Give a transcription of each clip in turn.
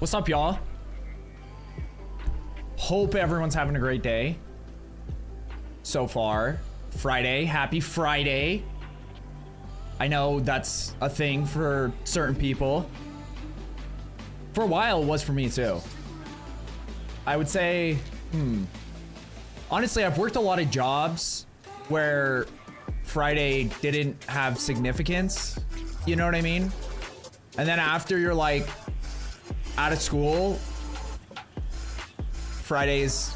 What's up, y'all? Hope everyone's having a great day so far. Friday, happy Friday. I know that's a thing for certain people. For a while, it was for me too. I would say, honestly, I've worked a lot of jobs where Friday didn't have significance. You know what I mean? And then after you're like out of school, Fridays,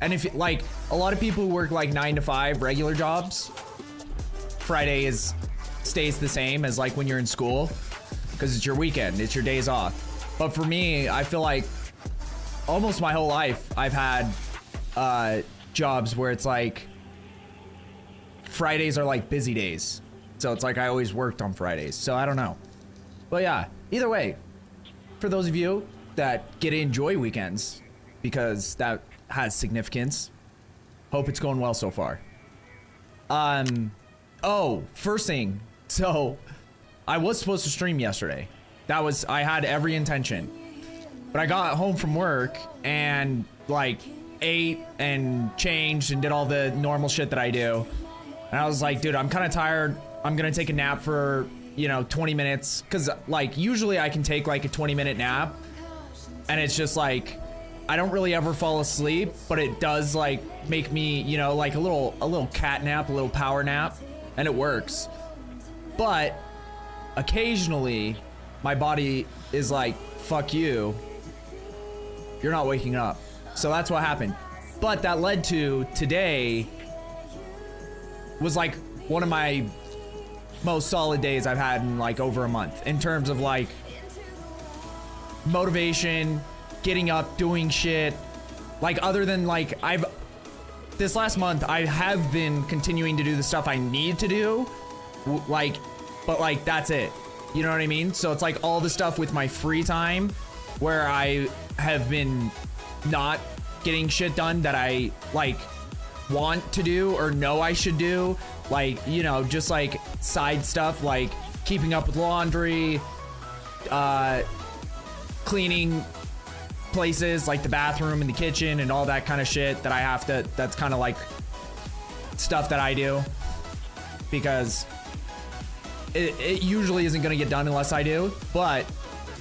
and if like a lot of people who work like 9 to 5 regular jobs, Friday stays the same as like when you're in school because it's your weekend, it's your days off. But for me, I feel like almost my whole life I've had jobs where it's like Fridays are like busy days. So it's like I always worked on Fridays. So I don't know. But yeah, either way, for those of you that get to enjoy weekends because that has significance, hope it's going well so far. Oh, first thing. So I was supposed to stream yesterday. I had every intention. But I got home from work and like ate and changed and did all the normal shit that I do. And I was like, dude, I'm kind of tired. I'm gonna take a nap for, 20 minutes. Cause like usually I can take like a 20-minute nap and it's just like, I don't really ever fall asleep, but it does like make me, like a little cat nap, a little power nap, and it works. But occasionally my body is like, fuck you. You're not waking up. So that's what happened. But that led to today was like one of my most solid days I've had in like over a month in terms of like motivation, getting up, doing shit. Like other than like this last month I have been continuing to do the stuff I need to do, but like that's it. You know what I mean? So it's like all the stuff with my free time where I have been not getting shit done that I like want to do or know I should do, like just like side stuff like keeping up with laundry, cleaning places like the bathroom and the kitchen and all that kind of shit that I have to, that's kind of like stuff that I do because it usually isn't gonna get done unless I do, but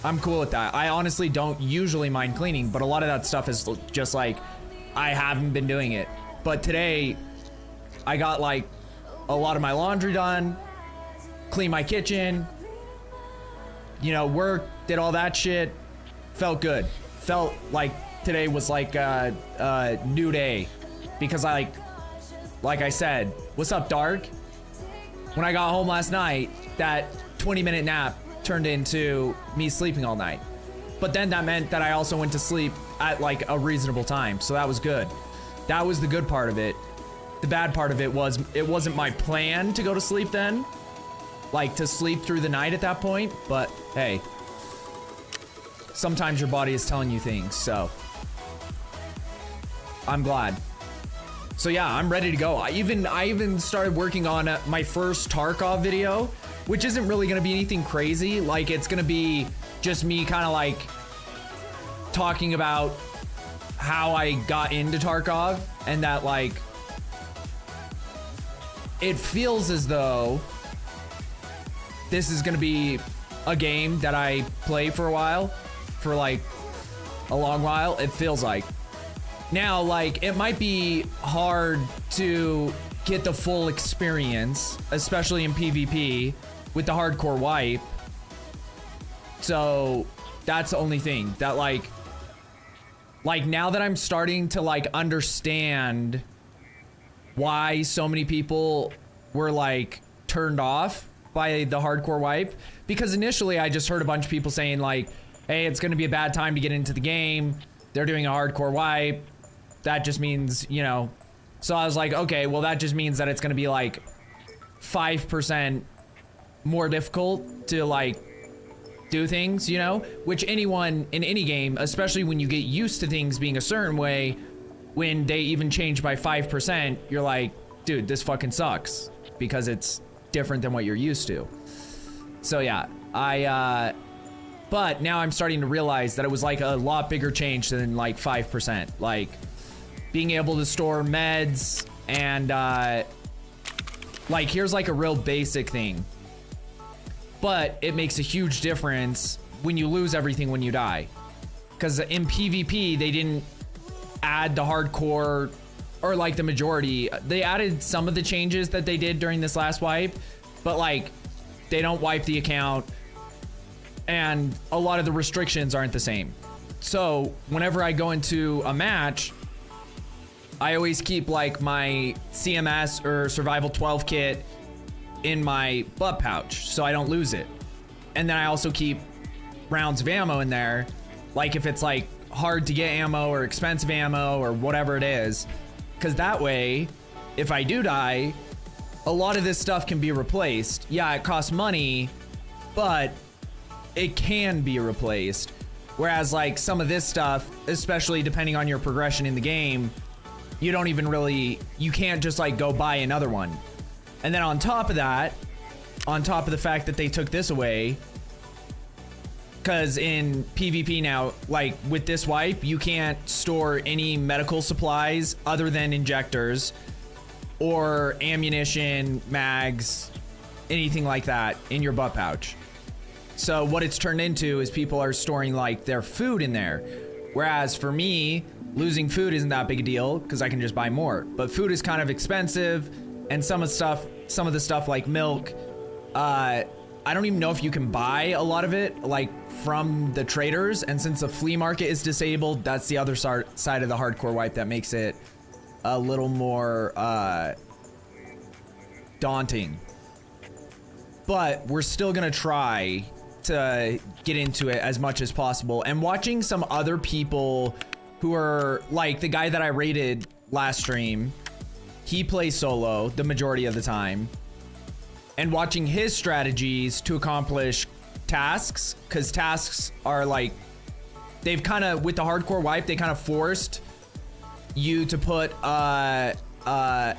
I'm cool with that. I honestly don't usually mind cleaning, but a lot of that stuff is just like I haven't been doing it. But today I got like a lot of my laundry done, cleaned my kitchen, work, did all that shit, felt good. Felt like today was like a new day because like I said, what's up, Dark? When I got home last night, that 20-minute nap turned into me sleeping all night. But then that meant that I also went to sleep at like a reasonable time. So that was good. That was the good part of it. The bad part of it was it wasn't my plan to go to sleep then. Like to sleep through the night at that point. But hey, sometimes your body is telling you things. So I'm glad. So yeah, I'm ready to go. I even started working on my first TARKOV video, which isn't really gonna be anything crazy. Like it's gonna be just me kind of like talking about how I got into TARKOV and that like it feels as though this is gonna be a game that I play for a while, for like a long while. It feels like. Now, like, it might be hard to get the full experience, especially in PvP, with the hardcore wipe. So, that's the only thing. That, like, now that I'm starting to, like, understand why so many people were, like, turned off by the hardcore wipe. Because initially, I just heard a bunch of people saying, like, hey, it's gonna be a bad time to get into the game. They're doing a hardcore wipe. That just means, so I was like, okay, well that just means that it's gonna be like 5% more difficult to like do things, which anyone in any game, especially when you get used to things being a certain way, when they even change by 5%, you're like, dude, this fucking sucks because it's different than what you're used to. So yeah, But now I'm starting to realize that it was like a lot bigger change than like 5%. Like being able to store meds and like here's like a real basic thing. But it makes a huge difference when you lose everything when you die. Because in PvP, they didn't add the hardcore, or like the majority. They added some of the changes that they did during this last wipe, but like they don't wipe the account. And a lot of the restrictions aren't the same. So whenever I go into a match, I always keep like my CMS or Survival 12 kit in my butt pouch so I don't lose it. And then I also keep rounds of ammo in there. Like if it's like hard to get ammo or expensive ammo or whatever it is. Because that way, if I do die, a lot of this stuff can be replaced. Yeah, it costs money, but it can be replaced. Whereas like some of this stuff, especially depending on your progression in the game, you don't even really, you can't just like go buy another one. And then on top of that, on top of the fact that they took this away, because in PvP now, like with this wipe, you can't store any medical supplies other than injectors or ammunition, mags, anything like that in your butt pouch. So what it's turned into is people are storing like their food in there. Whereas for me, losing food isn't that big a deal because I can just buy more. But food is kind of expensive, and some of the stuff like milk, I don't even know if you can buy a lot of it like from the traders. And since the flea market is disabled, that's the other side of the hardcore wipe that makes it a little more daunting. But we're still gonna try to get into it as much as possible. And watching some other people who are like the guy that I rated last stream, he plays solo the majority of the time, and watching his strategies to accomplish tasks, because tasks are like, they've kind of, with the hardcore wipe, they kind of forced you to put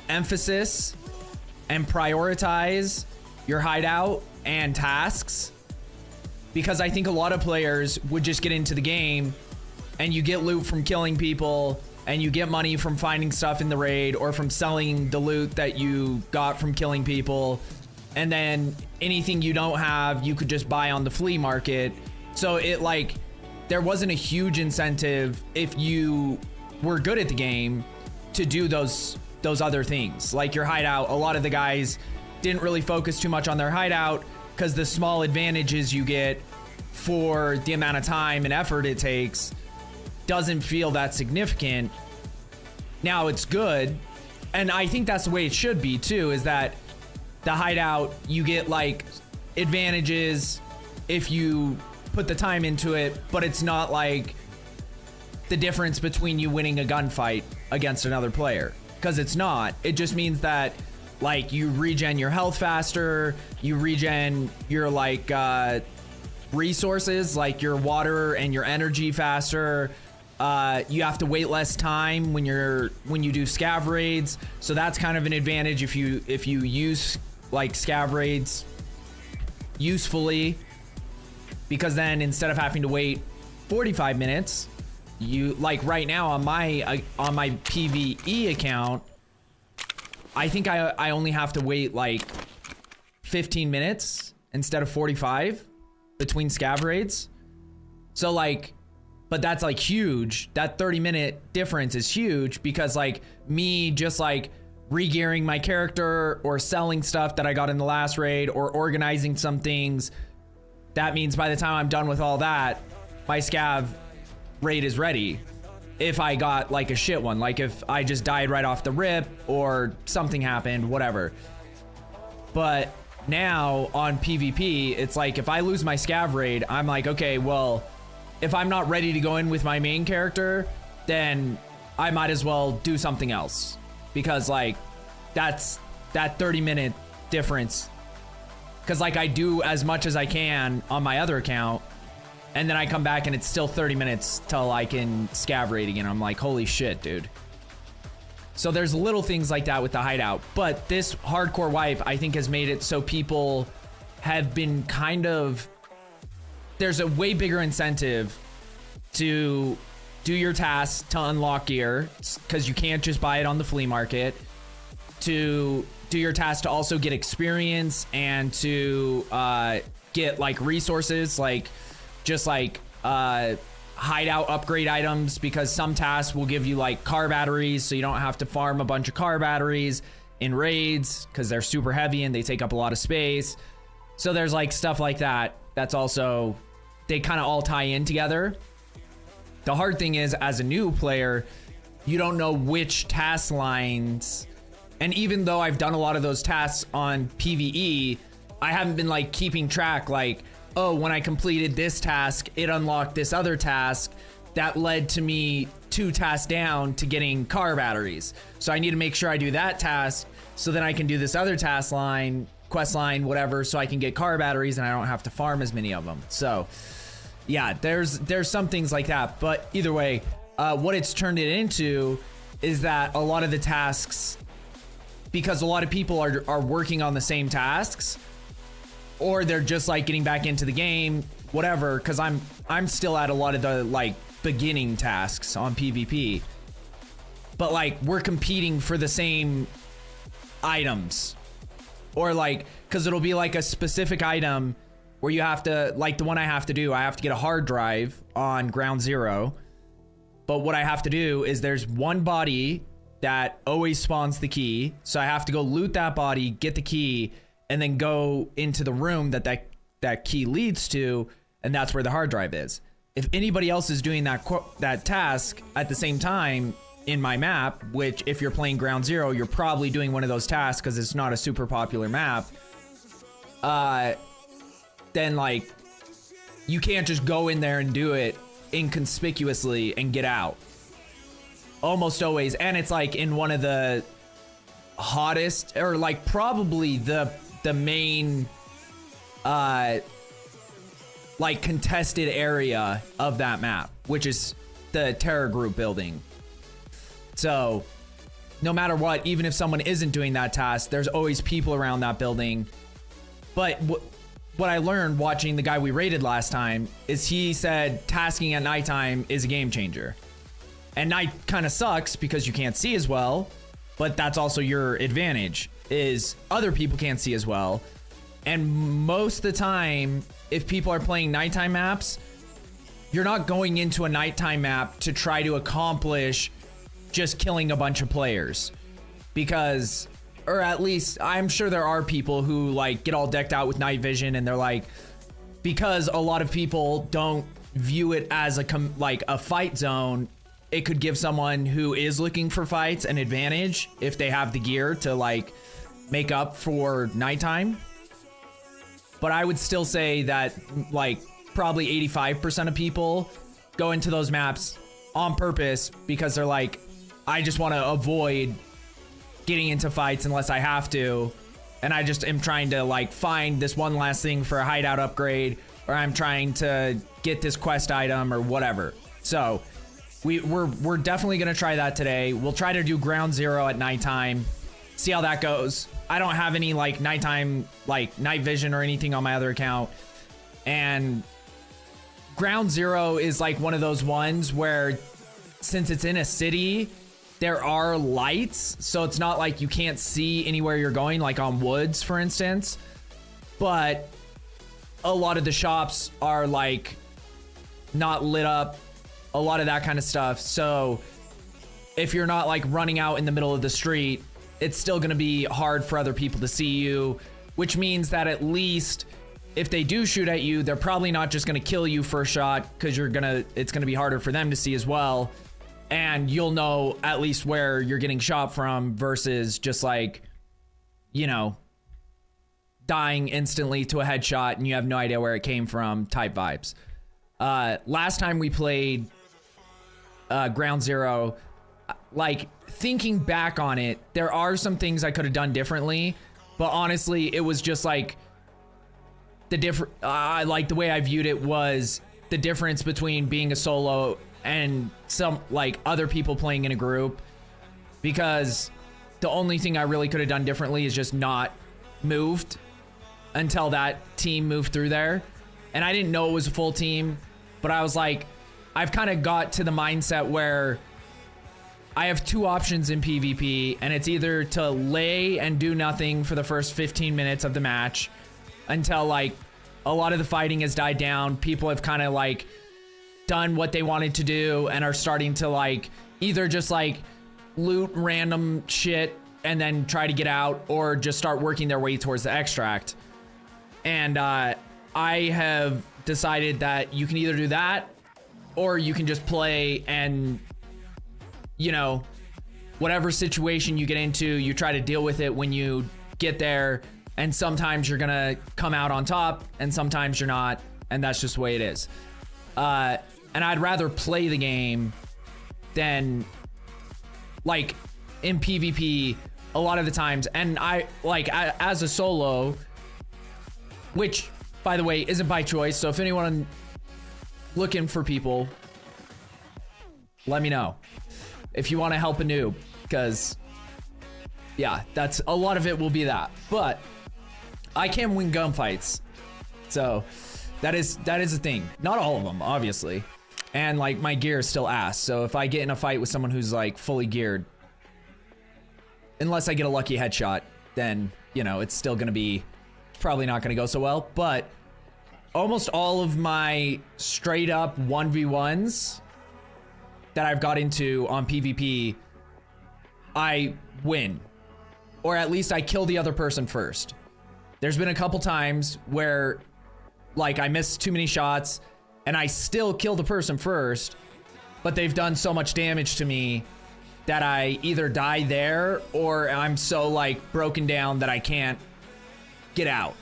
emphasis and prioritize your hideout and tasks. Because I think a lot of players would just get into the game and you get loot from killing people, and you get money from finding stuff in the raid or from selling the loot that you got from killing people. And then anything you don't have, you could just buy on the flea market. So it like, there wasn't a huge incentive if you were good at the game to do those other things. Like your hideout, a lot of the guys didn't really focus too much on their hideout because the small advantages you get for the amount of time and effort it takes doesn't feel that significant. Now it's good, and I think that's the way it should be too, is that the hideout, you get like advantages if you put the time into it, but it's not like the difference between you winning a gunfight against another player, because it's not. It just means that like you regen your health faster, you regen your like resources like your water and your energy faster. You have to wait less time when you do scav raids, so that's kind of an advantage if you use like scav raids usefully, because then instead of having to wait 45 minutes, you like right now on my PvE account, I think I only have to wait like 15 minutes instead of 45 between scav raids. So like, but that's like huge. That 30-minute difference is huge, because like me just like re-gearing my character or selling stuff that I got in the last raid or organizing some things, that means by the time I'm done with all that, my scav raid is ready. If I got like a shit one, like if I just died right off the rip or something happened, whatever. But now on PvP, it's like if I lose my scav raid, I'm like, okay, well, if I'm not ready to go in with my main character, then I might as well do something else, because like that's that 30-minute difference. Because like I do as much as I can on my other account, and then I come back and it's still 30 minutes till I can scav raid again. I'm like, holy shit, dude. So there's little things like that with the hideout, but this hardcore wipe I think has made it so people have been kind of there's a way bigger incentive to do your tasks to unlock gear, because you can't just buy it on the flea market, to do your tasks to also get experience, and to get like resources, like just like hideout upgrade items, because some tasks will give you like car batteries, so you don't have to farm a bunch of car batteries in raids because they're super heavy and they take up a lot of space. So there's like stuff like that. That's also, they kind of all tie in together. The hard thing is, as a new player, you don't know which task lines. And even though I've done a lot of those tasks on PvE, I haven't been like keeping track, like, oh, when I completed this task, it unlocked this other task that led to me 2 tasks down to getting car batteries. So I need to make sure I do that task so then I can do this other task line, quest line, whatever, so I can get car batteries and I don't have to farm as many of them. So yeah, there's some things like that. But either way, what it's turned it into is that a lot of the tasks, because a lot of people are working on the same tasks, or they're just like getting back into the game, whatever, because I'm still at a lot of the like beginning tasks on PvP, but like we're competing for the same items, or like, because it'll be like a specific item where you have to, like the one I have to do, I have to get a hard drive on ground 0, but what I have to do is there's one body that always spawns the key, so I have to go loot that body, get the key, and then go into the room that key leads to, and that's where the hard drive is. If anybody else is doing that task at the same time in my map, which if you're playing ground 0, you're probably doing one of those tasks because it's not a super popular map, then like you can't just go in there and do it inconspicuously and get out. Almost always. And it's like in one of the hottest, or like probably the main like contested area of that map, which is the Terror Group building. So no matter what, even if someone isn't doing that task, there's always people around that building. But what I learned watching the guy we raided last time is he said tasking at nighttime is a game changer. And night kind of sucks because you can't see as well, but that's also your advantage, is other people can't see as well. And most of the time, if people are playing nighttime maps, you're not going into a nighttime map to try to accomplish just killing a bunch of players. Because, or at least I'm sure there are people who like get all decked out with night vision, and they're like, because a lot of people don't view it as like a fight zone, it could give someone who is looking for fights an advantage if they have the gear to like make up for nighttime. But I would still say that like probably 85% of people go into those maps on purpose because they're like, I just want to avoid getting into fights unless I have to, and I just am trying to like find this one last thing for a hideout upgrade, or I'm trying to get this quest item or whatever. So we're definitely gonna try that today. We'll try to do ground 0 at nighttime, see how that goes. I don't have any like nighttime like night vision or anything on my other account, and ground 0 is like one of those ones where since it's in a city, there are lights, so it's not like you can't see anywhere you're going, like on Woods, for instance. But a lot of the shops are like not lit up, a lot of that kind of stuff. So if you're not like running out in the middle of the street, it's still gonna be hard for other people to see you, which means that at least if they do shoot at you, they're probably not just gonna kill you first shot, because it's gonna be harder for them to see as well. And you'll know at least where you're getting shot from versus just like, you know, dying instantly to a headshot and you have no idea where it came from type vibes. Last time we played ground 0, like thinking back on it, there are some things I could have done differently, but honestly, it was just like like the way I viewed it was the difference between being a solo and some like other people playing in a group, because the only thing I really could have done differently is just not moved until that team moved through there. and I didn't know it was a full team, but I was like, I've kind of got to the mindset where I have two options in PvP, and it's either to lay and do nothing for the first 15 minutes of the match until like a lot of the fighting has died down. People have kind of like done what they wanted to do and are starting to like either just like loot random shit and then try to get out, or just start working their way towards the extract. And I have decided that you can either do that, or you can just play and, you know, whatever situation you get into, you try to deal with it when you get there. And sometimes you're gonna come out on top, and sometimes you're not, and that's just the way it is. And I'd rather play the game than, like, in PvP a lot of the times. And I, like, as a solo, which, by the way, isn't by choice. So if anyone looking for people, let me know if you want to help a noob, because yeah, that's a lot of it will be that. But I can win gunfights, so that is a thing. Not all of them, obviously, and like my gear is still ass. So if I get in a fight with someone who's like fully geared, unless I get a lucky headshot, then you know it's still gonna be probably not gonna go so well. But almost all of my straight up 1v1s that I've got into on PvP, I win, or at least I kill the other person first. There's been a couple times where like I missed too many shots and I still kill the person first, but they've done so much damage to me that I either die there or I'm so like broken down that I can't get out.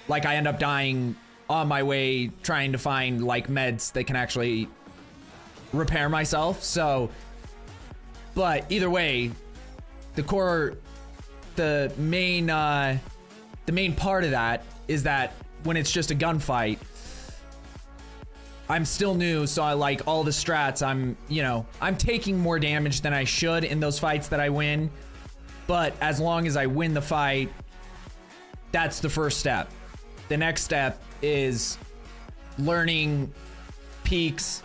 Like I end up dying on my way trying to find like meds that can actually repair myself. So, but either way, the main part of that is that when it's just a gunfight, I'm still new, so I like all the strats. I'm taking more damage than I should in those fights that I win, but as long as I win the fight, that's the first step. The next step is learning peaks,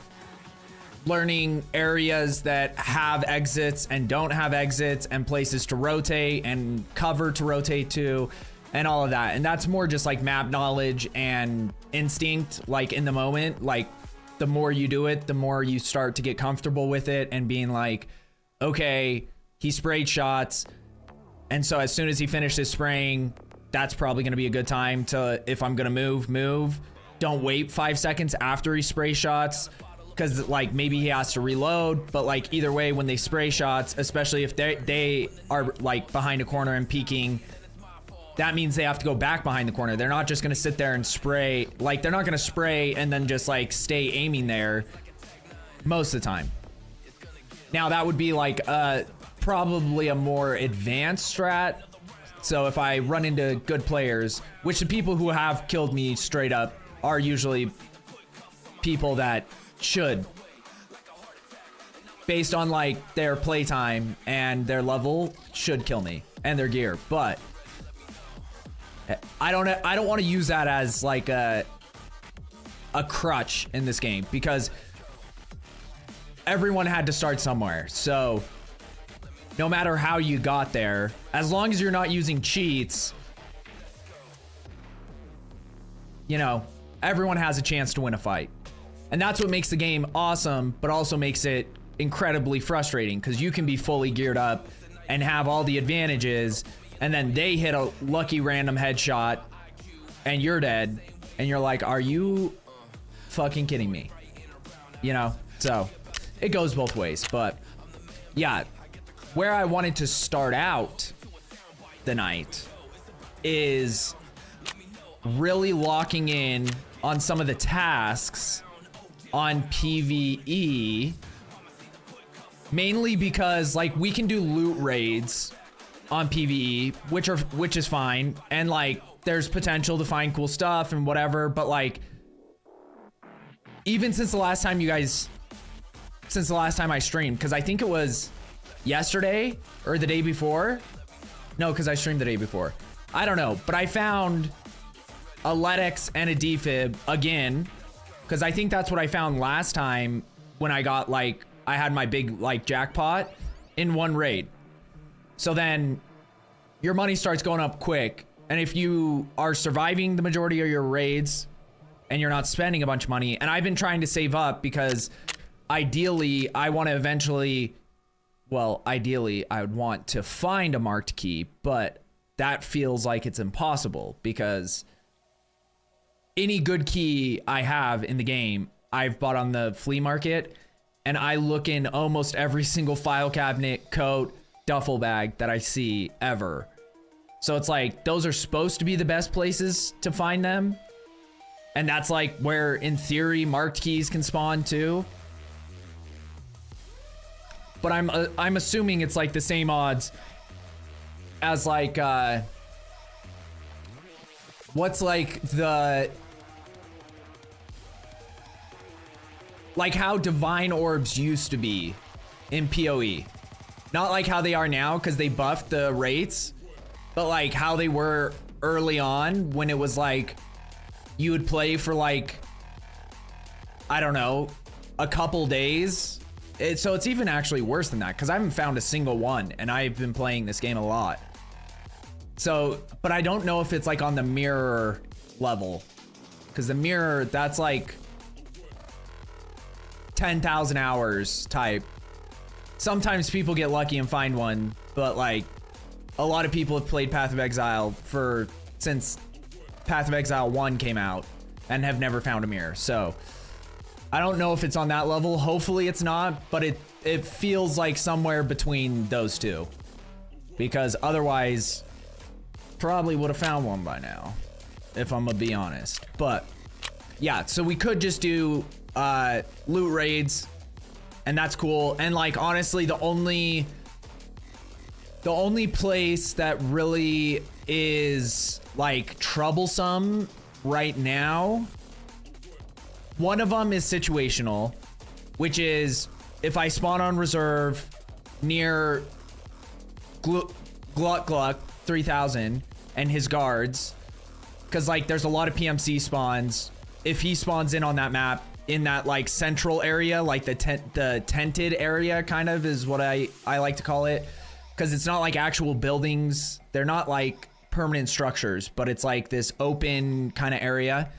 learning areas that have exits and don't have exits, and places to rotate and cover to rotate to, and all of that. And that's more just like map knowledge and instinct, like in the moment. Like the more you do it, the more you start to get comfortable with it and being like, okay, he sprayed shots, and so as soon as he finishes spraying, that's probably going to be a good time to, if I'm going to move. Don't wait 5 seconds after he sprays shots, because like maybe he has to reload. But like either way, when they spray shots, especially if they are like behind a corner and peeking, that means they have to go back behind the corner. They're not just going to sit there and spray. Like they're not going to spray and then just like stay aiming there most of the time. Now that would be like probably a more advanced strat. So if I run into good players, which the people who have killed me straight up are usually people that should, based on like their playtime and their level, should kill me, and their gear. But I don't want to use that as like a crutch in this game, because everyone had to start somewhere. So no matter how you got there, as long as you're not using cheats, you know, everyone has a chance to win a fight. And that's what makes the game awesome, but also makes it incredibly frustrating, because you can be fully geared up and have all the advantages, and then they hit a lucky random headshot and you're dead, and you're like, are you fucking kidding me? You know, so it goes both ways. But yeah, where I wanted to start out the night is really locking in on some of the tasks on PvE, mainly because like we can do loot raids on PvE, which is fine, and like there's potential to find cool stuff and whatever. But like, even since the last time I streamed, because I think it was yesterday or the day before. No, because I streamed the day before. I don't know, but I found a LEDX and a defib again, because I think that's what I found last time when I got like, I had my big like jackpot in one raid. So then your money starts going up quick. And if you are surviving the majority of your raids and you're not spending a bunch of money, and I've been trying to save up because ideally I want to eventually, well, ideally I would want to find a marked key, but that feels like it's impossible because any good key I have in the game, I've bought on the flea market, and I look in almost every single file cabinet, coat, duffel bag that I see ever. So it's like, those are supposed to be the best places to find them. And that's like where, in theory, marked keys can spawn too. But I'm assuming it's like the same odds as like, what's like the, like how divine orbs used to be in PoE. Not like how they are now because they buffed the rates, but like how they were early on when it was like you would play for like, I don't know, a couple days. So it's even actually worse than that because I haven't found a single one and I've been playing this game a lot. So, but I don't know if it's like on the mirror level because the mirror, that's like 10,000 hours type. Sometimes people get lucky and find one, but like a lot of people have played Path of Exile since Path of Exile 1 came out and have never found a mirror. So I don't know if it's on that level. Hopefully it's not, but it feels like somewhere between those two because otherwise probably would have found one by now if I'm gonna be honest. But yeah, so we could just do loot raids and that's cool. And like honestly, the only place that really is like troublesome right now, one of them is situational, which is if I spawn on reserve near Gluck Gluck 3000 and his guards, because like there's a lot of PMC spawns. If he spawns in on that map in that like central area, like the tented area kind of is what I like to call it, because it's not like actual buildings. They're not like permanent structures, but it's like this open kind of area,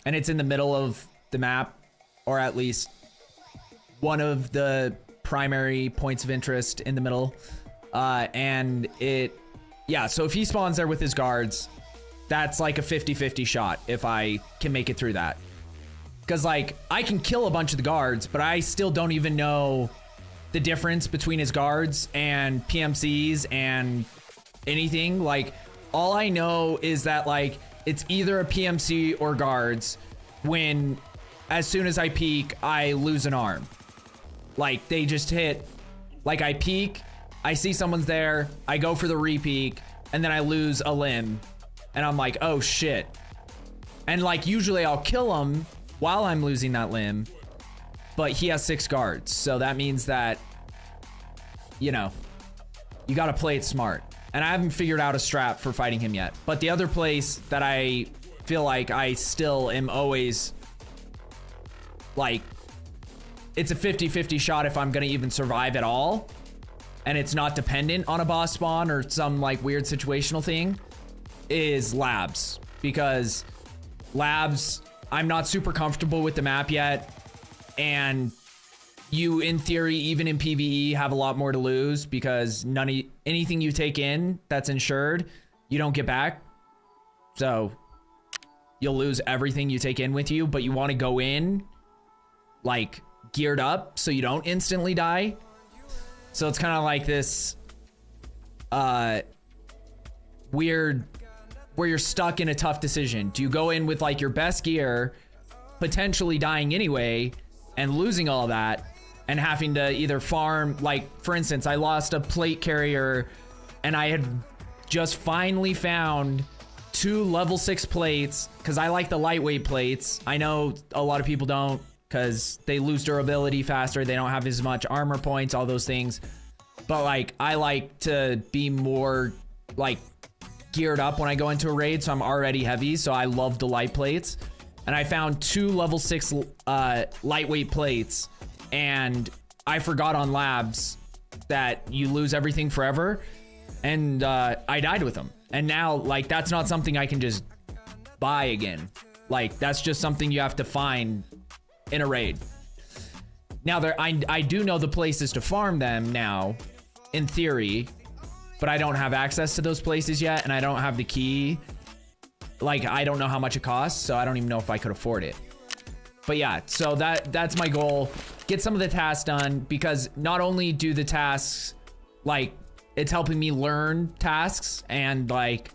and it's in the middle of the map, or at least one of the primary points of interest in the middle. And yeah, so if he spawns there with his guards, that's like a 50-50 shot if I can make it through that. Because like I can kill a bunch of the guards, but I still don't even know the difference between his guards and PMCs and anything. Like all I know is that like it's either a PMC or guards when as soon as I peek, I lose an arm. Like they just hit, like I peek, I see someone's there, I go for the re-peek, and then I lose a limb. And I'm like, oh shit. And like usually I'll kill him while I'm losing that limb, but he has 6 guards. So that means that, you know, you gotta play it smart. And I haven't figured out a strat for fighting him yet. But the other place that I feel like I still am always like, it's a 50-50 shot if I'm gonna even survive at all, and it's not dependent on a boss spawn or some like weird situational thing, is labs. Because labs, I'm not super comfortable with the map yet, and you in theory, even in PvE, have a lot more to lose because anything you take in that's insured, you don't get back. So you'll lose everything you take in with you, but you want to go in like geared up so you don't instantly die. So it's kind of like this weird where you're stuck in a tough decision. Do you go in with like your best gear, potentially dying anyway and losing all that and having to either farm, like for instance, I lost a plate carrier and I had just finally found 2 level 6 plates because I like the lightweight plates. I know a lot of people don't because they lose durability faster. They don't have as much armor points, all those things. But like, I like to be more like geared up when I go into a raid, so I'm already heavy, so I love the light plates. And I found 2 level 6 lightweight plates, and I forgot on labs that you lose everything forever, and I died with them. And now, like, that's not something I can just buy again. Like, that's just something you have to find in a raid. Now, I do know the places to farm them now, in theory, but I don't have access to those places yet, and I don't have the key. Like, I don't know how much it costs, so I don't even know if I could afford it. But yeah, so that's my goal. Get some of the tasks done, because not only do the tasks, like, it's helping me learn tasks and, like,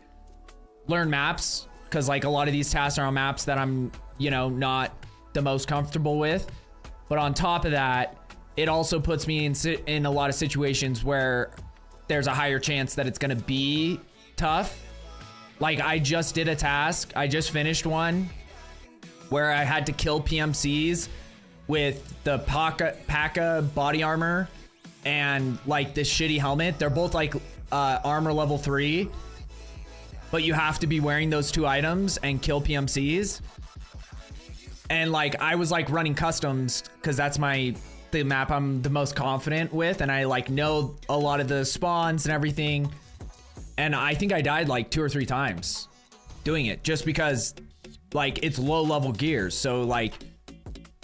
learn maps, because, like, a lot of these tasks are on maps that I'm, you know, not the most comfortable with. But on top of that, it also puts me in a lot of situations where there's a higher chance that it's gonna be tough. Like, I just did a task, I just finished one where I had to kill PMCs with the P.A.K.A. body armor and, like, this shitty helmet. They're both, like, armor level 3, but you have to be wearing those 2 items and kill PMCs. And, like, I was, like, running customs because that's the map I'm the most confident with, and I, like, know a lot of the spawns and everything. And I think I died like 2 or 3 times doing it, just because, like, it's low level gears. So, like,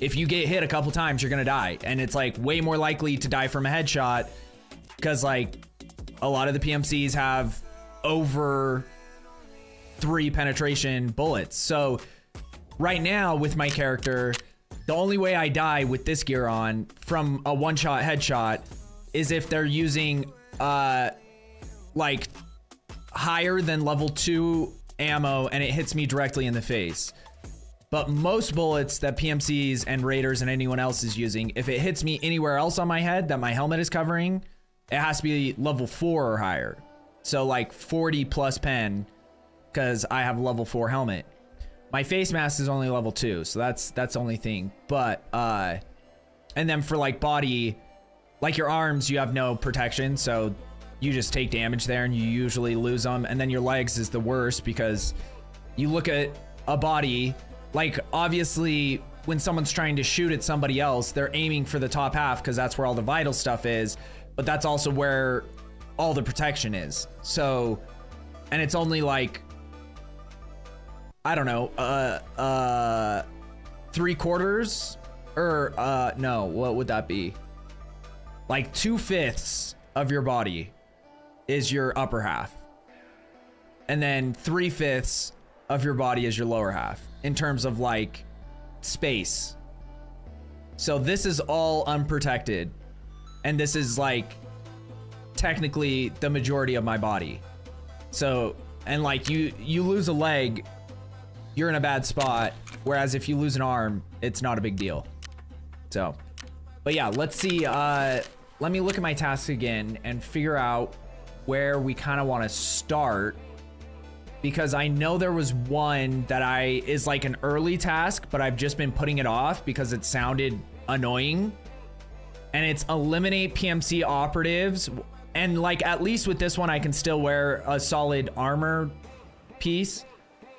if you get hit a couple times, you're gonna die. And it's, like, way more likely to die from a headshot, because, like, a lot of the PMCs have over 3 penetration bullets. So right now with my character, the only way I die with this gear on from a one-shot headshot is if they're using like higher than level 2 ammo and it hits me directly in the face. But most bullets that PMCs and raiders and anyone else is using, if it hits me anywhere else on my head that my helmet is covering, it has to be level 4 or higher. So, like, 40 plus pen, because I have a level 4 helmet. My face mask is only level 2, so that's the only thing. But and then for, like, body, like, your arms, you have no protection, so you just take damage there and you usually lose them. And then your legs is the worst, because you look at a body, like, obviously when someone's trying to shoot at somebody else, they're aiming for the top half because that's where all the vital stuff is, but that's also where all the protection is. So, and it's only like, I don't know, 3/4 or no, what would that be? Like 2/5 of your body is your upper half, and then 3/5 of your body is your lower half in terms of, like, space. So this is all unprotected, and this is, like, technically the majority of my body. So, and, like, you lose a leg, you're in a bad spot, whereas if you lose an arm, it's not a big deal. So, but yeah, let's see. Let me look at my tasks again and figure out where we kind of want to start, because I know there was one that is like an early task, but I've just been putting it off because it sounded annoying, and it's eliminate PMC operatives. And, like, at least with this one, I can still wear a solid armor piece,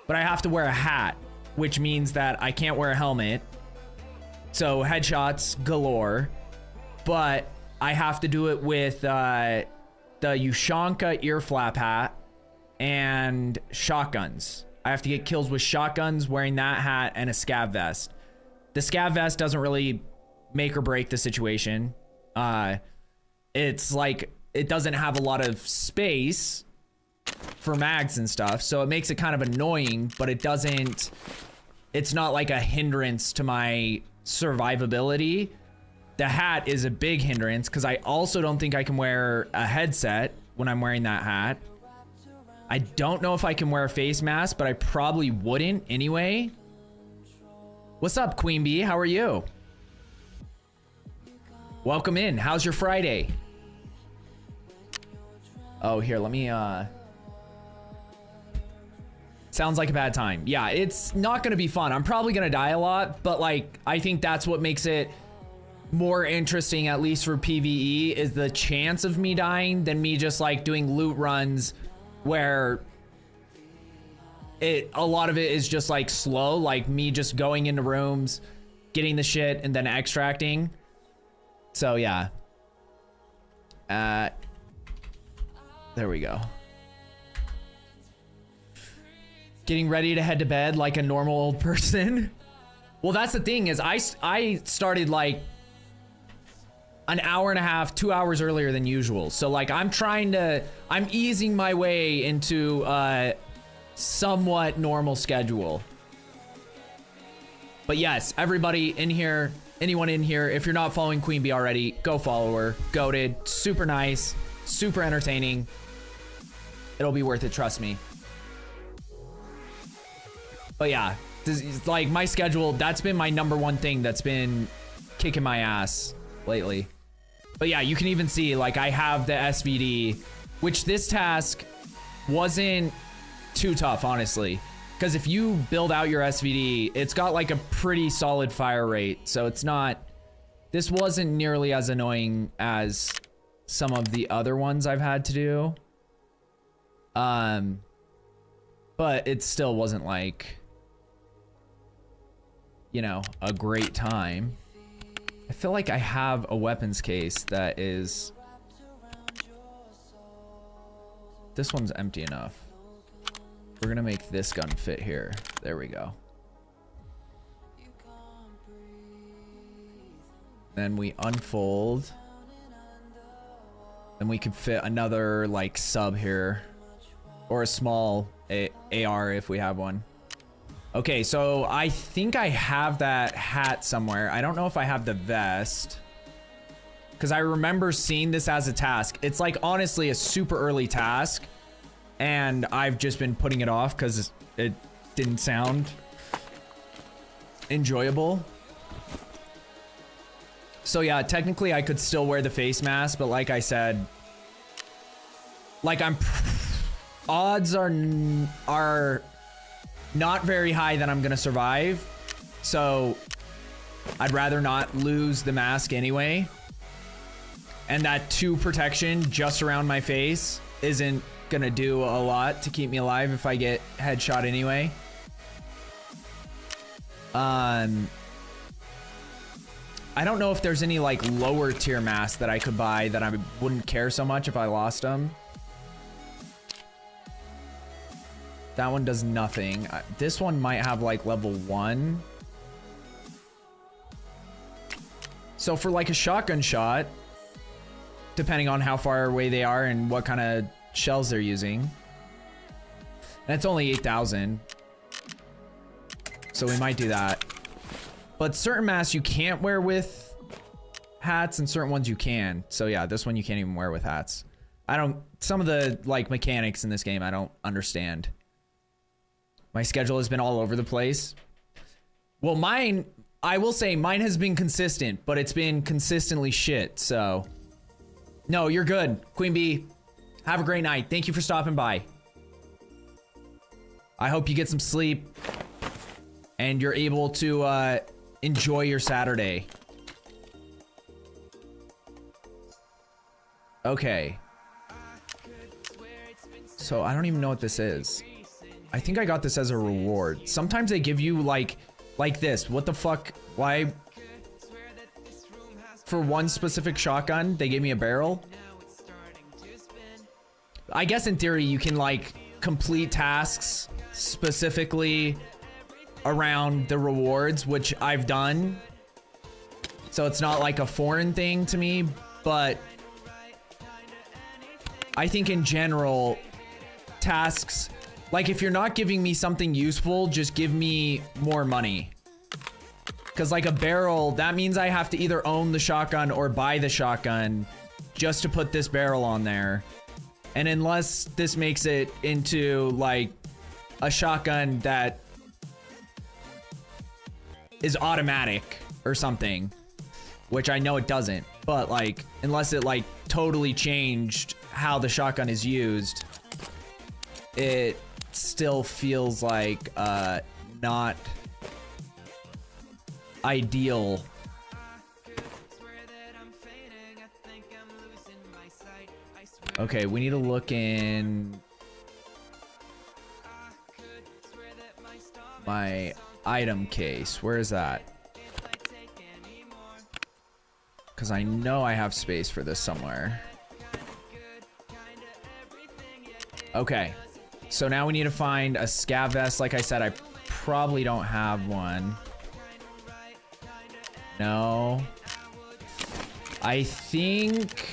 but I have to wear a hat, which means that I can't wear a helmet. So headshots galore, but I have to do it with the Ushanka ear flap hat and shotguns. I have to get kills with shotguns, wearing that hat, and a scav vest. The scav vest doesn't really make or break the situation. It's like, it doesn't have a lot of space for mags and stuff, so it makes it kind of annoying, but it's not like a hindrance to my survivability. The hat is a big hindrance, because I also don't think I can wear a headset when I'm wearing that hat. I don't know if I can wear a face mask, but I probably wouldn't anyway. What's up, Queen Bee? How are you? Welcome in. How's your Friday? Oh, here, let me, sounds like a bad time. Yeah, it's not gonna be fun. I'm probably gonna die a lot, but, like, I think that's what makes it more interesting, at least for PvE, is the chance of me dying than me just, like, doing loot runs where a lot of it is just like slow, like me just going into rooms, getting the shit, and then extracting. So yeah. There we go. Getting ready to head to bed like a normal old person. Well, that's the thing is I started like an hour and a half, 2 hours earlier than usual. So like I'm easing my way into a somewhat normal schedule. But yes, everybody in here, anyone in here, if you're not following Queen Bee already, go follow her. Goated, super nice, super entertaining. It'll be worth it, trust me. But yeah, this is like my schedule, that's been my #1 thing that's been kicking my ass lately. But yeah, you can even see like I have the SVD, which this task wasn't too tough, honestly. Because if you build out your SVD, it's got like a pretty solid fire rate. So it's not, this wasn't nearly as annoying as some of the other ones I've had to do. But it still wasn't like, you know, a great time. I feel like I have a weapons case that is... This one's empty enough. We're gonna make this gun fit here. There we go. Then we unfold. Then we could fit another like sub here. Or a small AR if we have one. Okay, so I think I have that hat somewhere. I don't know if I have the vest. Because I remember seeing this as a task. It's like honestly a super early task. And I've just been putting it off because it didn't sound enjoyable. So yeah, technically I could still wear the face mask, but like I said, like odds are not very high that I'm gonna survive. So I'd rather not lose the mask anyway. And that 2 protection just around my face isn't gonna do a lot to keep me alive if I get headshot anyway. I don't know if there's any like lower tier masks that I could buy that I wouldn't care so much if I lost them. That one does nothing. This one might have like level 1. So for like a shotgun shot, depending on how far away they are and what kind of shells they're using. And it's only 8,000. So we might do that. But certain masks you can't wear with hats and certain ones you can. So yeah, this one you can't even wear with hats. Some of the like mechanics in this game I don't understand. My schedule has been all over the place. Well, I will say mine has been consistent, but it's been consistently shit, so. No, you're good, Queen Bee. Have a great night. Thank you for stopping by. I hope you get some sleep and you're able to enjoy your Saturday. Okay. So I don't even know what this is. I think I got this as a reward. Sometimes they give you like this. What the fuck? Why? For one specific shotgun, they gave me a barrel. I guess in theory you can like complete tasks specifically around the rewards, which I've done. So it's not like a foreign thing to me, but I think in general, tasks, like if you're not giving me something useful, just give me more money. Because like a barrel, that means I have to either own the shotgun or buy the shotgun just to put this barrel on there. And unless this makes it into like a shotgun that is automatic or something, which I know it doesn't, but like unless it like totally changed how the shotgun is used, it still feels like not ideal. Okay, we need to look in. my item case. Where is that? Because I know I have space for this somewhere. Okay. So now we need to find a scav vest. Like I said, I probably don't have one. No. I think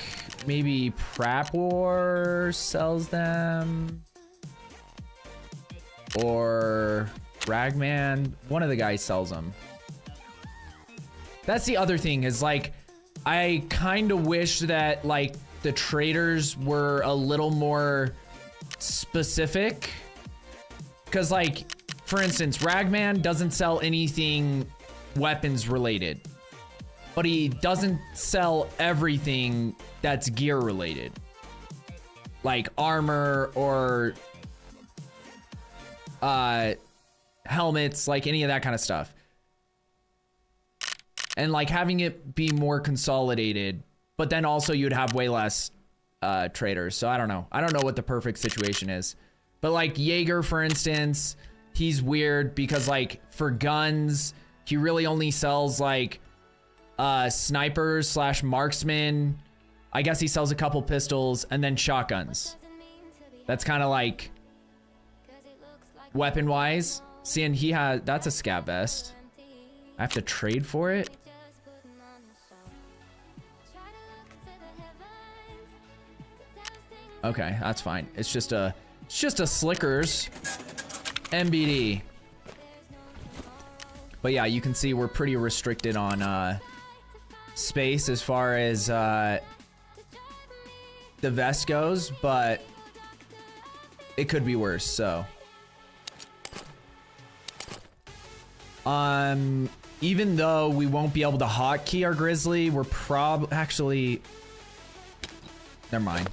maybe Prapor sells them. Or Ragman. One of the guys sells them. That's the other thing is like, I kind of wish that like the traders were a little more specific. Because like, for instance, Ragman doesn't sell anything weapons related. But he doesn't sell everything that's gear related. Like armor or helmets, like any of that kind of stuff. And like having it be more consolidated, but then also you'd have way less traders. So I don't know. I don't know what the perfect situation is. But like Jaeger, for instance, he's weird because like for guns, he really only sells like snipers slash marksmen. I guess he sells a couple pistols and then shotguns. That's kind of like weapon wise. Seeing he has, that's a scav vest. I have to trade for it. Okay, that's fine. It's just a Slickers MBD. But yeah, you can see we're pretty restricted on space as far as the vest goes, but it could be worse. So even though we won't be able to hotkey our Grizzly, we're actually, never mind.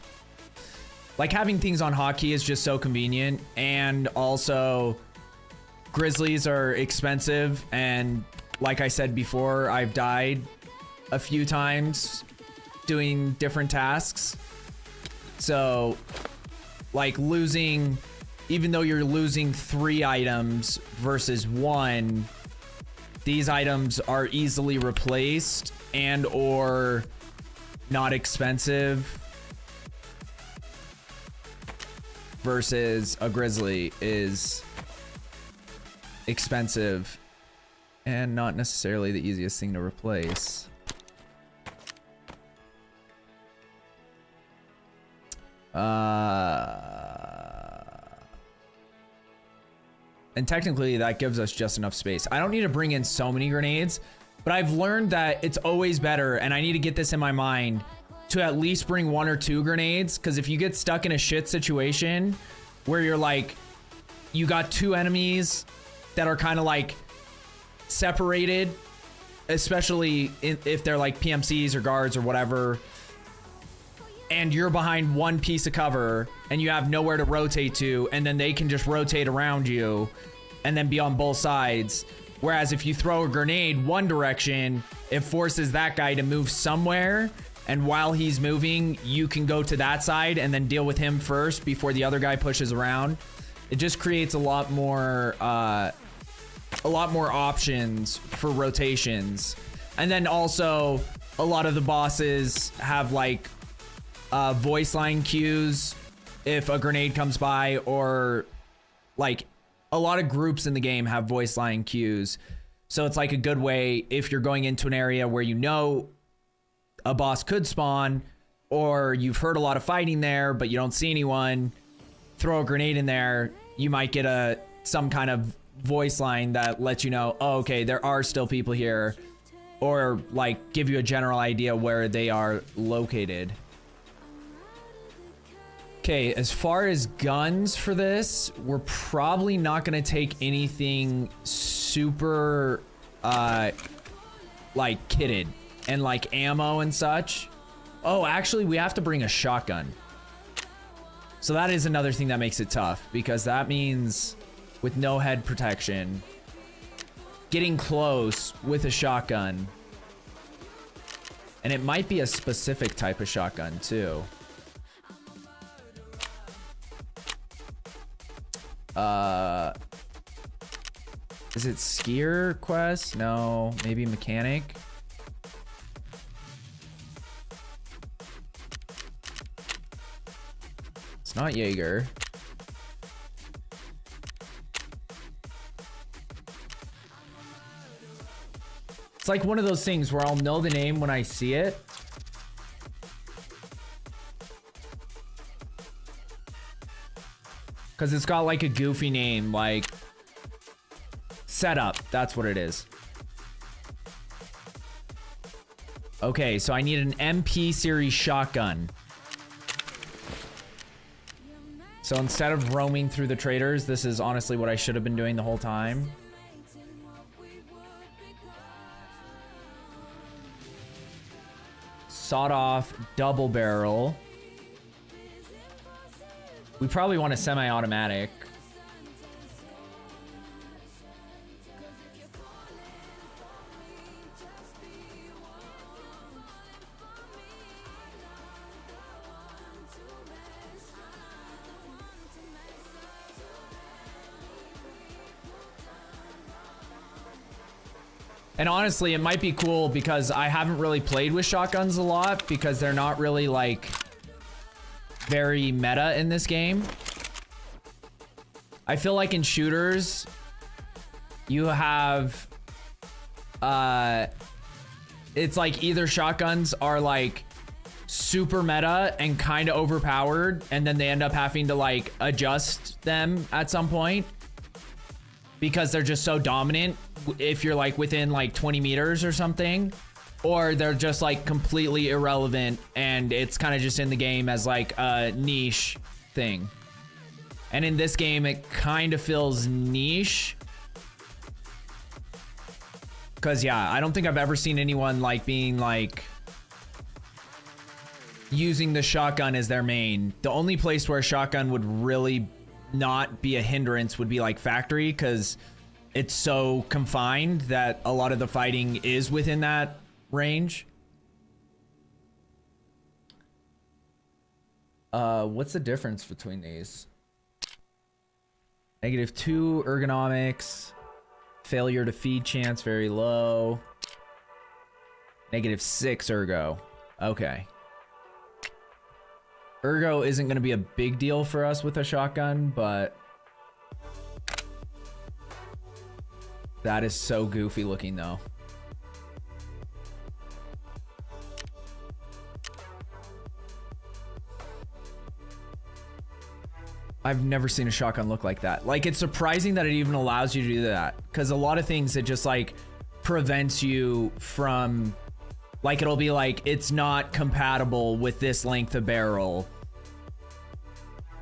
Like having things on hotkey is just so convenient, and also Grizzlies are expensive, and like I said before, I've died a few times doing different tasks. So like losing, even though you're losing 3 items versus 1, these items are easily replaced and or not expensive versus a Grizzly is expensive and not necessarily the easiest thing to replace. And technically that gives us just enough space. I don't need to bring in so many grenades, but I've learned that it's always better, and I need to get this in my mind, to at least bring 1 or 2 grenades, because if you get stuck in a shit situation where you're like, you got 2 enemies that are kind of like separated, especially if they're like PMCs or guards or whatever, and you're behind one piece of cover and you have nowhere to rotate to, and then they can just rotate around you and then be on both sides. Whereas if you throw a grenade one direction, it forces that guy to move somewhere, and while he's moving, you can go to that side and then deal with him first before the other guy pushes around. It just creates a lot more options for rotations. And then also a lot of the bosses have like voice line cues if a grenade comes by, or like a lot of groups in the game have voice line cues. So it's like a good way if you're going into an area where you know a boss could spawn, or you've heard a lot of fighting there but you don't see anyone, throw a grenade in there, you might get some kind of voice line that lets you know, oh, okay, there are still people here, or like give you a general idea where they are located. Okay, as far as guns for this, we're probably not gonna take anything super like kitted and like ammo and such. Oh, actually we have to bring a shotgun. So that is another thing that makes it tough, because that means with no head protection, getting close with a shotgun, and it might be a specific type of shotgun too. Is it skier quest? No, maybe mechanic. It's not Jaeger. It's like one of those things where I'll know the name when I see it. Because it's got like a goofy name, like Setup. That's what it is. Okay, so I need an MP series shotgun. So instead of roaming through the traders, this is honestly what I should have been doing the whole time. Sawed off double barrel. We probably want a semi-automatic. And honestly, it might be cool because I haven't really played with shotguns a lot because they're not really like very meta in this game. I feel like in shooters, you have, it's like either shotguns are like super meta and kind of overpowered, and then they end up having to like adjust them at some point because they're just so dominant if you're like within like 20 meters or something, or they're just like completely irrelevant and it's kind of just in the game as like a niche thing. And in this game, it kind of feels niche. Cause yeah, I don't think I've ever seen anyone like being like using the shotgun as their main. The only place where a shotgun would really not be a hindrance would be like factory, cause it's so confined that a lot of the fighting is within that range. What's the difference between these? -2 ergonomics. Failure to feed chance very low. -6 ergo. Okay. Ergo isn't going to be a big deal for us with a shotgun, but that is so goofy looking though. I've never seen a shotgun look like that. Like, it's surprising that it even allows you to do that, because a lot of things it just like prevents you from, like, it'll be like it's not compatible with this length of barrel,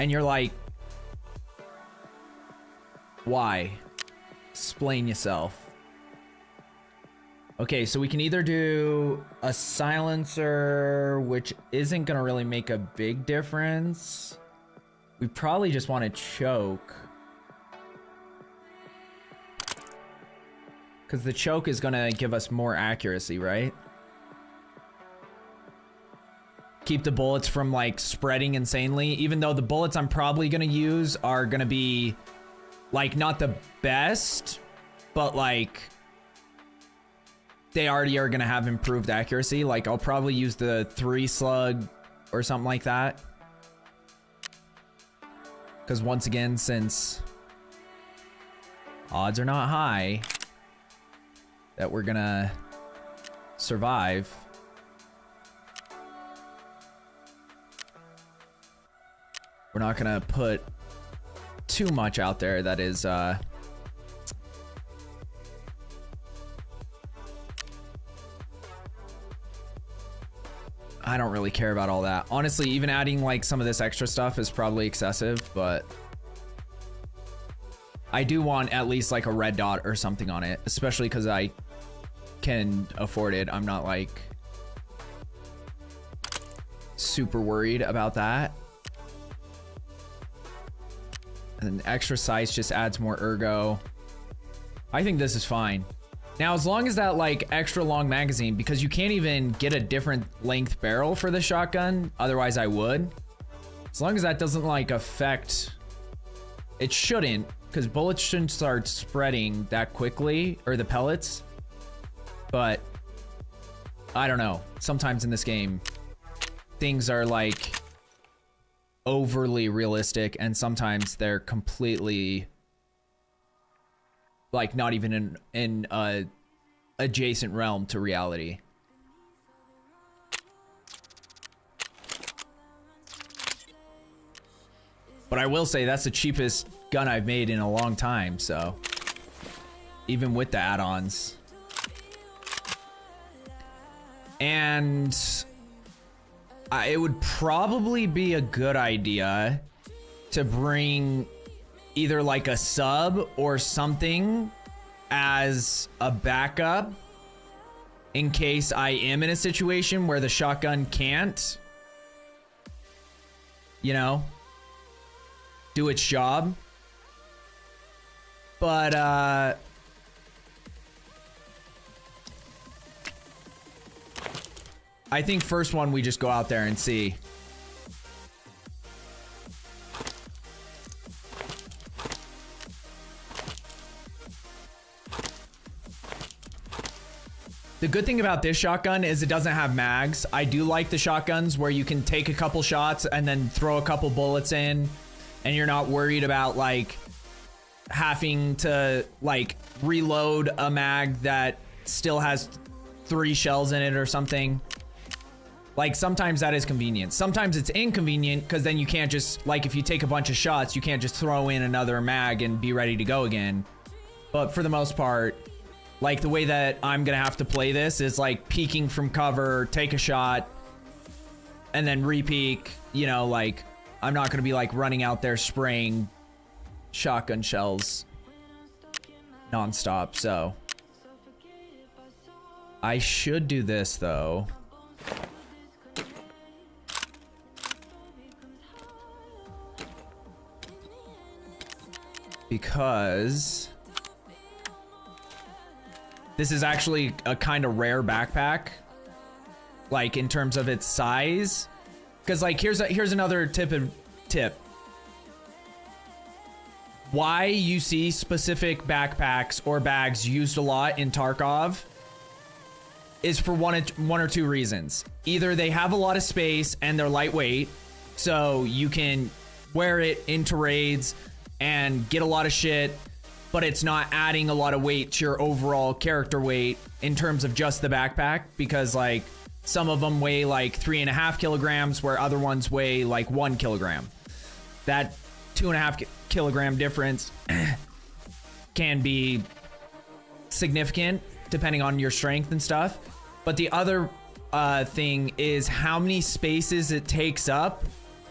and you're like, why? Explain yourself. Okay, so we can either do a silencer, which isn't gonna really make a big difference. We probably just want to choke, because the choke is gonna give us more accuracy, right? Keep the bullets from like spreading insanely, even though the bullets I'm probably gonna use are gonna be like not the best, but like they already are gonna have improved accuracy. Like, I'll probably use the 3 slug or something like that, because once again, since odds are not high that we're gonna survive, we're not gonna put too much out there that is I don't really care about all that. Honestly, even adding like some of this extra stuff is probably excessive, but I do want at least like a red dot or something on it, especially because I can afford it. I'm not like super worried about that. And extra size just adds more ergo. I think this is fine. Now, as long as that like extra long magazine, because you can't even get a different length barrel for the shotgun, otherwise I would. As long as that doesn't like affect, it shouldn't because bullets shouldn't start spreading that quickly, or the pellets. But I don't know. Sometimes in this game, things are like overly realistic, and sometimes they're completely like not even in a adjacent realm to reality. But I will say that's the cheapest gun I've made in a long time, so even with the add-ons. And it would probably be a good idea to bring either like a sub or something as a backup in case I am in a situation where the shotgun can't, you know, do its job. But I think first one we just go out there and see. The good thing about this shotgun is it doesn't have mags. I do like the shotguns where you can take a couple shots and then throw a couple bullets in, and you're not worried about like having to like reload a mag that still has 3 shells in it or something. Like sometimes that is convenient. Sometimes it's inconvenient because then you can't just, like if you take a bunch of shots, you can't just throw in another mag and be ready to go again. But for the most part, like the way that I'm gonna have to play this is like peeking from cover, take a shot, and then re-peek. You know, like I'm not gonna be like running out there spraying shotgun shells nonstop. So I should do this though. Because this is actually a kind of rare backpack, like in terms of its size. Because like here's another tip. Why you see specific backpacks or bags used a lot in Tarkov is for one or two reasons. Either they have a lot of space and they're lightweight, so you can wear it into raids and get a lot of shit, but it's not adding a lot of weight to your overall character weight in terms of just the backpack, because like some of them weigh like 3.5 kilograms where other ones weigh like 1 kilogram. That 2.5 kilogram difference can be significant depending on your strength and stuff. But the other thing is how many spaces it takes up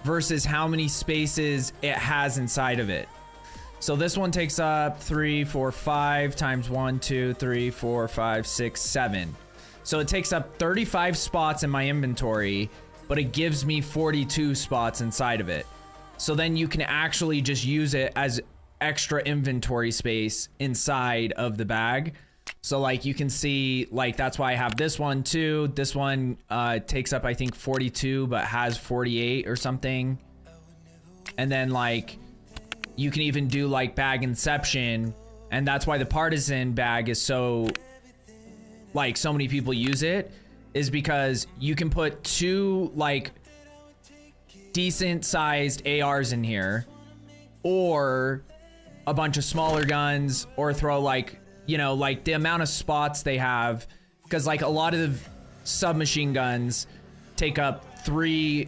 versus how many spaces it has inside of it. So this one takes up 3, 4, 5 times 1, 2, 3, 4, 5, 6, 7. So it takes up 35 spots in my inventory, but it gives me 42 spots inside of it. So then you can actually just use it as extra inventory space inside of the bag. So like you can see, like that's why I have this one too. This one takes up I think 42 but has 48 or something. And then like you can even do like bag inception, and that's why the partisan bag is so, like so many people use it, is because you can put 2 like decent sized ARs in here, or a bunch of smaller guns, or throw like, you know, like the amount of spots they have, because like a lot of the submachine guns take up 3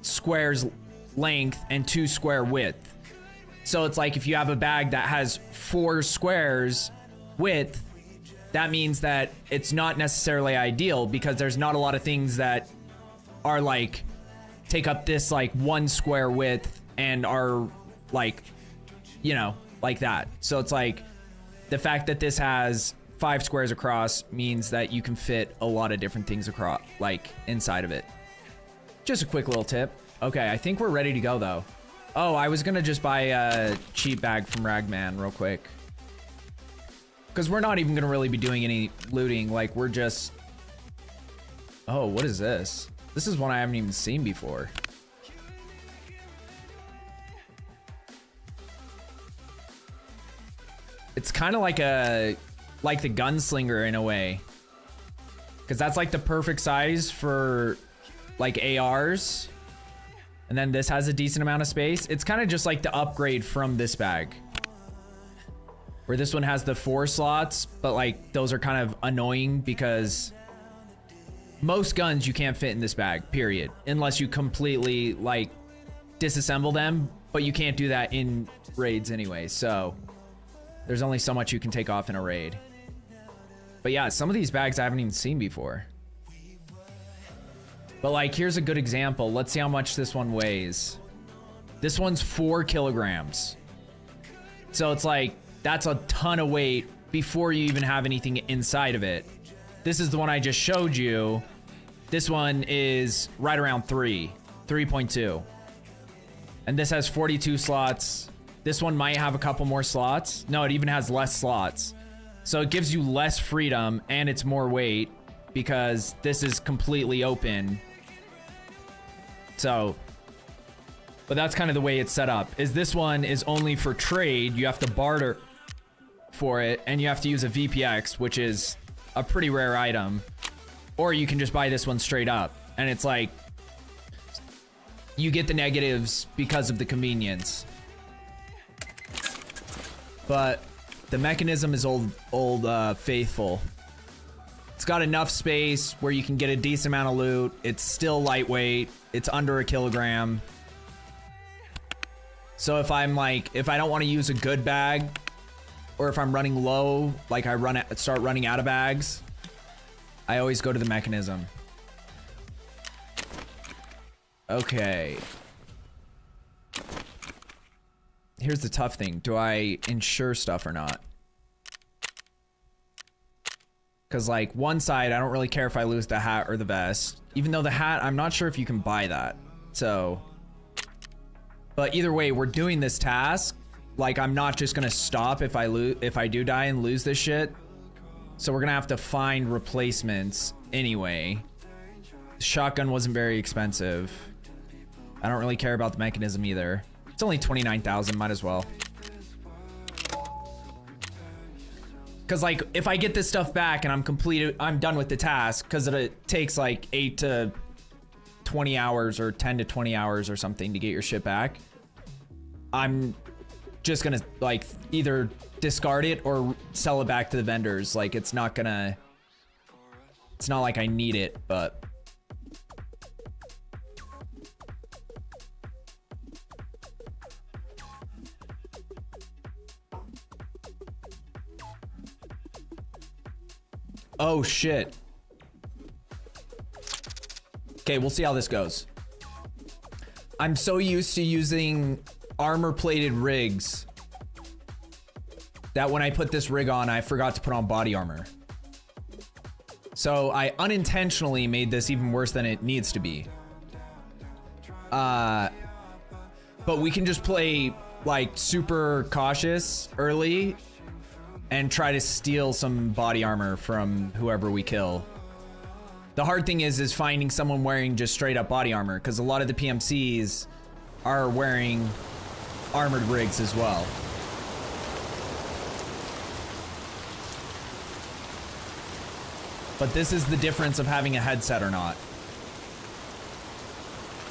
squares length and 2 square width. So it's like if you have a bag that has 4 squares width, that means that it's not necessarily ideal, because there's not a lot of things that are like take up this like 1 square width and are like, you know, like that. So it's like the fact that this has 5 squares across means that you can fit a lot of different things across, like inside of it. Just a quick little tip. Okay, I think we're ready to go though. Oh, I was gonna just buy a cheap bag from Ragman real quick, because we're not even gonna really be doing any looting. Like we're just, oh, what is this? This is one I haven't even seen before. It's kind of like the gunslinger in a way. Because that's like the perfect size for like ARs. And then this has a decent amount of space. It's kind of just like the upgrade from this bag. Where this one has the 4 slots, but like those are kind of annoying because most guns you can't fit in this bag, period. Unless you completely like disassemble them, but you can't do that in raids anyway. So there's only so much you can take off in a raid. But yeah, some of these bags I haven't even seen before. But like, here's a good example. Let's see how much this one weighs. This one's 4 kilograms. So it's like, that's a ton of weight before you even have anything inside of it. This is the one I just showed you. This one is right around 3.2. And this has 42 slots. This one might have a couple more slots. No, it even has less slots. So it gives you less freedom and it's more weight because this is completely open. So, but that's kind of the way it's set up. Is this one is only for trade. You have to barter for it and you have to use a VPX, which is a pretty rare item. Or you can just buy this one straight up. And it's like, you get the negatives because of the convenience. But the mechanism is old faithful. It's got enough space where you can get a decent amount of loot. It's still lightweight. It's under a kilogram. So if I'm like, if I don't want to use a good bag, or if I'm running low, like I start running out of bags, I always go to the mechanism. Okay. Here's the tough thing. Do I insure stuff or not? Because like one side, I don't really care if I lose the hat or the vest. Even though the hat, I'm not sure if you can buy that. So, but either way, we're doing this task. Like I'm not just gonna stop if I do die and lose this shit. So we're gonna have to find replacements anyway. The shotgun wasn't very expensive. I don't really care about the mechanism either. It's only 29,000, might as well. Cause like, if I get this stuff back and I'm done with the task, cause it takes like 8 to 20 hours or 10 to 20 hours or something to get your shit back. I'm just gonna like either discard it or sell it back to the vendors. Like it's not like I need it, but. Oh shit. Okay, we'll see how this goes. I'm so used to using armor-plated rigs that when I put this rig on, I forgot to put on body armor. So I unintentionally made this even worse than it needs to be. But we can just play like super cautious early and try to steal some body armor from whoever we kill. The hard thing is finding someone wearing just straight up body armor, because a lot of the PMCs are wearing armored rigs as well. But this is the difference of having a headset or not.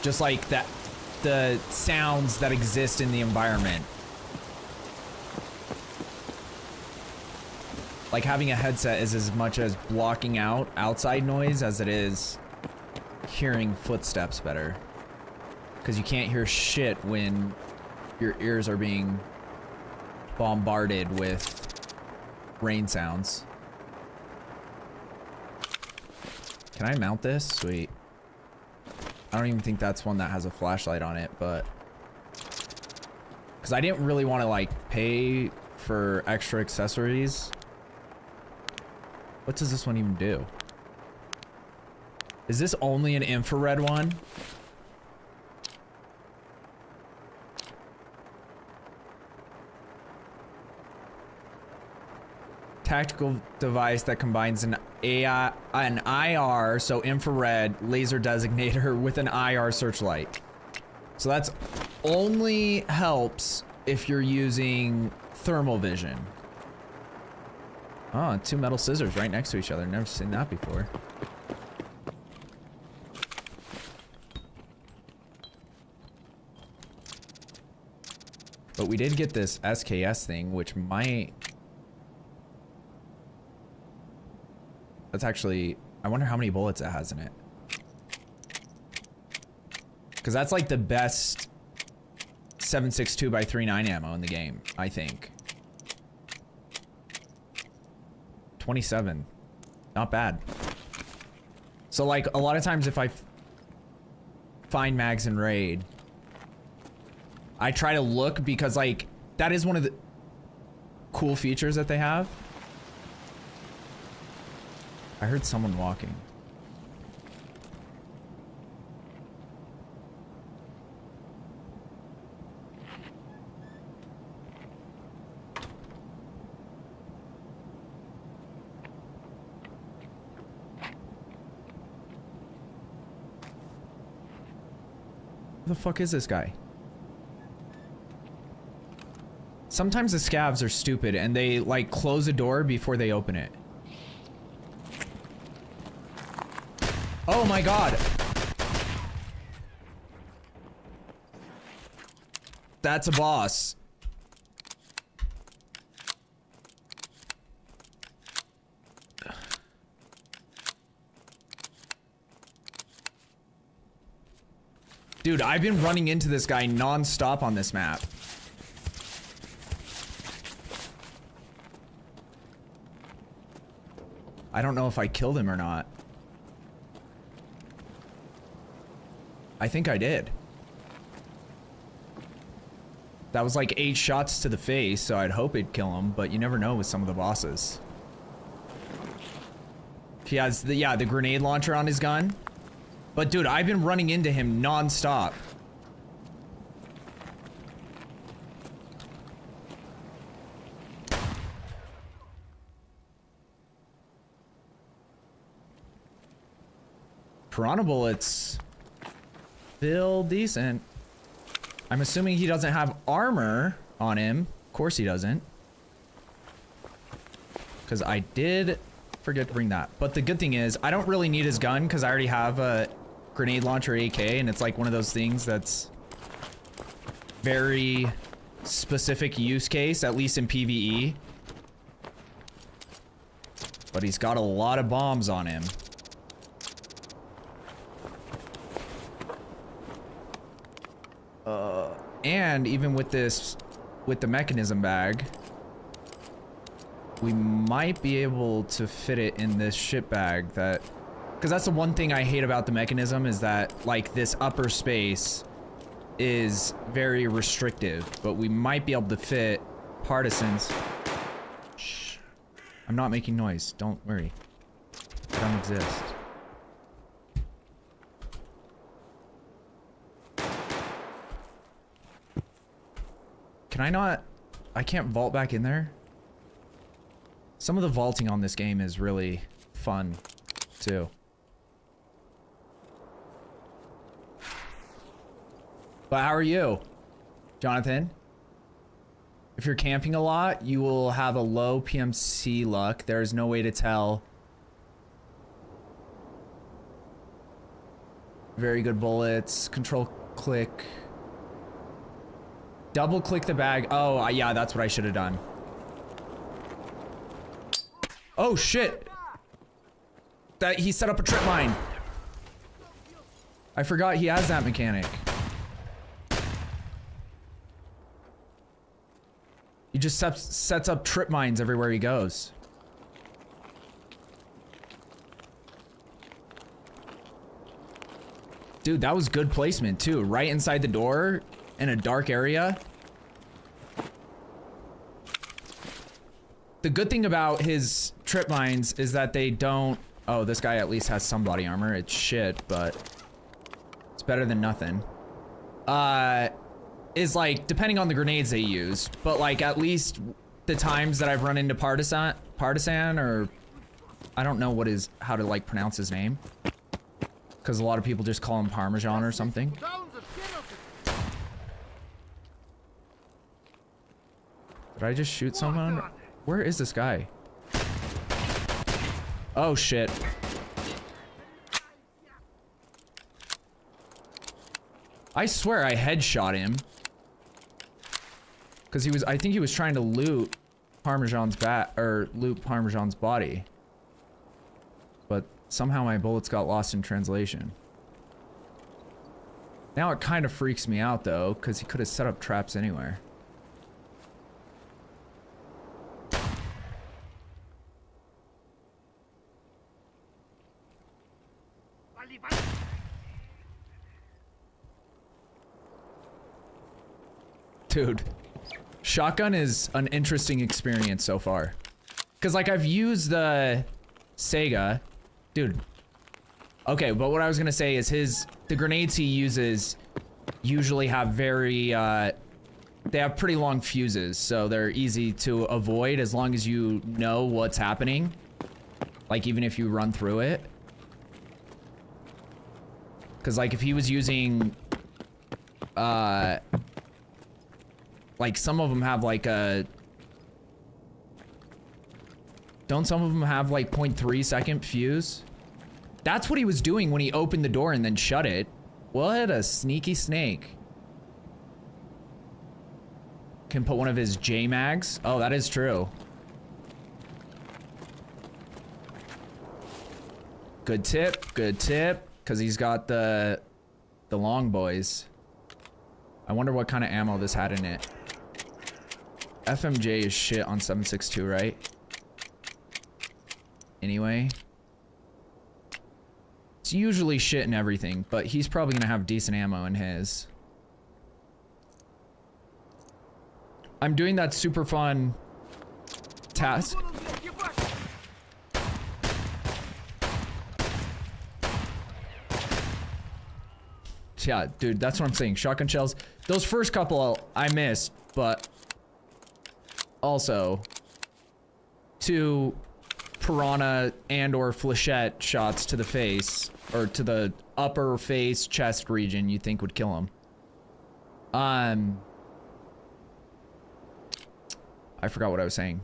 Just like that, the sounds that exist in the environment. Like having a headset is as much as blocking out outside noise as it is hearing footsteps better. Because you can't hear shit when your ears are being bombarded with rain sounds. Can I mount this? Sweet. I don't even think that's one that has a flashlight on it, but... Because I didn't really want to like pay for extra accessories. What does this one even do? Is this only an infrared one? Tactical device that combines an IR, so infrared laser designator with an IR searchlight. So that's only helps if you're using thermal vision. Oh, two metal scissors right next to each other. Never seen that before. But we did get this SKS thing, which might... That's actually... I wonder how many bullets it has in it. Because that's like the best 7.62 by 3.9 ammo in the game, I think. 27. Not bad. So like a lot of times if I find mags in raid, I try to look because like that is one of the cool features that they have. I heard someone walking. Who the fuck is this guy? Sometimes the scavs are stupid and they like close a door before they open it. Oh my god. That's a boss. Dude, I've been running into this guy non-stop on this map. I don't know if I killed him or not. I think I did. That was like 8 shots to the face, so I'd hope it'd kill him, but you never know with some of the bosses. He has the, yeah, the grenade launcher on his gun. But dude, I've been running into him non-stop. Piranha bullets feel decent. I'm assuming he doesn't have armor on him. Of course he doesn't. Because I did forget to bring that. But the good thing is, I don't really need his gun because I already have a grenade launcher AK, and it's like one of those things that's very specific use case, at least in PvE. But he's got a lot of bombs on him. And even with this, with the mechanism bag, we might be able to fit it in this ship bag that, because that's the one thing I hate about the mechanism is that like this upper space is very restrictive, but we might be able to fit partisans. Shh. I'm not making noise. Don't worry. I don't exist. Can I not? I can't vault back in there? Some of the vaulting on this game is really fun, too. But how are you, Jonathan? If you're camping a lot, you will have a low PMC luck. There's no way to tell. Very good bullets. Control click. Double click the bag. Oh, yeah, that's what I should have done. Oh, shit. That he set up a trip mine. I forgot he has that mechanic. He just sets up trip mines everywhere he goes. Dude, that was good placement too. Right inside the door in a dark area. The good thing about his trip mines is that they don't... Oh, this guy at least has some body armor. It's shit, but it's better than nothing. Is like, depending on the grenades they use, but like at least the times that I've run into Partisan, or I don't know how to like pronounce his name. Because a lot of people just call him Parmesan or something. Did I just shoot someone? Where is this guy? Oh shit. I swear I headshot him. Cause he was, I think he was trying to loot Parmesan's loot Parmesan's body. But somehow my bullets got lost in translation. Now it kind of freaks me out though, cause he could have set up traps anywhere. Dude, shotgun is an interesting experience so far. Cause like I've used the Sega, dude. Okay, but what I was gonna say is the grenades he uses usually have very, they have pretty long fuses, so they're easy to avoid as long as you know what's happening. Like even if you run through it. Cause like if he was using, like some of them have like a, don't some of them have like 0.3 second fuse? That's what he was doing when he opened the door and then shut it. What a sneaky snake. Can put one of his J-mags. Oh, that is true. Good tip, cause he's got the long boys. I wonder what kind of ammo this had in it. FMJ is shit on 7.62, right? Anyway. It's usually shit in everything, but he's probably gonna have decent ammo in his. I'm doing that super fun task. Yeah, dude, that's what I'm saying. Shotgun shells. Those first couple I missed, but also 2 piranha and or flechette shots to the face or to the upper face chest region you think would kill him. I forgot what I was saying.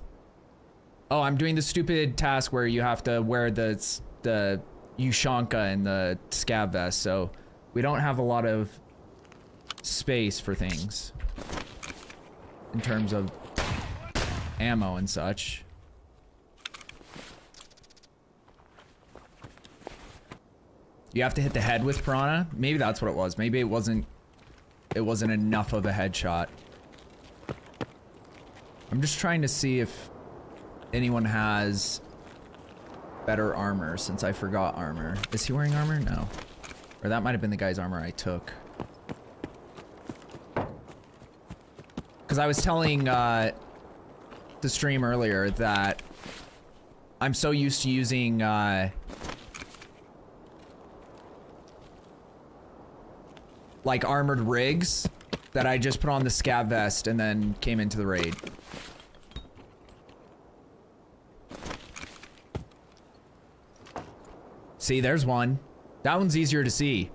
Oh, I'm doing the stupid task where you have to wear the Ushanka and the scav vest, so we don't have a lot of space for things in terms of ammo and such. You have to hit the head with piranha? Maybe that's what it was. Maybe it wasn't enough of a headshot. I'm just trying to see if anyone has better armor since I forgot armor. Is he wearing armor? No. Or that might have been the guy's armor I took. Because I was telling the stream earlier that I'm so used to using like armored rigs that I just put on the scav vest and then came into the raid. See, there's one. That one's easier to see.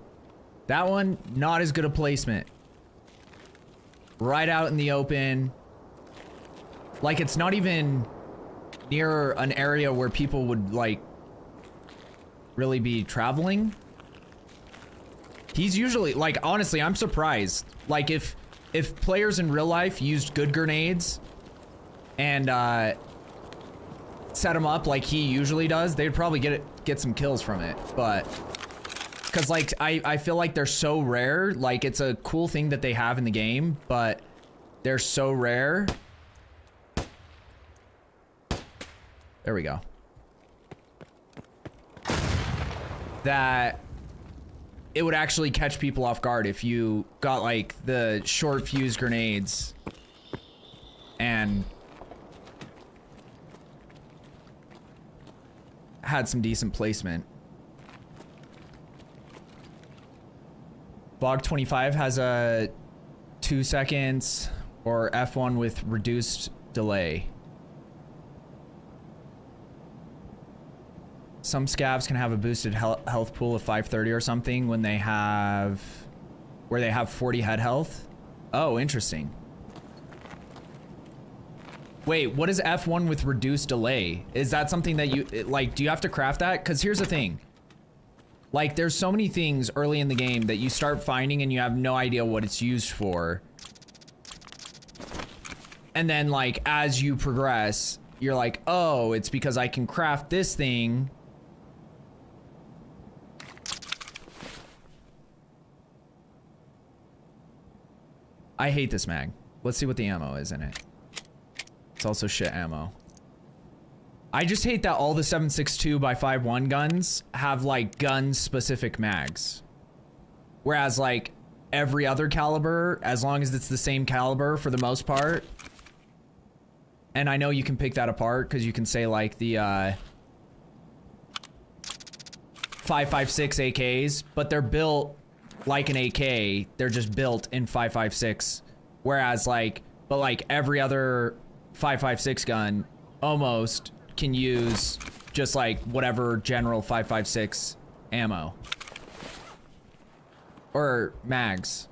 That one, not as good a placement. Right out in the open. Like, it's not even near an area where people would, like, really be traveling. He's usually, like, honestly, I'm surprised. Like, if players in real life used good grenades and, set them up like he usually does, they'd probably get some kills from it, but... Because, like, I feel like they're so rare. Like, it's a cool thing that they have in the game, but they're so rare. There we go. That it would actually catch people off guard if you got, like, the short fuse grenades and had some decent placement. Vlog 25 has a 2 seconds or F1 with reduced delay. Some scavs can have a boosted health pool of 530 or something when they have, where they have 40 head health. Oh, interesting. Wait, what is F1 with reduced delay? Is that something that you, like, do you have to craft that? Because here's the thing. Like, there's so many things early in the game that you start finding and you have no idea what it's used for. And then, like, as you progress, you're like, oh, it's because I can craft this thing. I hate this mag. Let's see what the ammo is in it. It's also shit ammo. I just hate that all the 7.62x51 guns have like gun specific mags. Whereas like every other caliber, as long as it's the same caliber for the most part. And I know you can pick that apart because you can say like the 5.56 AKs, but they're built like an AK. They're just built in 5.56. Whereas like, but like every other 5.56 gun almost can use just like whatever general 5.56 ammo or mags.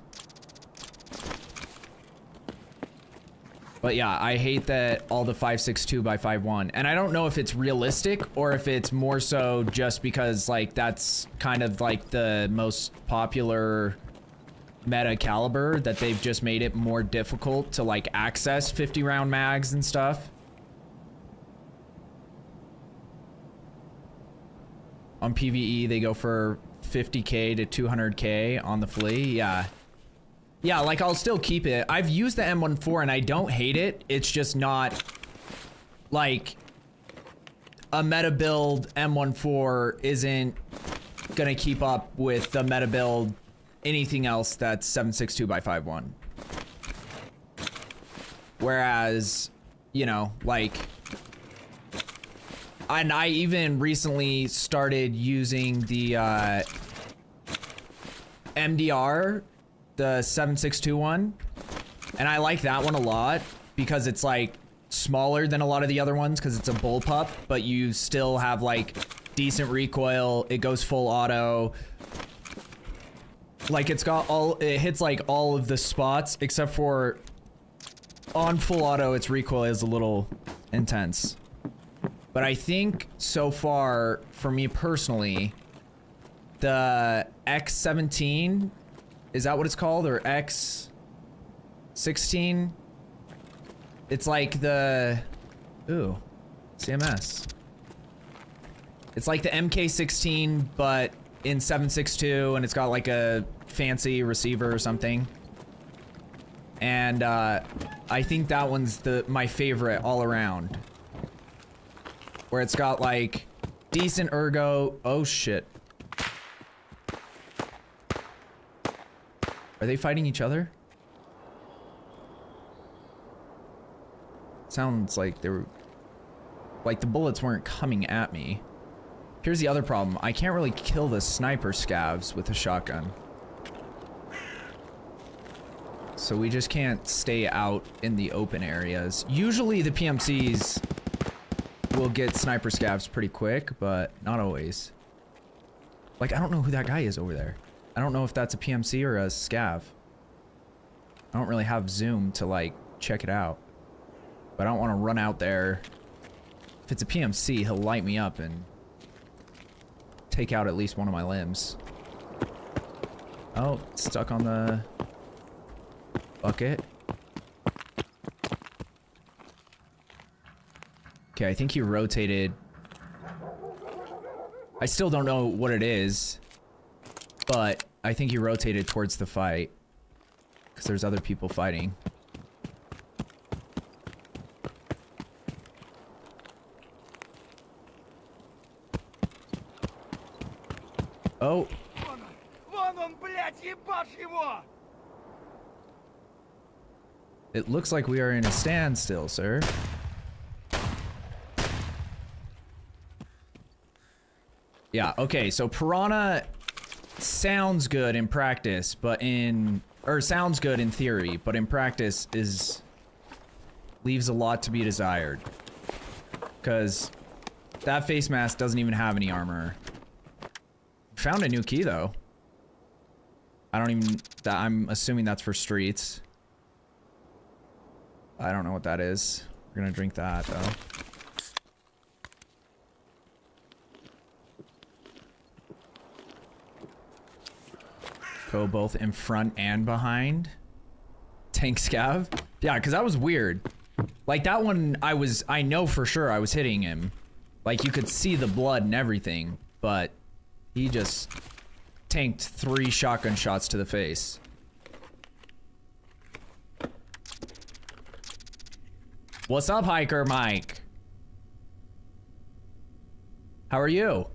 But yeah, I hate that all the 5.62x51, and I don't know if it's realistic or if it's more so just because like that's kind of like the most popular meta caliber that they've just made it more difficult to like access 50 round mags and stuff. On PvE, they go for 50k to 200k on the flea. Yeah. Yeah, like I'll still keep it. I've used the M14 and I don't hate it. It's just not like a meta build M14 isn't gonna keep up with the meta build anything else that's 7.62x51. Whereas, you know, like, and I even recently started using the MDR, the 7.62 one, and I like that one a lot because it's like smaller than a lot of the other ones because it's a bullpup, but you still have like decent recoil. It goes full auto. Like it's got all, it hits like all of the spots except for on full auto, its recoil is a little intense. But I think so far, for me personally, the X17, is that what it's called? Or X16? It's like the, ooh, CMS. It's like the MK16, but in 7.62, and it's got like a fancy receiver or something. And I think that one's my favorite all around. Where it's got like decent ergo. Oh shit. Are they fighting each other? Sounds like they were, like the bullets weren't coming at me. Here's the other problem. I can't really kill the sniper scavs with a shotgun. So we just can't stay out in the open areas. Usually the PMCs will get sniper scavs pretty quick, but not always. Like, I don't know who that guy is over there. I don't know if that's a PMC or a scav. I don't really have zoom to like check it out. But I don't want to run out there. If it's a PMC, he'll light me up and take out at least one of my limbs. Oh, stuck on the bucket. Okay, I think he rotated. I still don't know what it is, but I think he rotated towards the fight because there's other people fighting. Oh. It looks like we are in a standstill, sir. Yeah, okay, so Piranha sounds good in practice, but sounds good in theory, but in practice leaves a lot to be desired. Because that face mask doesn't even have any armor. Found a new key though. I'm assuming that's for streets. I don't know what that is. We're gonna drink that though. Go both in front and behind. Tank scav. Yeah, because that was weird. Like that one, I know for sure I was hitting him. Like you could see the blood and everything, but he just tanked 3 shotgun shots to the face. What's up, Hiker Mike? How are you?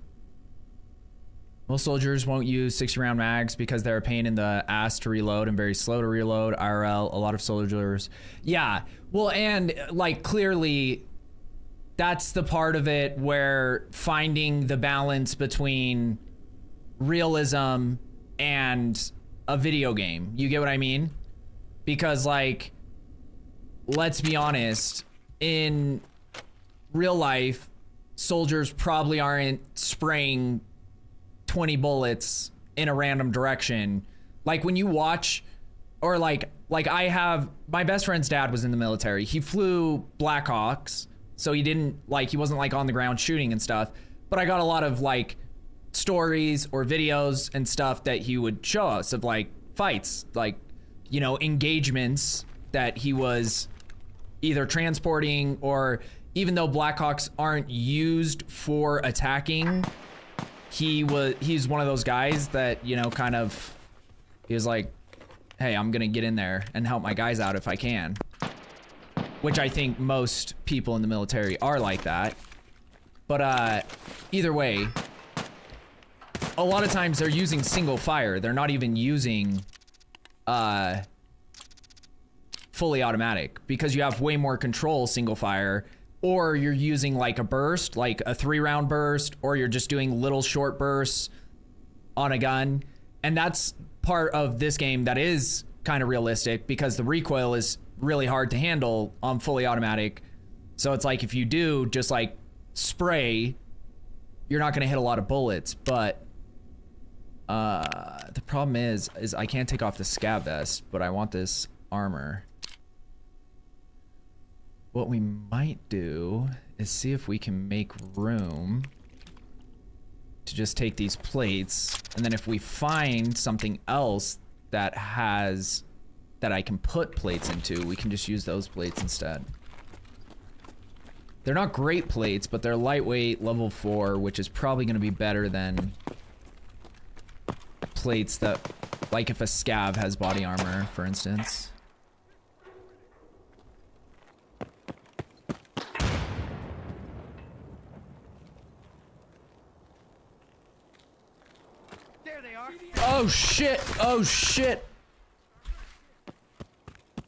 Most soldiers won't use 60-round mags because they're a pain in the ass to reload and very slow to reload. IRL, a lot of soldiers. Yeah, well, and like clearly that's the part of it where finding the balance between realism and a video game. You get what I mean? Because like, let's be honest, in real life, soldiers probably aren't spraying 20 bullets in a random direction. Like when you watch, or like I have, my best friend's dad was in the military. He flew Blackhawks, so he wasn't like on the ground shooting and stuff, but I got a lot of like stories or videos and stuff that he would show us of like fights, like, you know, engagements that he was either transporting, or even though Blackhawks aren't used for attacking, he's one of those guys that, you know, kind of, he was like, hey, I'm gonna get in there and help my guys out if I can. Which I think most people in the military are like that. But either way, a lot of times they're using single fire. They're not even using fully automatic, because you have way more control single fire. Or you're using like a burst, like a 3-round burst, or you're just doing little short bursts on a gun. And that's part of this game that is kind of realistic, because the recoil is really hard to handle on fully automatic. So it's like if you do just like spray, you're not gonna hit a lot of bullets. But the problem is I can't take off the scav vest, but I want this armor. What we might do is see if we can make room to just take these plates, and then if we find something else that I can put plates into, we can just use those plates instead. They're not great plates, but they're lightweight, level 4, which is probably gonna be better than plates that, like if a scav has body armor, for instance. Oh shit! Oh shit!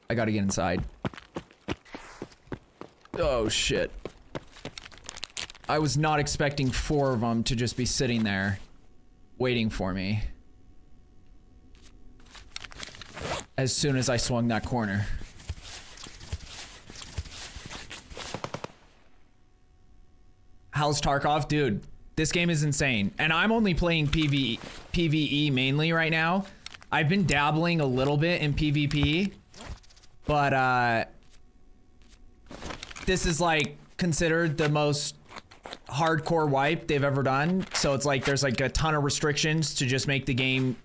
I gotta get inside. Oh shit. I was not expecting 4 of them to just be sitting there waiting for me as soon as I swung that corner. How's Tarkov? Dude, this game is insane. And I'm only playing PvE mainly right now. I've been dabbling a little bit in PvP, but this is like considered the most hardcore wipe they've ever done. So it's like there's like a ton of restrictions to just make the game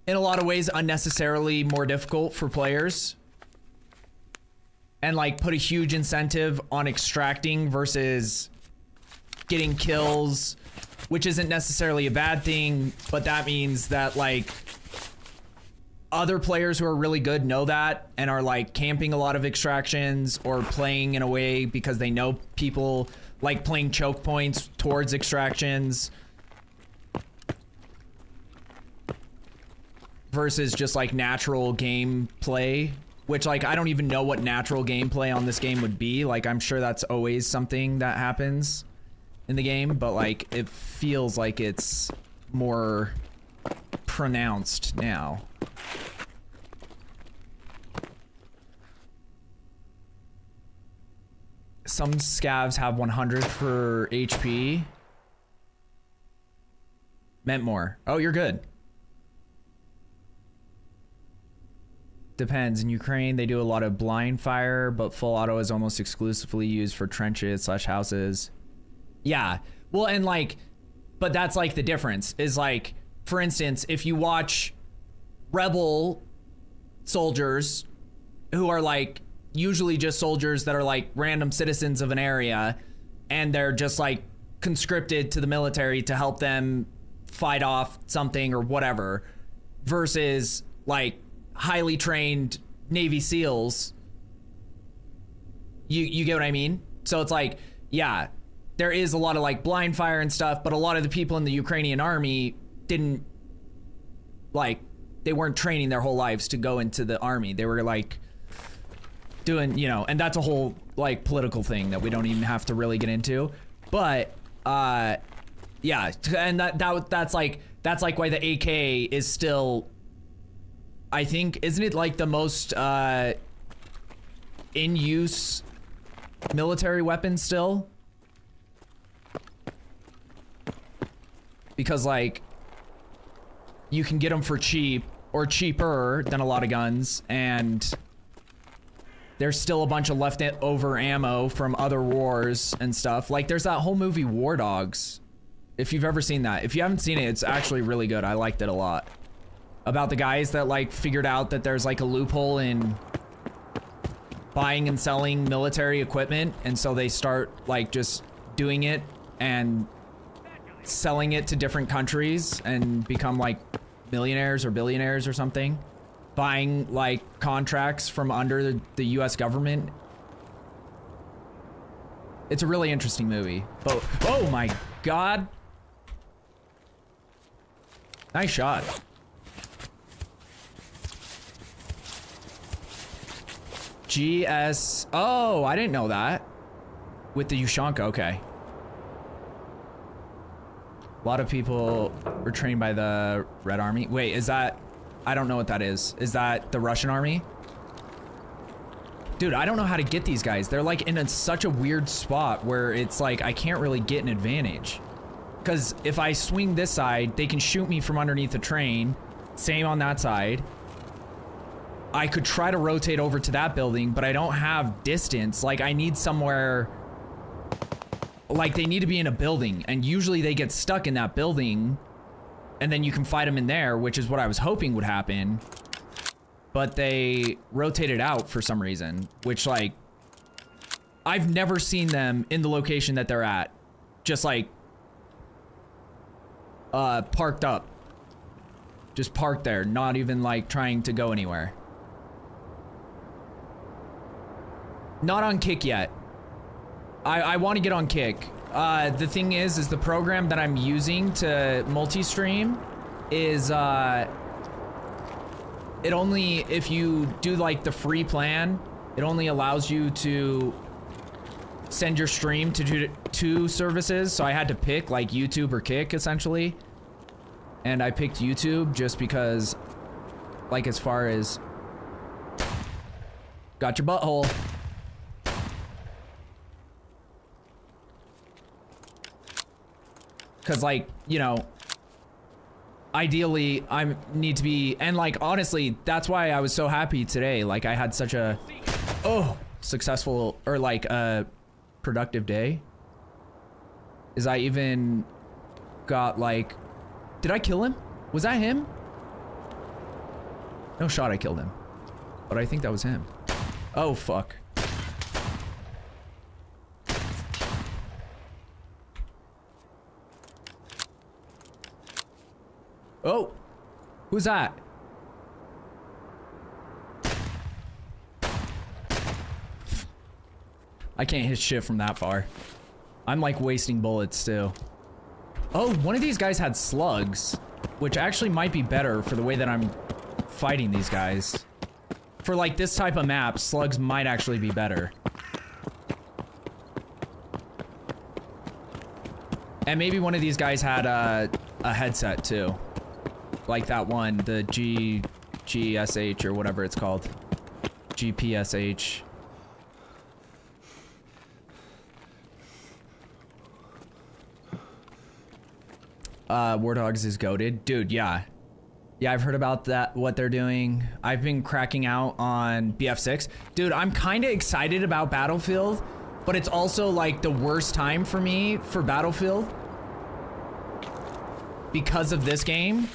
in a lot of ways unnecessarily more difficult for players, and like put a huge incentive on extracting versus getting kills, which isn't necessarily a bad thing, but that means that like other players who are really good know that and are like camping a lot of extractions or playing in a way because they know people like playing choke points towards extractions versus just like natural gameplay, which like I don't even know what natural gameplay on this game would be. Like I'm sure that's always something that happens in the game, but like it feels like it's more pronounced now. Some scavs have 100 for HP. Meant more. Oh, you're good. depends. In Ukraine, they do a lot of blind fire, but full auto is almost exclusively used for trenches / houses. Yeah. Well, and like, but that's like the difference is like, for instance, if you watch rebel soldiers who are like usually just soldiers that are like random citizens of an area, and they're just like conscripted to the military to help them fight off something or whatever, versus like highly trained Navy SEALs. You get what I mean? So it's like, yeah, there is a lot of like blind fire and stuff, but a lot of the people in the Ukrainian army didn't like, they weren't training their whole lives to go into the army. They were like doing, you know, and that's a whole like political thing that we don't even have to really get into. But yeah, and that's like why the AK is still, I think, isn't it like the most in use military weapon still? Because like you can get them for cheap or cheaper than a lot of guns, and there's still a bunch of leftover ammo from other wars and stuff. Like there's that whole movie War Dogs, if you've ever seen that. If you haven't seen it, it's actually really good. I liked it a lot. About the guys that like figured out that there's like a loophole in buying and selling military equipment, and so they start like just doing it and selling it to different countries and become like millionaires or billionaires or something, buying like contracts from under the US government. It's a really interesting movie. Oh my god. Nice shot. GS. Oh, I didn't know that. With the Ushanka, okay. A lot of people were trained by the Red Army. Wait, is that... I don't know what that is. Is that the Russian army? Dude, I don't know how to get these guys. They're like in such a weird spot where it's like I can't really get an advantage. Because if I swing this side, they can shoot me from underneath the train. Same on that side. I could try to rotate over to that building, but I don't have distance. Like I need somewhere... Like they need to be in a building, and usually they get stuck in that building, and then you can fight them in there, which is what I was hoping would happen. But they rotated out for some reason, which like, I've never seen them in the location that they're at. Just like, parked up. Just parked there, not even like trying to go anywhere. Not on kick yet. I want to get on kick. The thing is the program that I'm using to multi-stream is, it only, if you do like the free plan, it only allows you to send your stream to two services. So I had to pick like YouTube or Kick essentially. And I picked YouTube just because, like, as far as, got your butthole. Cause like, you know, ideally I need to be, and like, honestly, that's why I was so happy today. Like I had such a, successful, or like a productive day. Is I even got like, did I kill him? Was that him? No shot I killed him. But I think that was him. Oh, fuck. Oh, who's that? I can't hit shit from that far. I'm like wasting bullets too. Oh, one of these guys had slugs, which actually might be better for the way that I'm fighting these guys. For like this type of map, slugs might actually be better. And maybe one of these guys had a headset too. Like that one, the GSH or whatever it's called. GPSH. War Dogs is goated. Dude, yeah. Yeah, I've heard about that, what they're doing. I've been cracking out on BF6. Dude, I'm kind of excited about Battlefield, but it's also like the worst time for me for Battlefield because of this game.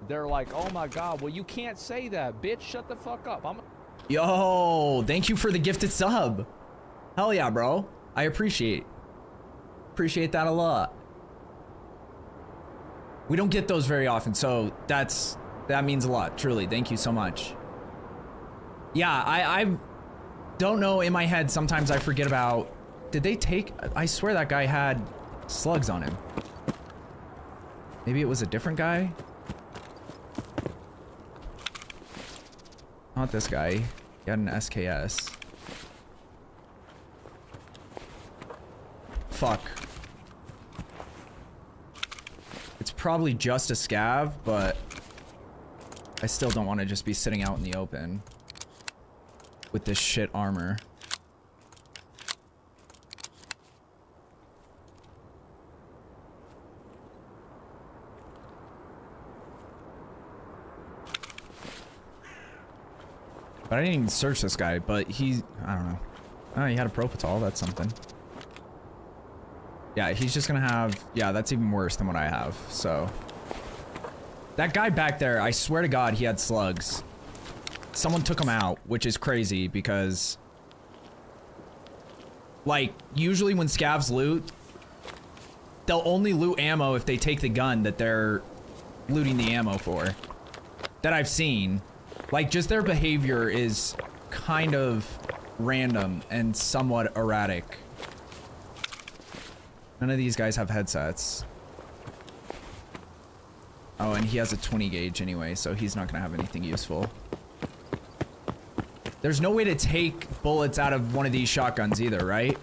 They're like, oh my God, well, you can't say that, bitch. Shut the fuck up. Yo, thank you for the gifted sub. Hell yeah, bro. I appreciate that a lot. We don't get those very often, so that means a lot, truly. Thank you so much. Yeah, I don't know, in my head, sometimes I forget about, did they take, I swear that guy had slugs on him. Maybe it was a different guy? Not this guy. He had an SKS. Fuck. It's probably just a scav, but I still don't want to just be sitting out in the open with this shit armor. But I didn't even search this guy, but I don't know. Oh, he had a Propital, that's something. Yeah, he's just gonna have, yeah, that's even worse than what I have, so. That guy back there, I swear to God, he had slugs. Someone took him out, which is crazy because, like, usually when scavs loot, they'll only loot ammo if they take the gun that they're looting the ammo for. That I've seen. Like, just their behavior is kind of random and somewhat erratic. None of these guys have headsets. Oh, and he has a 20 gauge anyway, so he's not gonna have anything useful. There's no way to take bullets out of one of these shotguns either, right?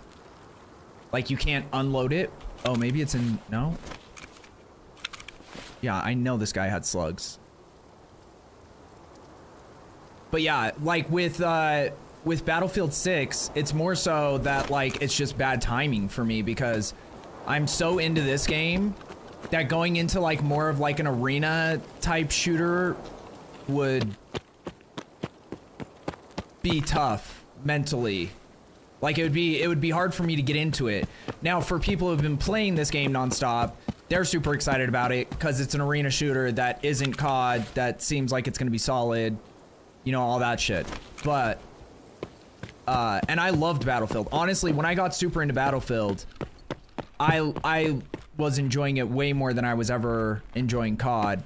Like, you can't unload it. Oh, maybe it's in, no? Yeah, I know this guy had slugs. But yeah, like with Battlefield 6, it's more so that, like, it's just bad timing for me because I'm so into this game that going into, like, more of, like, an arena type shooter would be tough mentally. Like, it would be hard for me to get into it. Now, for people who've been playing this game nonstop, they're super excited about it because it's an arena shooter that isn't COD, that seems like it's gonna be solid, you know, all that shit. But and I loved Battlefield. Honestly, when I got super into Battlefield, I was enjoying it way more than I was ever enjoying COD,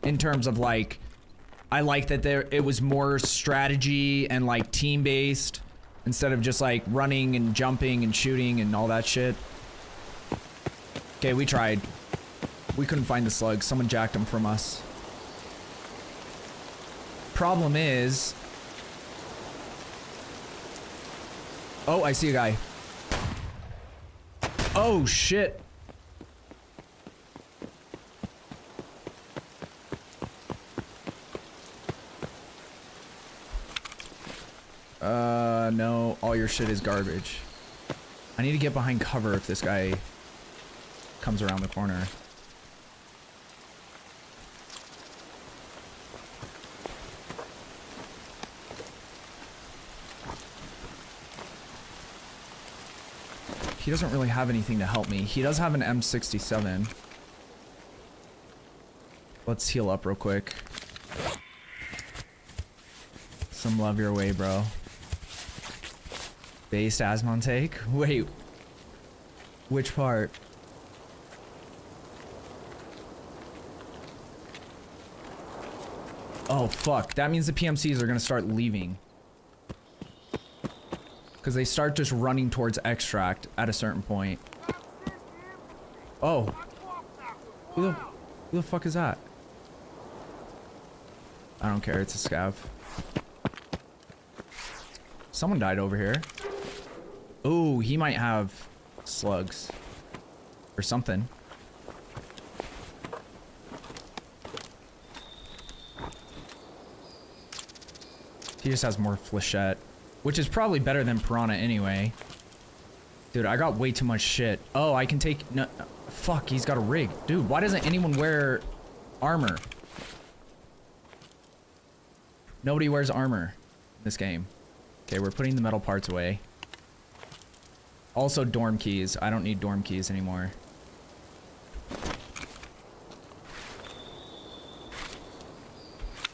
in terms of, like, I like that it was more strategy and, like, team based instead of just, like, running and jumping and shooting and all that shit. Okay, we tried. We couldn't find the slugs. Someone jacked them from us. Problem is, oh, I see a guy. Oh shit. No, all your shit is garbage. I need to get behind cover if this guy comes around the corner. He doesn't really have anything to help me. He does have an M67. Let's heal up real quick. Some love your way, bro. Based Asmon take? Wait. Which part? Oh, fuck. That means the PMCs are gonna start leaving. Because they start just running towards extract at a certain point. Oh. Who the fuck is that? I don't care, it's a scav. Someone died over here. Ooh, he might have slugs. Or something. He just has more flechette. Which is probably better than Piranha anyway. Dude, I got way too much shit. Oh, I can take... No, fuck, he's got a rig. Dude, why doesn't anyone wear armor? Nobody wears armor in this game. Okay, we're putting the metal parts away. Also dorm keys. I don't need dorm keys anymore.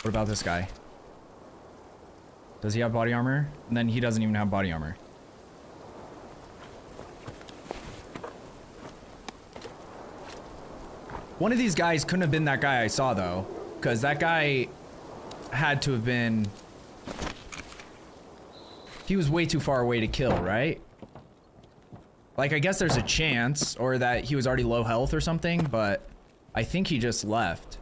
What about this guy? Does he have body armor? And then he doesn't even have body armor. One of these guys couldn't have been that guy I saw though, because that guy had to have been... He was way too far away to kill, right? Like, I guess there's a chance, or that he was already low health or something, but I think he just left.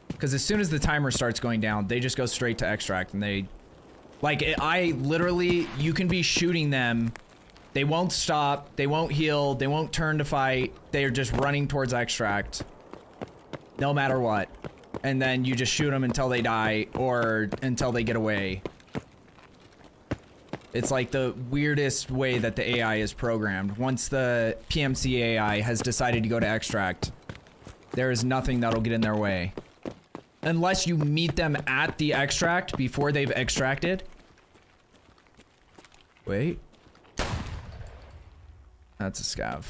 Because as soon as the timer starts going down, they just go straight to extract, and they... Like, I literally... You can be shooting them. They won't stop. They won't heal. They won't turn to fight. They're just running towards extract. No matter what. And then you just shoot them until they die, or until they get away. It's like the weirdest way that the AI is programmed. Once the PMC AI has decided to go to extract, there is nothing that'll get in their way. Unless you meet them at the extract before they've extracted. Wait. That's a scav.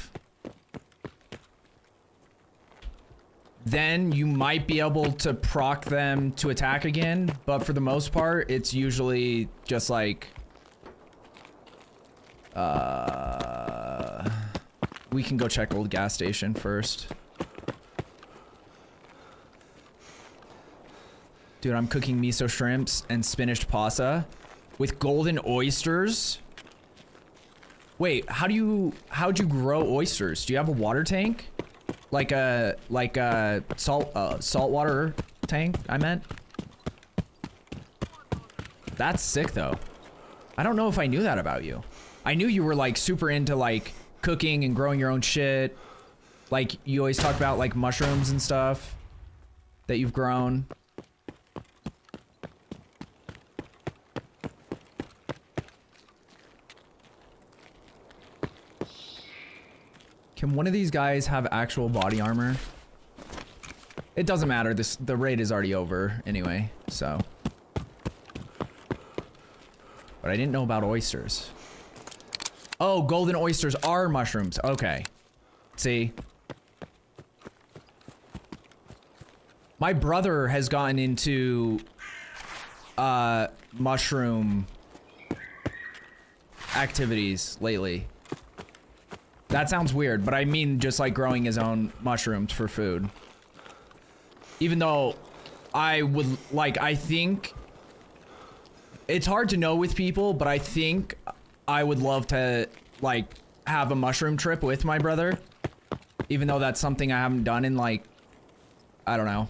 Then you might be able to proc them to attack again, but for the most part, it's usually just like... we can go check old gas station first. Dude, I'm cooking miso shrimps and spinach pasta with golden oysters. Wait, how'd you grow oysters? Do you have a water tank? Like a saltwater tank, I meant? That's sick though. I don't know if I knew that about you. I knew you were like super into like cooking and growing your own shit. Like you always talk about like mushrooms and stuff that you've grown. Can one of these guys have actual body armor? It doesn't matter. The raid is already over anyway, so. But I didn't know about oysters. Oh, golden oysters are mushrooms. Okay. See? My brother has gotten into mushroom activities lately. That sounds weird, but I mean just like growing his own mushrooms for food. Even though I would like, I think it's hard to know with people, but I think I would love to like have a mushroom trip with my brother. Even though that's something I haven't done in like, I don't know,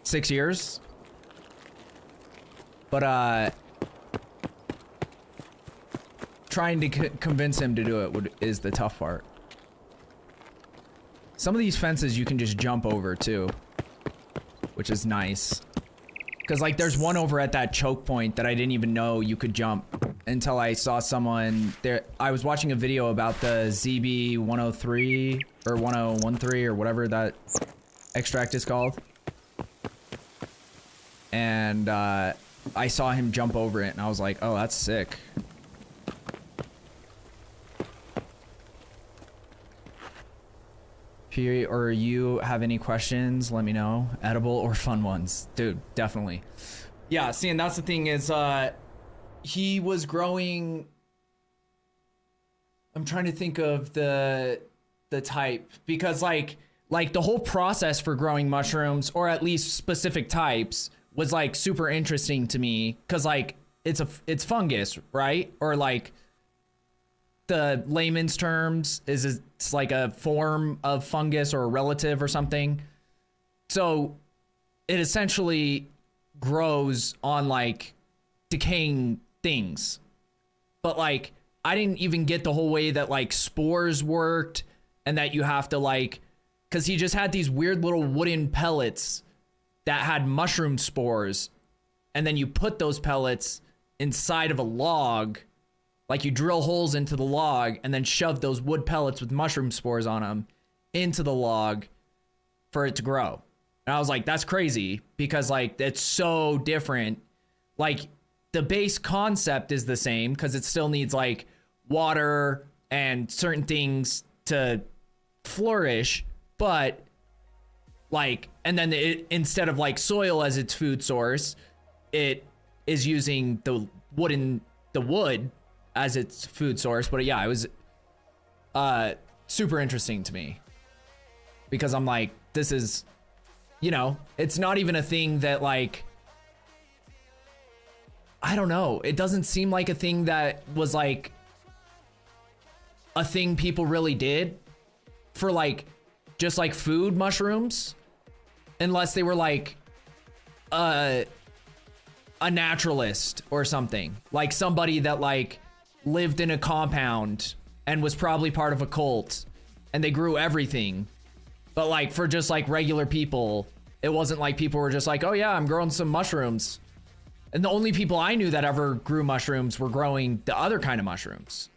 6 years. But trying to convince him to do it is the tough part. Some of these fences you can just jump over too, which is nice. Because like there's one over at that choke point that I didn't even know you could jump until I saw someone there. I was watching a video about the ZB 103 or 1013 or whatever that extract is called. And I saw him jump over it and I was like, oh, that's sick. Or you have any questions, let me know. Edible or fun ones. Dude, definitely. Yeah, see, and that's the thing is, he was growing... I'm trying to think of the type. Because, like the whole process for growing mushrooms, or at least specific types, was, like, super interesting to me. Because, like, it's fungus, right? Or, like... the layman's terms is it's like a form of fungus or a relative or something. So it essentially grows on like decaying things. But like I didn't even get the whole way that like spores worked and that you have to like, cause he just had these weird little wooden pellets that had mushroom spores. And then you put those pellets inside of a log. Like you drill holes into the log and then shove those wood pellets with mushroom spores on them into the log for it to grow. And I was like, that's crazy because like it's so different. Like the base concept is the same because it still needs like water and certain things to flourish, but like, and then instead of like soil as its food source, it is using the wood as its food source. But yeah, it was super interesting to me because I'm like, this is, you know, it's not even a thing that like, I don't know. It doesn't seem like a thing that was like a thing people really did for like just like food mushrooms, unless they were like a naturalist or something, like somebody that like lived in a compound and was probably part of a cult and they grew everything. But like for just like regular people, it wasn't like people were just like, oh yeah, I'm growing some mushrooms. And the only people I knew that ever grew mushrooms were growing the other kind of mushrooms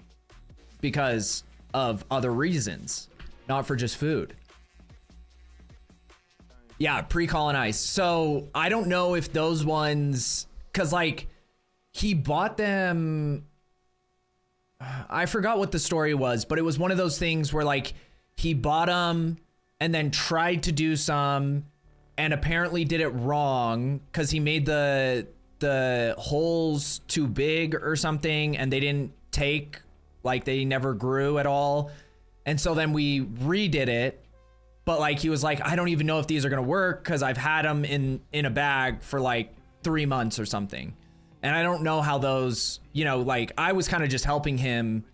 because of other reasons, not for just food. Yeah, pre-colonized. So I don't know if those ones, cause like he bought them. I forgot what the story was, but it was one of those things where like he bought them and then tried to do some and apparently did it wrong because he made the holes too big or something and they didn't take, like they never grew at all. And so then we redid it, but like he was like, I don't even know if these are gonna work because I've had them in a bag for like 3 months or something. And I don't know how those, you know, like I was kind of just helping him.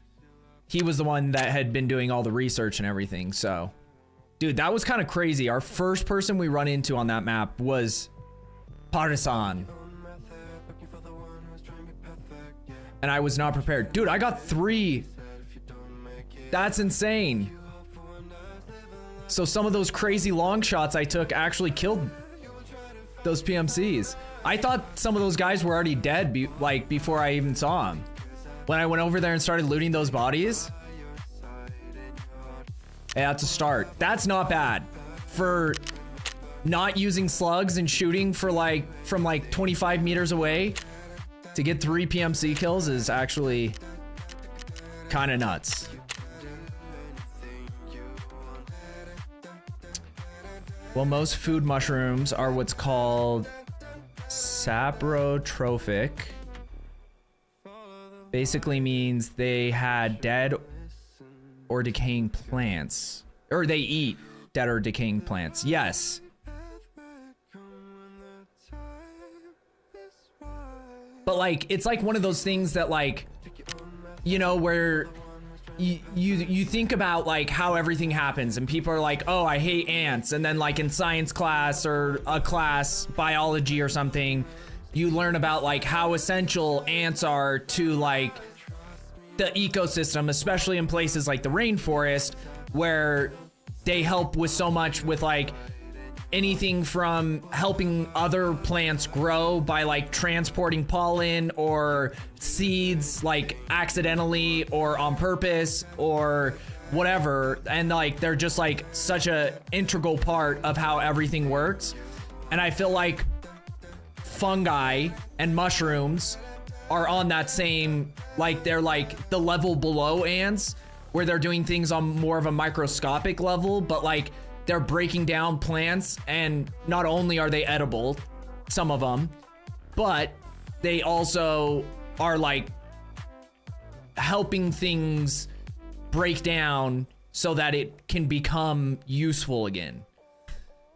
He was the one that had been doing all the research and everything. So dude, that was kind of crazy. Our first person we run into on that map was Partisan. And I was not prepared. Dude, I got 3. That's insane. So some of those crazy long shots I took actually killed those PMCs. I thought some of those guys were already dead before I even saw them. When I went over there and started looting those bodies. Yeah, that's a start. That's not bad. For not using slugs and shooting for like from like 25 meters away. To get 3 PMC kills is actually kind of nuts. Well, most food mushrooms are what's called saprotrophic. Basically means they had dead or decaying plants. Or they eat dead or decaying plants. Yes. But like, it's like one of those things that like, you know, where you think about like how everything happens and people are like, oh, I hate ants. And then like in science class or a class, biology or something, you learn about like how essential ants are to like the ecosystem, especially in places like the rainforest where they help with so much with like anything from helping other plants grow by like transporting pollen or seeds like accidentally or on purpose or whatever. And like they're just like such a integral part of how everything works. And I feel like fungi and mushrooms are on that same, like they're like the level below ants where they're doing things on more of a microscopic level, but like they're breaking down plants, and not only are they edible, some of them, but they also are like helping things break down so that it can become useful again.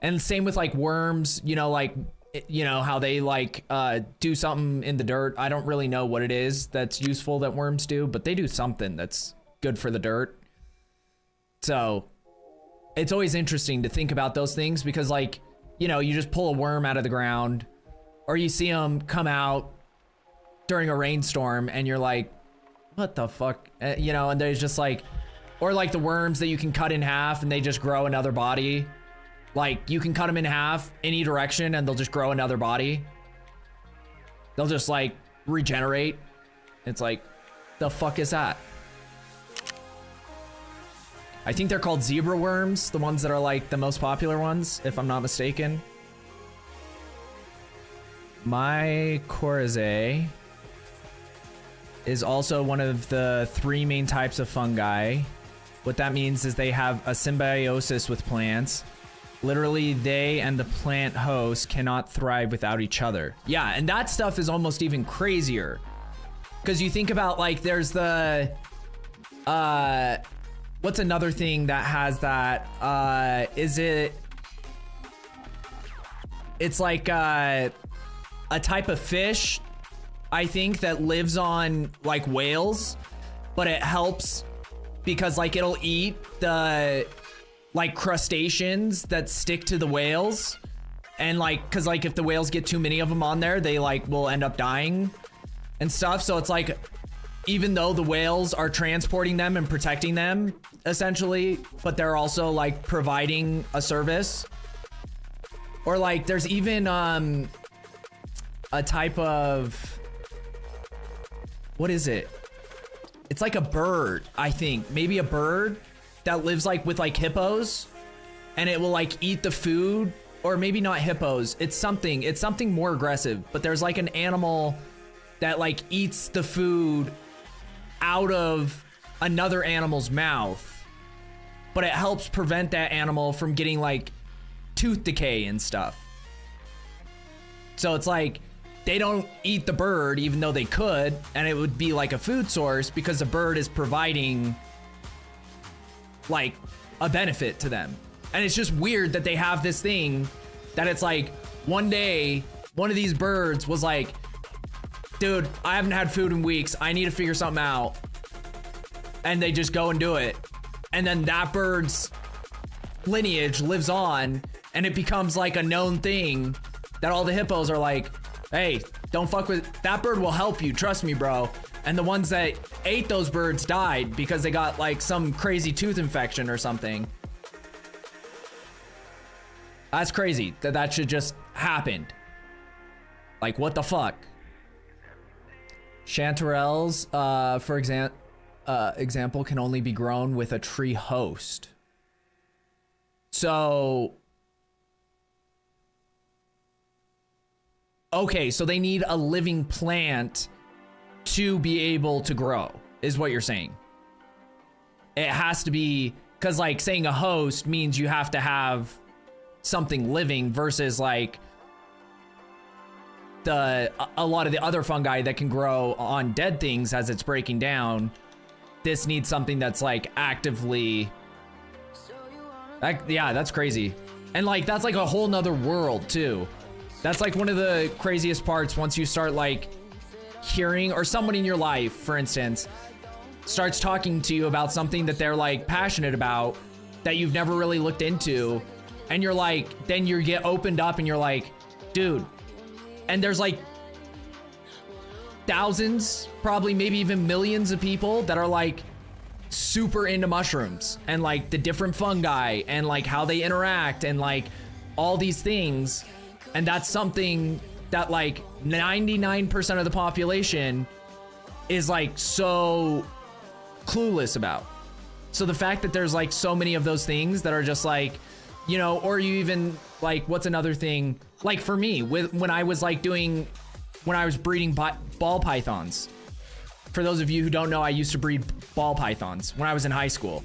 And same with like worms, you know, like, you know, how they like do something in the dirt. I don't really know what it is that's useful that worms do, but they do something that's good for the dirt. So it's always interesting to think about those things because like, you know, you just pull a worm out of the ground or you see them come out during a rainstorm and you're like, what the fuck? You know, and there's just like, or like the worms that you can cut in half and they just grow another body. Like you can cut them in half any direction and they'll just grow another body. They'll just like regenerate. It's like, the fuck is that? I think they're called zebra worms, the ones that are like the most popular ones, if I'm not mistaken. Mycorrhizae is also one of the 3 main types of fungi. What that means is they have a symbiosis with plants. Literally, they and the plant host cannot thrive without each other. Yeah, and that stuff is almost even crazier. Because you think about, like, there's the... what's another thing that has that? It's like a type of fish, I think, that lives on, like, whales. But it helps because, like, it'll eat the... like crustaceans that stick to the whales, and like, cause like if the whales get too many of them on there, they like will end up dying and stuff. So it's like, even though the whales are transporting them and protecting them essentially, but they're also like providing a service. Or like there's even a type of, what is it? It's like a bird, I think, maybe a bird that lives like with like hippos, and it will like eat the food, or maybe not hippos. It's something more aggressive, but there's like an animal that like eats the food out of another animal's mouth, but it helps prevent that animal from getting like tooth decay and stuff. So it's like they don't eat the bird even though they could, and it would be like a food source because the bird is providing like a benefit to them. And it's just weird that they have this thing that it's like one day one of these birds was like, dude, I haven't had food in weeks, I need to figure something out, and they just go and do it, and then that bird's lineage lives on, and it becomes like a known thing that all the hippos are like, hey, don't fuck with that bird, will help you, trust me, bro. And the ones that ate those birds died because they got like some crazy tooth infection or something. That's crazy that should just happen. Like, what the fuck? Chanterelles, for example, can only be grown with a tree host. So... okay, so they need a living plant to be able to grow, is what you're saying. It has to be, because like saying a host means you have to have something living versus like a lot of the other fungi that can grow on dead things as it's breaking down. This needs something that's like actively, yeah, that's crazy. And like, that's like a whole nother world too. That's like one of the craziest parts once you start like hearing, or someone in your life, for instance, starts talking to you about something that they're like passionate about that you've never really looked into, and you're like, then you get opened up and you're like, dude, and there's like thousands, probably maybe even millions of people that are like super into mushrooms and like the different fungi and like how they interact and like all these things. And that's something that like 99% of the population is like so clueless about. So the fact that there's like so many of those things that are just like, you know, or you even like, what's another thing? Like for me, when I was breeding ball pythons. For those of you who don't know, I used to breed ball pythons when I was in high school.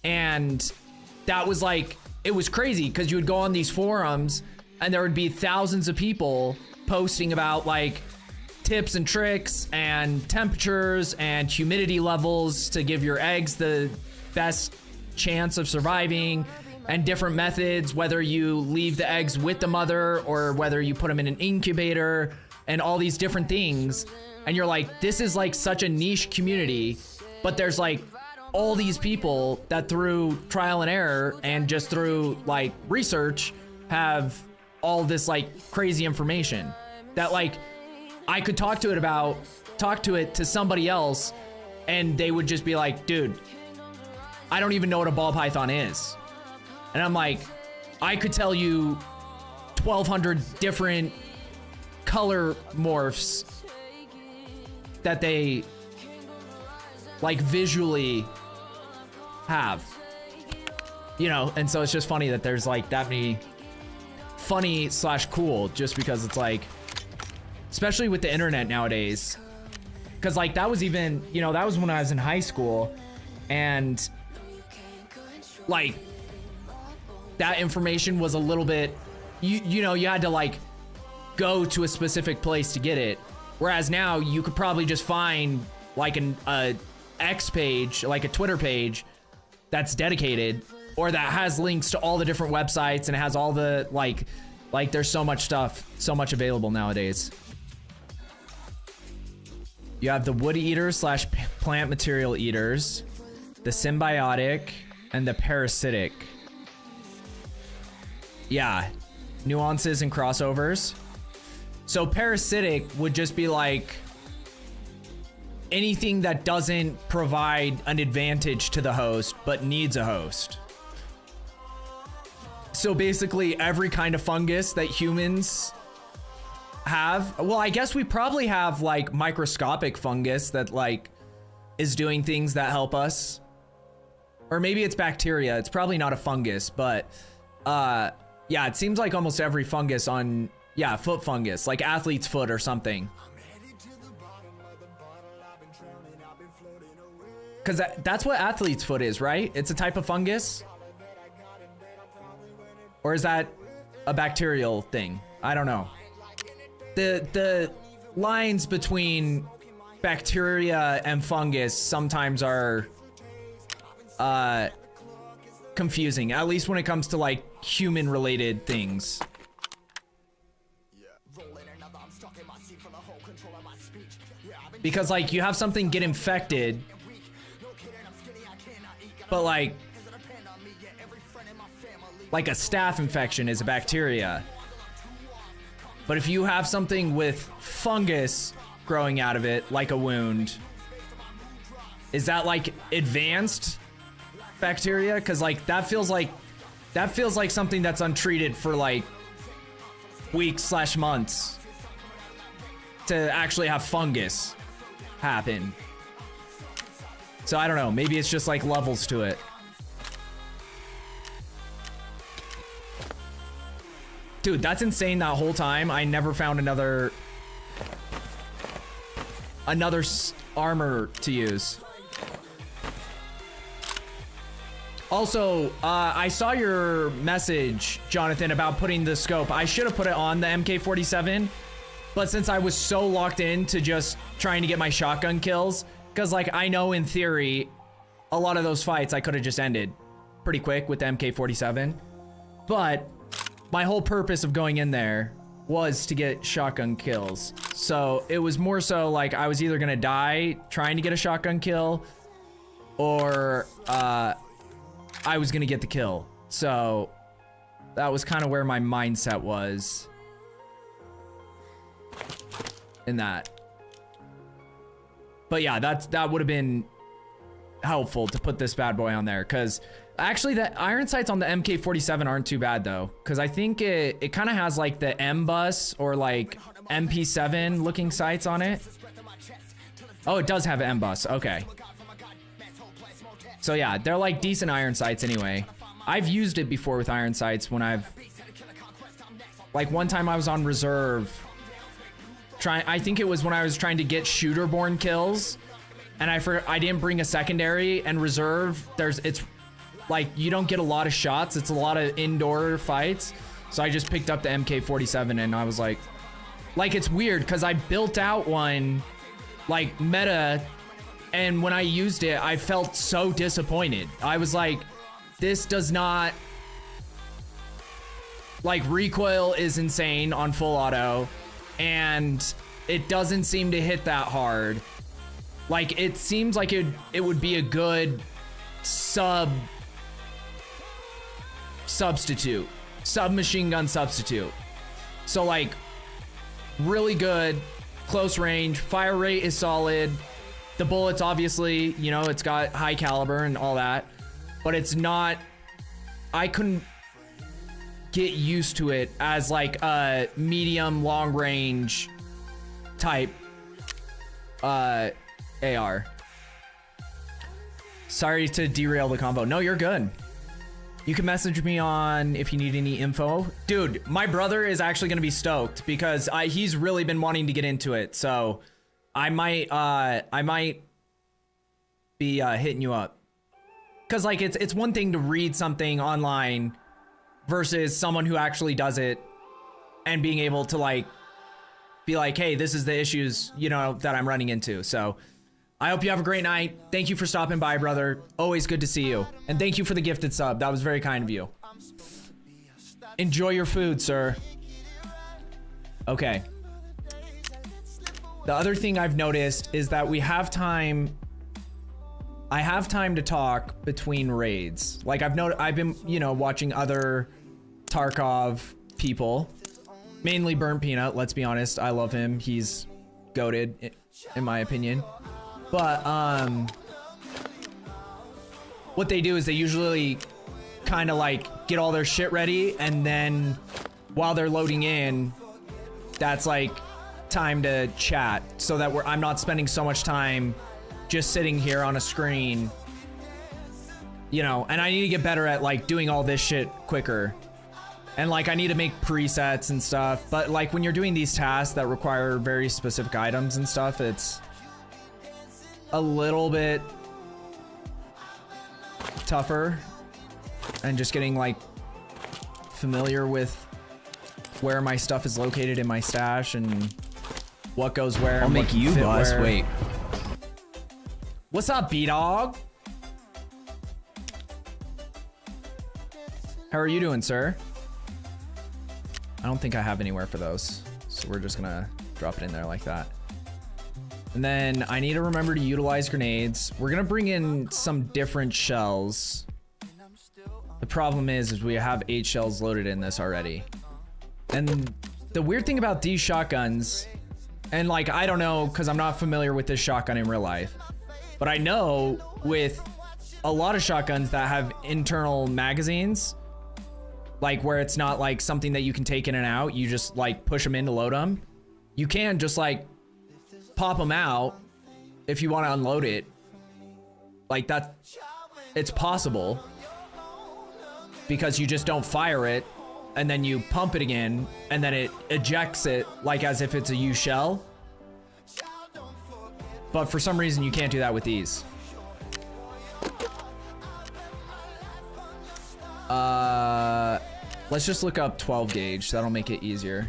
And that was like, it was crazy because you would go on these forums and there would be thousands of people posting about like tips and tricks and temperatures and humidity levels to give your eggs the best chance of surviving, and different methods, whether you leave the eggs with the mother or whether you put them in an incubator, and all these different things. And you're like, this is like such a niche community, but there's like all these people that through trial and error and just through like research have all this like crazy information that like I could talk to it to somebody else and they would just be like, dude, I don't even know what a ball python is. And I'm like, I could tell you 1,200 different color morphs that they like visually have. you know, and so it's just funny that there's like that many funny slash cool, just because it's like, especially with the internet nowadays, because like that was even, you know, that was when I was in high school, and like that information was a little bit, you know, you had to like go to a specific place to get it, whereas now you could probably just find like a X page, like a Twitter page that's dedicated, or that has links to all the different websites, and it has all the like there's so much stuff, so much available nowadays. You have the wood eaters slash plant material eaters, the symbiotic, and the parasitic. Yeah, nuances and crossovers. So parasitic would just be like anything that doesn't provide an advantage to the host but needs a host. So basically every kind of fungus that humans have, well, I guess we probably have like microscopic fungus that like is doing things that help us, or maybe it's bacteria. It's probably not a fungus, but yeah, it seems like almost every fungus on, yeah, foot fungus, like athlete's foot or something. Because that's what athlete's foot is, right? It's a type of fungus? Or is that a bacterial thing? I don't know. The lines between bacteria and fungus sometimes are confusing, at least when it comes to like human related things. Because like you have something get infected, but like a staph infection is a bacteria. But if you have something with fungus growing out of it, like a wound, is that like advanced bacteria? Because like that feels like something that's untreated for like weeks slash months to actually have fungus happen. So I don't know, maybe it's just like levels to it. Dude, that's insane. That whole time I never found another armor to use. Also, I saw your message, Jonathan, about putting the scope. I should have put it on the MK47, but since I was so locked into just trying to get my shotgun kills, because like I know in theory a lot of those fights I could have just ended pretty quick with the MK47, but my whole purpose of going in there was to get shotgun kills. So it was more so like I was either gonna die trying to get a shotgun kill, or I was gonna get the kill. So that was kind of where my mindset was in that. But yeah, that would have been helpful to put this bad boy on there, because actually the iron sights on the MK47 aren't too bad though, because I think it kind of has like the M-bus or like MP7 looking sights on it. Oh, it does have an M-bus. Okay. So yeah, they're like decent iron sights anyway. I've used it before with iron sights when I've, like one time I was on reserve I think it was when I was trying to get shooter-borne kills, and I didn't bring a secondary, and reserve, it's like you don't get a lot of shots. It's a lot of indoor fights. So I just picked up the MK47 and I was like it's weird because I built out one like meta, and when I used it, I felt so disappointed. I was like, this does not, like, recoil is insane on full auto, and it doesn't seem to hit that hard. Like, it seems like it would be a good submachine gun substitute. So like, really good close range, fire rate is solid. The bullets, obviously, you know, it's got high caliber and all that, but it's not, I couldn't get used to it as like a medium long range type AR. Sorry to derail the combo. No, you're good. You can message me on if you need any info. Dude, my brother is actually going to be stoked because he's really been wanting to get into it. So I might be hitting you up. Cause like it's one thing to read something online versus someone who actually does it and being able to like be like, hey, this is the issues, you know, that I'm running into. So I hope you have a great night. Thank you for stopping by, brother. Always good to see you. And thank you for the gifted sub. That was very kind of you. Enjoy your food, sir. Okay. The other thing I've noticed is that we have time. I have time to talk between raids. Like I've been, you know, watching other Tarkov people, mainly Burnt Peanut. Let's be honest. I love him. He's goated in my opinion. But what they do is they usually kind of like get all their shit ready, and then while they're loading in, that's like time to chat, so that I'm not spending so much time just sitting here on a screen, you know. And I need to get better at like doing all this shit quicker, and like I need to make presets and stuff. But like when you're doing these tasks that require very specific items and stuff, it's a little bit tougher, and just getting like familiar with where my stuff is located in my stash and what goes where. I'll make you boss. Wait. What's up, B-Dog? How are you doing, sir? I don't think I have anywhere for those, so we're just gonna drop it in there like that. And then I need to remember to utilize grenades. We're gonna bring in some different shells. The problem is we have 8 shells loaded in this already. And the weird thing about these shotguns, and like, I don't know, cause I'm not familiar with this shotgun in real life, but I know with a lot of shotguns that have internal magazines, like where it's not like something that you can take in and out, you just like push them in to load them. You can just like pop them out if you want to unload it. Like that, it's possible because you just don't fire it and then you pump it again and then it ejects it like as if it's a used shell. But for some reason you can't do that with these. Let's just look up 12 gauge. That'll make it easier.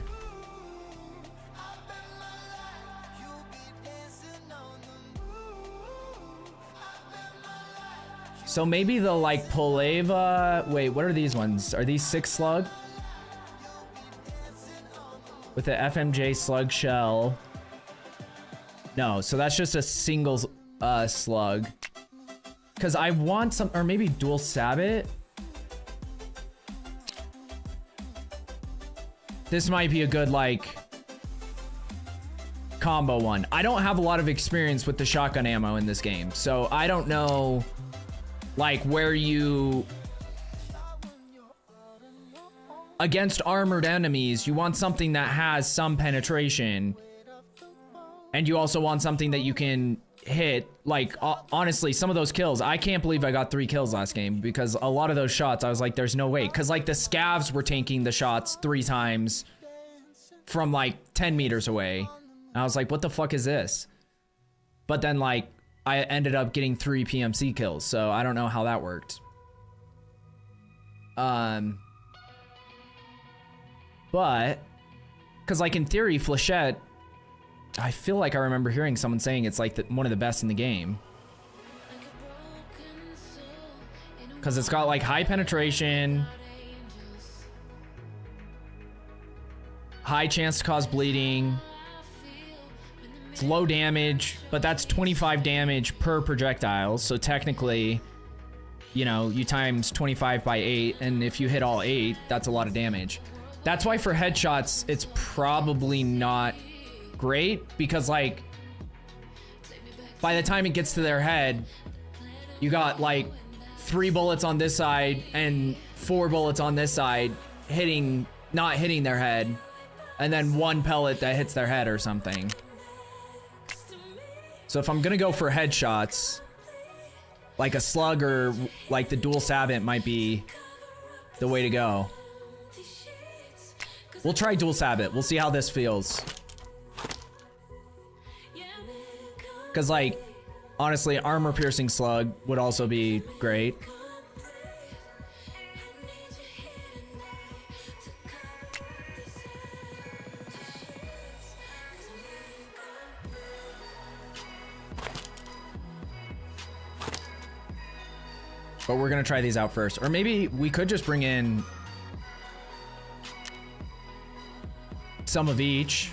So maybe the like Poleva. Wait, what are these ones? Are these 6 slug? With the FMJ slug shell. No, so that's just a single slug. Cause I want some, or maybe dual sabot. This might be a good like combo one. I don't have a lot of experience with the shotgun ammo in this game, so I don't know like where you, against armored enemies, you want something that has some penetration, and you also want something that you can hit. Like honestly, some of those kills, I can't believe I got 3 kills last game because a lot of those shots I was like, there's no way, because like the scavs were tanking the shots 3 times from like 10 meters away, and I was like, what the fuck is this? But then like I ended up getting 3 PMC kills, so I don't know how that worked. But because like in theory, Flechette, I feel like I remember hearing someone saying it's like one of the best in the game. Because it's got like high penetration, high chance to cause bleeding, it's low damage, but that's 25 damage per projectile. So technically, you know, you times 25 by 8, and if you hit all 8, that's a lot of damage. That's why for headshots, it's probably not great, because like by the time it gets to their head, you got like 3 bullets on this side and 4 bullets on this side not hitting their head, and then 1 pellet that hits their head or something. So if I'm gonna go for headshots, like a slug or like the dual sabot might be the way to go. We'll try dual sabot. We'll see how this feels. Because, like, honestly, armor piercing slug would also be great. But we're gonna try these out first. Or maybe we could just bring in some of each.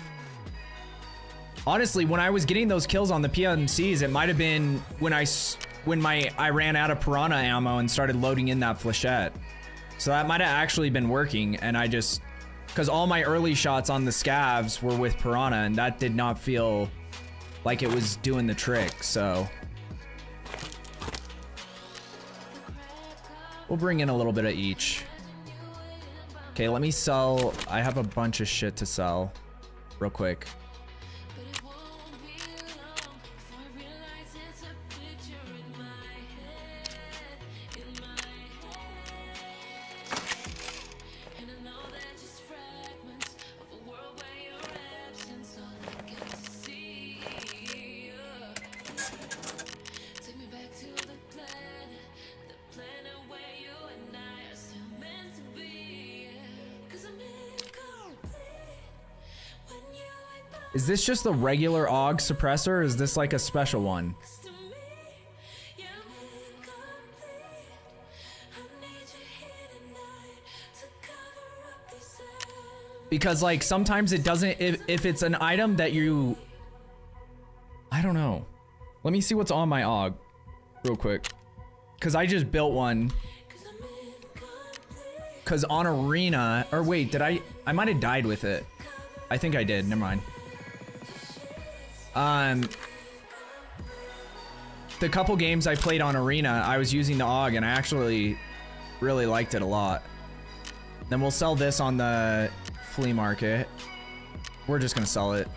Honestly, when I was getting those kills on the PMCs, it might have been when I ran out of piranha ammo and started loading in that flechette. So that might have actually been working, and I just, because all my early shots on the scavs were with piranha, and that did not feel like it was doing the trick. So we'll bring in a little bit of each. Okay, let me sell. I have a bunch of shit to sell real quick. Is this just the regular AUG suppressor, or is this like a special one? Because like sometimes it doesn't, if it's an item that you, I don't know. Let me see what's on my AUG real quick. Cause I just built one. Cause on Arena, or wait, did I might've died with it. I think I did, never mind. The couple games I played on Arena, I was using the AUG and I actually really liked it a lot. Then we'll sell this on the flea market. We're just gonna sell it.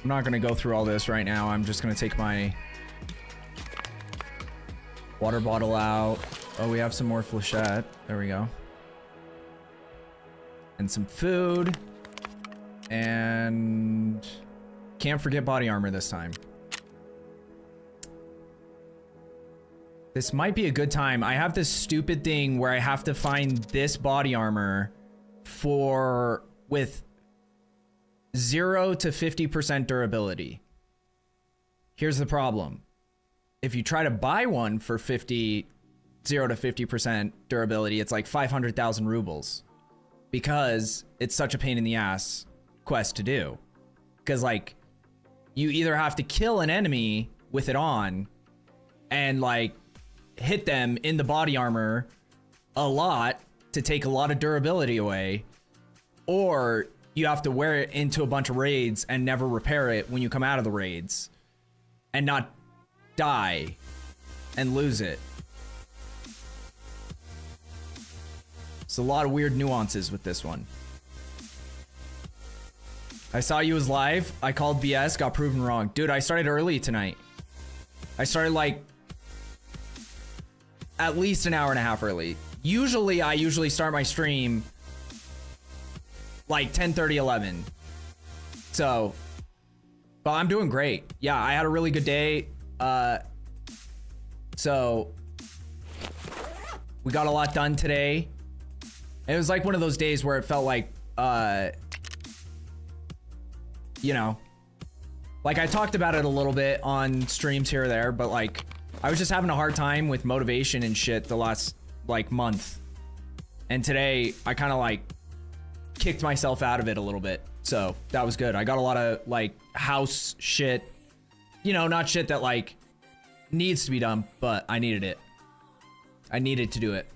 I'm not gonna go through all this right now. I'm just gonna take my water bottle out. Oh, we have some more flechette. There we go. And some food. And can't forget body armor this time. This might be a good time. I have this stupid thing where I have to find this body armor with 0 to 50% durability. Here's the problem. If you try to buy one for 0 to 50% durability, it's like 500,000 rubles. Because it's such a pain in the ass quest to do. Because like, you either have to kill an enemy with it on and like hit them in the body armor a lot to take a lot of durability away, or you have to wear it into a bunch of raids and never repair it when you come out of the raids and not die and lose it. It's a lot of weird nuances with this one. I saw you was live. I called BS, got proven wrong. Dude, I started early tonight. I started like at least an hour and a half early. I usually start my stream like 10:30, 11. So, but I'm doing great. Yeah, I had a really good day. So we got a lot done today. It was like one of those days where it felt like, you know, like I talked about it a little bit on streams here or there, but like I was just having a hard time with motivation and shit the last like month. And today I kind of like kicked myself out of it a little bit. So that was good. I got a lot of like house shit, you know, not shit that like needs to be done, but I needed it. I needed to do it.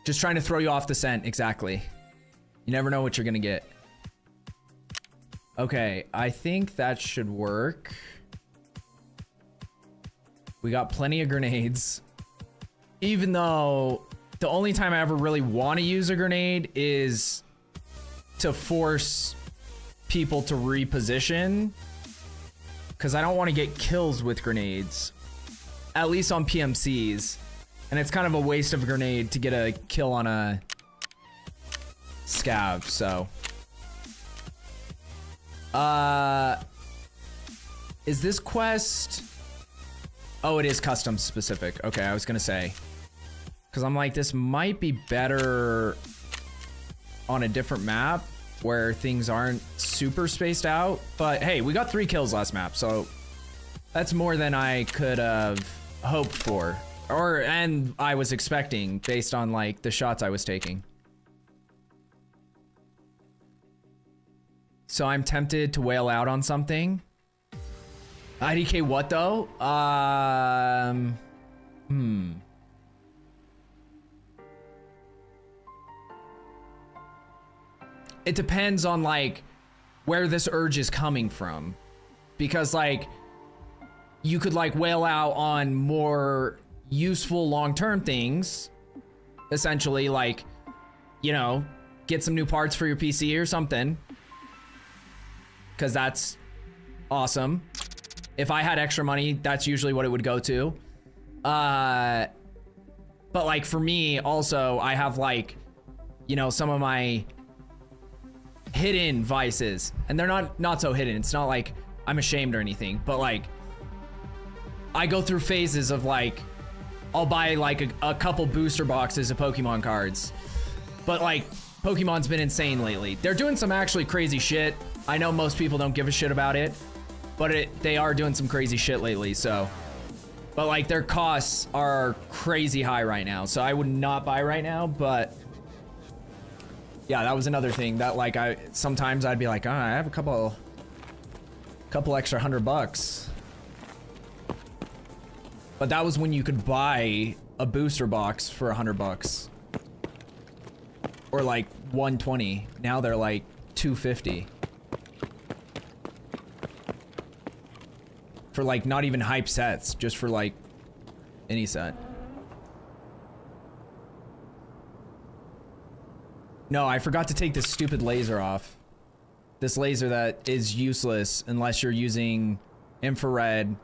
Just trying to throw you off the scent. Exactly. You never know what you're gonna get. Okay, I think that should work. We got plenty of grenades. Even though the only time I ever really want to use a grenade is to force people to reposition, because I don't want to get kills with grenades, at least on PMCs, and it's kind of a waste of a grenade to get a kill on a scav. So is this quest? Oh, it is custom specific. Okay, I was gonna say, because I'm like, this might be better on a different map where things aren't super spaced out. But hey, we got 3 kills last map, so that's more than I could have hoped for, and I was expecting based on like the shots I was taking. So I'm tempted to wail out on something. IDK what though? It depends on like where this urge is coming from, because like you could like wail out on more useful long-term things, essentially, like, you know, get some new parts for your PC or something, because that's awesome. If I had extra money, that's usually what it would go to. But like for me also, I have like, you know, some of my hidden vices, and they're not so hidden. It's not like I'm ashamed or anything, but like I go through phases of like, I'll buy like a couple booster boxes of Pokemon cards, but like Pokemon's been insane lately. They're doing some actually crazy shit. I know most people don't give a shit about it, but they are doing some crazy shit lately. So, but like their costs are crazy high right now, so I would not buy right now. But yeah, that was another thing that like sometimes I'd be like, I have a couple extra $100, but that was when you could buy a booster box for $100 or like 120. Now they're like 250 for like not even hype sets, just for like any set. No, I forgot to take this stupid laser off. This laser that is useless unless you're using infrared,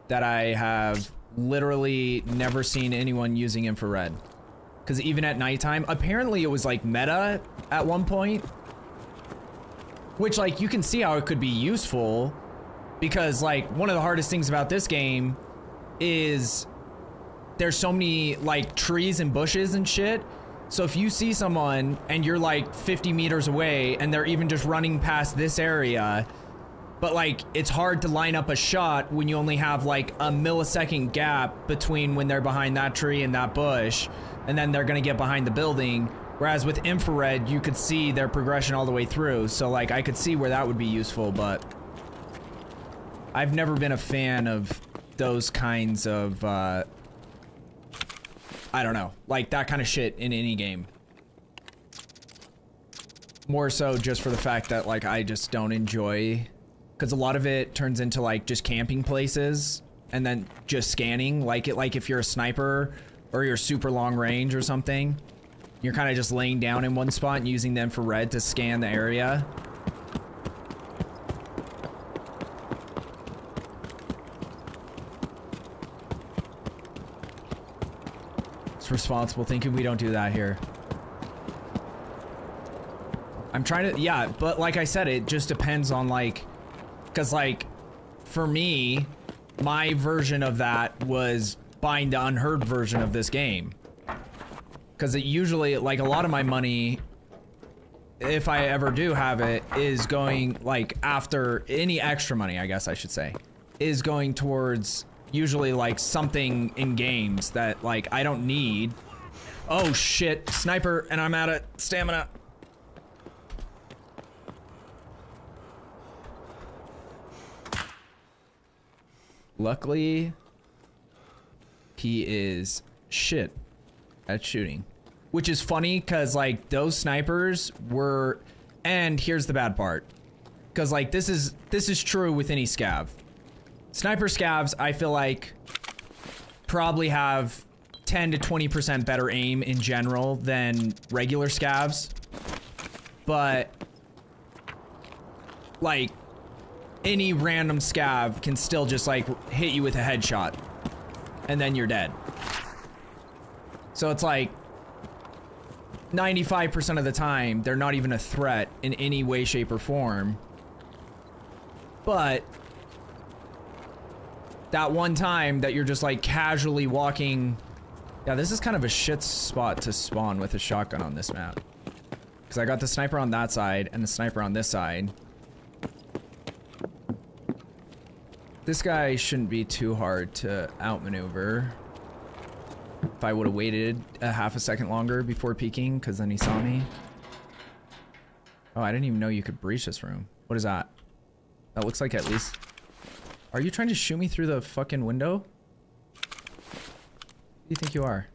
that I have literally never seen anyone using infrared. Because even at nighttime, apparently it was like meta at one point, which like you can see how it could be useful, because like one of the hardest things about this game is there's so many like trees and bushes and shit. So if you see someone and you're like 50 meters away and they're even just running past this area, but like it's hard to line up a shot when you only have like a millisecond gap between when they're behind that tree and that bush, and then they're gonna get behind the building. Whereas with infrared, you could see their progression all the way through. So like I could see where that would be useful, but I've never been a fan of those kinds of, I don't know, like that kind of shit in any game. More so just for the fact that like I just don't enjoy, because a lot of it turns into like just camping places and then just scanning, like if you're a sniper or you're super long range or something, you're kind of just laying down in one spot and using the infrared to scan the area. It's responsible thinking. We don't do that here. I'm trying to, yeah, but like I said, it just depends on like, because like for me, my version of that was buying the unheard version of this game, because it usually, like, a lot of my money, if I ever do have it, is going like after any extra money, I guess I should say, is going towards usually like something in games that like I don't need. Oh shit, sniper, and I'm out of stamina. Luckily, he is shit at shooting, which is funny because like those snipers were, and here's the bad part, because like this is true with any scav. Sniper scavs, I feel like, probably have 10 to 20% better aim in general than regular scavs. But like any random scav can still just like hit you with a headshot and then you're dead. So it's like 95% of the time they're not even a threat in any way, shape, or form. But that one time that you're just like casually walking. Yeah, this is kind of a shit spot to spawn with a shotgun on this map. Because I got the sniper on that side and the sniper on this side. This guy shouldn't be too hard to outmaneuver. If I would have waited a half a second longer before peeking, because then he saw me. Oh, I didn't even know you could breach this room. What is that? That looks like at least... Are you trying to shoot me through the fucking window? Who do you think you are?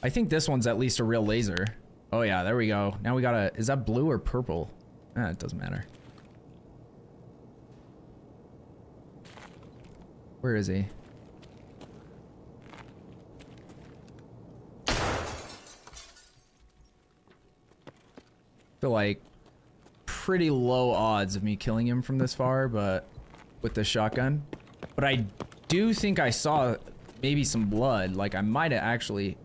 I think this one's at least a real laser. Oh yeah, there we go. Now we gotta... Is that blue or purple? It doesn't matter. Where is he? Feel like pretty low odds of me killing him from this far, but with the shotgun. But I do think I saw maybe some blood. Like I might have actually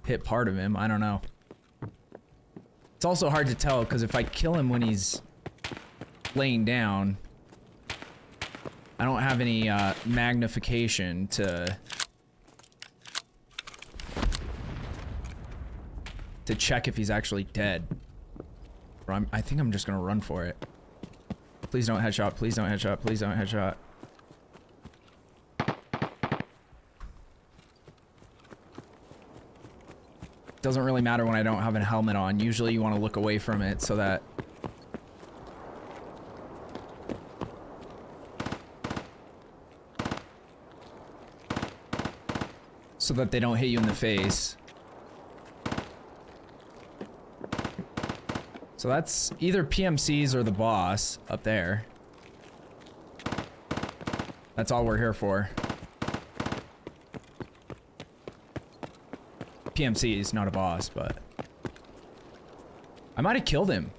hit part of him. I don't know. It's also hard to tell because if I kill him when he's laying down, I don't have any magnification to check if he's actually dead. Or I think I'm just gonna run for it. Please don't headshot, please don't headshot, please don't headshot. Doesn't really matter when I don't have a helmet on. Usually you want to look away from it so that they don't hit you in the face. So that's either PMCs or the boss up there. That's all we're here for. PMC is not a boss, but I might have killed him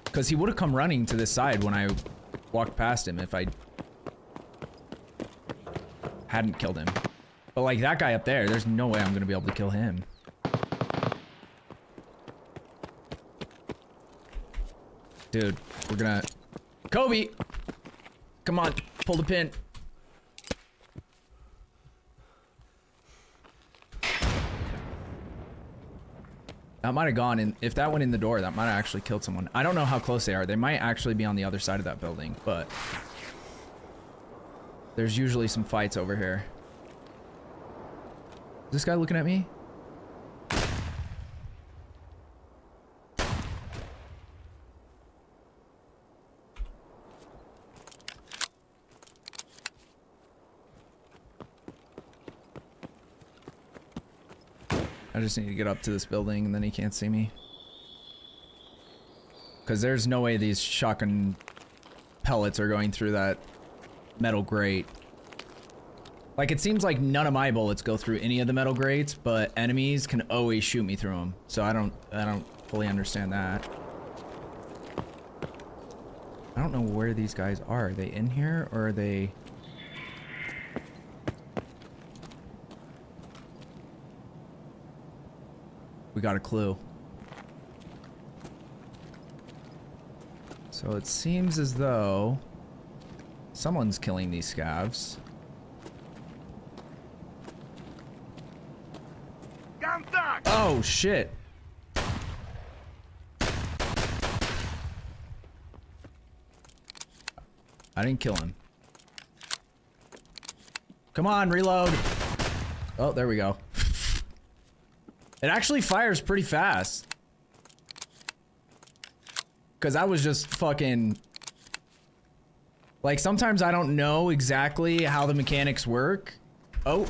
because he would have come running to this side when I walked past him if I hadn't killed him. But like that guy up there, there's no way I'm gonna be able to kill him. Dude, we're gonna... Kobe! Come on, pull the pin. That might have gone in... If that went in the door, that might have actually killed someone. I don't know how close they are. They might actually be on the other side of that building, but... There's usually some fights over here. Is this guy looking at me? I just need to get up to this building and then he can't see me. Because there's no way these shotgun pellets are going through that metal grate. Like, it seems like none of my bullets go through any of the metal grates, but enemies can always shoot me through them. So I don't fully understand that. I don't know where these guys are. Are they in here or are they... We got a clue. So it seems as though someone's killing these scavs. Oh shit. I didn't kill him. Come on, reload. Oh, there we go. It actually fires pretty fast. Cause I was just fucking... Like, sometimes I don't know exactly how the mechanics work. Oh.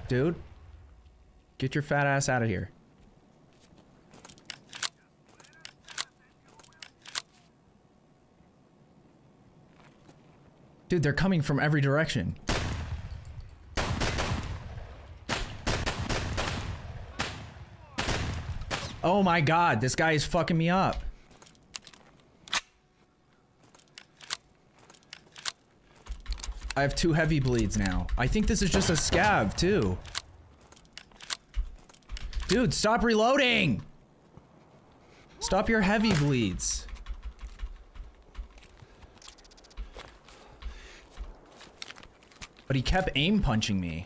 Dude. Get your fat ass out of here. Dude, they're coming from every direction. Oh my god, this guy is fucking me up. I have 2 heavy bleeds now. I think this is just a scav, too. Dude, stop reloading! Stop your heavy bleeds. But he kept aim punching me.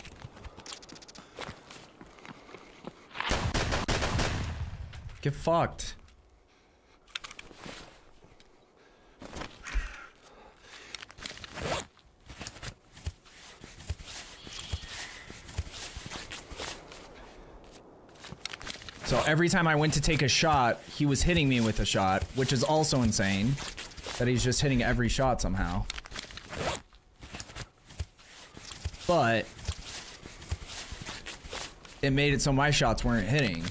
Get fucked. So every time I went to take a shot, he was hitting me with a shot, which is also insane. That he's just hitting every shot somehow. But it made it so my shots weren't hitting.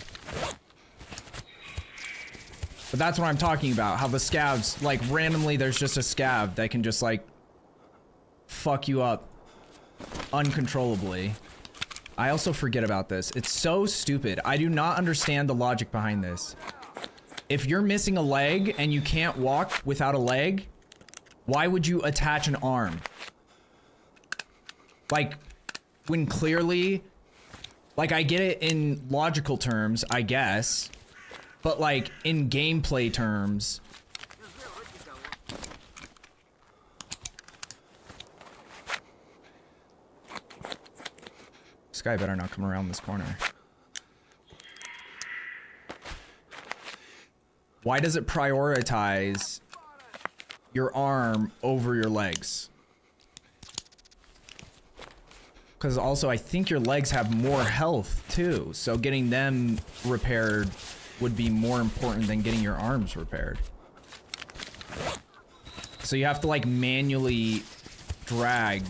But that's what I'm talking about. How the scavs, like, randomly there's just a scav that can just, like, fuck you up uncontrollably. I also forget about this. It's so stupid. I do not understand the logic behind this. If you're missing a leg and you can't walk without a leg, why would you attach an arm? Like, when clearly, like, I get it in logical terms, I guess, but like in gameplay terms, this guy better not come around this corner. Why does it prioritize your arm over your legs? Because also I think your legs have more health too, so getting them repaired would be more important than getting your arms repaired. So you have to like manually drag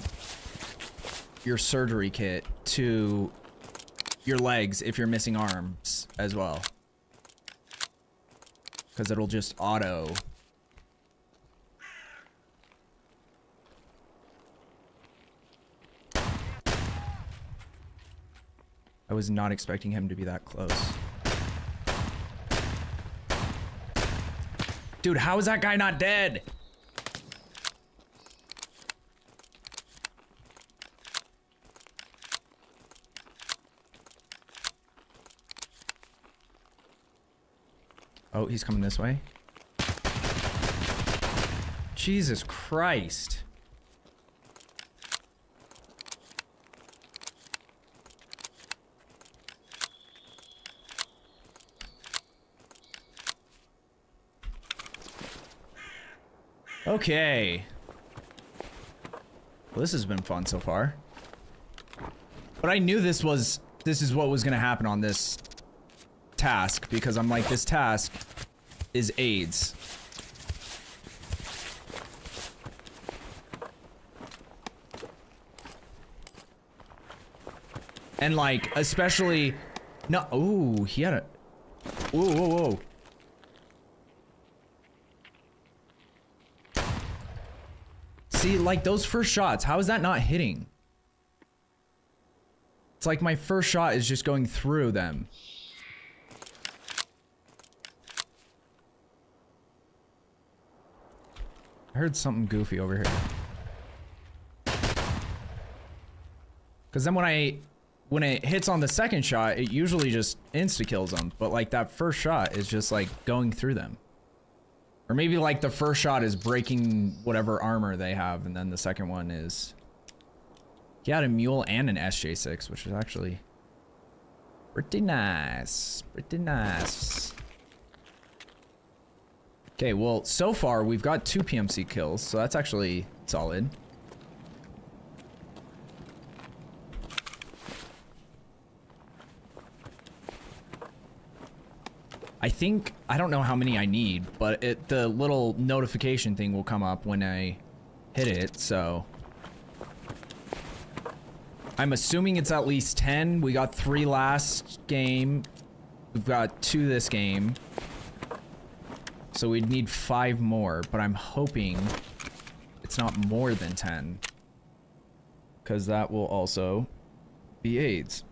your surgery kit to your legs if you're missing arms as well. Because it'll just auto. I was not expecting him to be that close. Dude, how is that guy not dead? Oh, he's coming this way. Jesus Christ. Okay. Well, this has been fun so far. But I knew this is what was gonna happen on this task, because I'm like, this task is AIDS. And like, especially, no, ooh, he had a, whoa, whoa, whoa. See, like those first shots, how is that not hitting? It's like my first shot is just going through them. I heard something goofy over here. Because then when it hits on the second shot, it usually just insta-kills them. But like that first shot is just like going through them. Or maybe like the first shot is breaking whatever armor they have, and then the second one is... He had a mule and an SJ6, which is actually pretty nice. Pretty nice. Okay, well, so far we've got 2 PMC kills, so that's actually solid. I think, I don't know how many I need, but the little notification thing will come up when I hit it, so. I'm assuming it's at least 10. We got 3 last game. We've got 2 this game. So we'd need 5 more, but I'm hoping it's it's not more than 10. Because that will also be AIDS.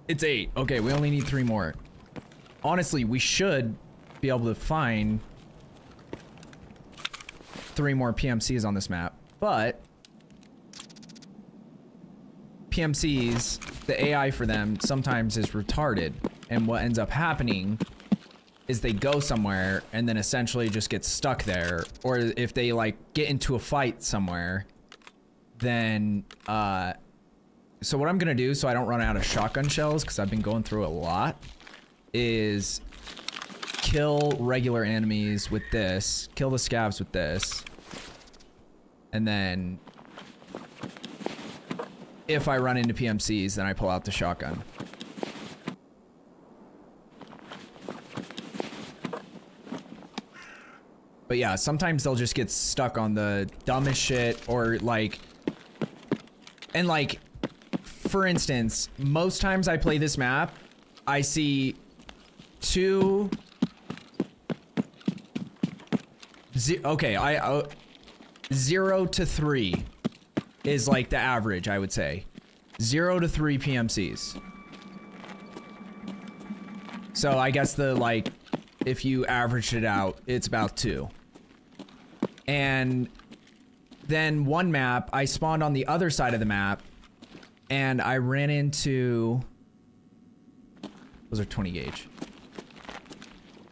It's 8. Okay, we only need 3 more. Honestly, we should be able to find 3 more PMCs on this map. But PMCs, the AI for them sometimes is retarded. And what ends up happening is they go somewhere and then essentially just get stuck there. Or if they like get into a fight somewhere, then so what I'm gonna do so I don't run out of shotgun shells, because I've been going through a lot, is kill regular enemies with this, kill the scavs with this, and then if I run into PMCs, then I pull out the shotgun. But yeah, sometimes they'll just get stuck on the dumbest shit, or like, and like, for instance, most times I play this map, I see 0 to 3 is like the average, I would say. 0 to 3 PMCs. So I guess the like, if you averaged it out, it's about 2. And then one map, I spawned on the other side of the map, and I ran into... Those are 20 gauge.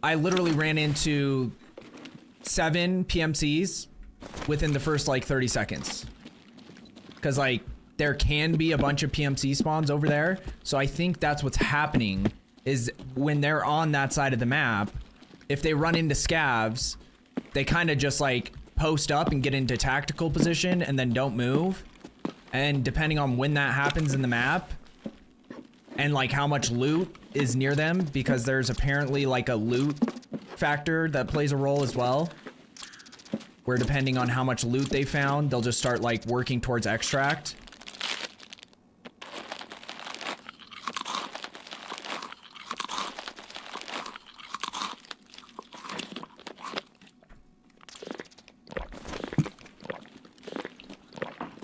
I literally ran into 7 PMCs within the first like 30 seconds. Because like, there can be a bunch of PMC spawns over there. So I think that's what's happening, is when they're on that side of the map, if they run into scavs, they kind of just like post up and get into tactical position and then don't move. And depending on when that happens in the map and like how much loot is near them, because there's apparently like a loot factor that plays a role as well, where depending on how much loot they found, they'll just start like working towards extract.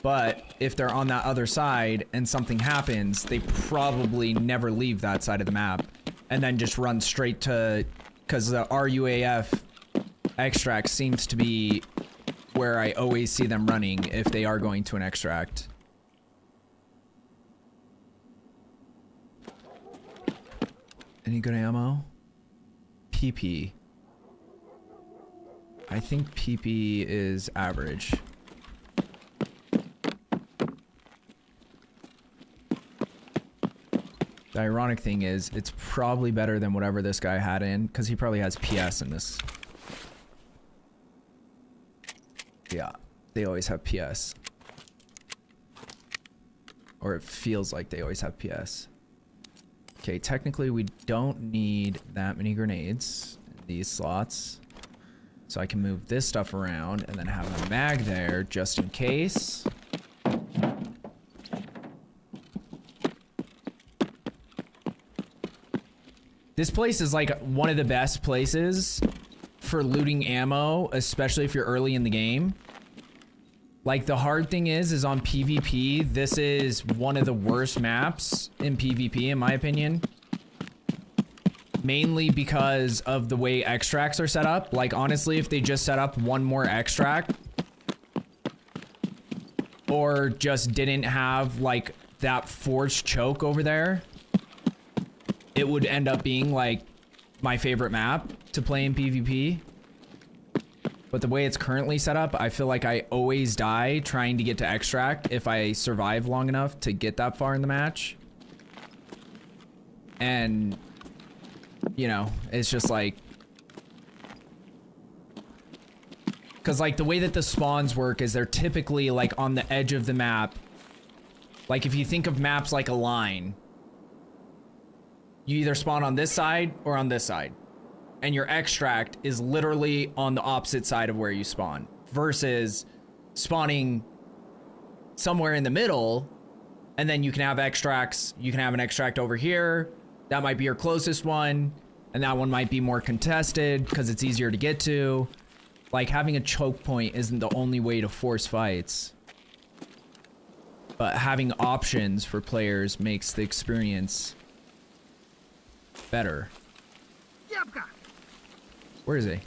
But if they're on that other side and something happens, they probably never leave that side of the map and then just run straight to, because the RUAF extract seems to be where I always see them running if they are going to an extract. Any good ammo? PP. I think PP is average. The ironic thing is, it's probably better than whatever this guy had in, because he probably has PS in this. Yeah, they always have PS. Or it feels like they always have PS. Okay, technically we don't need that many grenades in these slots. So I can move this stuff around and then have a mag there just in case. This place is like one of the best places for looting ammo, especially if you're early in the game. Like, the hard thing is on PvP, this is one of the worst maps in PvP, in my opinion. Mainly because of the way extracts are set up. Like, honestly, if they just set up one more extract, or just didn't have, like, that forced choke over there, it would end up being, like, my favorite map to play in PvP. But the way it's currently set up, I feel like I always die trying to get to extract if I survive long enough to get that far in the match. And, you know, it's just like... Because, like, the way that the spawns work is they're typically, like, on the edge of the map. Like, if you think of maps like a line, you either spawn on this side or on this side. And your extract is literally on the opposite side of where you spawn. Versus spawning somewhere in the middle, and then you can have extracts. You can have an extract over here. That might be your closest one. And that one might be more contested because it's easier to get to. Like, having a choke point isn't the only way to force fights. But having options for players makes the experience better. Where is he?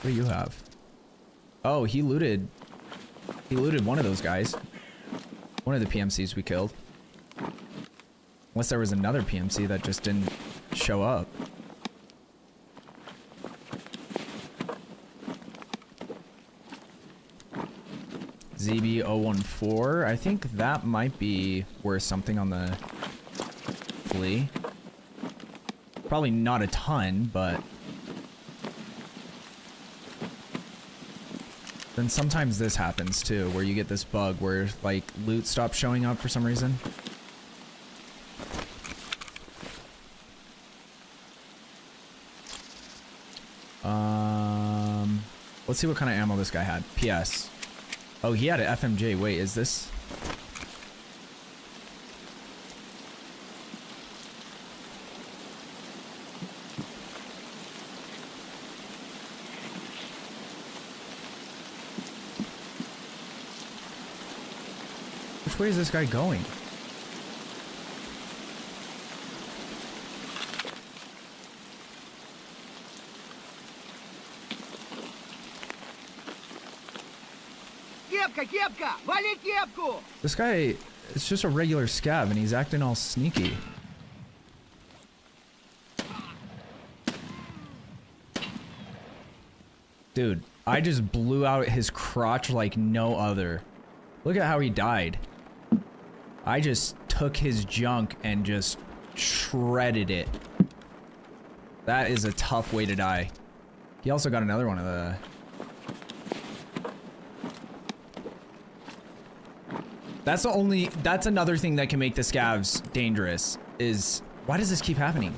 What do you have? Oh, he looted one of those guys. One of the PMCs we killed. Unless there was another PMC that just didn't show up. ZB014. I think that might be worth something on the flea. Probably not a ton, but then sometimes this happens too, where you get this bug where like loot stops showing up for some reason. Let's see what kind of ammo this guy had. PS. Oh, he had an FMJ. Wait, is this? Which way is this guy going? This guy is just a regular scav and he's acting all sneaky. Dude, I just blew out his crotch like no other. Look at how he died. I just took his junk and just shredded it. That is a tough way to die. He also got another one of the... That's another thing that can make the scavs dangerous, is why does this keep happening?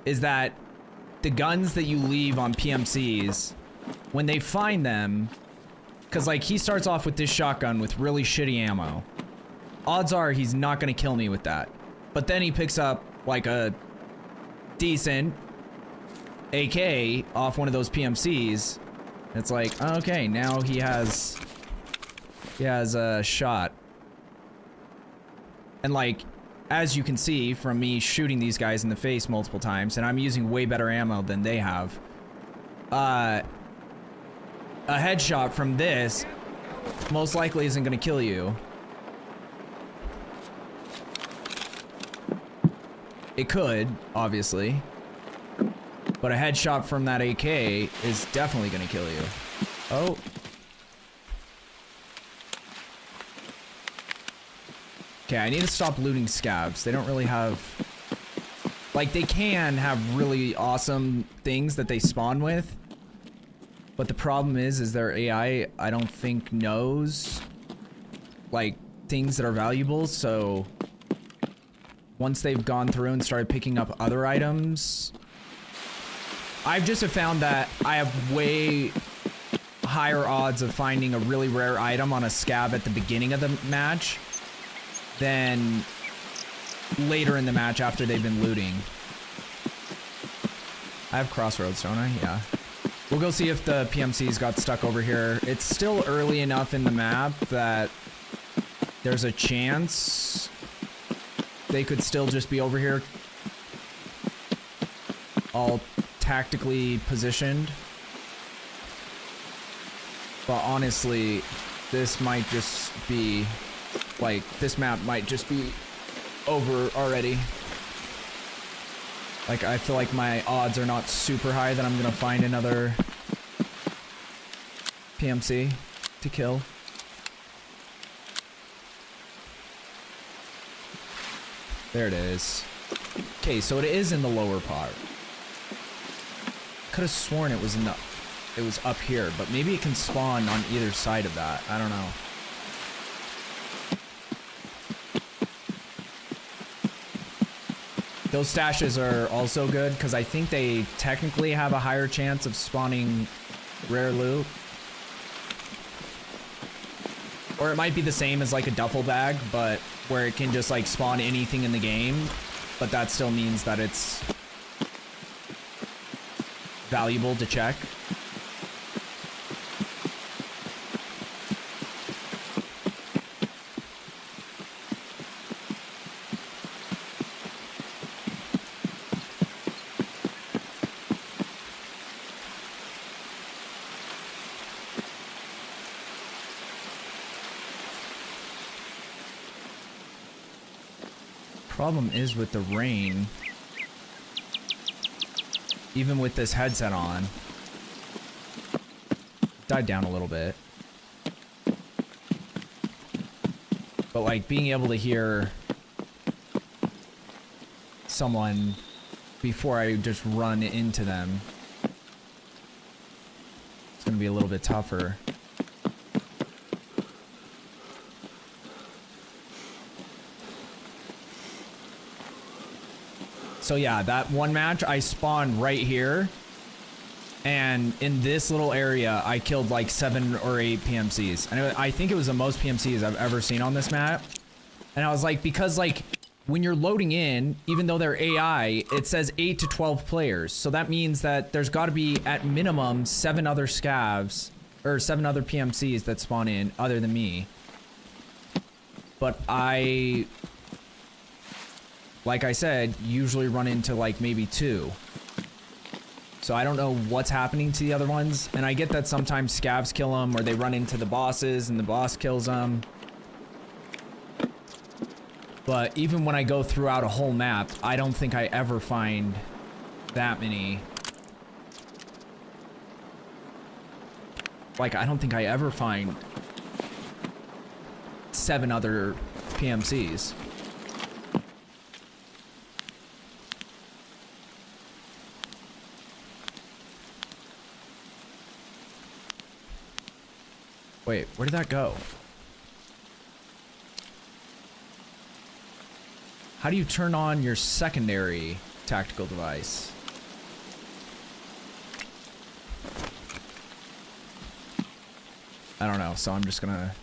Is that the guns that you leave on PMCs, when they find them, because like he starts off with this shotgun with really shitty ammo. Odds are he's not gonna kill me with that. But then he picks up like a decent AK off one of those PMCs. It's like, okay, now he has a shot. And like, as you can see from me shooting these guys in the face multiple times, and I'm using way better ammo than they have, a headshot from this most likely isn't gonna kill you. It could, obviously. But a headshot from that AK is definitely gonna kill you. Oh. Okay, I need to stop looting scavs. They don't really have... Like, they can have really awesome things that they spawn with. But the problem is their AI, I don't think, knows, like, things that are valuable, so... Once they've gone through and started picking up other items... I've just found that I have way higher odds of finding a really rare item on a scav at the beginning of the match than later in the match after they've been looting. I have crossroads, don't I? Yeah. We'll go see if the PMCs got stuck over here. It's still early enough in the map that there's a chance they could still just be over here all tactically positioned. But honestly, this might just be, like, this map might just be over already. Like, I feel like my odds are not super high that I'm gonna find another PMC to kill. There it is. Okay, so it is in the lower part. Could have sworn it was up here, but maybe it can spawn on either side of that. I don't know. Those stashes are also good because I think they technically have a higher chance of spawning rare loot. Or it might be the same as like a duffel bag, but where it can just like spawn anything in the game, but that still means that it's valuable to check. Problem is with the rain, even with this headset on, died down a little bit, but like being able to hear someone before I just run into them, it's gonna be a little bit tougher. So yeah, that one match I spawned right here, and in this little area I killed like 7 or 8 PMCs, and I think it was the most PMCs I've ever seen on this map. And I was like, because like when you're loading in, even though they're AI, it says 8 to 12 players, so that means that there's got to be at minimum 7 other scavs or 7 other PMCs that spawn in other than me. But like I said, usually run into like maybe 2. So I don't know what's happening to the other ones. And I get that sometimes scavs kill them, or they run into the bosses and the boss kills them. But even when I go throughout a whole map, I don't think I ever find that many. Like, I don't think I ever find 7 other PMCs. Wait, where did that go? How do you turn on your secondary tactical device? I don't know, so I'm just gonna...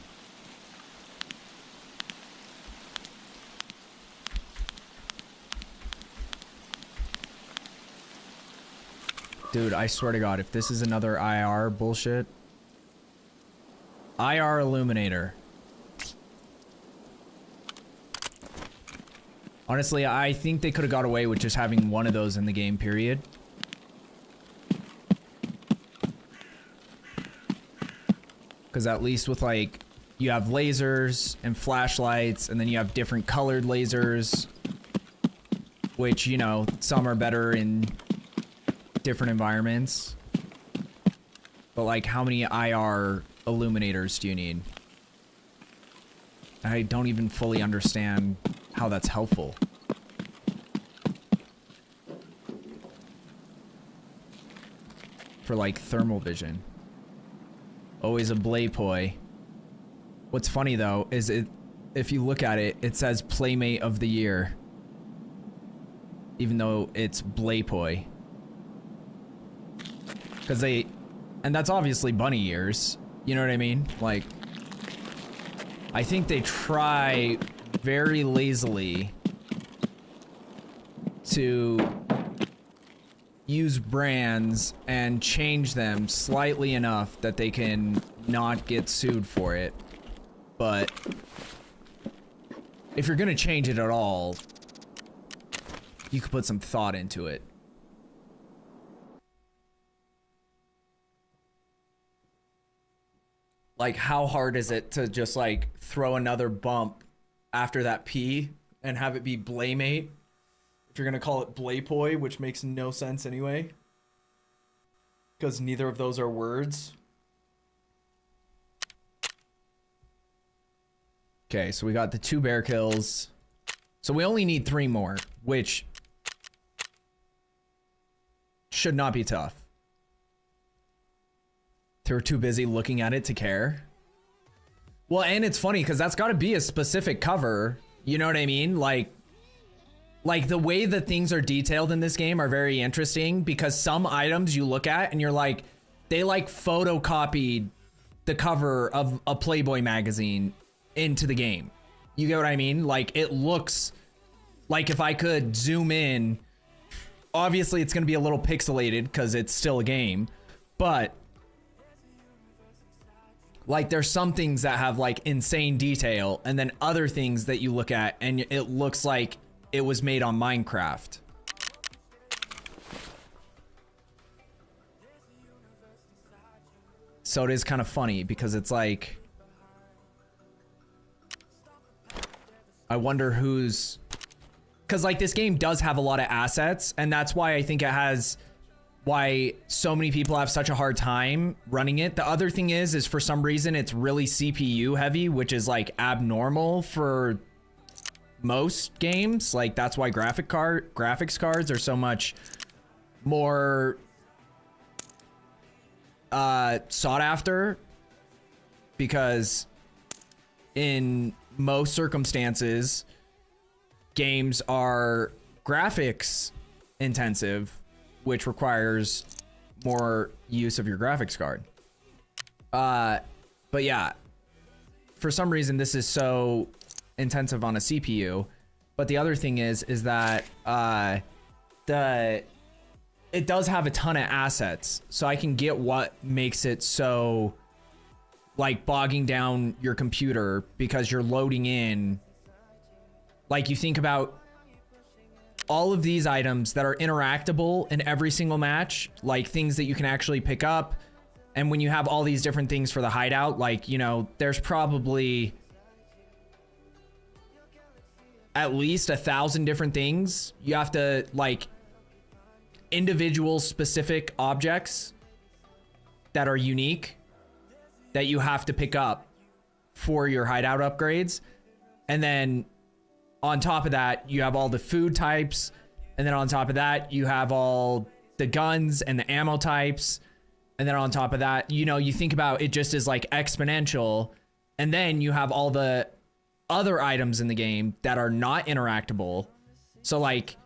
Dude, I swear to God, if this is another IR bullshit... IR Illuminator. Honestly, I think they could have got away with just having one of those in the game, period. Because at least with like, you have lasers and flashlights, and then you have different colored lasers, which, you know, some are better in different environments. But like, how many IR illuminators do you need? I don't even fully understand how that's helpful. For like thermal vision. Always a Blaypoi. What's funny though is if you look at it, it says Playmate of the Year, even though it's Blaypoi. Because and that's obviously bunny ears. You know what I mean? Like, I think they try very lazily to use brands and change them slightly enough that they can not get sued for it. But if you're gonna change it at all, you could put some thought into it. Like, how hard is it to just like throw another bump after that P and have it be Blaymate? If you're gonna call it Blaypoi, which makes no sense anyway, because neither of those are words. Okay, so we got the 2 bear kills. So we only need 3 more, which should not be tough. They were too busy looking at it to care. Well, and it's funny because that's got to be a specific cover. You know what I mean? Like, like the way that things are detailed in this game are very interesting, because some items you look at and you're like, they like photocopied the cover of a Playboy magazine into the game. You get what I mean? Like, it looks like, if I could zoom in, obviously it's going to be a little pixelated because it's still a game, but like there's some things that have like insane detail, and then other things that you look at and it looks like it was made on Minecraft. So it is kind of funny because it's like, I wonder who's, because like this game does have a lot of assets, and that's why I think it has, why so many people have such a hard time running it. The other thing is for some reason it's really CPU heavy, which is like abnormal for most games. Like that's why graphics cards are so much more sought after, because in most circumstances games are graphics intensive, which requires more use of your graphics card. But yeah, for some reason this is so intensive on a CPU. But the other thing is that it does have a ton of assets, so I can get what makes it so like bogging down your computer, because you're loading in, like you think about all of these items that are interactable in every single match, like things that you can actually pick up. And when you have all these different things for the hideout, like, you know, there's probably at least 1,000 different things. You have to like individual specific objects that are unique that you have to pick up for your hideout upgrades. And then on top of that, you have all the food types. And then on top of that, you have all the guns and the ammo types. And then on top of that, you know, you think about it just as like exponential. And then you have all the other items in the game that are not interactable. So like,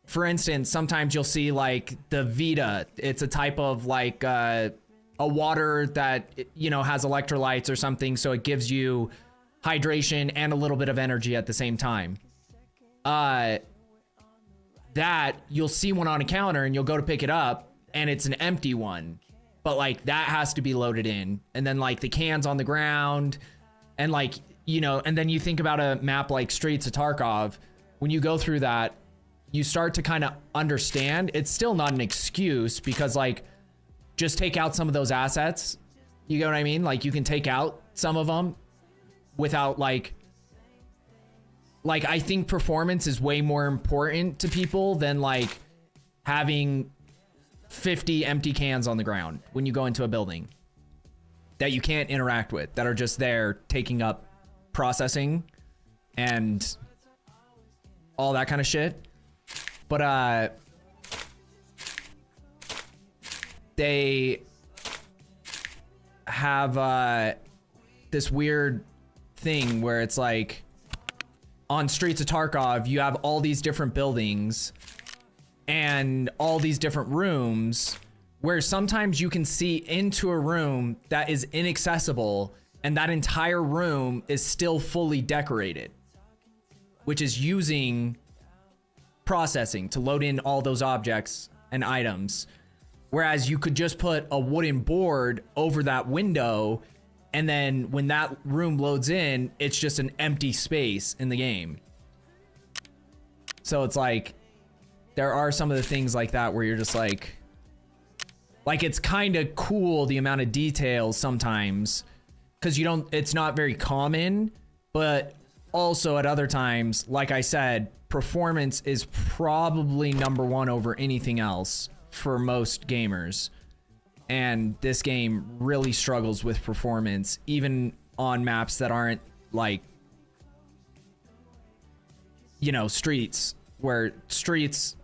for instance, sometimes you'll see like the Vita. It's a type of like a water that, you know, has electrolytes or something. So it gives you hydration and a little bit of energy at the same time. That you'll see one on a counter and you'll go to pick it up and it's an empty one, but like that has to be loaded in. And then like the cans on the ground, and like, you know, and then you think about a map like Streets of Tarkov. When you go through that, you start to kind of understand. It's still not an excuse, because like, just take out some of those assets. You get what I mean? Like you can take out some of them without like I think performance is way more important to people than like having 50 empty cans on the ground when you go into a building that you can't interact with, that are just there taking up processing and all that kind of shit. But they have this weird thing where it's like, on Streets of Tarkov, you have all these different buildings and all these different rooms, where sometimes you can see into a room that is inaccessible, and that entire room is still fully decorated, which is using processing to load in all those objects and items. Whereas you could just put a wooden board over that window, and then when that room loads in, it's just an empty space in the game. So it's like, there are some of the things like that where you're just like it's kind of cool, the amount of details sometimes, because it's not very common. But also at other times, like I said, performance is probably #1 over anything else for most gamers. And this game really struggles with performance, even on maps that aren't like, you know, Streets, where Streets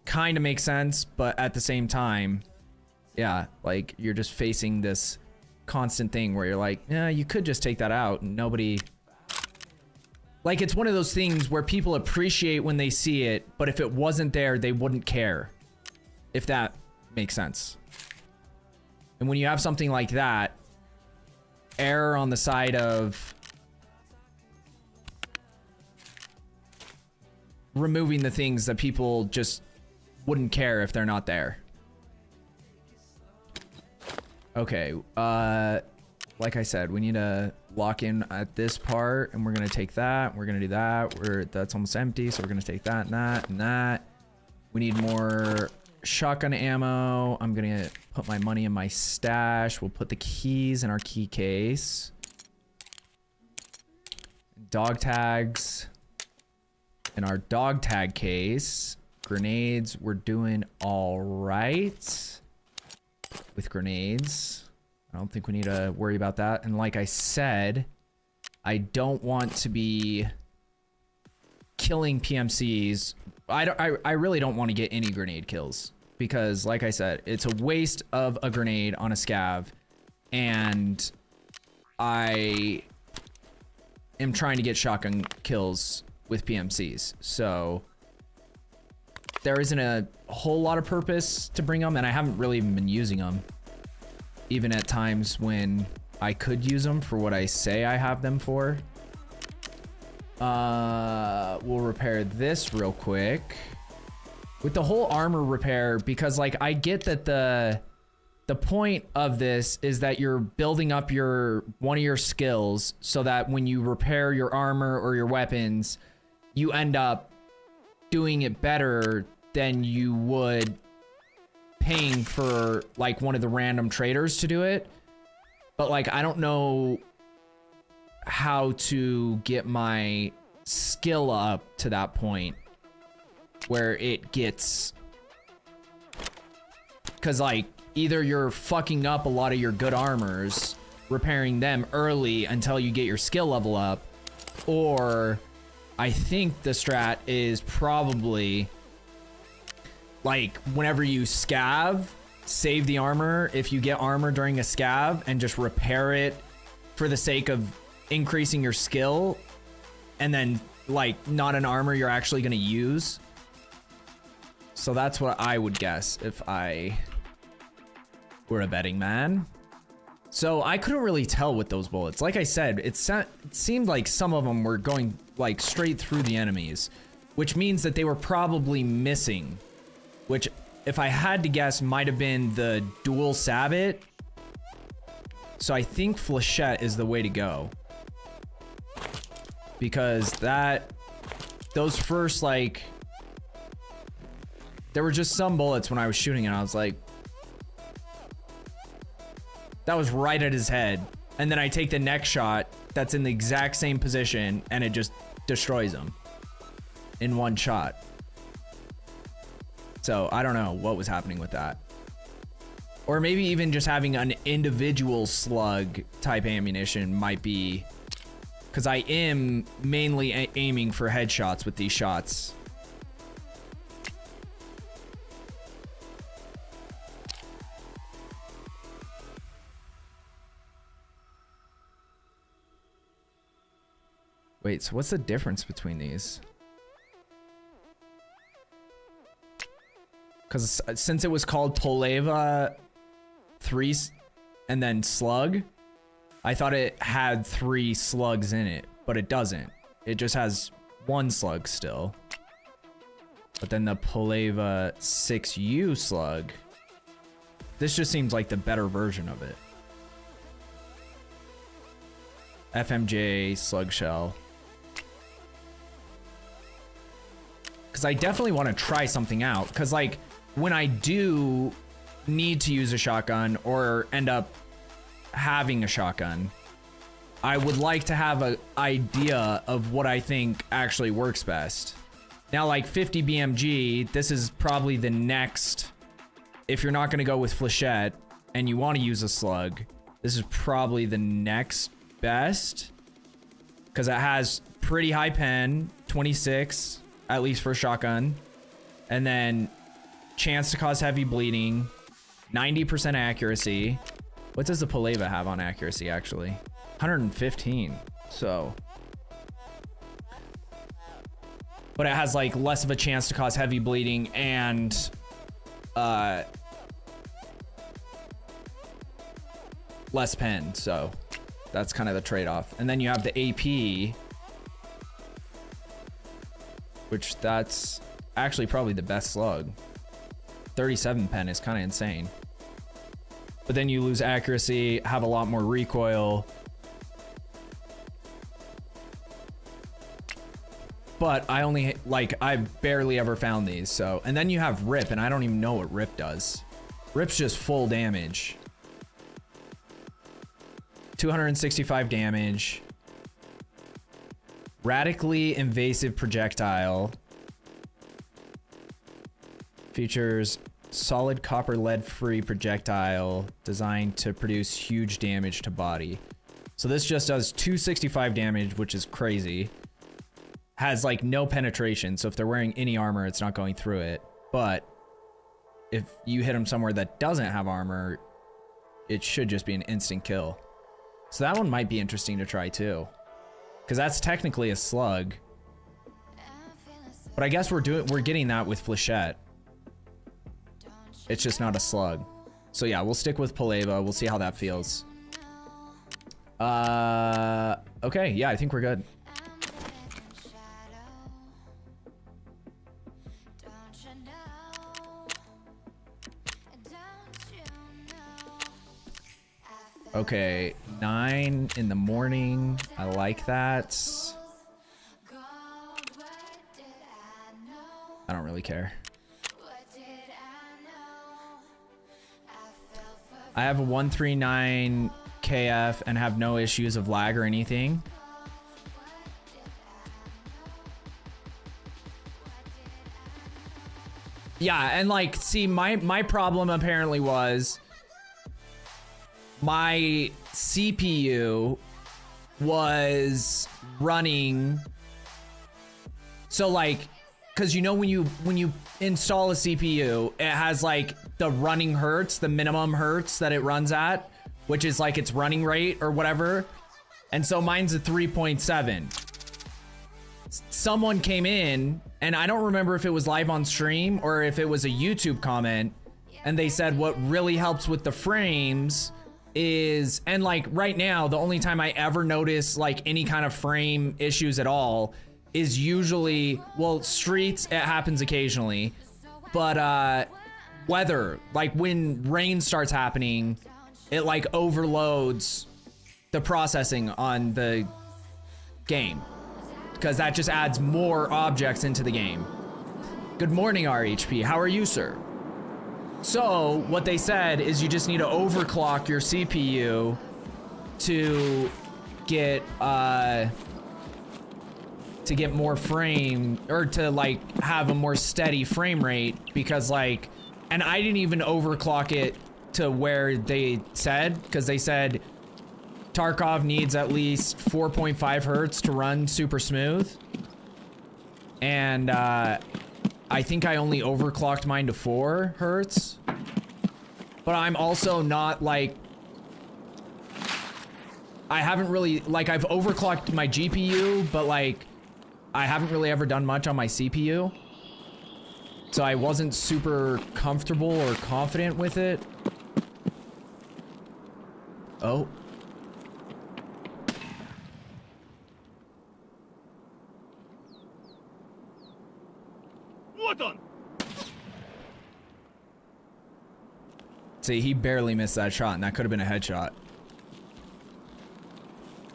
kind of makes sense, but at the same time, yeah, like you're just facing this constant thing where you're like, yeah, you could just take that out and nobody, Like, it's one of those things where people appreciate when they see it, but if it wasn't there, they wouldn't care. If that makes sense. And when you have something like that, err on the side of removing the things that people just wouldn't care if they're not there. Okay, like I said, we need to lock in at this part, and we're gonna take that, we're gonna do that, that's almost empty, so we're gonna take that and that and that. We need more shotgun ammo. I'm gonna put my money in my stash. We'll put the keys in our key case. Dog tags in our dog tag case. Grenades, we're doing all right with grenades. I don't think we need to worry about that. And like I said, I don't want to be killing PMCs. I really don't want to get any grenade kills because, like I said, it's a waste of a grenade on a scav, and I am trying to get shotgun kills with PMCs. So there isn't a whole lot of purpose to bring them, and I haven't really even been using them. Even at times when I could use them for what I say I have them for. We'll repair this real quick. With the whole armor repair, because like I get that the point of this is that you're building up one of your skills so that when you repair your armor or your weapons, you end up doing it better than you would paying for like one of the random traders to do it. But like I don't know how to get my skill up to that point where it gets, because like either you're fucking up a lot of your good armors repairing them early until you get your skill level up, or I think the strat is probably like whenever you scav, save the armor if you get armor during a scav and just repair it for the sake of increasing your skill, and then like not an armor you're actually going to use. So that's what I would guess if I were a betting man. So I couldn't really tell with those bullets. Like I said, it seemed like some of them were going like straight through the enemies, which means that they were probably missing, which if I had to guess might have been the dual sabot. So I think flechette is the way to go, because those first, like, there were just some bullets when I was shooting and I was like, that was right at his head. And then I take the next shot that's in the exact same position and it just destroys him in one shot. So I don't know what was happening with that. Or maybe even just having an individual slug type ammunition might be, because I am mainly aiming for headshots with these shots. Wait, so what's the difference between these? Because since it was called Poleva 3 and then slug, I thought it had 3 slugs in it, but it doesn't. It just has 1 slug still. But then the Poleva 6U slug, this just seems like the better version of it. FMJ slug shell. Because I definitely want to try something out. Because like when I do need to use a shotgun or end up having a shotgun, I would like to have an idea of what I think actually works best. Now, like 50 BMG, this is probably the next, if you're not going to go with flechette and you want to use a slug, this is probably the next best, because it has pretty high pen, 26 at least for a shotgun, and then chance to cause heavy bleeding, 90% accuracy. What does the Poleva have on accuracy actually? 115. So but it has like less of a chance to cause heavy bleeding and less pen. So that's kind of the trade-off. And then you have the AP, which that's actually probably the best slug. 37 pen is kind of insane. But then you lose accuracy, have a lot more recoil. But I barely ever found these, so. And then you have Rip, and I don't even know what Rip does. Rip's just full damage. 265 damage. Radically invasive projectile. Features solid copper lead free projectile designed to produce huge damage to body. So this just does 265 damage, which is crazy. Has like no penetration, so if they're wearing any armor, it's not going through it. But if you hit them somewhere that doesn't have armor, it should just be an instant kill. So that one might be interesting to try too, because that's technically a slug. But I guess we're getting that with Flechette. It's just not a slug. So yeah, we'll stick with Peleva. We'll see how that feels. Okay, yeah, I think we're good. Okay, 9 in the morning. I like that. I don't really care. I have a 139 KF and have no issues of lag or anything. Yeah, and like, see, my problem apparently was my CPU was running. So like, cause you know, when you install a CPU, it has like the running hertz, the minimum hertz that it runs at, which is like its running rate or whatever. And so mine's a 3.7. Someone came in, and I don't remember if it was live on stream or if it was a YouTube comment, and they said what really helps with the frames is, and like right now, the only time I ever notice like any kind of frame issues at all is usually, well, streets, it happens occasionally, but weather, like when rain starts happening, it like overloads the processing on the game, because that just adds more objects into the game. Good morning, RHP. How are you, sir? So what they said is you just need to overclock your CPU to get more frame, or to like have a more steady frame rate, because like, and I didn't even overclock it to where they said, because they said Tarkov needs at least 4.5 hertz to run super smooth. And I think I only overclocked mine to 4 hertz. But I'm also not like, I haven't really, like, I've overclocked my GPU, but like, I haven't really ever done much on my CPU. So I wasn't super comfortable or confident with it. Oh. See, he barely missed that shot, and that could have been a headshot.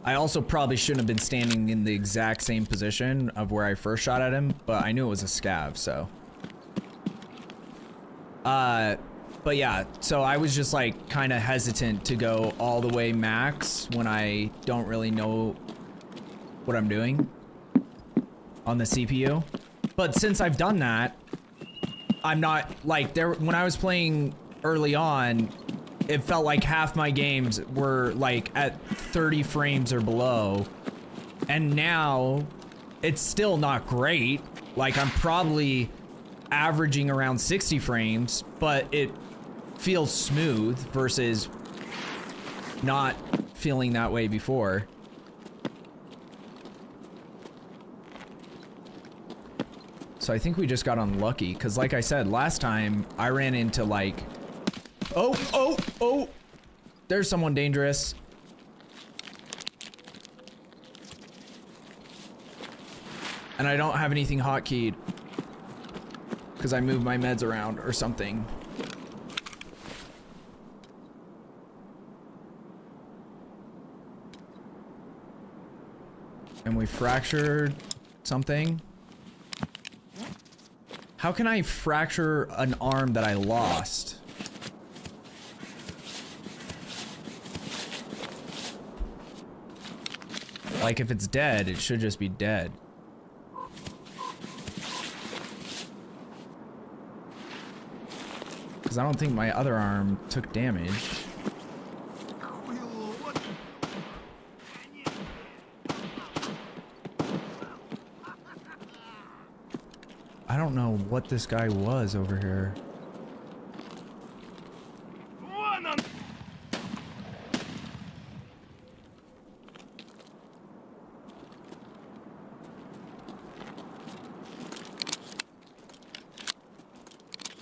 I also probably shouldn't have been standing in the exact same position of where I first shot at him, but I knew it was a scav, so. But yeah, so I was just like kind of hesitant to go all the way max when I don't really know what I'm doing on the CPU. But since I've done that, I'm not like there. When I was playing early on, it felt like half my games were like at 30 frames or below, and now it's still not great. Like I'm probably averaging around 60 frames, but it feels smooth versus not feeling that way before. So I think we just got unlucky, because like I said, last time I ran into like... Oh! There's someone dangerous. And I don't have anything hotkeyed. Because I moved my meds around or something. And we fractured something. How can I fracture an arm that I lost? Like, if it's dead, it should just be dead. Because I don't think my other arm took damage. I don't know what this guy was over here.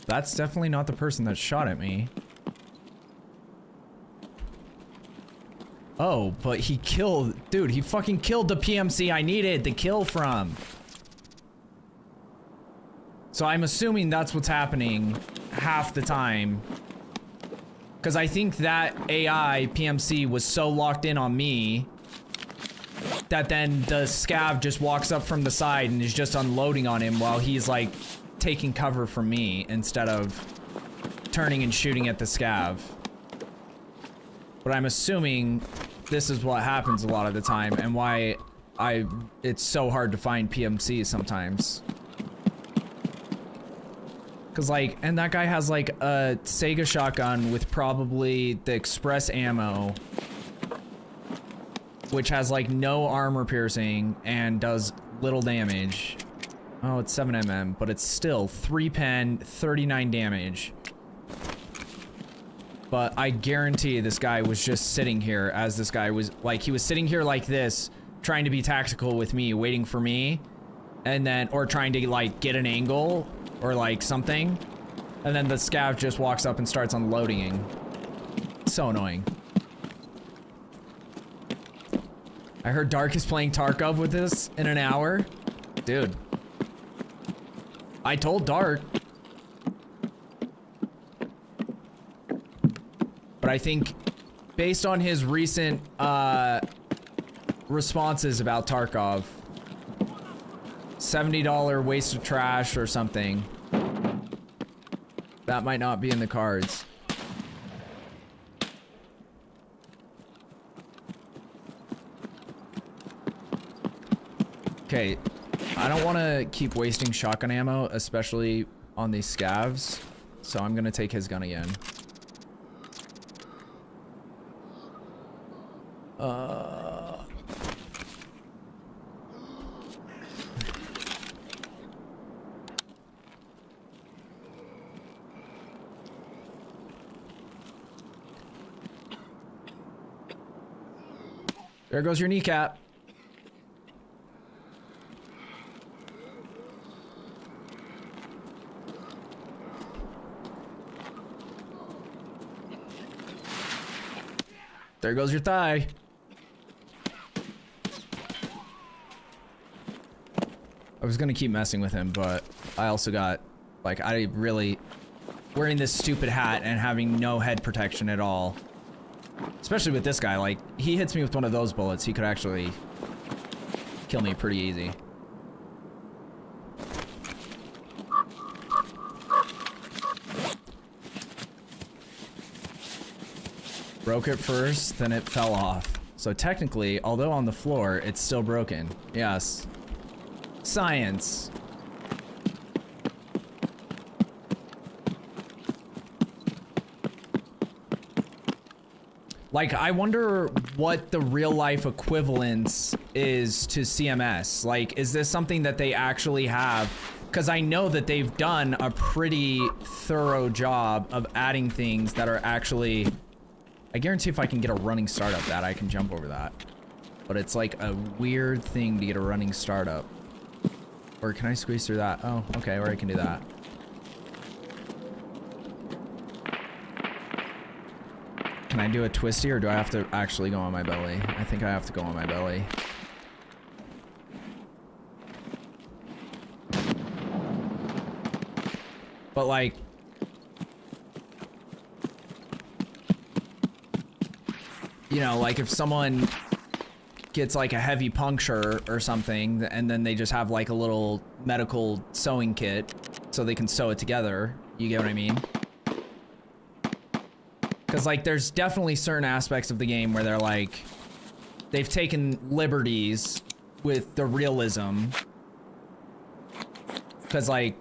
That's definitely not the person that shot at me. Oh, but he killed... Dude, he fucking killed the PMC I needed the kill from. So I'm assuming that's what's happening half the time. Because I think that AI PMC was so locked in on me that then the scav just walks up from the side and is just unloading on him while he's like taking cover from me instead of turning and shooting at the scav. But I'm assuming this is what happens a lot of the time and why it's so hard to find PMCs sometimes. Cause like, and that guy has like a Sega shotgun with probably the express ammo, which has like no armor piercing and does little damage. Oh, it's 7mm, but it's still 3 pen, 39 damage. But I guarantee this guy was just sitting here as this guy was like, he was sitting here like this, trying to be tactical with me, waiting for me, and then, or trying to like get an angle or like something. And then the scav just walks up and starts unloading. So annoying. I heard Dark is playing Tarkov with this in an hour. Dude. I told Dark. But I think based on his recent responses about Tarkov, $70 waste of trash or something, that might not be in the cards. Okay, I don't want to keep wasting shotgun ammo, especially on these scavs, so I'm gonna take his gun again. There goes your kneecap. There goes your thigh. I was gonna keep messing with him, but I also got, like, I really, wearing this stupid hat and having no head protection at all. Especially with this guy, like, he hits me with one of those bullets, he could actually kill me pretty easy. Broke it first, then it fell off. So technically, although on the floor, it's still broken. Yes. Science. Like, I wonder what the real life equivalence is to CMS. Like, is this something that they actually have? Because I know that they've done a pretty thorough job of adding things that are actually... I guarantee if I can get a running startup that, I can jump over that. But it's like a weird thing to get a running startup. Or can I squeeze through that? Oh, okay, or I can do that. Can I do a twisty or do I have to actually go on my belly? I think I have to go on my belly. But like, you know, like if someone gets like a heavy puncture or something and then they just have like a little medical sewing kit so they can sew it together, you get what I mean? Because like there's definitely certain aspects of the game where they're like, they've taken liberties with the realism. Because like,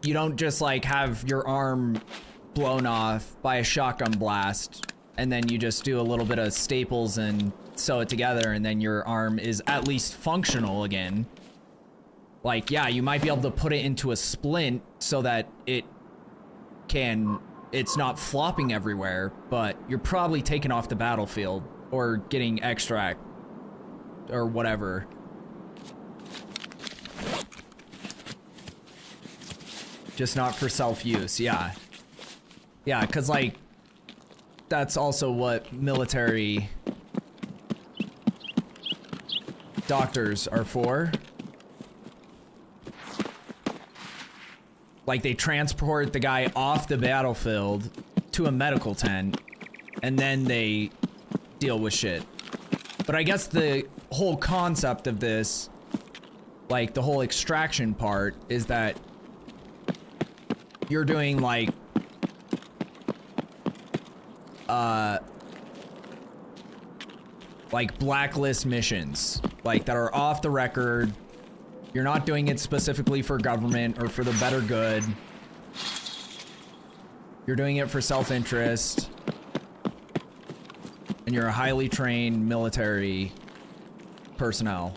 you don't just like have your arm blown off by a shotgun blast and then you just do a little bit of staples and sew it together and then your arm is at least functional again. Like, yeah, you might be able to put it into a splint so that it's not flopping everywhere, but you're probably taken off the battlefield or getting extract or whatever. Just not for self-use, yeah. Yeah, because, like, that's also what military doctors are for. Like, they transport the guy off the battlefield to a medical tent, and then they deal with shit. But I guess the whole concept of this, like, the whole extraction part, is that you're doing like blacklist missions, like that are off the record. You're not doing it specifically for government or for the better good. You're doing it for self-interest. And you're a highly trained military personnel.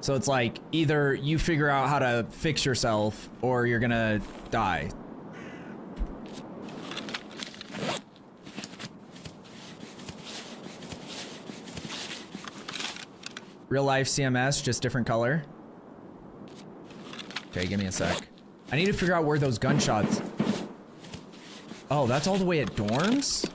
So it's like, either you figure out how to fix yourself, or you're gonna die. Real life CMS, just different color. Okay, give me a sec. I need to figure out where those gunshots... Oh, that's all the way at dorms?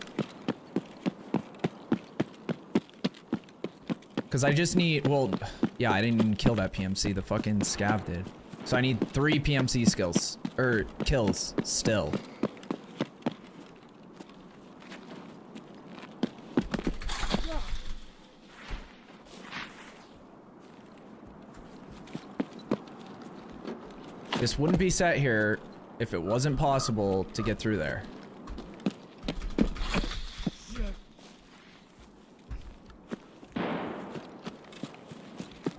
Because I just need... Well... Yeah, I didn't even kill that PMC. The fucking scav did. So I need 3 PMC skills. Or kills, still. This wouldn't be set here if it wasn't possible to get through there.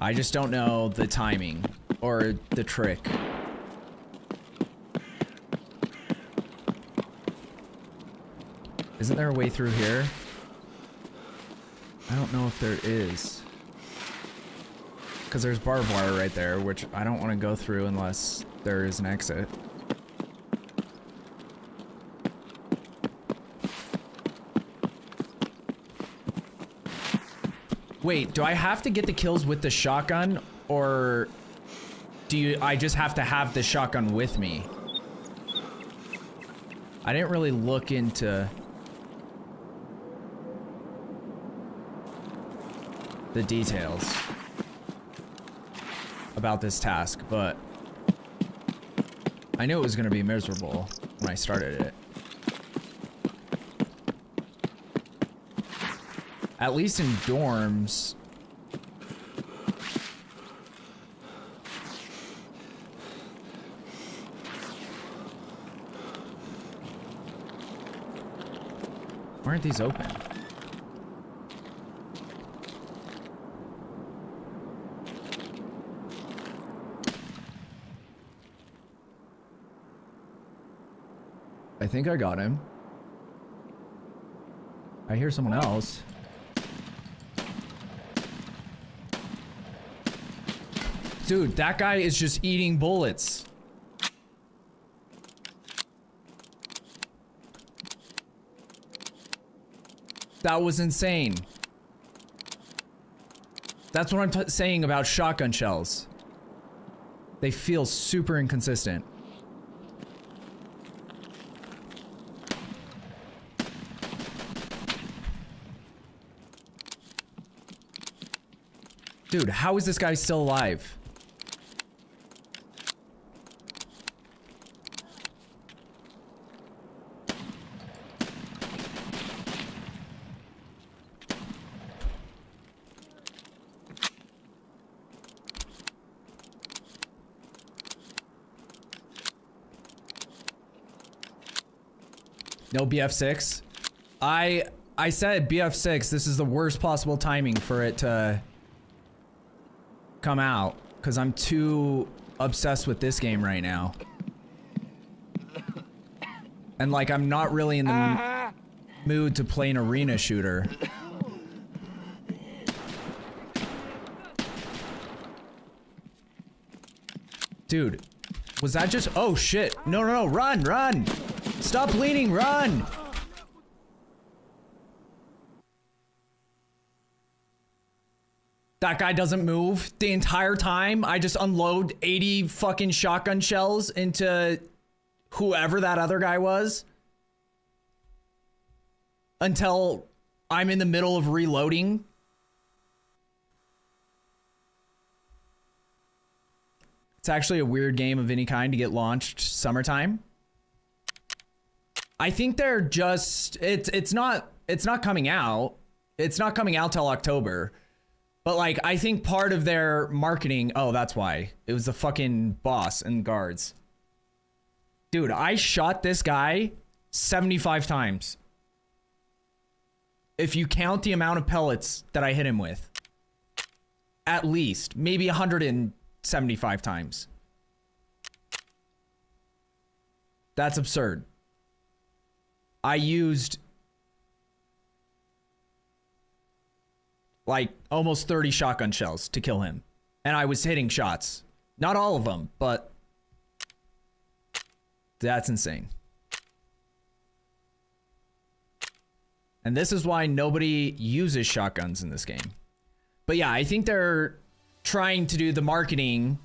I just don't know the timing or the trick. Isn't there a way through here? I don't know if there is. Because there's barbed wire right there, which I don't want to go through unless there is an exit. Wait, do I have to get the kills with the shotgun, or I just have to have the shotgun with me? I didn't really look into the details about this task, but I knew it was gonna be miserable when I started it. At least in dorms. Why aren't these open? I think I got him. I hear someone else. Dude, that guy is just eating bullets. That was insane. That's what I'm saying about shotgun shells. They feel super inconsistent. Dude, how is this guy still alive? No BF6. I said BF6, this is the worst possible timing for it to come out because I'm too obsessed with this game right now. And like I'm not really in the mood to play an arena shooter. Dude, was that just, oh shit. No, no, no, run, run. Stop bleeding, run. That guy doesn't move the entire time. I just unload 80 fucking shotgun shells into whoever that other guy was until I'm in the middle of reloading. It's actually a weird game of any kind to get launched summertime. I think they're just, it's not coming out. It's not coming out till October. But like, I think part of their marketing, oh, that's why. It was the fucking boss and guards. Dude, I shot this guy 75 times. If you count the amount of pellets that I hit him with. At least, maybe 175 times. That's absurd. I used like almost 30 shotgun shells to kill him. And I was hitting shots. Not all of them, but that's insane. And this is why nobody uses shotguns in this game. But yeah, I think they're trying to do the marketing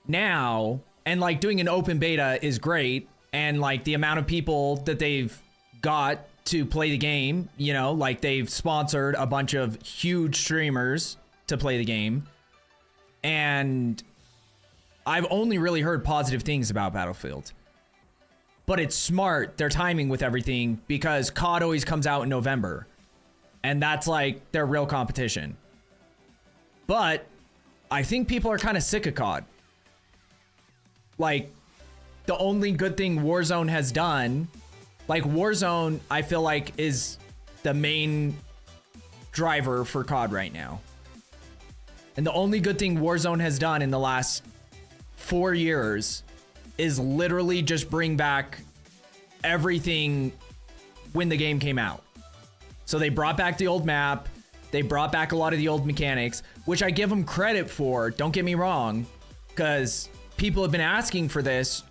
now, and like doing an open beta is great. And like the amount of people that they've got to play the game, you know, like they've sponsored a bunch of huge streamers to play the game. And I've only really heard positive things about Battlefield. But it's smart, their timing with everything, because COD always comes out in November. And that's like their real competition. But I think people are kind of sick of COD. Like, the only good thing Warzone has done, like Warzone, I feel like is the main driver for COD right now. And the only good thing Warzone has done in the last 4 years is literally just bring back everything when the game came out. So they brought back the old map. They brought back a lot of the old mechanics, which I give them credit for. Don't get me wrong, because people have been asking for this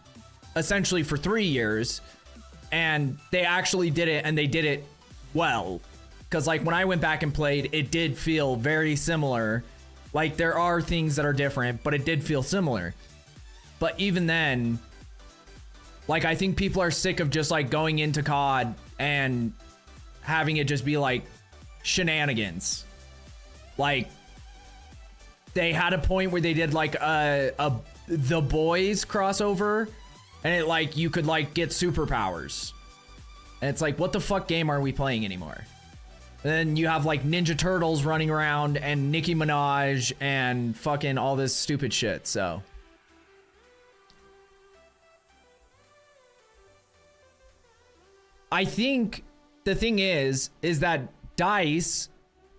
essentially for 3 years, and they actually did it, and they did it well. Because like when I went back and played, it did feel very similar. Like there are things that are different, but it did feel similar. But even then, like I think people are sick of just like going into COD and having it just be like shenanigans. Like they had a point where they did like the Boys crossover, and it like you could like get superpowers, and it's like, what the fuck game are we playing anymore? And then you have like Ninja Turtles running around and Nicki Minaj and fucking all this stupid shit. So I think the thing is that DICE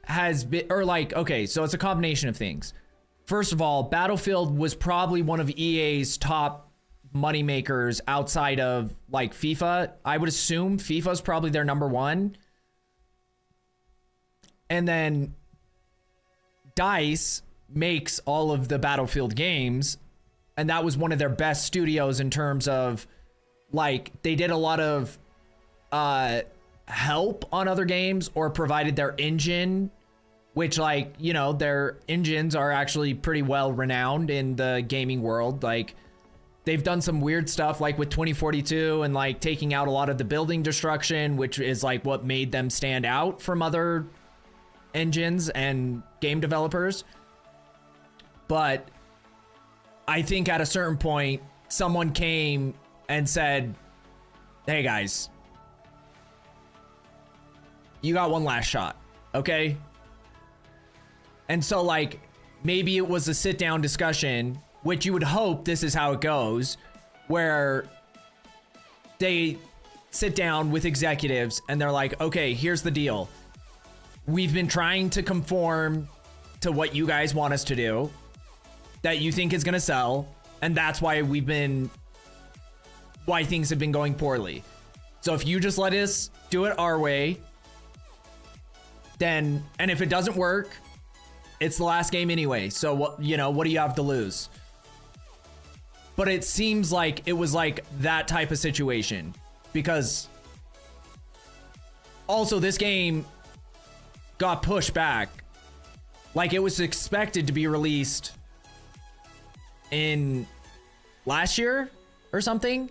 has been, or like, okay, so it's a combination of things. First of all, Battlefield was probably one of EA's top money makers outside of like FIFA. I would assume FIFA's probably their number one. And then DICE makes all of the Battlefield games, and that was one of their best studios in terms of like they did a lot of help on other games or provided their engine which, like, you know, their engines are actually pretty well renowned in the gaming world. Like, they've done some weird stuff, like with 2042 and like taking out a lot of the building destruction, which is like what made them stand out from other engines and game developers. But I think at a certain point, someone came and said, hey guys, you got one last shot, okay? And so, like, maybe it was a sit-down discussion, which you would hope this is how it goes, where they sit down with executives and they're like, okay, here's the deal. We've been trying to conform to what you guys want us to do, that you think is going to sell, and that's why why things have been going poorly. So if you just let us do it our way, then, and if it doesn't work, it's the last game anyway. So what, you know, what do you have to lose? But it seems like it was like that type of situation, because also this game got pushed back. Like, it was expected to be released in last year or something.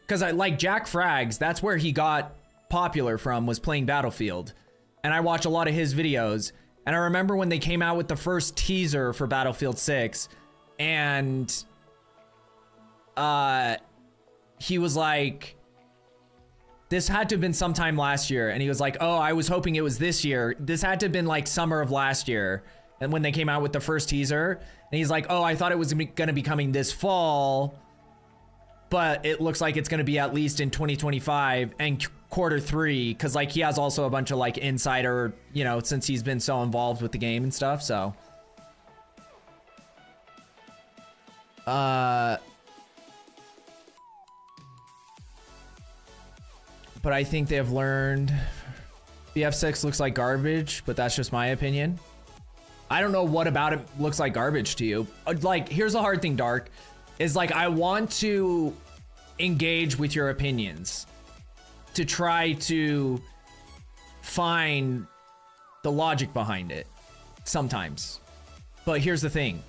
Because I like Jack Frags, that's where he got popular from, was playing Battlefield. And I watch a lot of his videos. And I remember when they came out with the first teaser for Battlefield 6, and he was like, this had to have been sometime last year. And he was like, oh, I was hoping it was this year. This had to have been like summer of last year. And when they came out with the first teaser, and he's like, oh, I thought it was gonna be coming this fall, but it looks like it's gonna be at least in 2025 and Q3, because like he has also a bunch of like insider, you know, since he's been so involved with the game and stuff. So but I think they have learned. BF6 looks like garbage, but that's just my opinion. I don't know what about it looks like garbage to you. Like, here's the hard thing, Dark, is like, I want to engage with your opinions to try to find the logic behind it sometimes. But here's the thing.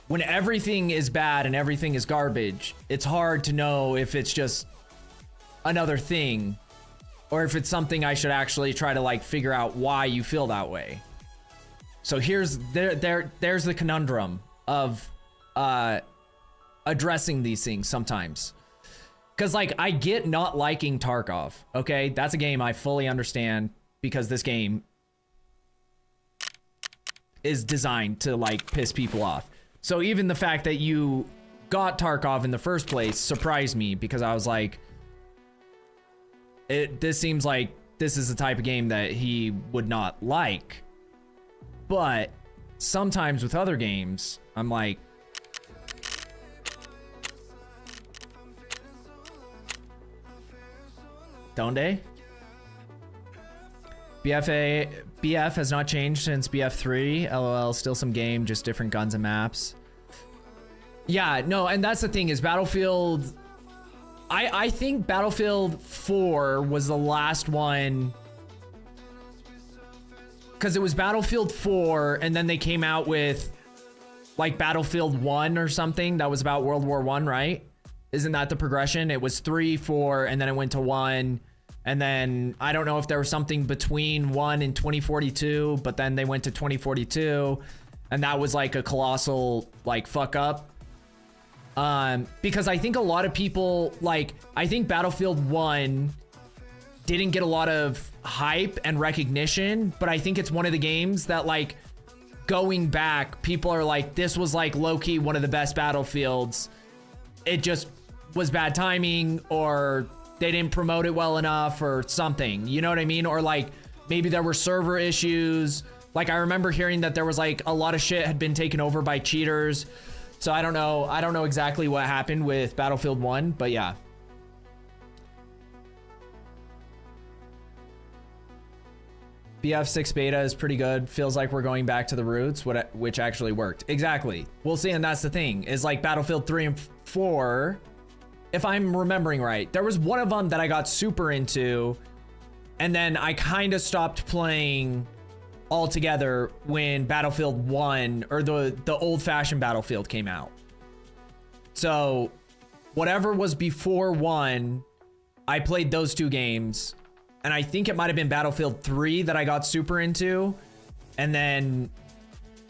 When everything is bad and everything is garbage, it's hard to know if it's just another thing or if it's something I should actually try to like figure out why you feel that way. So there's the conundrum of addressing these things sometimes. Because like, I get not liking Tarkov, okay? That's a game I fully understand, because this game is designed to like piss people off. So even the fact that you got Tarkov in the first place surprised me, because I was like, this seems like this is the type of game that he would not like. But sometimes with other games, I'm like, don't they? BF has not changed since BF3. LOL, still some game, just different guns and maps. Yeah, no, and that's the thing is Battlefield. I think Battlefield 4 was the last one, because it was Battlefield 4 and then they came out with like Battlefield 1 or something that was about World War I, right? Isn't that the progression? It was 3, 4, and then it went to 1. And then I don't know if there was something between 1 and 2042, but then they went to 2042, and that was like a colossal like fuck up. Because I think a lot of people, like, I think Battlefield 1 didn't get a lot of hype and recognition, but I think it's one of the games that, like, going back, people are like, this was like low-key one of the best Battlefields. It just was bad timing, or they didn't promote it well enough, or something, you know what I mean? Or like, maybe there were server issues. Like, I remember hearing that there was like a lot of shit had been taken over by cheaters. So I don't know exactly what happened with Battlefield 1, but yeah. BF6 beta is pretty good. Feels like we're going back to the roots, which actually worked. Exactly. We'll see, and that's the thing, is like Battlefield 3 and 4, if I'm remembering right, there was one of them that I got super into, and then I kind of stopped playing altogether when Battlefield 1 or the old-fashioned Battlefield came out. So whatever was before 1, I played those 2 games, and I think it might have been Battlefield 3 that I got super into, and then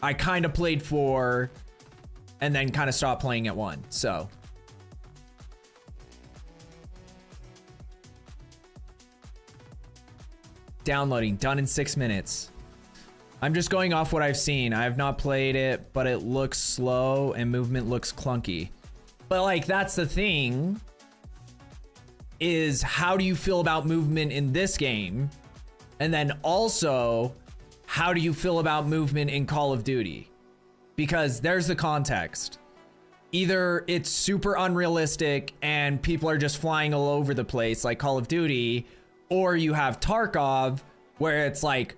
I kind of played 4 and then kind of stopped playing at 1. So downloading, done in 6 minutes. I'm just going off what I've seen. I have not played it, but it looks slow and movement looks clunky. But like, that's the thing, is how do you feel about movement in this game? And then also, how do you feel about movement in Call of Duty? Because there's the context. Either it's super unrealistic and people are just flying all over the place like Call of Duty, or you have Tarkov where it's like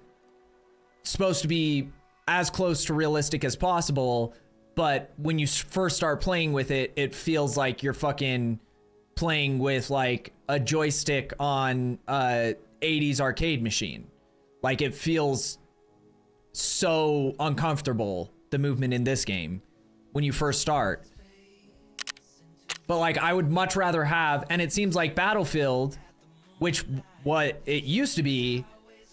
supposed to be as close to realistic as possible, but when you first start playing with it, it feels like you're fucking playing with like a joystick on a 80s arcade machine. Like, it feels so uncomfortable, the movement in this game, when you first start. But like, I would much rather have, and it seems like Battlefield, which what it used to be,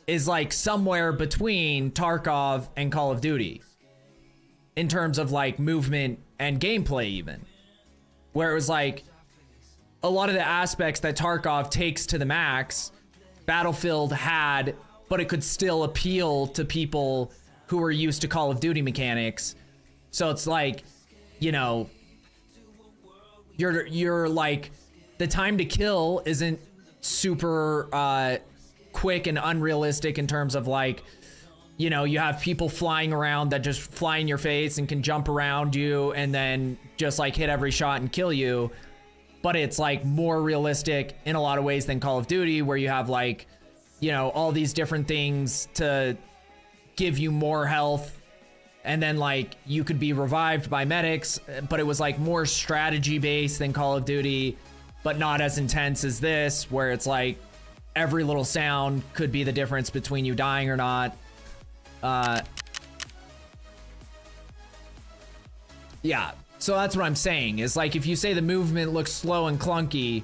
is like somewhere between Tarkov and Call of Duty in terms of like movement and gameplay, even, where it was like a lot of the aspects that Tarkov takes to the max, Battlefield had, but it could still appeal to people who are used to Call of Duty mechanics. So it's like, you know, you're like, the time to kill isn't super quick and unrealistic in terms of like, you know, you have people flying around that just fly in your face and can jump around you and then just like hit every shot and kill you. But it's like more realistic in a lot of ways than Call of Duty, where you have like, you know, all these different things to give you more health. And then like you could be revived by medics, but it was like more strategy based than Call of Duty, but not as intense as this, where it's like every little sound could be the difference between you dying or not. Yeah. So that's what I'm saying, is like, if you say the movement looks slow and clunky,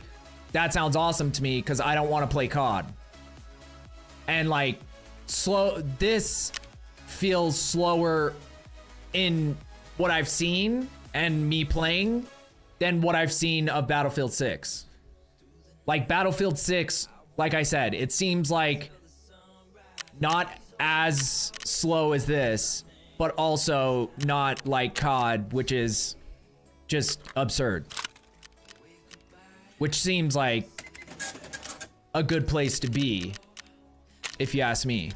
that sounds awesome to me because I don't want to play COD. And like, this feels slower in what I've seen and me playing than what I've seen of Battlefield 6. Like Battlefield 6, like I said, it seems like not as slow as this, but also not like COD, which is just absurd. Which seems like a good place to be, if you ask me.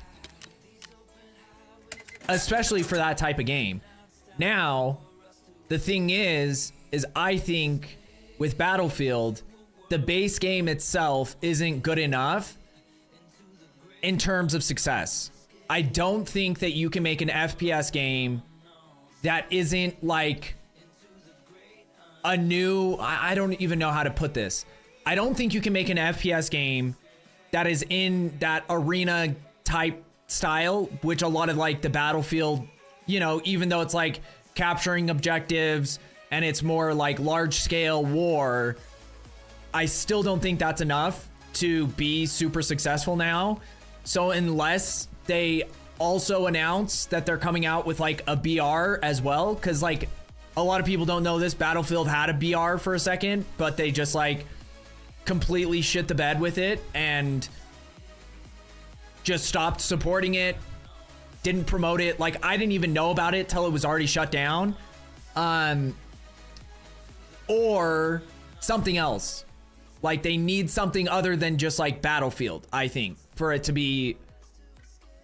Especially for that type of game. Now, the thing is I think with Battlefield, the base game itself isn't good enough in terms of success. I don't think that you can make an FPS game that isn't like a new, I don't even know how to put this. I don't think you can make an FPS game that is in that arena type style, which a lot of like the Battlefield, you know, even though it's like capturing objectives and it's more like large scale war, I still don't think that's enough to be super successful now. So unless they also announce that they're coming out with like a BR as well, because like a lot of people don't know this, Battlefield had a BR for a second, but they just like completely shit the bed with it and just stopped supporting it, didn't promote it. Like, I didn't even know about it till it was already shut down. Or something else. Like, they need something other than just like Battlefield, I think, for it to be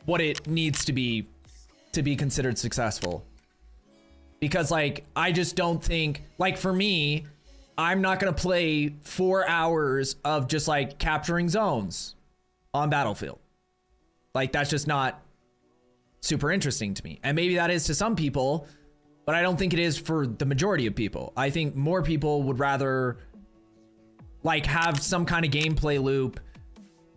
what it needs to be considered successful. Because like, I just don't think, like, for me, I'm not gonna play 4 hours of just like capturing zones on Battlefield. Like, that's just not super interesting to me. And maybe that is to some people, but I don't think it is for the majority of people. I think more people would rather like have some kind of gameplay loop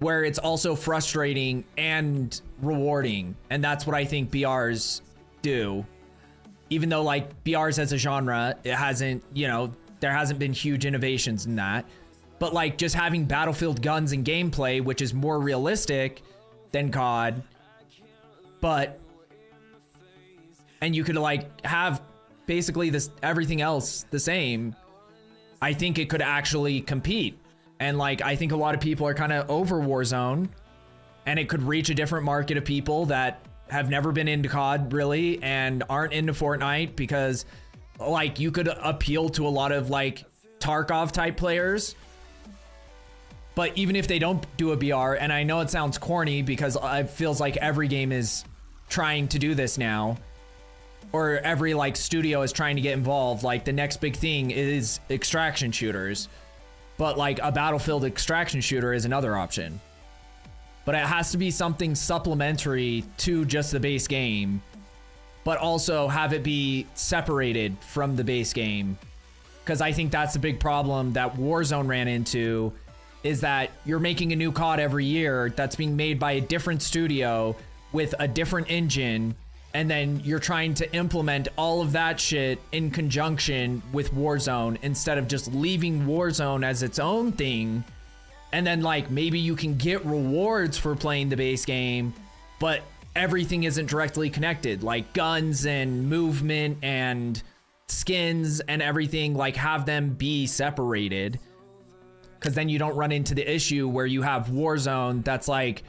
where it's also frustrating and rewarding. And that's what I think BRs do. Even though like BRs as a genre, it hasn't, you know, there hasn't been huge innovations in that. But like just having Battlefield guns and gameplay, which is more realistic than COD, and you could like have basically this everything else the same, I think it could actually compete. And like I think a lot of people are kind of over Warzone, and it could reach a different market of people that have never been into COD really and aren't into Fortnite, because like you could appeal to a lot of like Tarkov type players. But even if they don't do a BR, and I know it sounds corny because it feels like every game is trying to do this now, or every like studio is trying to get involved. Like the next big thing is extraction shooters, but like a Battlefield extraction shooter is another option. But it has to be something supplementary to just the base game, but also have it be separated from the base game. Because I think that's the big problem that Warzone ran into, is that you're making a new COD every year that's being made by a different studio with a different engine, and then you're trying to implement all of that shit in conjunction with Warzone instead of just leaving Warzone as its own thing. And then like maybe you can get rewards for playing the base game, but everything isn't directly connected, like guns and movement and skins and everything, like have them be separated. Because then you don't run into the issue where you have Warzone that's like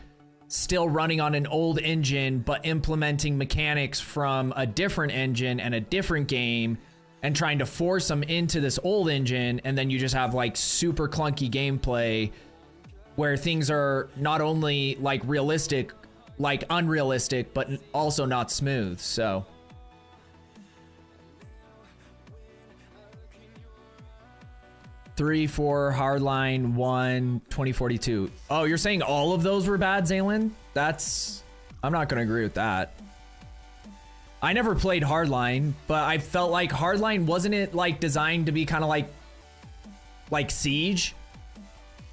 still running on an old engine, but implementing mechanics from a different engine and a different game and trying to force them into this old engine. And then you just have like super clunky gameplay where things are not only like realistic, like unrealistic, but also not smooth. So 3, 4, Hardline, 1, 2042. Oh, you're saying all of those were bad, Zaylin? I'm not gonna agree with that. I never played Hardline, but I felt like Hardline, wasn't it like designed to be kind of like Siege?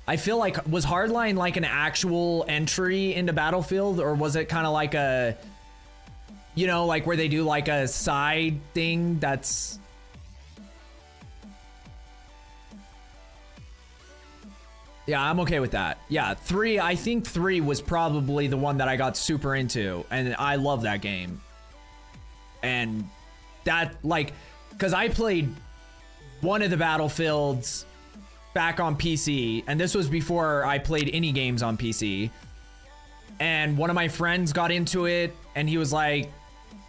I feel like, was Hardline like an actual entry into Battlefield, or was it kind of like a, you know, like where they do like a side thing that's... Yeah, I'm okay with that. Yeah, 3, I think 3 was probably the one that I got super into, and I love that game. And that, like, because I played one of the Battlefields back on PC, and this was before I played any games on PC. And one of my friends got into it, and he was like,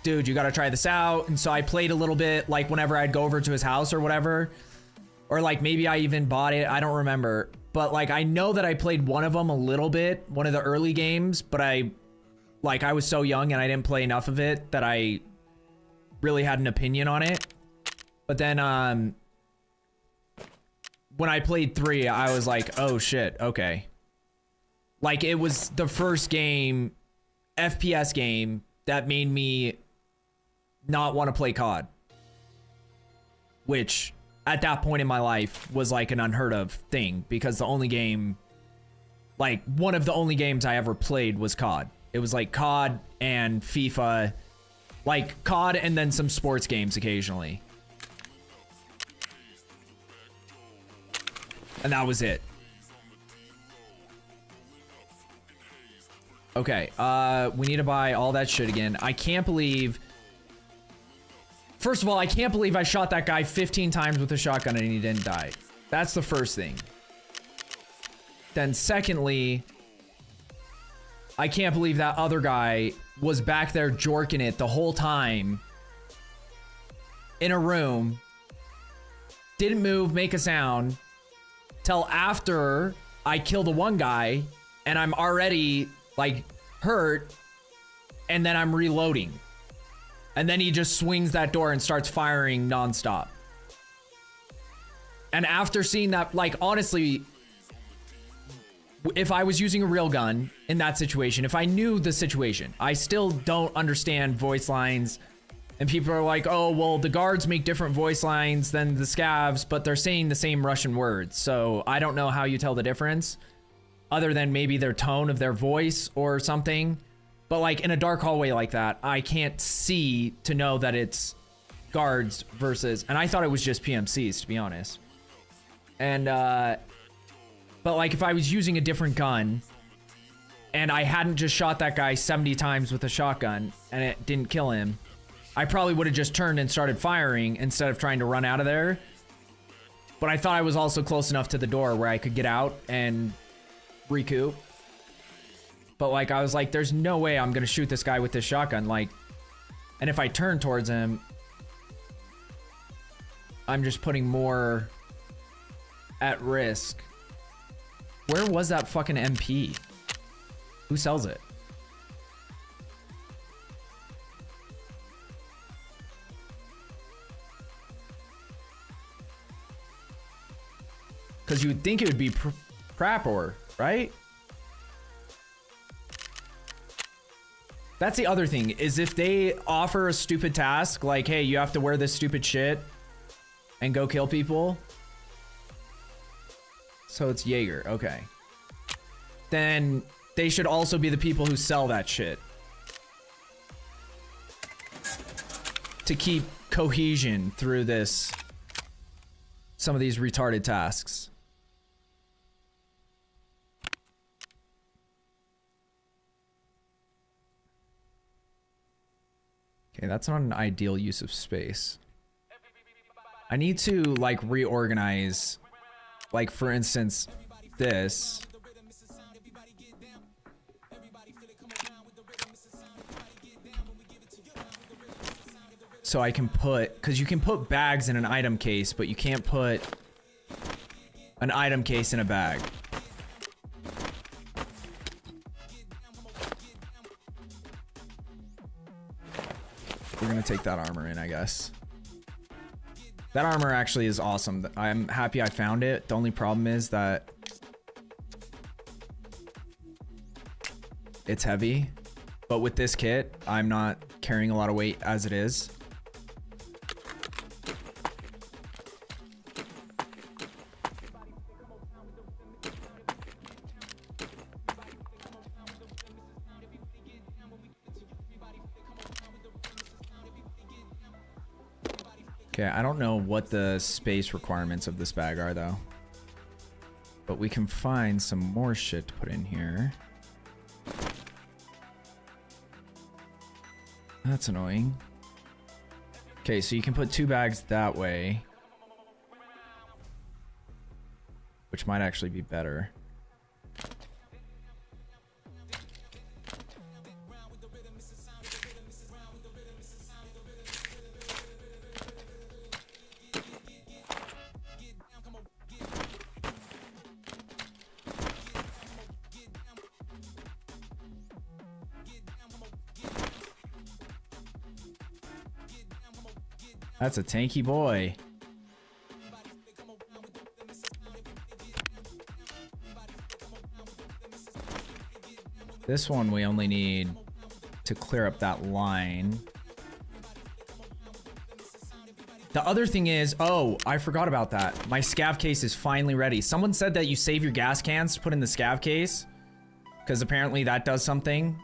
dude, you gotta try this out. And so I played a little bit, like whenever I'd go over to his house or whatever. Or like maybe I even bought it, I don't remember. But like I know that I played one of them a little bit, one of the early games, but I was so young and I didn't play enough of it that I really had an opinion on it. But then when I played 3, I was like, oh shit, okay. Like it was the first game, FPS game, that made me not want to play COD. Which at that point in my life was like an unheard of thing, because the only game, like one of the only games I ever played was COD. It was like COD and FIFA, like COD and then some sports games occasionally. And that was it. Okay, we need to buy all that shit again. I can't believe... First of all, I can't believe I shot that guy 15 times with a shotgun and he didn't die. That's the first thing. Then secondly, I can't believe that other guy was back there jorking it the whole time in a room, didn't move, make a sound, till after I kill the one guy and I'm already like hurt, and then I'm reloading. And then he just swings that door and starts firing nonstop. And after seeing that, like, honestly, if I was using a real gun in that situation, if I knew the situation, I still don't understand voice lines. And people are like, oh, well, the guards make different voice lines than the scavs, but they're saying the same Russian words. So I don't know how you tell the difference. other than maybe their tone of their voice or something. But like in a dark hallway like that, I can't see to know that it's guards versus, and I thought it was just PMCs, to be honest. And but like if I was using a different gun and I hadn't just shot that guy 70 times with a shotgun and it didn't kill him, I probably would have just turned and started firing instead of trying to run out of there. But I thought I was also close enough to the door where I could get out and recoup. But like I was like, there's no way I'm gonna shoot this guy with this shotgun. Like, and if I turn towards him, I'm just putting more at risk. Where was that fucking MP? Who sells it? Because you would think it would be Prapor, right? That's the other thing, is if they offer a stupid task, like, hey, you have to wear this stupid shit and go kill people. So it's Jaeger, okay. Then they should also be the people who sell that shit. To keep cohesion through this, some of these retarded tasks. Okay, that's not an ideal use of space. I need to like reorganize, like for instance, this. So I can put, because you can put bags in an item case, but you can't put an item case in a bag. We're gonna take that armor in, I guess. That armor actually is awesome. I'm happy I found it. The only problem is that it's heavy, but with this kit, I'm not carrying a lot of weight as it is. Okay, I don't know what the space requirements of this bag are though. But we can find some more shit to put in here. That's annoying. Okay, so you can put 2 bags that way. Which might actually be better. That's a tanky boy. This one we only need to clear up that line. The other thing is, oh, I forgot about that. My scav case is finally ready. Someone said that you save your gas cans to put in the scav case, because apparently that does something.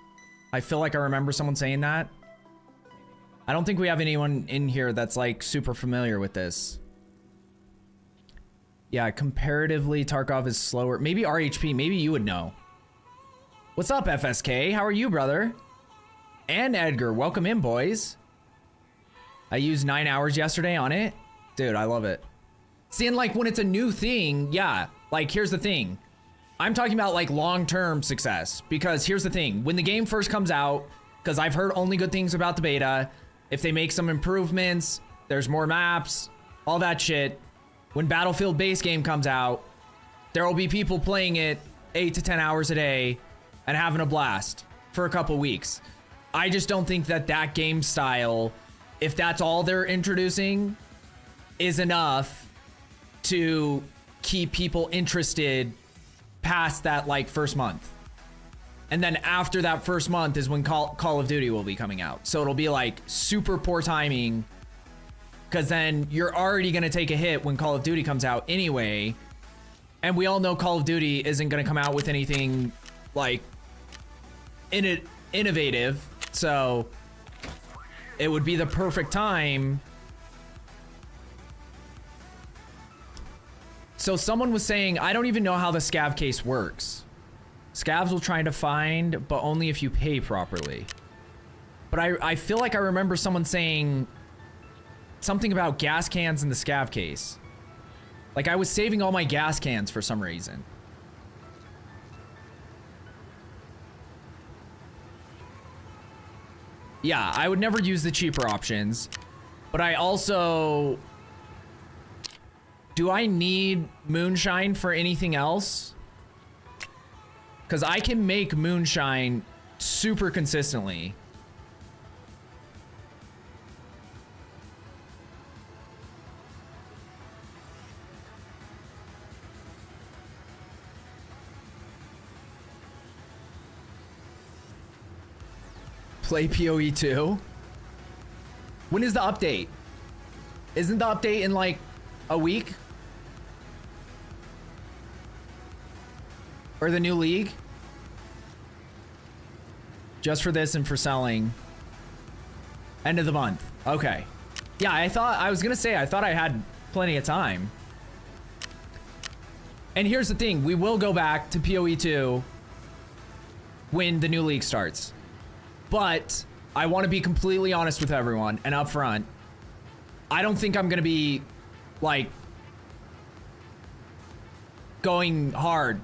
I feel like I remember someone saying that. I don't think we have anyone in here that's like super familiar with this. Yeah, comparatively Tarkov is slower. Maybe RHP, maybe you would know. What's up, FSK? How are you, brother? And Edgar, welcome in, boys. I used 9 hours yesterday on it. Dude, I love it. Seeing like when it's a new thing, yeah, like here's the thing. I'm talking about like long-term success, because here's the thing. When the game first comes out, because I've heard only good things about the beta, if they make some improvements, there's more maps, all that shit. When Battlefield base game comes out, there will be people playing it 8 to 10 hours a day and having a blast for a couple weeks. I just don't think that that game style, if that's all they're introducing, is enough to keep people interested past that like first month. And then after that first month is when Call of Duty will be coming out. So it'll be like super poor timing, because then you're already going to take a hit when Call of Duty comes out anyway. And we all know Call of Duty isn't going to come out with anything like innovative. So it would be the perfect time. So someone was saying, I don't even know how the scav case works. Scavs will try to find, but only if you pay properly. But I feel like I remember someone saying something about gas cans in the scav case. Like I was saving all my gas cans for some reason. Yeah, I would never use the cheaper options. But I also... Do I need moonshine for anything else? Because I can make moonshine super consistently. Play PoE 2? When is the update? Isn't the update in like a week? Or the new league? Just for this and for selling. End of the month. Okay. Yeah, I was gonna say, I thought I had plenty of time. And here's the thing, we will go back to PoE 2 when the new league starts. But I want to be completely honest with everyone and upfront. I don't think I'm gonna be like going hard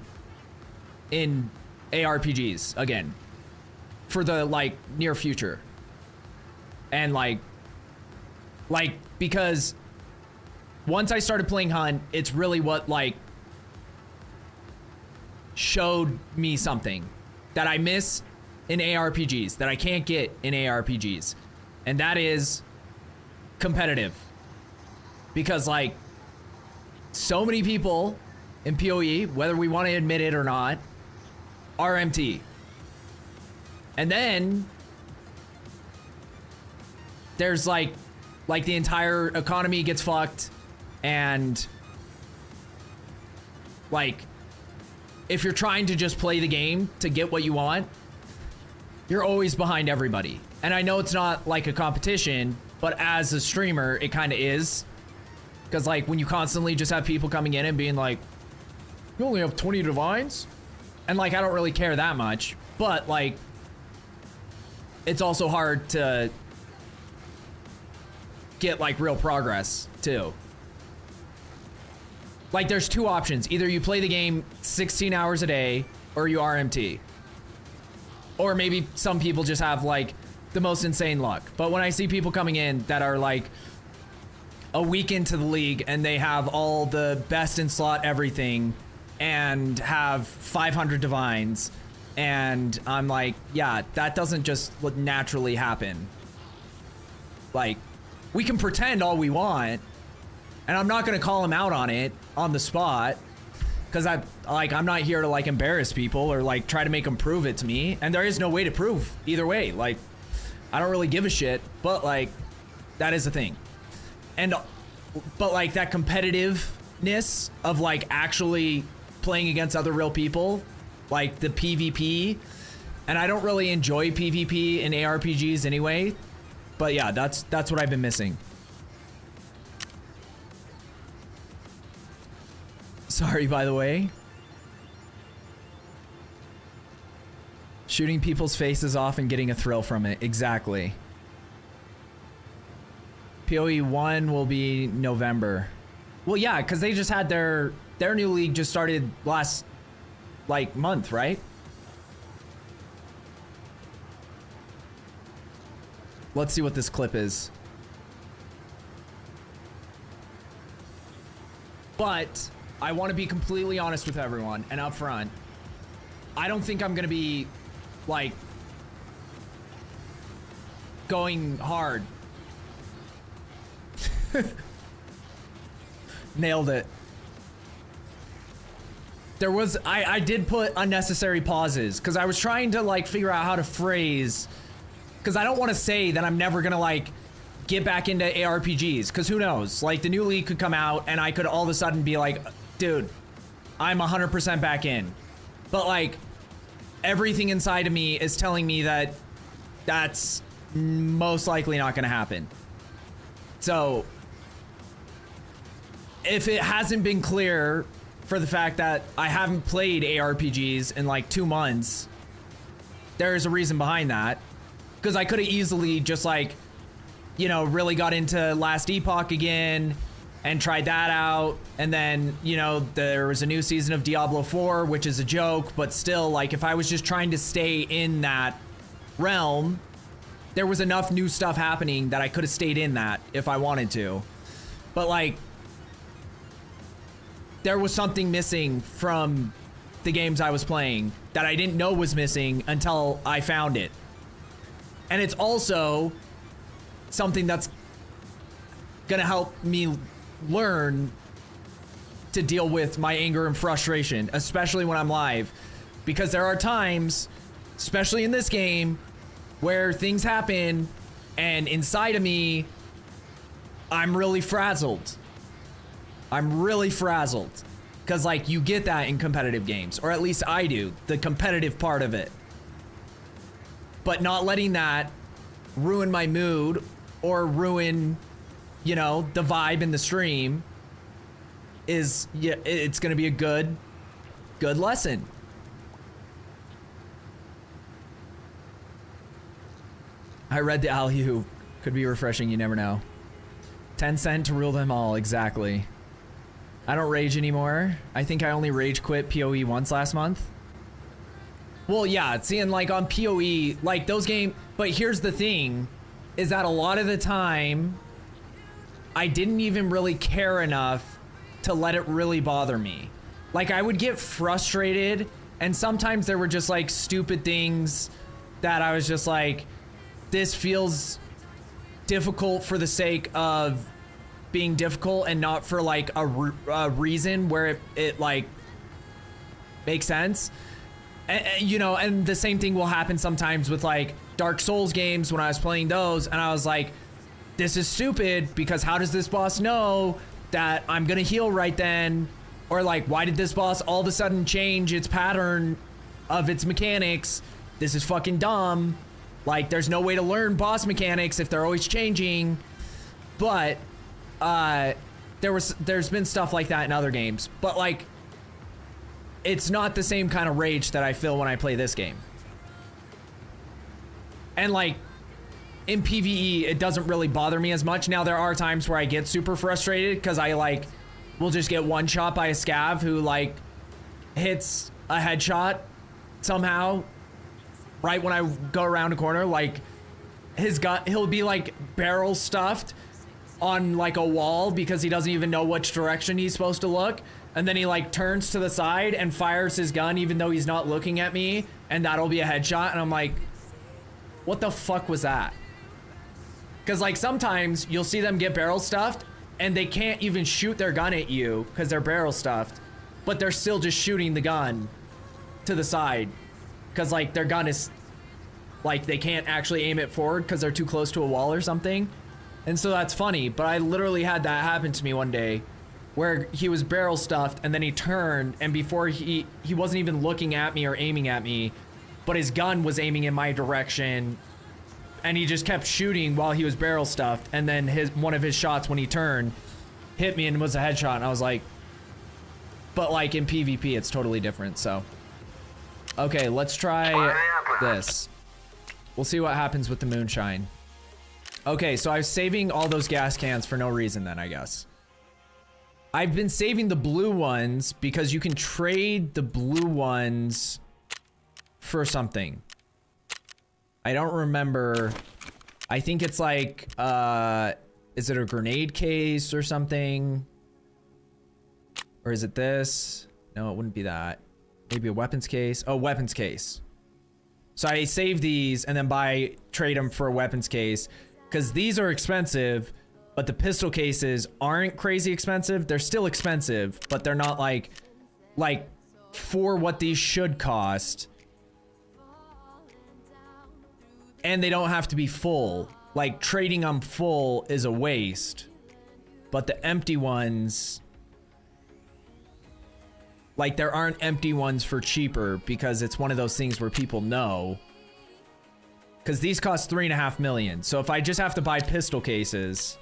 in ARPGs again for the like near future. And like because once I started playing Hunt, it's really what like showed me something that I miss in ARPGs, that I can't get in ARPGs, and that is competitive. Because like so many people in PoE, whether we want to admit it or not, are MT. And then there's like the entire economy gets fucked, and like if you're trying to just play the game to get what you want, you're always behind everybody. And I know it's not like a competition, but as a streamer, it kind of is. Because like when you constantly just have people coming in and being like, you only have 20 divines? And like, I don't really care that much, but like, it's also hard to get like real progress too. Like there's two options. Either you play the game 16 hours a day or you RMT. Or maybe some people just have like the most insane luck. But when I see people coming in that are like a week into the league and they have all the best in slot everything and have 500 divines, and I'm like, yeah, that doesn't just naturally happen. Like, we can pretend all we want, and I'm not gonna call him out on it on the spot, because I'm not here to like embarrass people or like try to make them prove it to me, and there is no way to prove either way. Like, I don't really give a shit, but like, that is the thing. And but like that competitiveness of like actually playing against other real people, like the PvP, and I don't really enjoy PvP in ARPGs anyway, but yeah, that's what I've been missing. Sorry, by the way. Shooting people's faces off and getting a thrill from it. Exactly. PoE 1 will be November. Well, yeah, because they just had their new league just started last, like, month, right? Let's see what this clip is. But I want to be completely honest with everyone and upfront. I don't think I'm going to be, like, going hard. Nailed it. There was, I did put unnecessary pauses because I was trying to like figure out how to phrase, because I don't want to say that I'm never gonna like get back into ARPGs, because who knows, like the new league could come out and I could all of a sudden be like, dude, I'm 100% back in. But like, everything inside of me is telling me that that's most likely not gonna happen. So, if it hasn't been clear for the fact that I haven't played ARPGs in like 2 months, there's a reason behind that. Because I could have easily just like, you know, really got into Last Epoch again and tried that out. And then, you know, there was a new season of Diablo 4, which is a joke, but still, like, if I was just trying to stay in that realm, there was enough new stuff happening that I could have stayed in that if I wanted to. But like, there was something missing from the games I was playing that I didn't know was missing until I found it. And it's also something that's gonna help me learn to deal with my anger and frustration, especially when I'm live. Because there are times, especially in this game, where things happen and inside of me, I'm really frazzled. I'm really frazzled. Because like, you get that in competitive games, or at least I do, the competitive part of it. But not letting that ruin my mood or ruin, you know, the vibe in the stream is, yeah, it's gonna be a good lesson. I read the alley-oop. Could be refreshing, you never know. 10 cent to rule them all, exactly. I don't rage anymore. I think I only rage quit PoE once last month. Well, yeah, seeing like on PoE, like those games, but here's the thing, is that a lot of the time, I didn't even really care enough to let it really bother me. Like, I would get frustrated, and sometimes there were just like stupid things that I was just like, this feels difficult for the sake of being difficult and not for like a reason where it like makes sense. And, you know, and the same thing will happen sometimes with like Dark Souls games when I was playing those, and I was like, this is stupid because how does this boss know that I'm gonna heal right then? Or like, why did this boss all of a sudden change its pattern of its mechanics? This is fucking dumb. Like, there's no way to learn boss mechanics if they're always changing. But there's been stuff like that in other games. But like, it's not the same kind of rage that I feel when I play this game. And like, in PvE, it doesn't really bother me as much. Now, there are times where I get super frustrated because I like will just get one shot by a scav who like hits a headshot somehow right when I go around a corner. Like, his gun, he'll be like barrel stuffed on like a wall because he doesn't even know which direction he's supposed to look. And then he like turns to the side and fires his gun even though he's not looking at me, and that'll be a headshot. And I'm like, what the fuck was that? Because like, sometimes you'll see them get barrel stuffed and they can't even shoot their gun at you because they're barrel stuffed, but they're still just shooting the gun to the side because like their gun is like, they can't actually aim it forward because they're too close to a wall or something. And so that's funny. But I literally had that happen to me one day where he was barrel stuffed and then he turned, and before he wasn't even looking at me or aiming at me, but his gun was aiming in my direction, and he just kept shooting while he was barrel stuffed. And then one of his shots when he turned hit me and was a headshot. And I was like, but like in PvP, it's totally different. So, okay, let's try this. We'll see what happens with the moonshine. Okay, so I was saving all those gas cans for no reason then, I guess. I've been saving the blue ones because you can trade the blue ones for something. I don't remember. I think it's like, is it a grenade case or something? Or is it this? No, it wouldn't be that. Maybe a weapons case. Oh, weapons case. So I save these and then trade them for a weapons case, because these are expensive, but the pistol cases aren't crazy expensive. They're still expensive, but they're not like for what these should cost. And they don't have to be full. Like, trading them full is a waste. But the empty ones Like, there aren't empty ones for cheaper because it's one of those things where people know. Because these cost 3.5 million. So if I just have to buy pistol cases,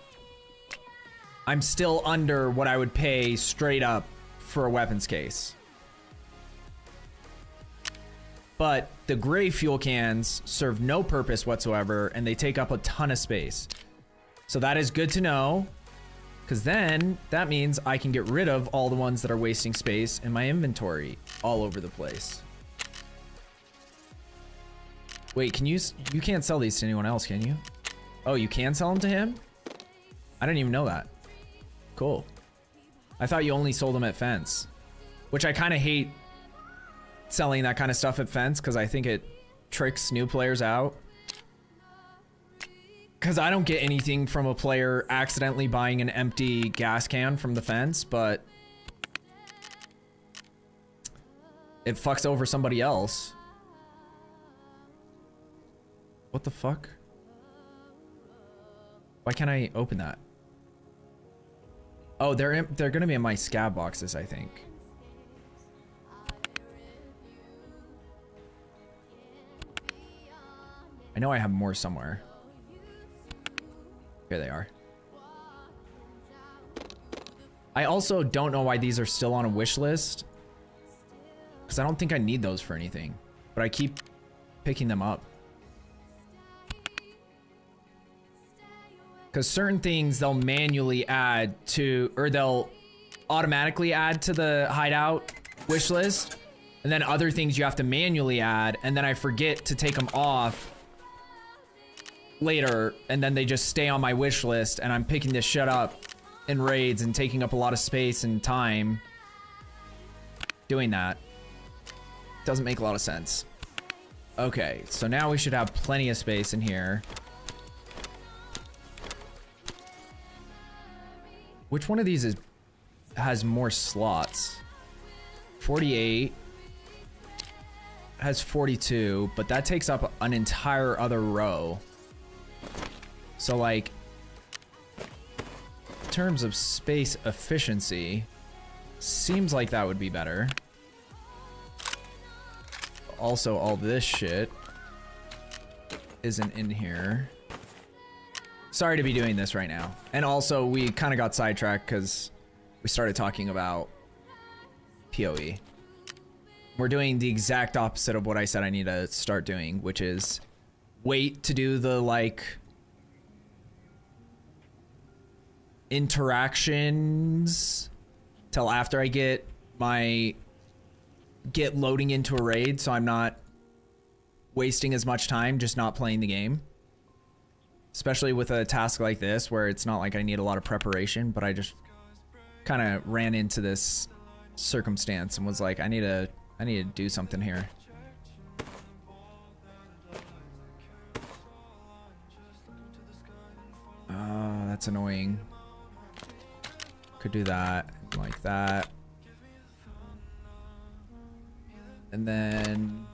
I'm still under what I would pay straight up for a weapons case. But the gray fuel cans serve no purpose whatsoever, and they take up a ton of space. So that is good to know. Because then that means I can get rid of all the ones that are wasting space in my inventory all over the place. Wait, can you can't sell these to anyone else, can you? Oh, you can sell them to him? I didn't even know that. Cool. I thought you only sold them at Fence, which I kind of hate selling that kind of stuff at Fence because I think it tricks new players out. Because I don't get anything from a player accidentally buying an empty gas can from the Fence, but it fucks over somebody else. What the fuck? Why can't I open that? Oh, they're gonna be in my scab boxes, I think. I know I have more somewhere. Here they are. I also don't know why these are still on a wish list, because I don't think I need those for anything, but I keep picking them up. Because certain things they'll manually add to, or they'll automatically add to the hideout wish list, and then other things you have to manually add, and then I forget to take them off later, and then they just stay on my wish list, and I'm picking this shit up in raids and taking up a lot of space and time doing that. Doesn't make a lot of sense. Okay, so now we should have plenty of space in here. Which one of these has more slots? 48 has 42, but that takes up an entire other row. So like, in terms of space efficiency, seems like that would be better. Also, all this shit isn't in here. Sorry to be doing this right now. And also, we kind of got sidetracked because we started talking about PoE. We're doing the exact opposite of what I said I need to start doing, which is wait to do the, like, interactions till after I get loading into a raid, so I'm not wasting as much time just not playing the game. Especially with a task like this where it's not like I need a lot of preparation, but I just kind of ran into this circumstance and was like, I need to do something here. That's annoying. Could do that, like that. And then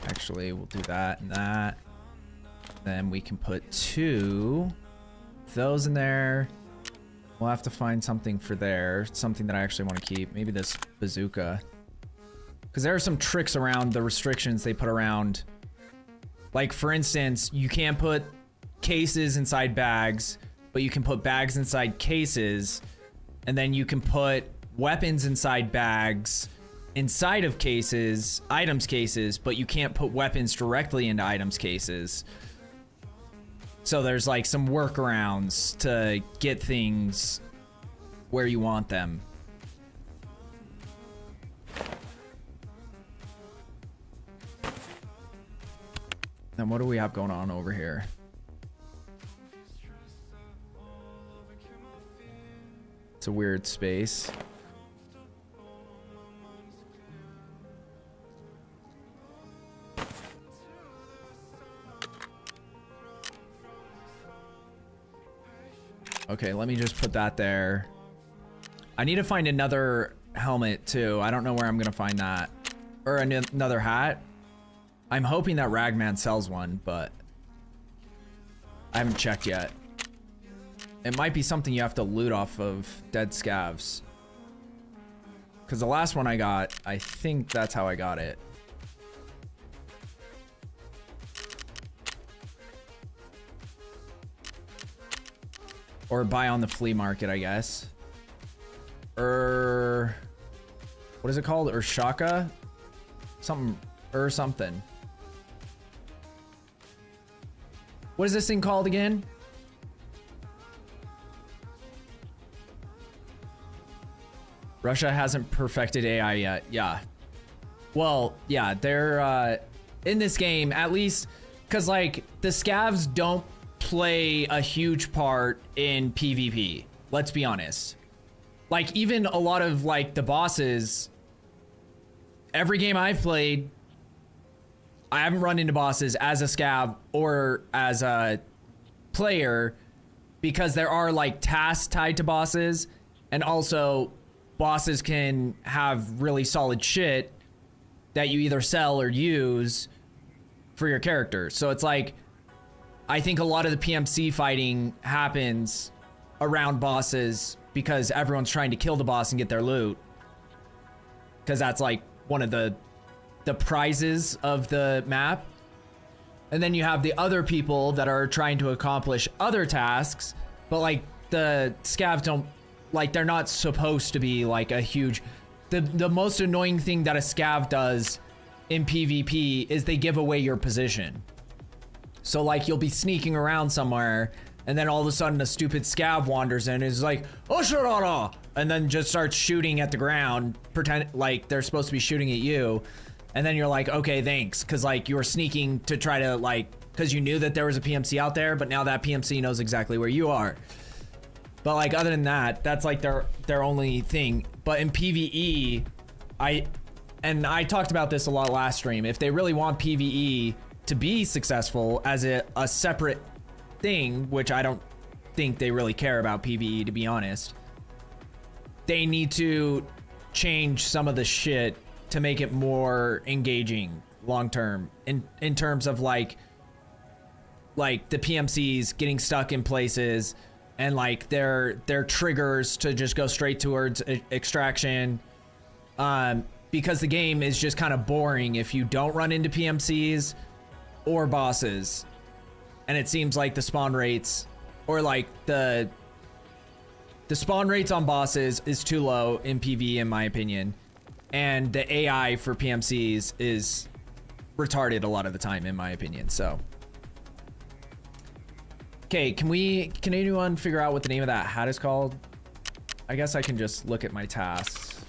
actually we'll do that and that. Then we can put 2 of those in there. We'll have to find something for there, something that I actually want to keep. Maybe this bazooka. Because there are some tricks around the restrictions they put around. Like, for instance, you can't put cases inside bags, but you can put bags inside cases, and then you can put weapons inside bags, inside of cases, items cases, but you can't put weapons directly into items cases. So there's like some workarounds to get things where you want them. Then what do we have going on over here? It's a weird space. Okay, let me just put that there. I need to find another helmet too. I don't know where I'm gonna find that. Or another hat. I'm hoping that Ragman sells one, but I haven't checked yet. it might be something you have to loot off of dead scavs. Because the last one I got, I think that's how I got it. Or buy on the flea market, I guess. What is it called? Urshaka? Something, something. What is this thing called again? Russia hasn't perfected AI yet. Yeah. Well, yeah, they're in this game, at least, because like the scavs don't play a huge part in PvP. Let's be honest. Like even a lot of like the bosses, every game I've played, I haven't run into bosses as a scav or as a player, because there are like tasks tied to bosses, and also bosses can have really solid shit that you either sell or use for your character. So it's like, I think a lot of the PMC fighting happens around bosses because everyone's trying to kill the boss and get their loot, because that's like one of the prizes of the map. And then you have the other people that are trying to accomplish other tasks, but like the scavs don't, like they're not supposed to be like a huge, the most annoying thing that a scav does in PvP is they give away your position. So like you'll be sneaking around somewhere, and then all of a sudden a stupid scav wanders in and is like, oh shurara, and then just starts shooting at the ground, pretend like they're supposed to be shooting at you. And then you're like, okay, thanks. Cause like you were sneaking to try to like, cause you knew that there was a PMC out there, but now that PMC knows exactly where you are. But like, other than that, that's like their only thing. But in PvE, I talked about this a lot last stream. If they really want PvE to be successful as a separate thing, which I don't think they really care about PvE, to be honest, they need to change some of the shit to make it more engaging long term in terms of like the PMCs getting stuck in places, and like their triggers to just go straight towards extraction, because the game is just kind of boring if you don't run into PMCs or bosses. And it seems like the spawn rates, or like the spawn rates on bosses is too low in PvE, in my opinion. And the AI for PMCs is retarded a lot of the time, in my opinion. So, okay, can anyone figure out what the name of that hat is called? I guess I can just look at my tasks.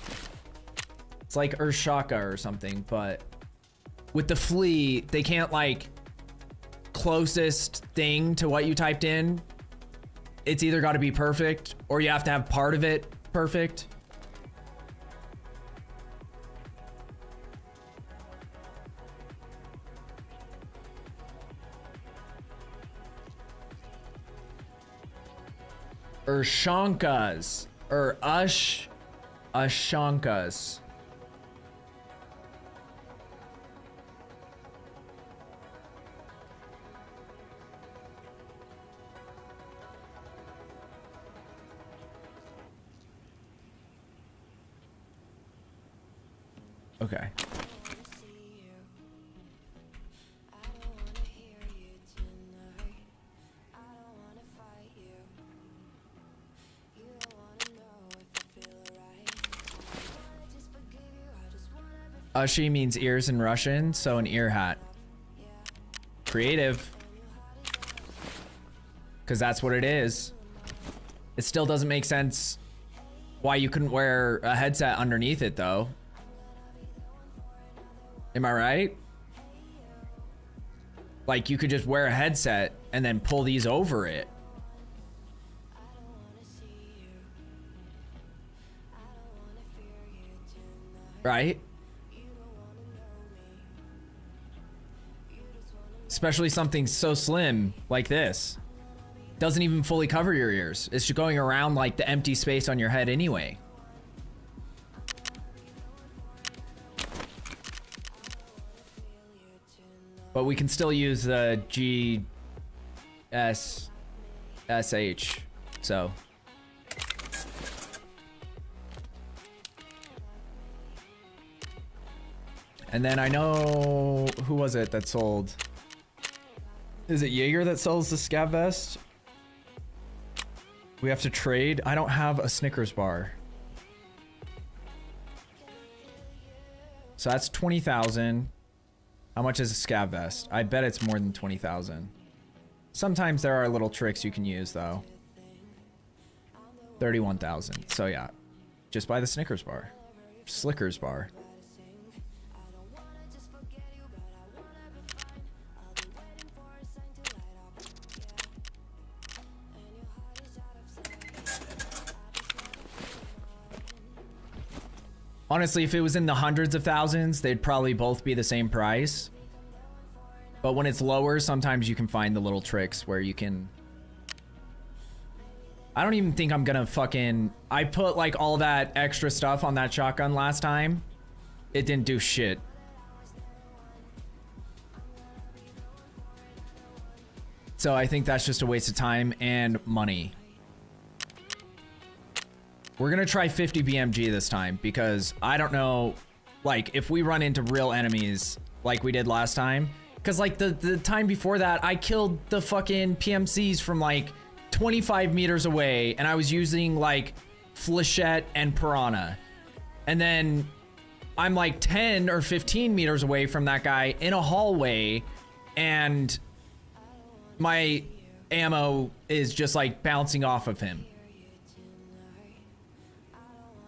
It's like Urshaka or something, but with the flea, they can't like closest thing to what you typed in. It's either got to be perfect or you have to have part of it perfect. Urshankas or Ashankas. Okay. Ushi means ears in Russian, so an ear hat. Creative. Because that's what it is. It still doesn't make sense why you couldn't wear a headset underneath it, though. Am I right? Like, you could just wear a headset and then pull these over it. Right? Especially something so slim like this. Doesn't even fully cover your ears. It's just going around like the empty space on your head anyway. But we can still use the GSSH So. And then I know, who was it that sold? Is it Jaeger that sells the scav vest? We have to trade. I don't have a Snickers bar. So that's 20,000. How much is a scav vest? I bet it's more than 20,000. Sometimes there are little tricks you can use though. 31,000. So yeah, just buy the Snickers bar. Slickers bar. Honestly, if it was in the hundreds of thousands, they'd probably both be the same price. But when it's lower, sometimes you can find the little tricks where you can... I don't even think I'm gonna fucking... I put like all that extra stuff on that shotgun last time. It didn't do shit. So I think that's just a waste of time and money. We're gonna try 50 BMG this time because I don't know, like, if we run into real enemies like we did last time. Because, like, the time before that, I killed the fucking PMCs from, like, 25 meters away, and I was using, like, Flechette and Piranha. And then I'm, like, 10 or 15 meters away from that guy in a hallway, and my ammo is just, like, bouncing off of him.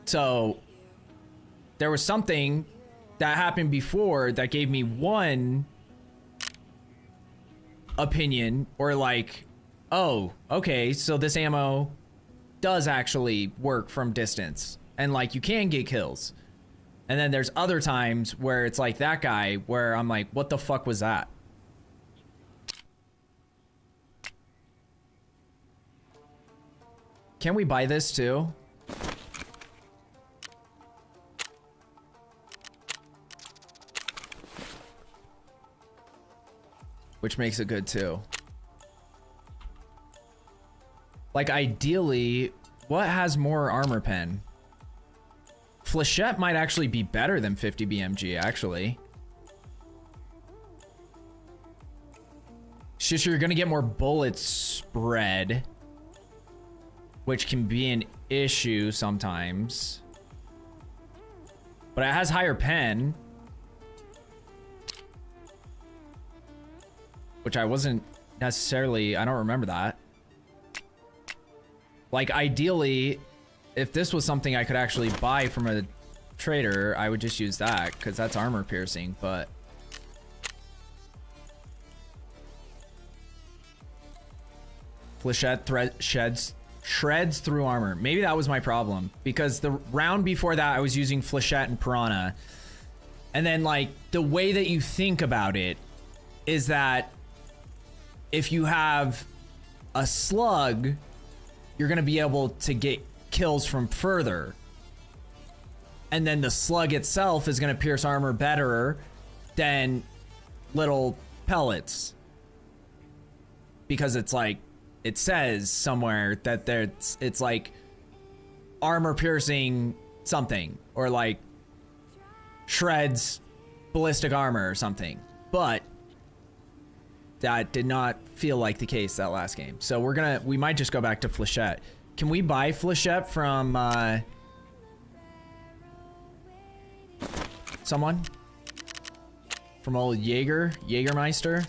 So there was something that happened before that gave me one opinion, or like, oh, okay, so this ammo does actually work from distance and like you can get kills. And then there's other times where it's like that guy where I'm like, what the fuck was that? Can we buy this too? Which makes it good too. Like ideally, what has more armor pen? Flechette might actually be better than 50 BMG actually. It's just you're gonna get more bullet spread, which can be an issue sometimes. But it has higher pen. Which I wasn't necessarily, I don't remember that. Like ideally, if this was something I could actually buy from a trader, I would just use that because that's armor piercing, but. Flechette shreds through armor. Maybe that was my problem because the round before that I was using Flechette and Piranha. And then like the way that you think about it is that if you have a slug, you're gonna be able to get kills from further. And then the slug itself is gonna pierce armor better than little pellets. Because it's like, it says somewhere that it's like armor piercing something, or like shreds ballistic armor or something. But that did not feel like the case that last game. So we might just go back to Flechette. Can we buy Flechette from someone? From old Jägermeister?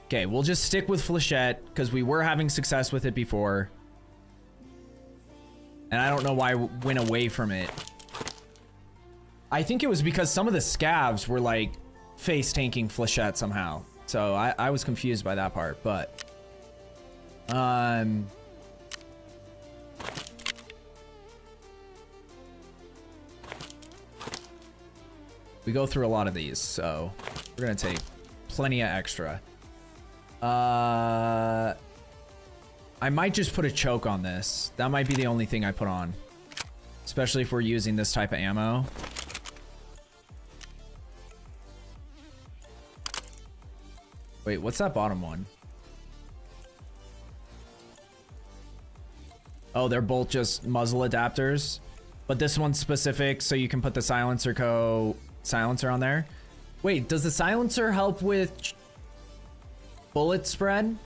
Okay, we'll just stick with Flechette because we were having success with it before. And I don't know why I went away from it. I think it was because some of the scavs were like face tanking Flechette somehow. So I was confused by that part, but we go through a lot of these, so we're gonna take plenty of extra. I might just put a choke on this. That might be the only thing I put on, especially if we're using this type of ammo. Wait, what's that bottom one? Oh, they're both just muzzle adapters, but this one's specific, so you can put the silencer on there. Wait, does the silencer help with bullet spread?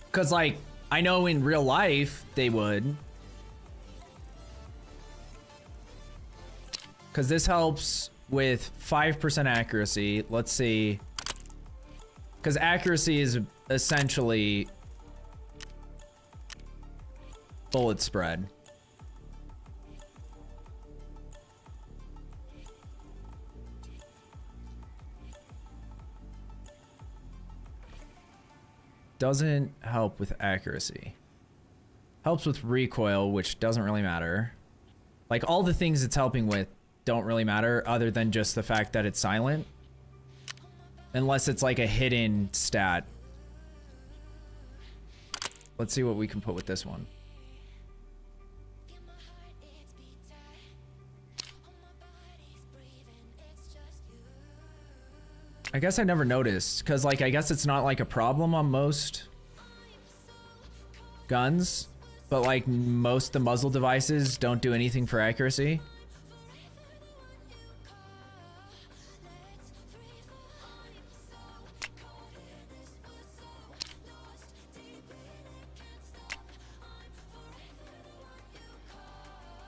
Because, like, I know in real life they would. Because this helps with 5% accuracy. Let's see. Because accuracy is essentially bullet spread. Doesn't help with accuracy. Helps with recoil, which doesn't really matter. Like, all the things it's helping with don't really matter other than just the fact that it's silent. Unless it's like a hidden stat. Let's see what we can put with this one. I guess I never noticed, because, like, I guess it's not, like, a problem on most guns, but, like, most the muzzle devices don't do anything for accuracy.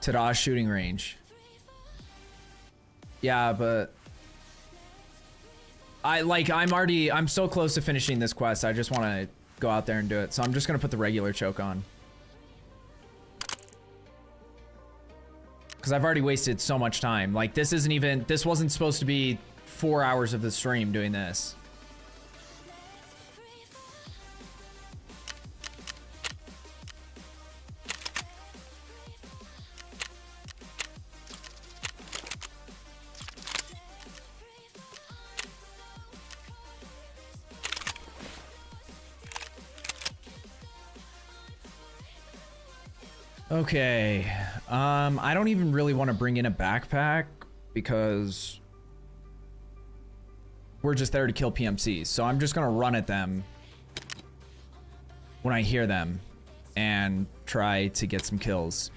Ta-da, shooting range. Yeah, but I'm so close to finishing this quest. I just want to go out there and do it. So I'm just going to put the regular choke on. Because I've already wasted so much time. Like, this wasn't supposed to be 4 hours of the stream doing this. Okay, I don't even really want to bring in a backpack because we're just there to kill PMCs. So I'm just gonna run at them when I hear them and try to get some kills.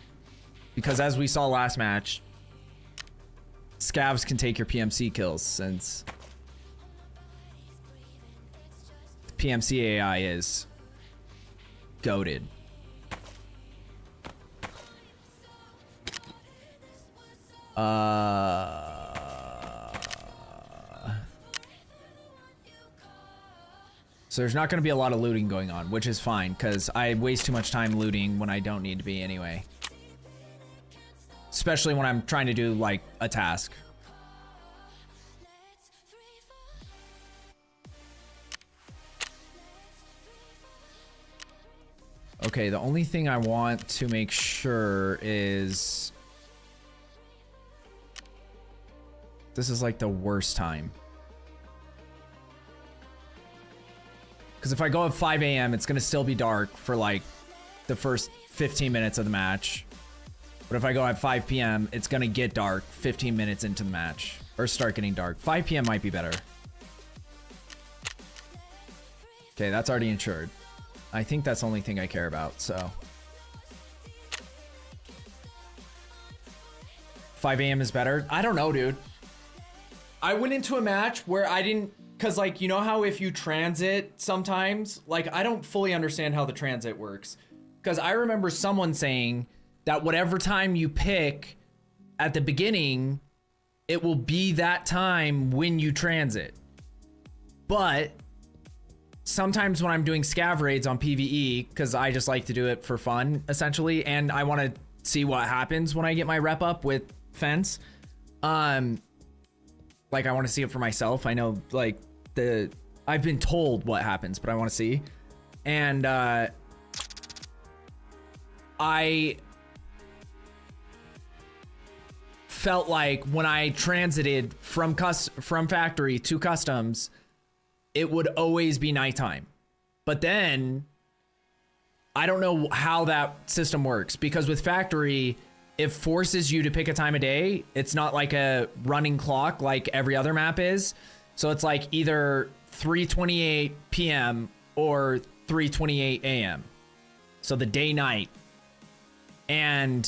Because as we saw last match, scavs can take your PMC kills since the PMC AI is goated. So there's not going to be a lot of looting going on, which is fine, because I waste too much time looting when I don't need to be anyway. Especially when I'm trying to do, like, a task. Okay, the only thing I want to make sure is this is like the worst time. Because if I go at 5 a.m., it's going to still be dark for like the first 15 minutes of the match. But if I go at 5 p.m., it's going to get dark 15 minutes into the match. Or start getting dark. 5 p.m. might be better. Okay, that's already insured. I think that's the only thing I care about, so. 5 a.m. is better? I don't know, dude. I went into a match where I didn't, cause like, you know how if you transit sometimes, like I don't fully understand how the transit works. Cause I remember someone saying that whatever time you pick at the beginning, it will be that time when you transit. But sometimes when I'm doing scav raids on PvE, cause I just like to do it for fun essentially. And I want to see what happens when I get my rep up with fence. Like I want to see it for myself. I know like I've been told what happens, but I want to see. And I felt like when I transited from factory to customs, it would always be nighttime. But then I don't know how that system works, because with factory, it forces you to pick a time of day. It's not like a running clock like every other map is. So it's like either 3:28 p.m. or 3:28 a.m. So the day night. And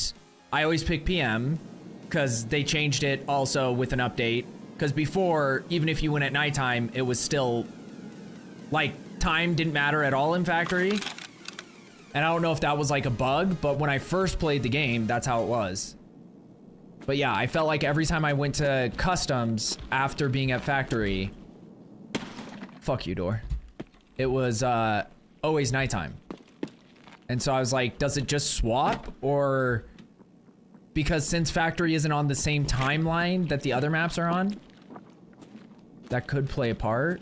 I always pick PM because they changed it also with an update. Because before, even if you went at nighttime, it was still like time didn't matter at all in factory. And I don't know if that was like a bug, but when I first played the game, that's how it was. But yeah, I felt like every time I went to customs after being at factory, fuck you, door. It was always nighttime. And so I was like, does it just swap? Or because since factory isn't on the same timeline that the other maps are on, that could play a part.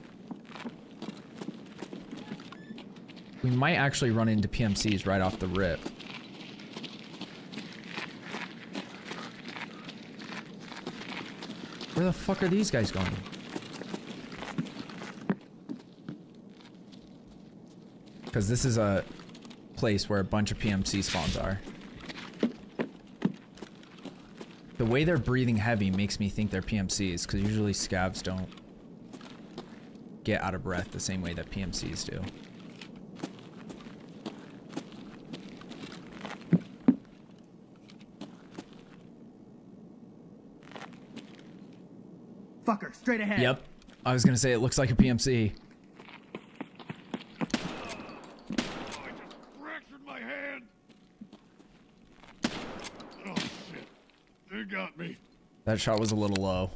We might actually run into PMCs right off the rip. Where the fuck are these guys going? Because this is a place where a bunch of PMC spawns are. The way they're breathing heavy makes me think they're PMCs, because usually scavs don't get out of breath the same way that PMCs do. Fucker, straight ahead. Yep. I was gonna say it looks like a PMC. I just fractured my hand. Oh shit. They got me. That shot was a little low.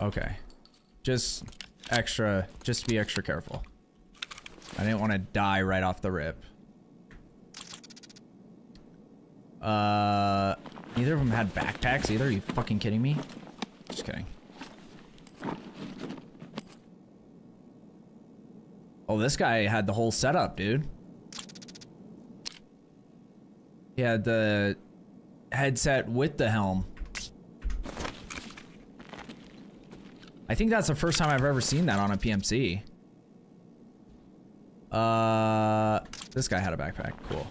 Okay. Just be extra careful. I didn't want to die right off the rip. Neither of them had backpacks either. Are you fucking kidding me? Just kidding. Oh, this guy had the whole setup, dude. He had the headset with the helm. I think that's the first time I've ever seen that on a PMC. This guy had a backpack. Cool.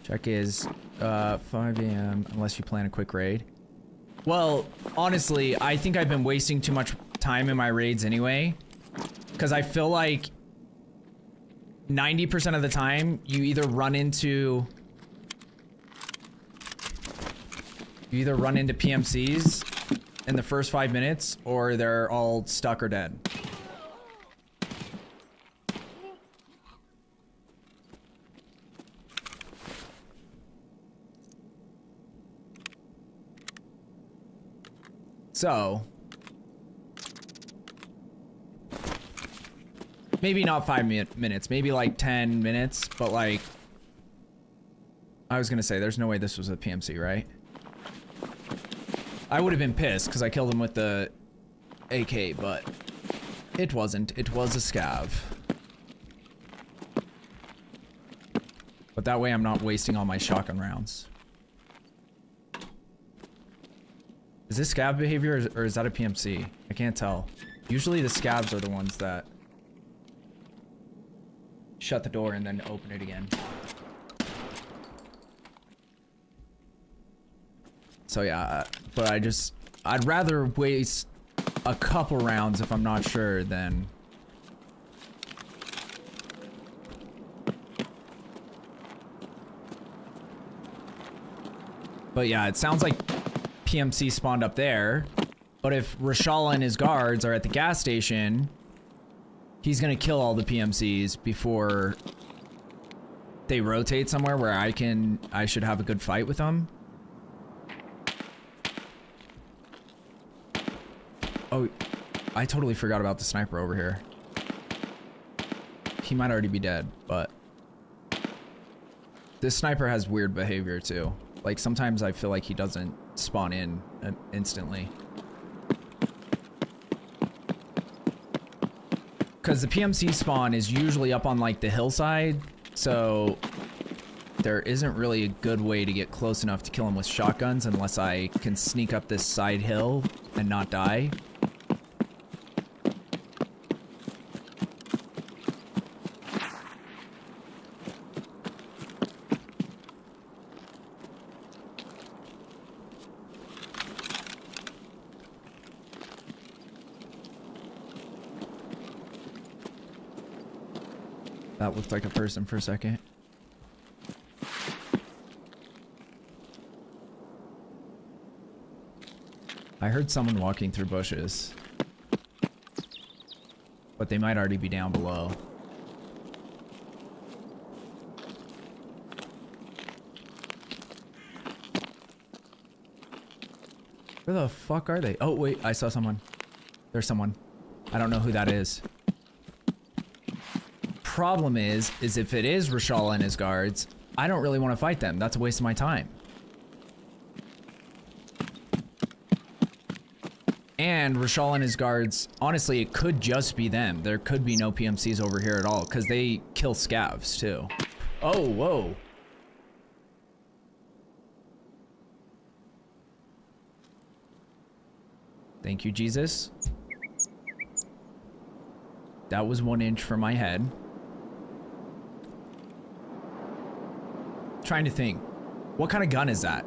Check is 5 a.m. unless you plan a quick raid. Well, honestly, I think I've been wasting too much time in my raids anyway, because I feel like 90% of the time you either run into PMCs in the first 5 minutes, or they're all stuck or dead. So maybe not 5 minutes, maybe like 10 minutes, but like, I was gonna say, there's no way this was a PMC, right? I would have been pissed because I killed him with the AK, but it wasn't. It was a scav. But that way I'm not wasting all my shotgun rounds. Is this scav behavior or is that a PMC? I can't tell. Usually the scavs are the ones that shut the door and then open it again. So yeah, but I'd rather waste a couple rounds if I'm not sure than but yeah, it sounds like PMC spawned up there, but if Rashala and his guards are at the gas station, he's gonna kill all the PMCs before they rotate somewhere where I should have a good fight with them. Oh, I totally forgot about the sniper over here. He might already be dead, but this sniper has weird behavior too. Like sometimes I feel like he doesn't spawn in instantly. Because the PMC spawn is usually up on like the hillside, so there isn't really a good way to get close enough to kill him with shotguns unless I can sneak up this side hill and not die. That looked like a person for a second. I heard someone walking through bushes. But they might already be down below. Where the fuck are they? Oh, wait, I saw someone. There's someone. I don't know who that is. Problem is if it is Rashala and his guards, I don't really want to fight them. That's a waste of my time. And Rashala and his guards, honestly, it could just be them. There could be no PMCs over here at all, because they kill scavs, too. Oh, whoa. Thank you, Jesus. That was 1 inch from my head. Trying to think. What kind of gun is that?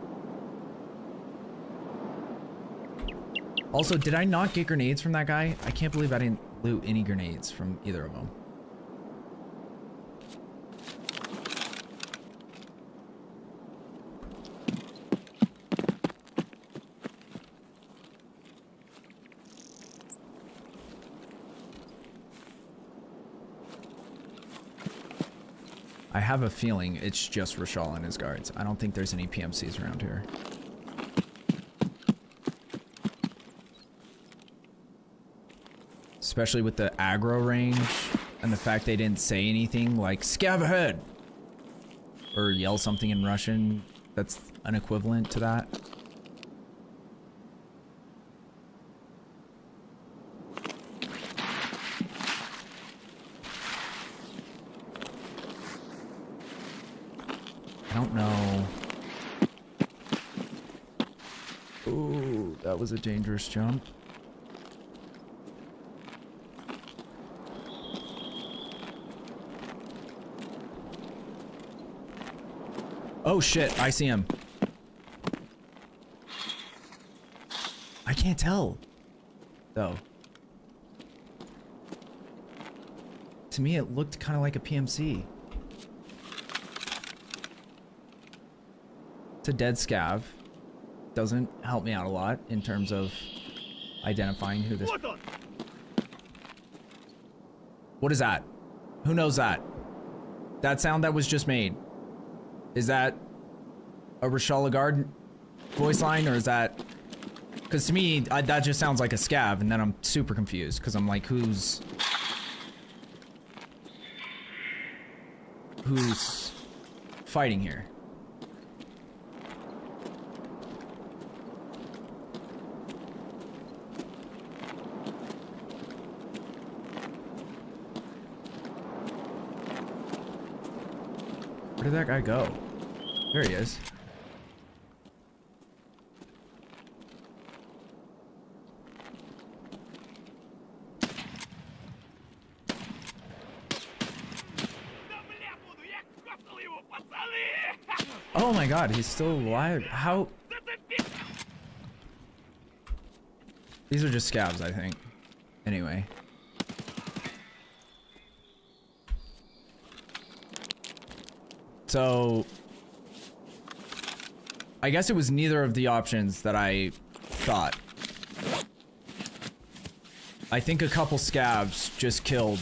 Also, did I not get grenades from that guy? I can't believe I didn't loot any grenades from either of them. I have a feeling it's just Rashala and his guards. I don't think there's any PMCs around here. Especially with the aggro range and the fact they didn't say anything like "scav ahead" or yell something in Russian that's an equivalent to that. I don't know. Ooh, that was a dangerous jump. Oh shit, I see him. I can't tell, though. To me, it looked kind of like a PMC. It's a dead scav. Doesn't help me out a lot in terms of identifying who this... What is that? Who knows that? That sound that was just made. Is that a Rashala guard voice line, or is that... Because to me, that just sounds like a scav, and then I'm super confused, because I'm like, who's fighting here? Where did that guy go? There he is. Oh my god, he's still alive. How? These are just scavs, I think. Anyway. So, I guess it was neither of the options that I thought. I think a couple scavs just killed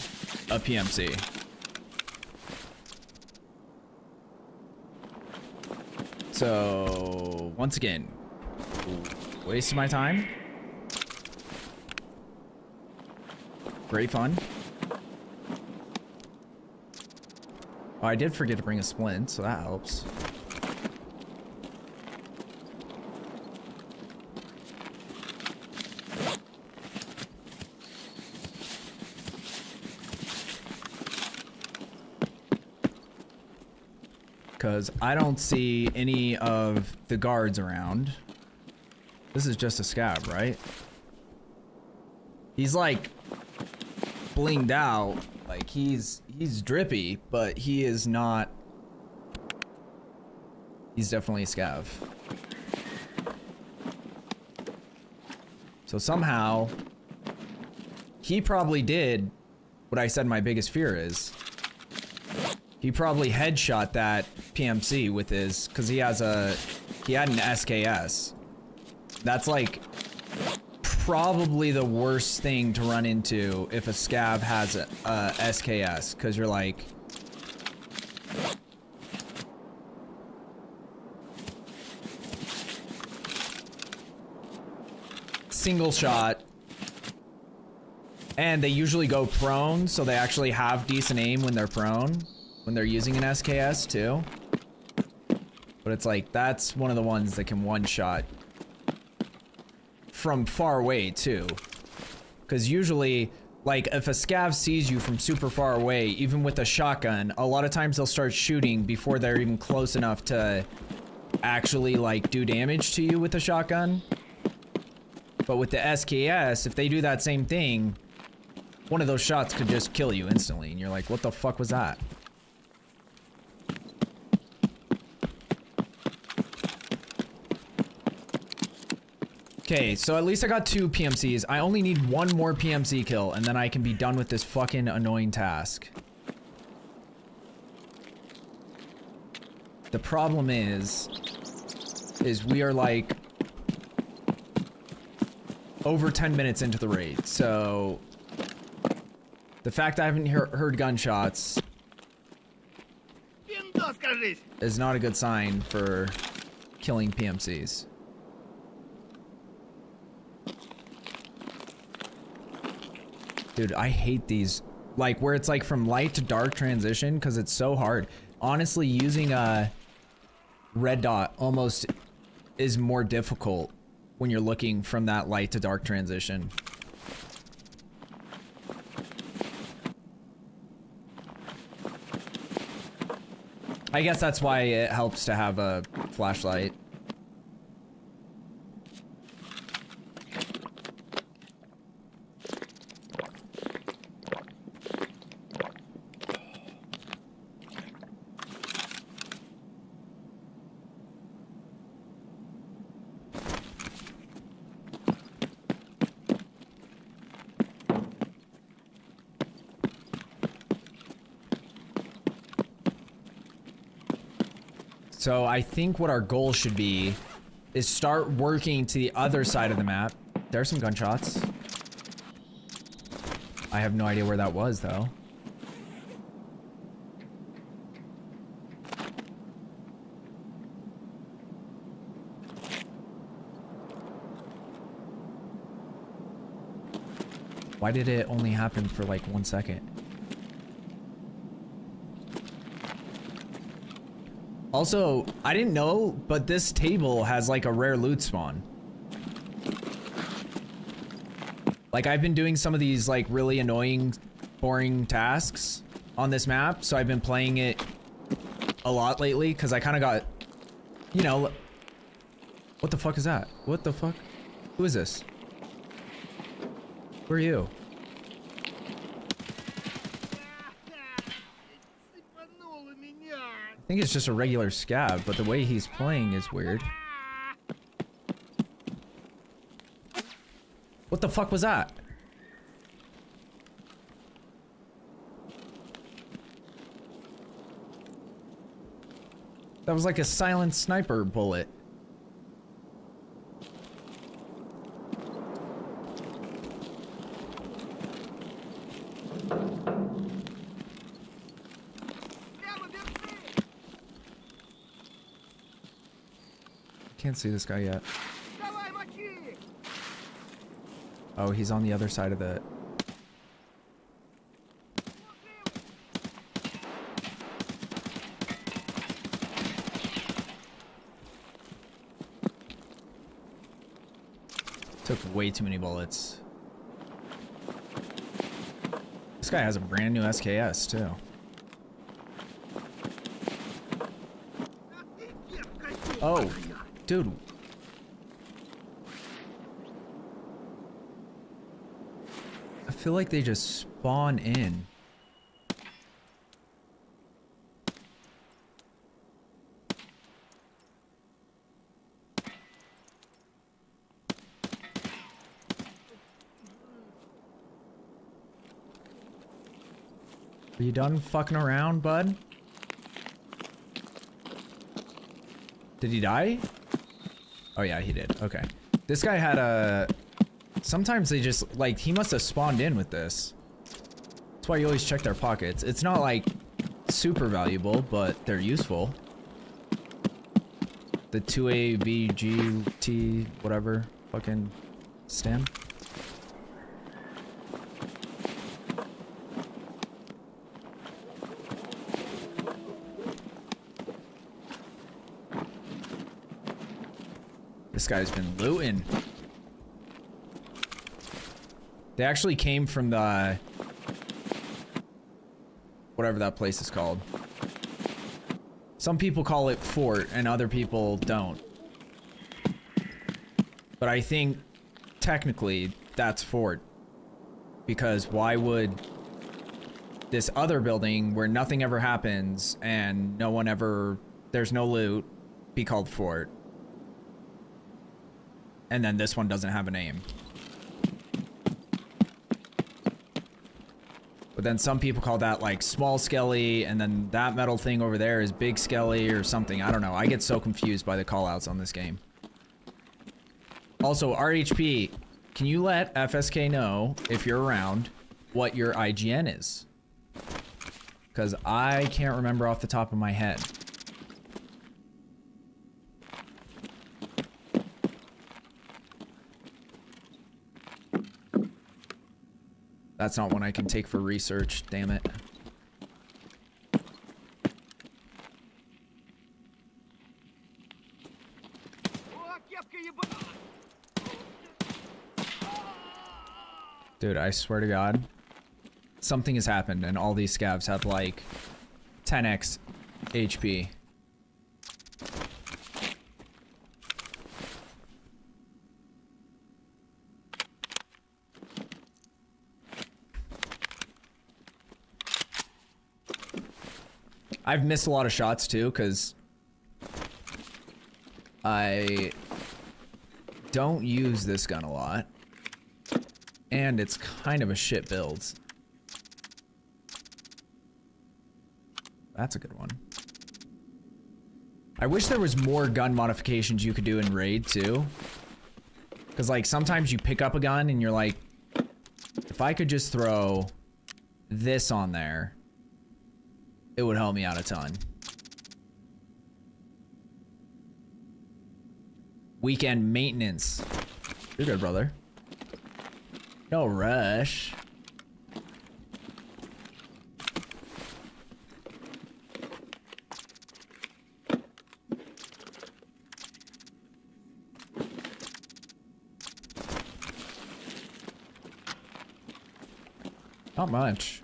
a PMC. So, once again, waste of my time. Great fun. Oh, I did forget to bring a splint, so that helps. because I don't see any of the guards around. This is just a scab, right? He's like blinged out, like he's drippy, but he is not. He's definitely a scav. So somehow he probably did what I said my biggest fear is. He probably headshot that PMC with his, because he had an SKS. That's like probably the worst thing to run into if a scav has a SKS, because you're like, single shot, and they usually go prone, so they actually have decent aim when they're prone, when they're using an SKS too. But it's like, that's one of the ones that can one shot from far away too, because usually, like, if a scav sees you from super far away, even with a shotgun, a lot of times they'll start shooting before they're even close enough to actually like do damage to you with a shotgun. But with the SKS, if they do that same thing, one of those shots could just kill you instantly, and you're like, what the fuck was that? Okay, so at least I got 2 PMCs. I only need 1 more PMC kill, and then I can be done with this fucking annoying task. The problem is we are like over 10 minutes into the raid, so the fact I haven't heard gunshots is not a good sign for killing PMCs. Dude, I hate these, like, where it's like from light to dark transition, because it's so hard. Honestly, using a red dot almost is more difficult when you're looking from that light to dark transition. I guess that's why it helps to have a flashlight. So I think what our goal should be is start working to the other side of the map. There's some gunshots. I have no idea where that was, though. Why did it only happen for like 1 second? Also, I didn't know, but this table has like a rare loot spawn. Like, I've been doing some of these like really annoying, boring tasks on this map, so I've been playing it a lot lately because I kind of got, you know, what the fuck is that? What the fuck? Who is this? Who are you? I think it's just a regular scab, but the way he's playing is weird. What the fuck was that? That was like a silent sniper bullet. Can't see this guy yet. Oh, he's on the other side of the... Took way too many bullets. This guy has a brand new SKS too. Oh, dude. I feel like they just spawn in. Are you done fucking around, bud? Did he die? Oh yeah, he did. Okay. This guy had a... Sometimes they just, like, he must have spawned in with this. That's why you always check their pockets. It's not, like, super valuable, but they're useful. The 2ABGT, whatever, fucking stem. This guy's been looting. They actually came from the... whatever that place is called. Some people call it fort and other people don't. But I think technically that's fort. Because why would this other building where nothing ever happens and no one ever... there's no loot be called fort? And then this one doesn't have a name. But then some people call that like small skelly, and then that metal thing over there is big skelly or something. I don't know. I get so confused by the callouts on this game. Also, RHP, can you let FSK know, if you're around, what your IGN is? Because I can't remember off the top of my head. That's not one I can take for research, damn it. Dude, I swear to God, something has happened and all these scavs have like 10x HP. I've missed a lot of shots too, because I don't use this gun a lot. And it's kind of a shit build. That's a good one. I wish there was more gun modifications you could do in Raid too. Because like sometimes you pick up a gun and you're like, if I could just throw this on there, it would help me out a ton. Weekend maintenance. You're good, brother. No rush. Not much.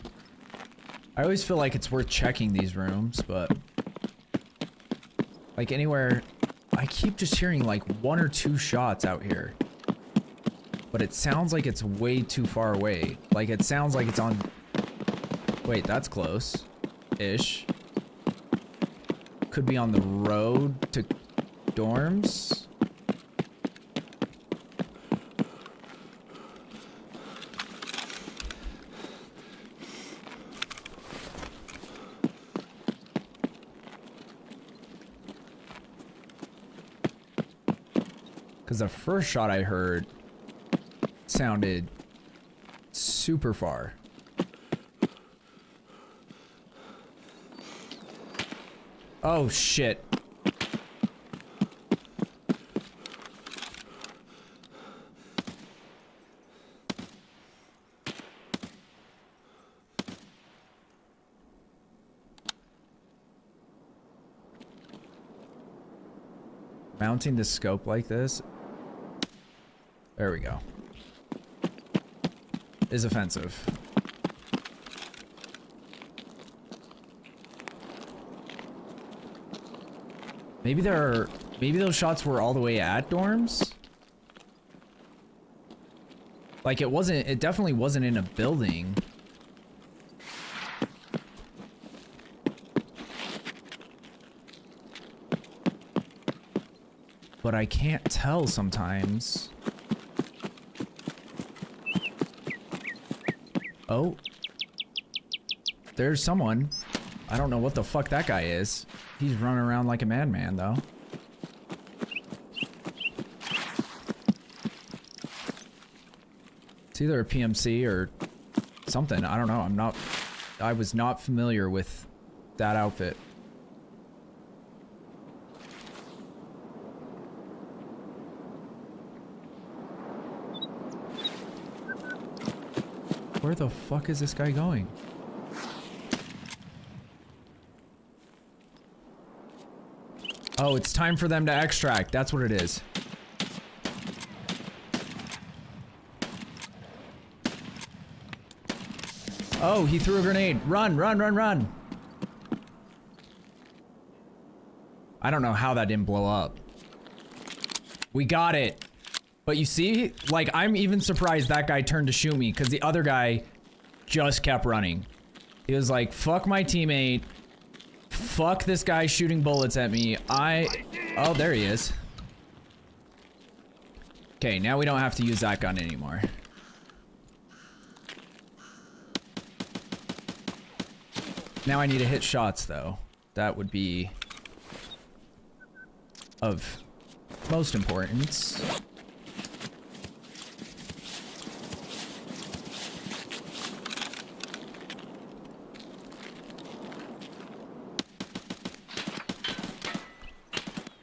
I always feel like it's worth checking these rooms, but like anywhere, I keep just hearing like 1 or 2 shots out here. But it sounds like it's way too far away. Like it sounds like it's on... Wait, that's close-ish. Could be on the road to dorms. Because the first shot I heard sounded super far. Oh shit. Mounting the scope like this. There we go. Is offensive. Maybe there are Maybe those shots were all the way at dorms? Like it definitely wasn't in a building. But I can't tell sometimes. Oh. There's someone. I don't know what the fuck that guy is. He's running around like a madman, though. It's either a PMC or something. I don't know. I was not familiar with that outfit. Where the fuck is this guy going? Oh, it's time for them to extract. That's what it is. Oh, he threw a grenade. Run, run, run, run. I don't know how that didn't blow up. We got it. But you see, like, I'm even surprised that guy turned to shoot me because the other guy just kept running. He was like, fuck my teammate. Fuck this guy shooting bullets at me. Oh, there he is. Okay, now we don't have to use that gun anymore. Now I need to hit shots, though. That would be of most importance.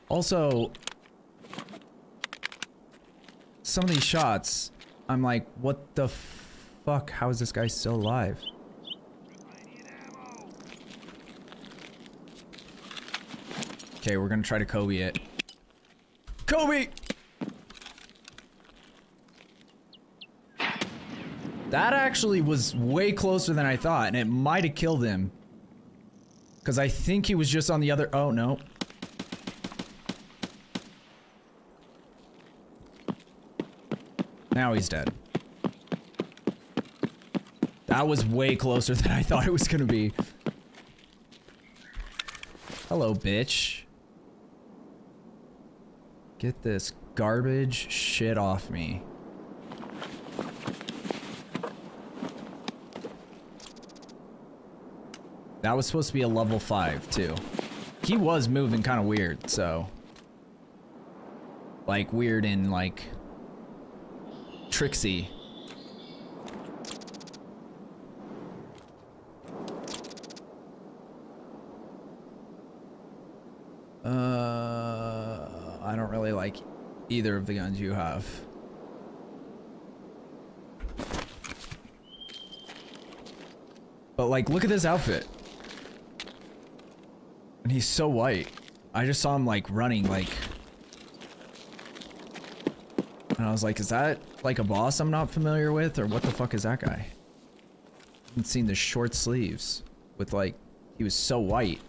Also, some of these shots, I'm like, what the fuck? How is this guy still alive? Okay, we're gonna try to Kobe it. Kobe! That actually was way closer than I thought, and it might have killed him. Because I think he was just on the other... Oh, no. Now he's dead. That was way closer than I thought it was gonna be. Hello, bitch. Get this garbage shit off me. That was supposed to be a level 5, too. He was moving kind of weird, so... Like, weird and, like... Tricksy. I don't really like either of the guns you have. But like, look at this outfit. And he's so white. I just saw him like running like... And I was like, is that like a boss I'm not familiar with? Or what the fuck is that guy? I haven't seen the short sleeves with like... He was so white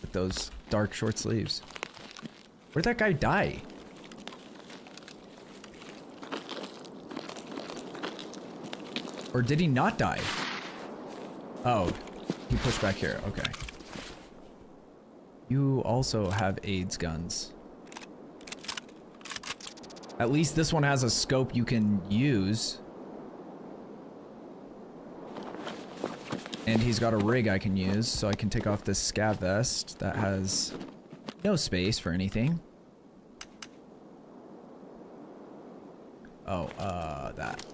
with those dark short sleeves. Where'd that guy die? Or did he not die? Oh, he pushed back here. Okay. You also have AIDS guns. At least this one has a scope you can use. And he's got a rig I can use, so I can take off this scav vest that has no space for anything. Oh, that.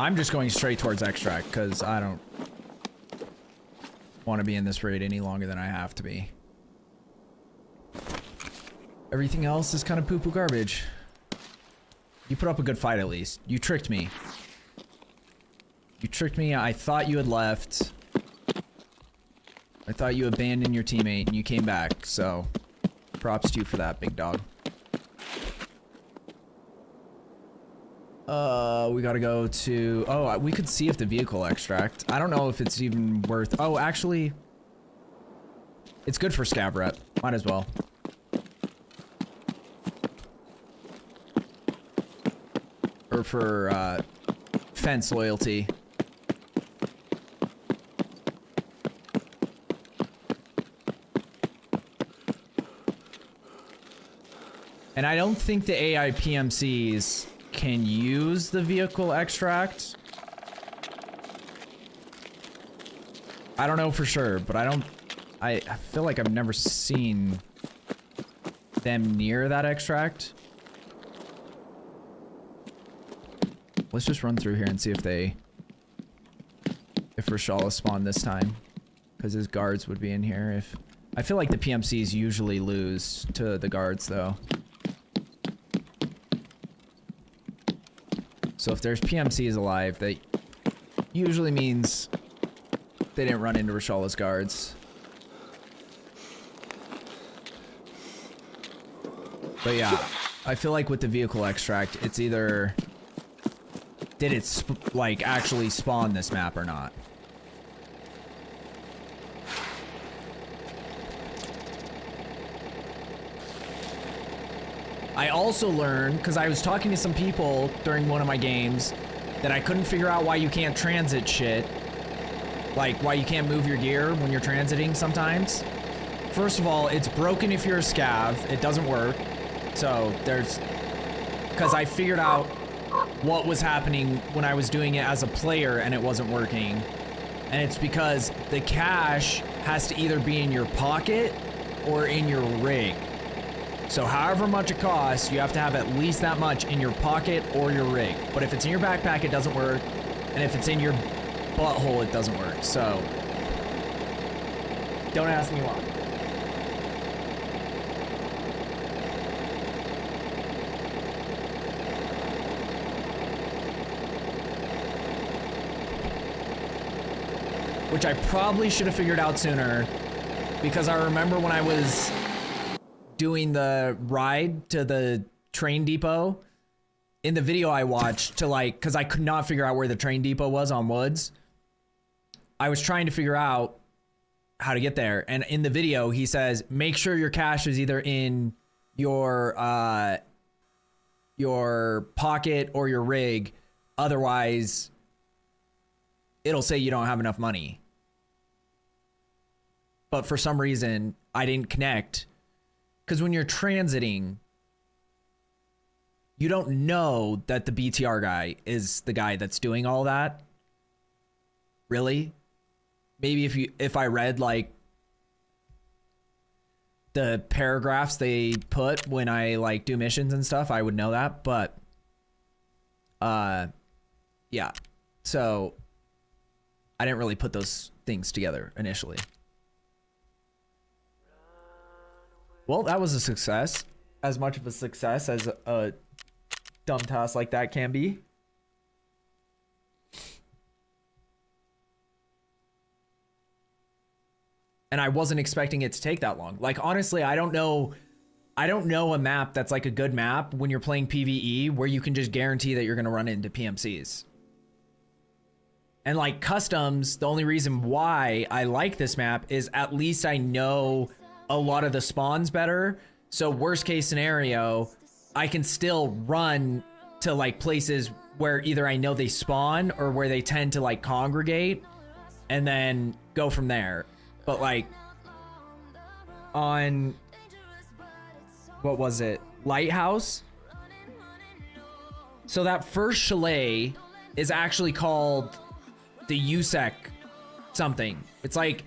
I'm just going straight towards extract, because I don't want to be in this raid any longer than I have to be. Everything else is kind of poo-poo garbage. You put up a good fight at least. You tricked me. You tricked me. I thought you had left. I thought you abandoned your teammate and you came back, so props to you for that, big dog. We gotta go to... Oh, we could see if the vehicle extract. I don't know if it's even worth... Oh, actually... It's good for scav rep. Might as well. Or for fence loyalty. And I don't think the AI PMCs can use the vehicle extract. I don't know for sure, but I feel like I've never seen them near that extract. Let's just run through here and see if Rashala spawned this time. Because his guards would be in here. I feel like the PMCs usually lose to the guards though. So if there's PMCs alive, that usually means they didn't run into Rashala's guards. But yeah, I feel like with the vehicle extract, it's either did it like actually spawn this map or not. I also learned, because I was talking to some people during one of my games, that I couldn't figure out why you can't transit shit. Like, why you can't move your gear when you're transiting sometimes. First of all, it's broken if you're a scav. It doesn't work. So, there's... Because I figured out what was happening when I was doing it as a player and it wasn't working. And it's because the cash has to either be in your pocket or in your rig. So however much it costs, you have to have at least that much in your pocket or your rig. But if it's in your backpack, it doesn't work. And if it's in your butthole, it doesn't work. So don't ask me why. Which I probably should have figured out sooner, because I remember when I was doing the ride to the train depot, in the video I watched to like, because I could not figure out where the train depot was on Woods. I was trying to figure out how to get there. And in the video, he says, make sure your cash is either in your pocket or your rig. Otherwise, it'll say you don't have enough money. But for some reason, I didn't connect. Because when you're transiting, you don't know that the BTR guy is the guy that's doing all that. Really? Maybe if I read like the paragraphs they put when I like do missions and stuff, I would know that. But yeah. So I didn't really put those things together initially. Well, that was a success. As much of a success as a dumb task like that can be. And I wasn't expecting it to take that long. Like, honestly, I don't know a map that's like a good map when you're playing PvE where you can just guarantee that you're going to run into PMCs. And like customs, the only reason why I like this map is at least I know a lot of the spawns better. So worst case scenario, I can still run to like places where either I know they spawn or where they tend to like congregate and then go from there. But like on, what was it? Lighthouse. So that first chalet is actually called the USEC something. It's like,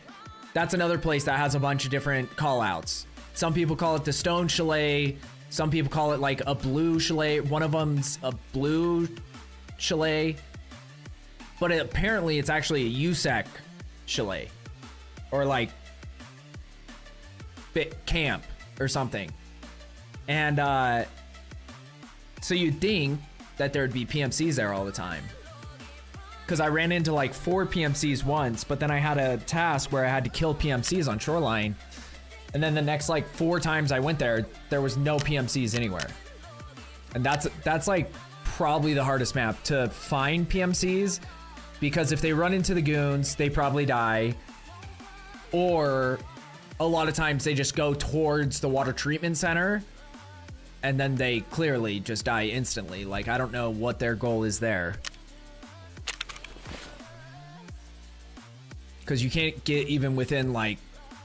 that's another place that has a bunch of different call outs. Some people call it the Stone Chalet. Some people call it like a blue chalet. One of them's a blue chalet. But apparently it's actually a USEC chalet. Or like camp or something. And so you'd think that there'd be PMCs there all the time. Because I ran into like 4 PMCs once, but then I had a task where I had to kill PMCs on Shoreline. And then the next like 4 times I went there, there was no PMCs anywhere. And that's like probably the hardest map to find PMCs, because if they run into the goons, they probably die. Or a lot of times they just go towards the water treatment center and then they clearly just die instantly. Like, I don't know what their goal is there. Because you can't get even within like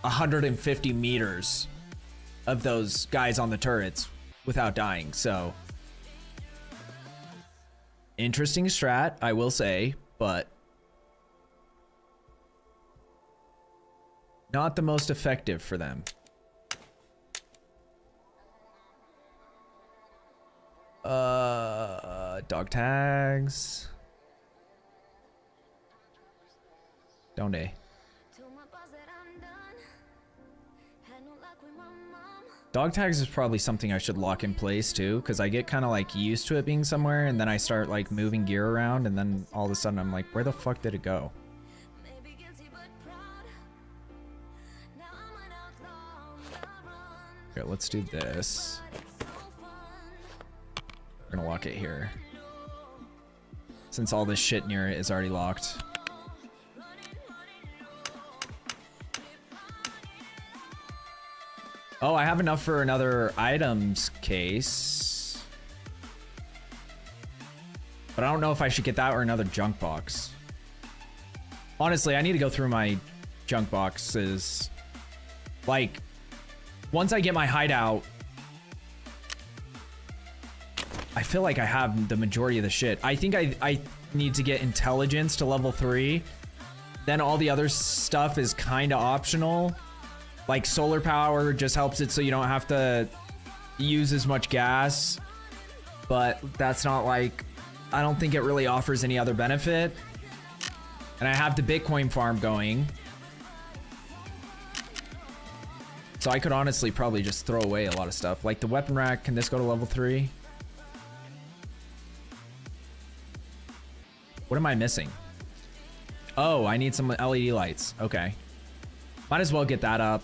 150 meters of those guys on the turrets without dying. So interesting strat, I will say, but not the most effective for them. Dog tags. Don't they? Dog tags is probably something I should lock in place too, because I get kind of like used to it being somewhere and then I start like moving gear around and then all of a sudden I'm like, where the fuck did it go? Okay, let's do this. We're gonna lock it here, since all this shit near it is already locked. Oh, I have enough for another items case. But I don't know if I should get that or another junk box. Honestly, I need to go through my junk boxes. Like, once I get my hideout, I feel like I have the majority of the shit. I think I need to get intelligence to level 3. Then all the other stuff is kind of optional. Like solar power just helps it so you don't have to use as much gas. But that's not like, I don't think it really offers any other benefit. And I have the Bitcoin farm going. So I could honestly probably just throw away a lot of stuff. Like the weapon rack, can this go to level 3? What am I missing? Oh, I need some LED lights. Okay. Might as well get that up.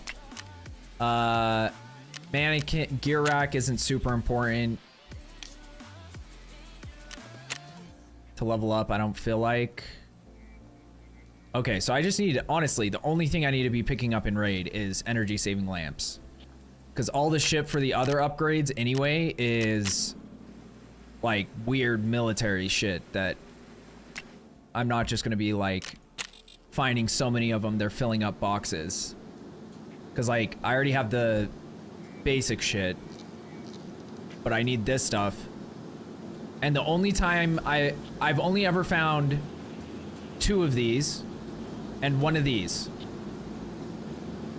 Mannequin gear rack isn't super important to level up, I don't feel like. Okay, so I just need, honestly, the only thing I need to be picking up in raid is energy saving lamps. Because all the shit for the other upgrades anyway is like weird military shit that I'm not just gonna be like finding so many of them they're filling up boxes. Because like I already have the basic shit, but I need this stuff. And the only time I've only ever found 2 of these and 1 of these.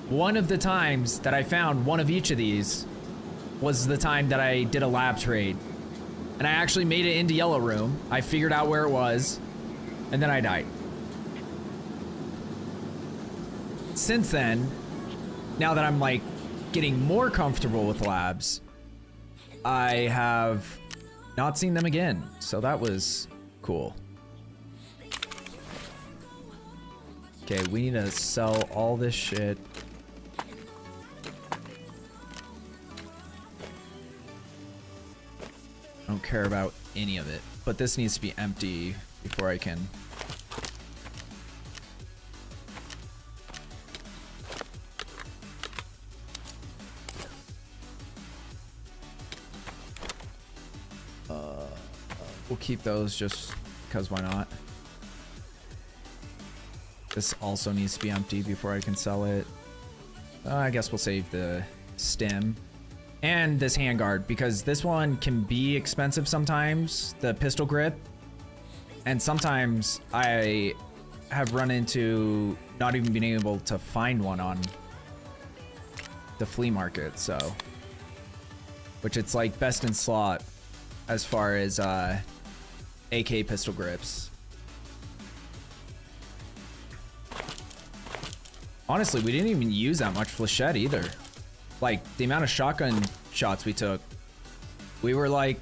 One of the times that I found 1 of each of these was the time that I did a lab trade. And I actually made it into Yellow Room. I figured out where it was, and then I died. Since then, now that I'm like getting more comfortable with labs, I have not seen them again. So that was cool. Okay, we need to sell all this shit. I don't care about any of it, but this needs to be empty before I can. We'll keep those just because why not? This also needs to be empty before I can sell it. I guess we'll save the stem and this handguard because this one can be expensive sometimes, the pistol grip. And sometimes I have run into not even being able to find one on the flea market, so. Which it's like best in slot as far as AK pistol grips. Honestly, we didn't even use that much flechette either. Like, the amount of shotgun shots we took, we were like,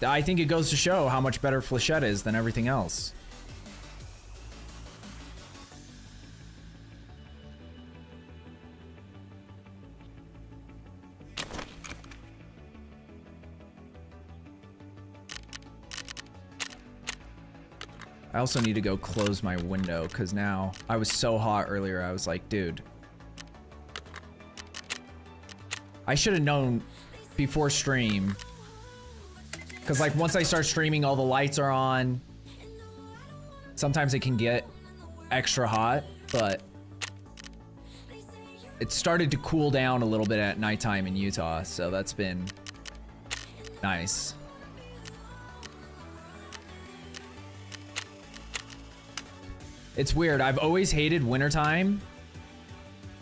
I think it goes to show how much better flechette is than everything else. I also need to go close my window because now I was so hot earlier. I was like, dude, I should have known before stream. Because like once I start streaming, all the lights are on. Sometimes it can get extra hot, but it started to cool down a little bit at nighttime in Utah, so that's been nice. It's weird. I've always hated wintertime,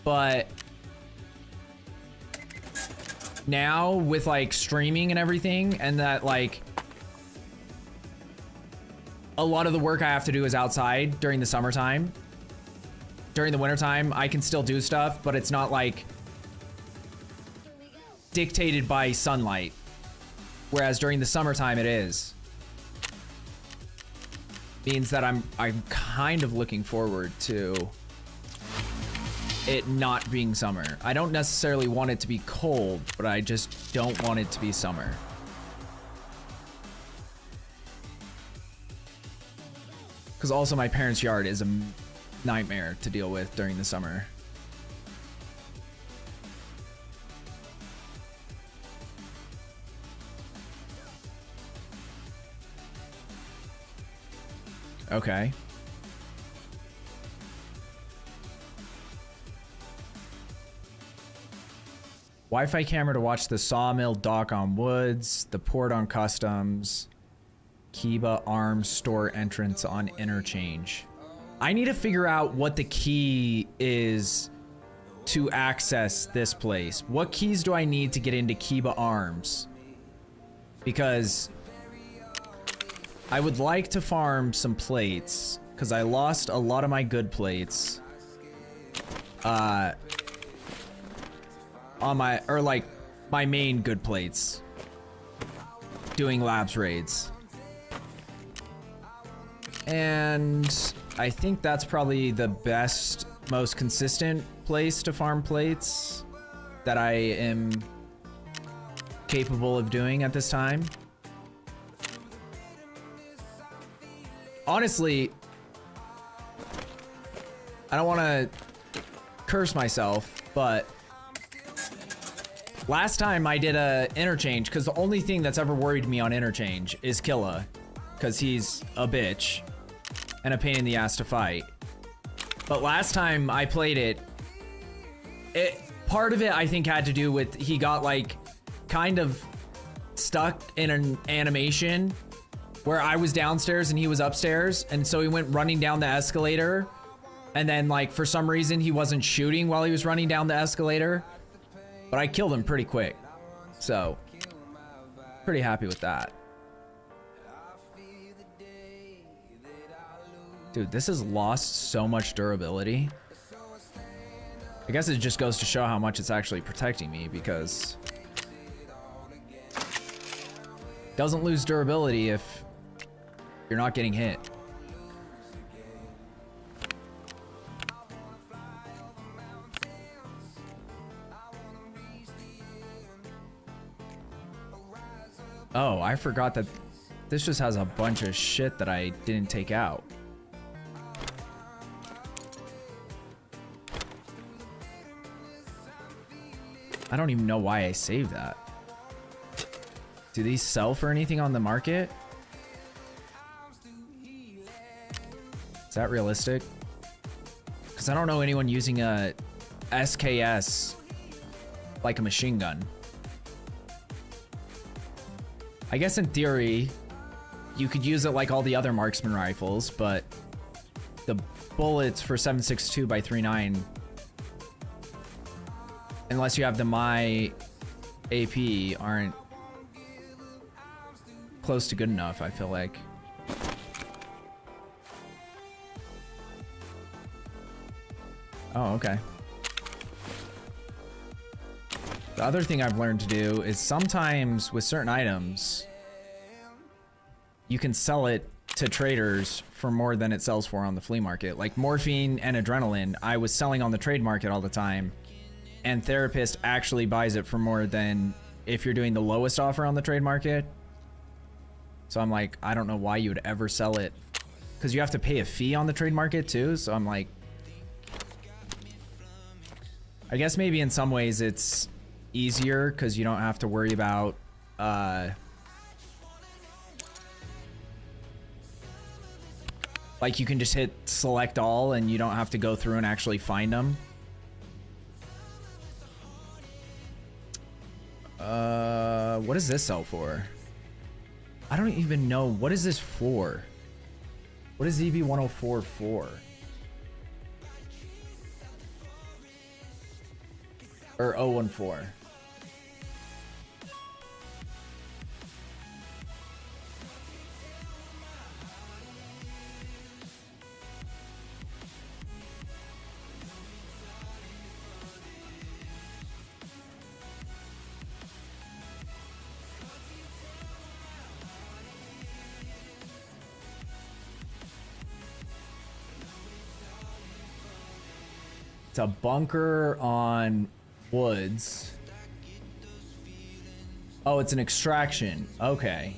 but now with like streaming and everything, and that like a lot of the work I have to do is outside during the summertime. During the wintertime, I can still do stuff, but it's not like dictated by sunlight. Whereas during the summertime it is. Means that I'm kind of looking forward to it not being summer. I don't necessarily want it to be cold, but I just don't want it to be summer. Because also my parents' yard is a nightmare to deal with during the summer. Okay. Wi-Fi camera to watch the sawmill dock on woods, the port on customs, Kiba arms store entrance on interchange. I need to figure out what the key is to access this place. What keys do I need to get into Kiba arms? Because I would like to farm some plates, because I lost a lot of my good plates. On my, or like, my main good plates. Doing labs raids. And I think that's probably the best, most consistent place to farm plates that I am capable of doing at this time. Honestly, I don't want to curse myself, but last time I did a interchange, because the only thing that's ever worried me on interchange is Killa, because he's a bitch and a pain in the ass to fight. But last time I played it, part of it I think had to do with he got like kind of stuck in an animation where I was downstairs and he was upstairs, and so he went running down the escalator, and then like for some reason he wasn't shooting while he was running down the escalator, but I killed him pretty quick, so pretty happy with that. Dude, this has lost so much durability. I guess it just goes to show how much it's actually protecting me, because it doesn't lose durability if you're not getting hit. Oh, I forgot that this just has a bunch of shit that I didn't take out. I don't even know why I saved that. Do these sell for anything on the market? Is that realistic? Because I don't know anyone using a SKS like a machine gun. I guess in theory, you could use it like all the other marksman rifles, but the bullets for 7.62 by 3.9, unless you have the my AP, aren't close to good enough, I feel like. Oh, okay. The other thing I've learned to do is sometimes with certain items, you can sell it to traders for more than it sells for on the flea market. Like morphine and adrenaline, I was selling on the trade market all the time, and Therapist actually buys it for more than if you're doing the lowest offer on the trade market. So I'm like, I don't know why you would ever sell it, because you have to pay a fee on the trade market too. So I'm like, I guess maybe in some ways it's easier because you don't have to worry about like you can just hit select all and you don't have to go through and actually find them. What does this sell for? I don't even know. What is this for? What is EV104 for? Or 014. It's a bunker on woods. Oh, it's an extraction. Okay.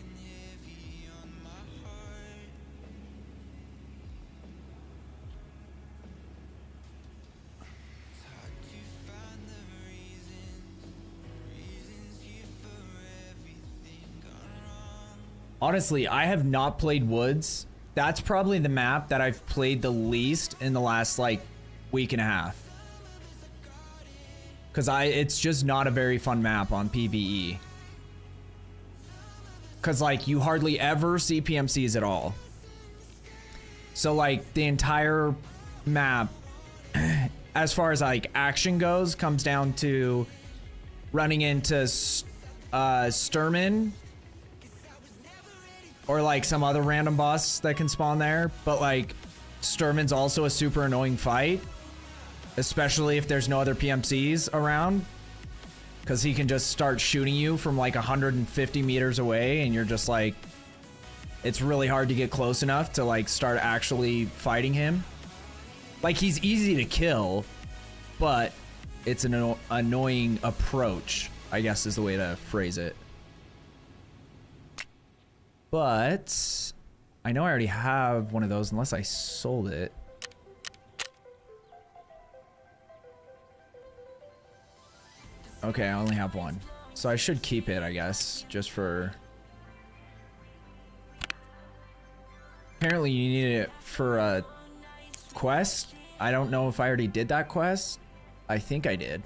Honestly, I have not played Woods. That's probably the map that I've played the least in the last like week and a half. Cause it's just not a very fun map on PvE. Cause like you hardly ever see PMCs at all. So like the entire map, as far as like action goes, comes down to running into Sturman or like some other random boss that can spawn there. But like Sturman's also a super annoying fight. Especially if there's no other PMCs around, because he can just start shooting you from like 150 meters away and you're just like, it's really hard to get close enough to like start actually fighting him. Like he's easy to kill, but it's an annoying approach, I guess is the way to phrase it. But I know I already have one of those unless I sold it. Okay, I only have one. So I should keep it, I guess, just for... Apparently you need it for a quest. I don't know if I already did that quest. I think I did.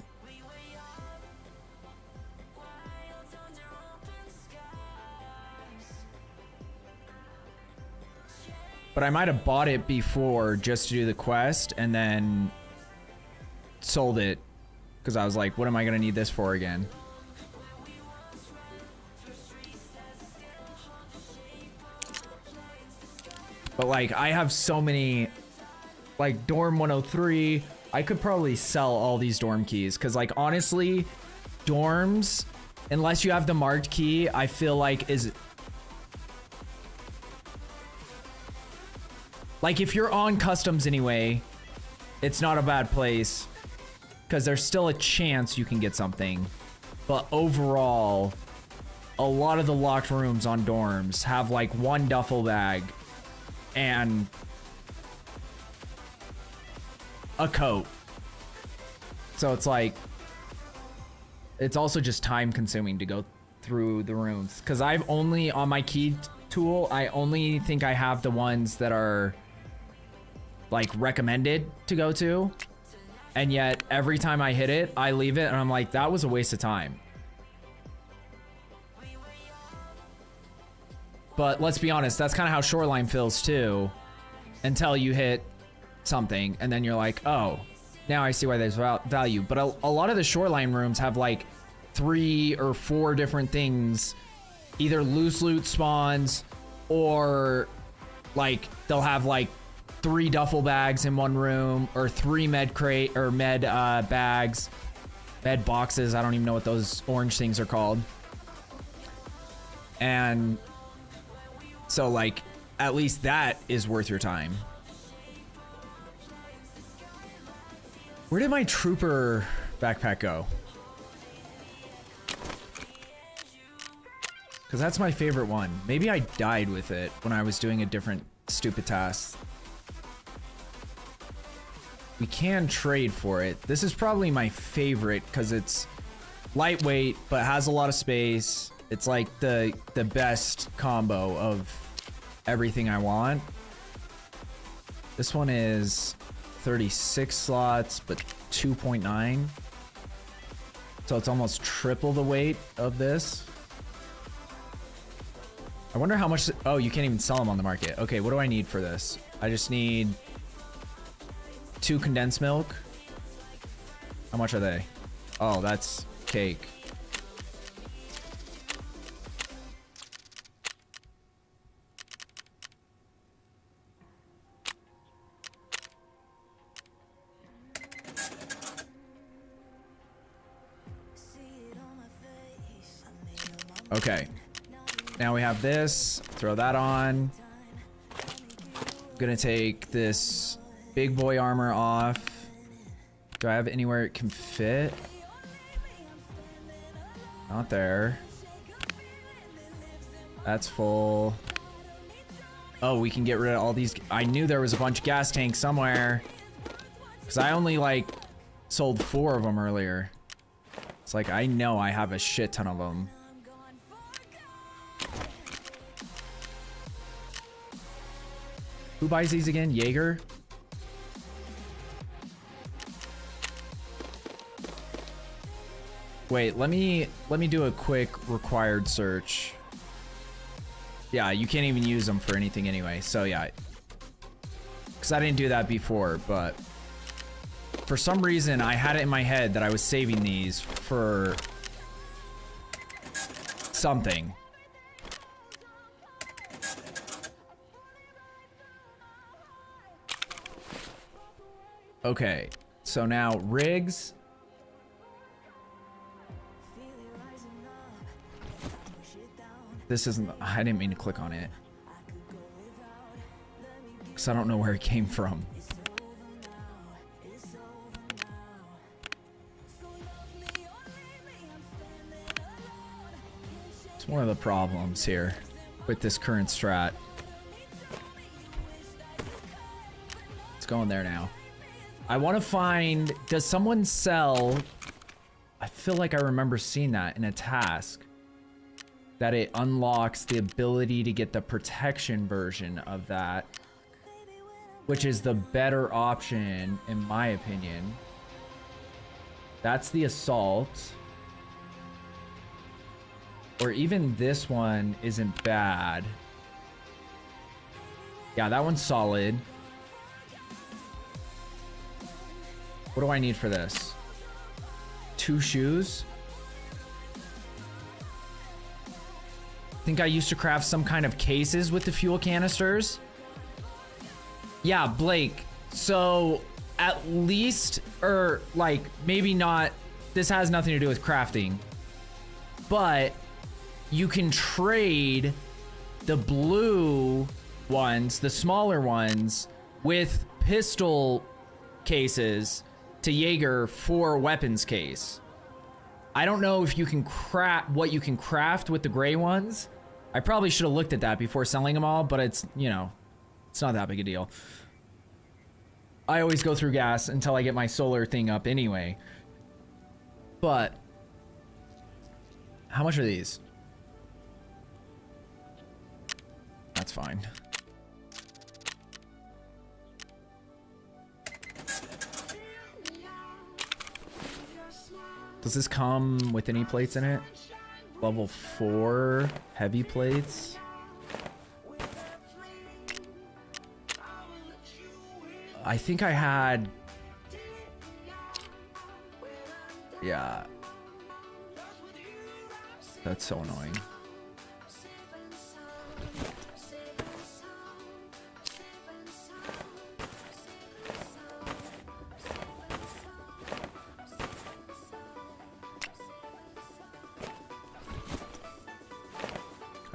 But I might have bought it before just to do the quest and then sold it. Because I was like, what am I going to need this for again? But like, I have so many, like Dorm 103, I could probably sell all these dorm keys. Because like, honestly, dorms, unless you have the marked key, I feel like is... Like if you're on customs anyway, it's not a bad place. Because there's still a chance you can get something. But overall, a lot of the locked rooms on dorms have like one duffel bag and a coat. So it's like, it's also just time consuming to go through the rooms. Because I've only, on my key tool, I only think I have the ones that are like recommended to go to. And yet, every time I hit it, I leave it, and I'm like, that was a waste of time. But let's be honest, that's kind of how Shoreline feels too. Until you hit something, and then you're like, oh, now I see why there's value. But a lot of the Shoreline rooms have like 3 or 4 different things. Either loose loot spawns, or like, they'll have like 3 duffel bags in one room, or 3 med crate or med bags, med boxes. I don't even know what those orange things are called. And so like, at least that is worth your time. Where did my trooper backpack go? Because that's my favorite one. Maybe I died with it when I was doing a different stupid task. We can trade for it. This is probably my favorite because it's lightweight, but has a lot of space. It's like the best combo of everything I want. This one is 36 slots, but 2.9. So it's almost triple the weight of this. I wonder how much... Oh, you can't even sell them on the market. Okay, what do I need for this? I just need 2 condensed milk. How much are they? Oh, that's cake. Okay. Now we have this. Throw that on. I'm gonna take this big boy armor off. Do I have anywhere it can fit? Not there. That's full. Oh, we can get rid of all these. I knew there was a bunch of gas tanks somewhere. Because I only, like, sold 4 of them earlier. It's like, I know I have a shit ton of them. Who buys these again? Jaeger? Wait, let me do a quick required search. Yeah, you can't even use them for anything anyway. So yeah, because I didn't do that before, but for some reason I had it in my head that I was saving these for something. Okay, so now rigs. This isn't, I didn't mean to click on it. Because I don't know where it came from. It's one of the problems here with this current strat. It's going there now. I want to find, does someone sell, I feel like I remember seeing that in a task, that it unlocks the ability to get the protection version of that, which is the better option in my opinion. That's the assault. Or even this one isn't bad. Yeah, that one's solid. What do I need for this? 2 shoes? I think I used to craft some kind of cases with the fuel canisters. Yeah, Blake. So at least, or like maybe not, this has nothing to do with crafting, but you can trade the blue ones, the smaller ones, with pistol cases to Jaeger for a weapons case. I don't know if you can craft what you can craft with the gray ones. I probably should have looked at that before selling them all, but it's, you know, it's not that big a deal. I always go through gas until I get my solar thing up anyway. But how much are these? That's fine. Does this come with any plates in it? Level 4 heavy plates. I think I had... Yeah. That's so annoying.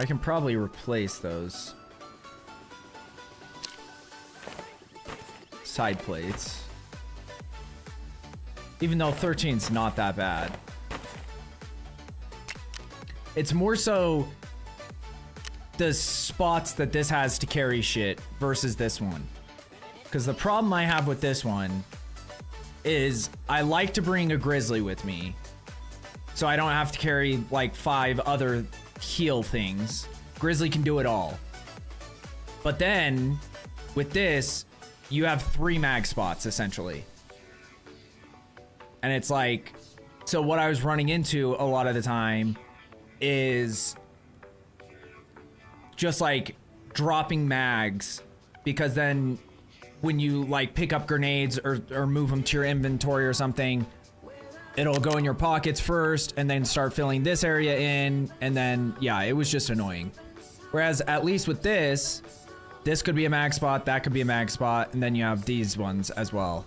I can probably replace those side plates. Even though 13's not that bad. It's more so the spots that this has to carry shit versus this one. Because the problem I have with this one is I like to bring a grizzly with me. So I don't have to carry like 5 other heal things. Grizzly can do it all. But then with this, you have 3 mag spots essentially. And it's like, so what I was running into a lot of the time is just like dropping mags, because then when you like pick up grenades or move them to your inventory or something, it'll go in your pockets first and then start filling this area in, and then yeah, it was just annoying. Whereas at least with this could be a mag spot, that could be a mag spot, and then you have these ones as well.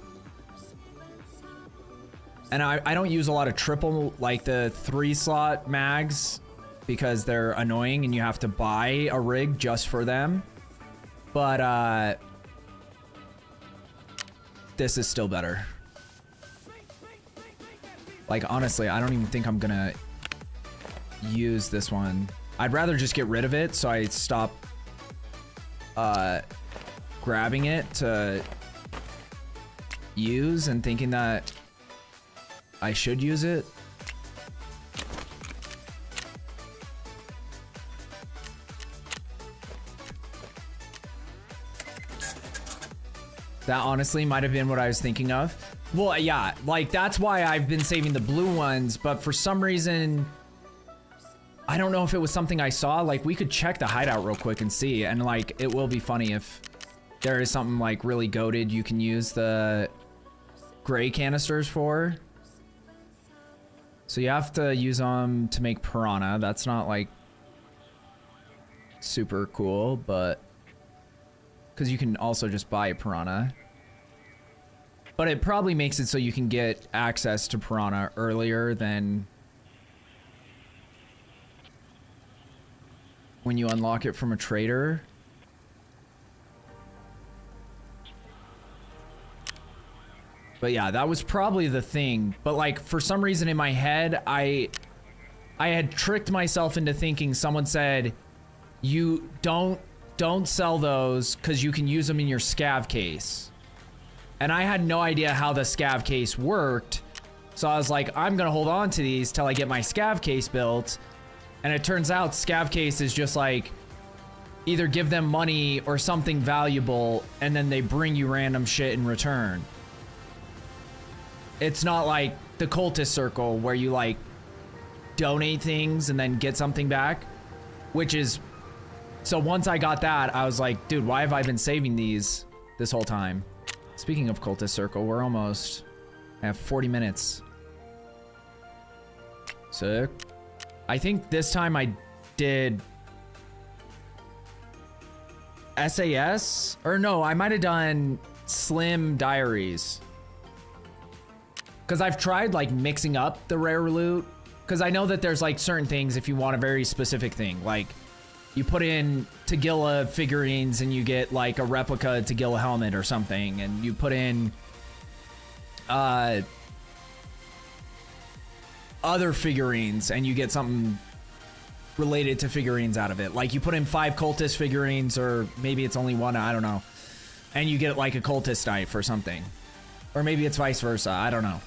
And I don't use a lot of triple, like the 3-slot mags, because they're annoying and you have to buy a rig just for them. But this is still better. Like honestly, I don't even think I'm gonna use this one. I'd rather just get rid of it so I stop grabbing it to use and thinking that I should use it. That honestly might have been what I was thinking of. Well, yeah, like that's why I've been saving the blue ones, but for some reason, I don't know if it was something I saw. Like we could check the hideout real quick and see, and like it will be funny if there is something like really goated you can use the gray canisters for. So you have to use them to make piranha. That's not like super cool, but because you can also just buy a piranha. But it probably makes it so you can get access to piranha earlier than when you unlock it from a trader. But yeah, that was probably the thing. But like for some reason in my head, I had tricked myself into thinking someone said, you don't sell those because you can use them in your scav case. And I had no idea how the scav case worked. So I was like, I'm gonna hold on to these till I get my scav case built. And it turns out scav case is just like, either give them money or something valuable, and then they bring you random shit in return. It's not like the cultist circle where you like donate things and then get something back, which is, so once I got that, I was like, dude, why have I been saving these this whole time? Speaking of cultist circle, we're almost, I have 40 minutes. Sick. I think this time I did SAS, or no, I might have done Slim Diaries. Because I've tried like mixing up the rare loot, because I know that there's like certain things if you want a very specific thing, like you put in Tagilla figurines and you get like a replica Tagilla helmet or something, and you put in other figurines and you get something related to figurines out of it. Like you put in 5 cultist figurines, or maybe it's only 1, I don't know, and you get like a cultist knife or something. Or maybe it's vice versa, I don't know.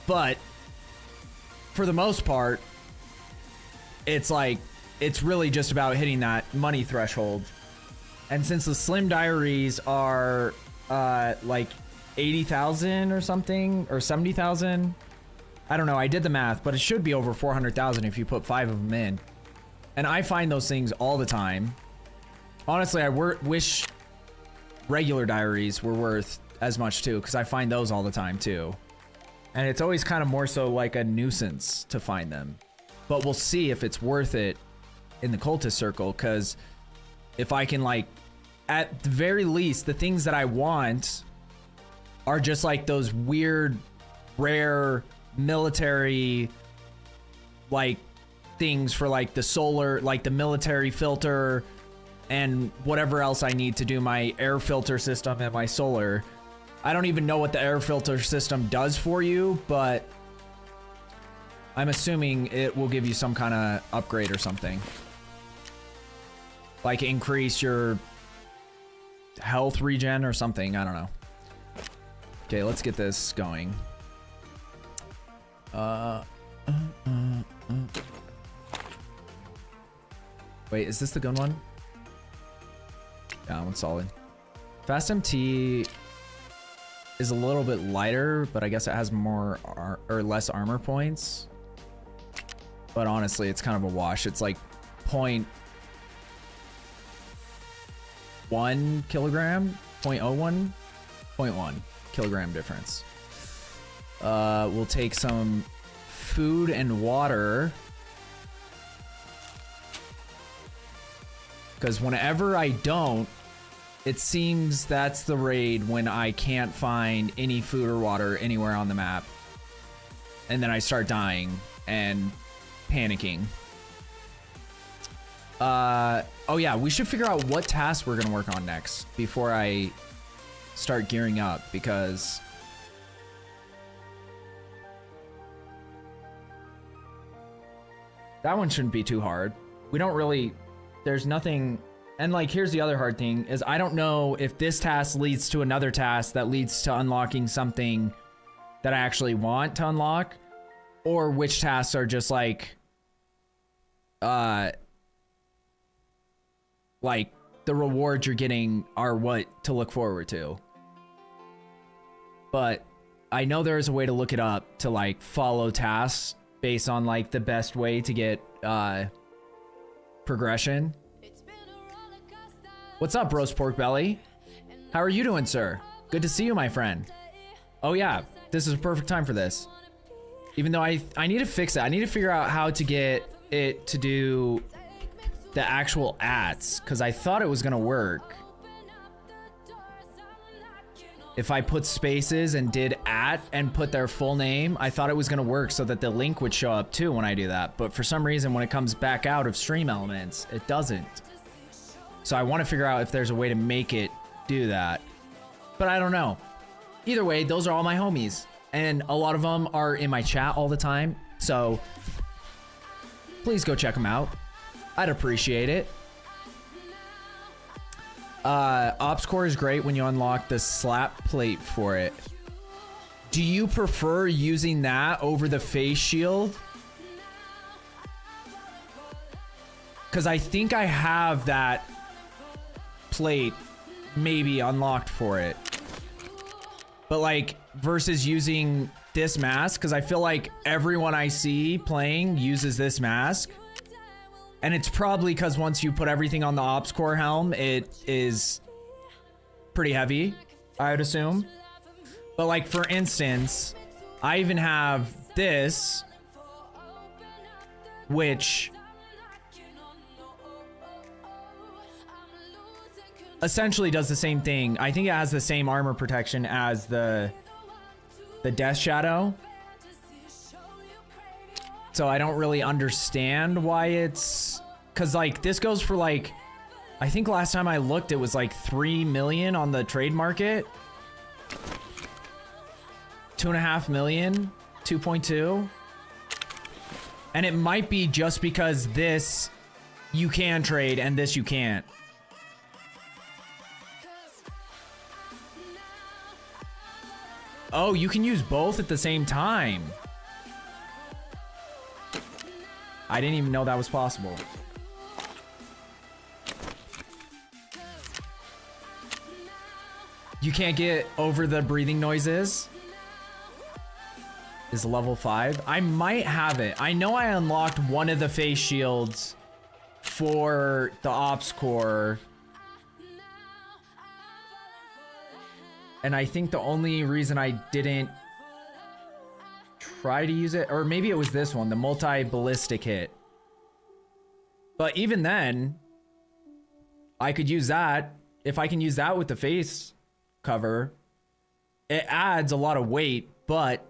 But for the most part, it's like, it's really just about hitting that money threshold. And since the Slim Diaries are like 80,000 or something, or 70,000, I don't know, I did the math, but it should be over 400,000 if you put 5 of them in. And I find those things all the time. Honestly, I wish regular diaries were worth as much too, because I find those all the time too. And it's always kind of more so like a nuisance to find them. But we'll see if it's worth it in the cultist circle, because if I can like, at the very least, the things that I want are just like those weird, rare military like things for like the solar, like the military filter and whatever else I need to do my air filter system and my solar. I don't even know what the air filter system does for you, but I'm assuming it will give you some kind of upgrade or something. Like increase your health regen or something, I don't know. Okay, let's get this going. Wait, is this the good one? Yeah, that one's solid. Fast MT is a little bit lighter, but I guess it has more or less armor points. But honestly, it's kind of a wash. It's like 0.1 kilogram, 0.01, 0.1 kilogram difference. We'll take some food and water. Because whenever I don't, it seems that's the raid when I can't find any food or water anywhere on the map. And then I start dying and panicking. Oh yeah, we should figure out what tasks we're gonna work on next before I start gearing up, because that one shouldn't be too hard. We don't really, there's nothing. And like, here's the other hard thing is I don't know if this task leads to another task that leads to unlocking something that I actually want to unlock, or which tasks are just like the rewards you're getting are what to look forward to. But I know there is a way to look it up to like follow tasks based on like the best way to get progression. What's up, roast pork belly? How are you doing, sir? Good to see you, my friend. Oh yeah, this is a perfect time for this. Even though I need to fix it. I need to figure out how to get it to do the actual ats, because I thought it was gonna work. If I put spaces and did at and put their full name, I thought it was gonna work so that the link would show up too when I do that. But for some reason, when it comes back out of stream elements, it doesn't. So I want to figure out if there's a way to make it do that. But I don't know. Either way, those are all my homies. And a lot of them are in my chat all the time. So please go check them out. I'd appreciate it. Ops core is great when you unlock the slap plate for it. Do you prefer using that over the face shield? Because I think I have that plate maybe unlocked for it. But like versus using this mask, because I feel like everyone I see playing uses this mask. And it's probably because once you put everything on the ops core helm, it is pretty heavy, I would assume. But like, for instance, I even have this, which essentially does the same thing. I think it has the same armor protection as the Death Shadow. So I don't really understand why it's, cause like this goes for like, I think last time I looked it was like 3 million on the trade market. 2.5 million, 2.2. And it might be just because this you can trade and this you can't. Oh, you can use both at the same time. I didn't even know that was possible. You can't get over the breathing noises. Is level 5. I might have it. I know I unlocked one of the face shields for the ops core. And I think the only reason I didn't try to use it, or maybe it was this one, the multi-ballistic hit. But even then, I could use that. If I can use that with the face cover, it adds a lot of weight, but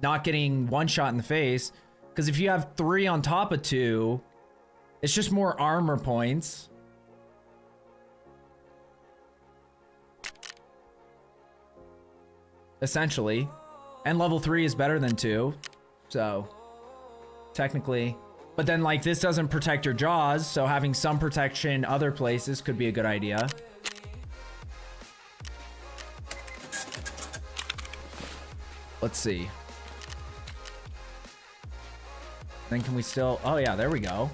not getting one shot in the face. Because if you have 3 on top of 2, it's just more armor points. Essentially. And level 3 is better than 2. So, technically. But then, like, this doesn't protect your jaws, so having some protection other places could be a good idea. Let's see. Then can we still... Oh, yeah, there we go.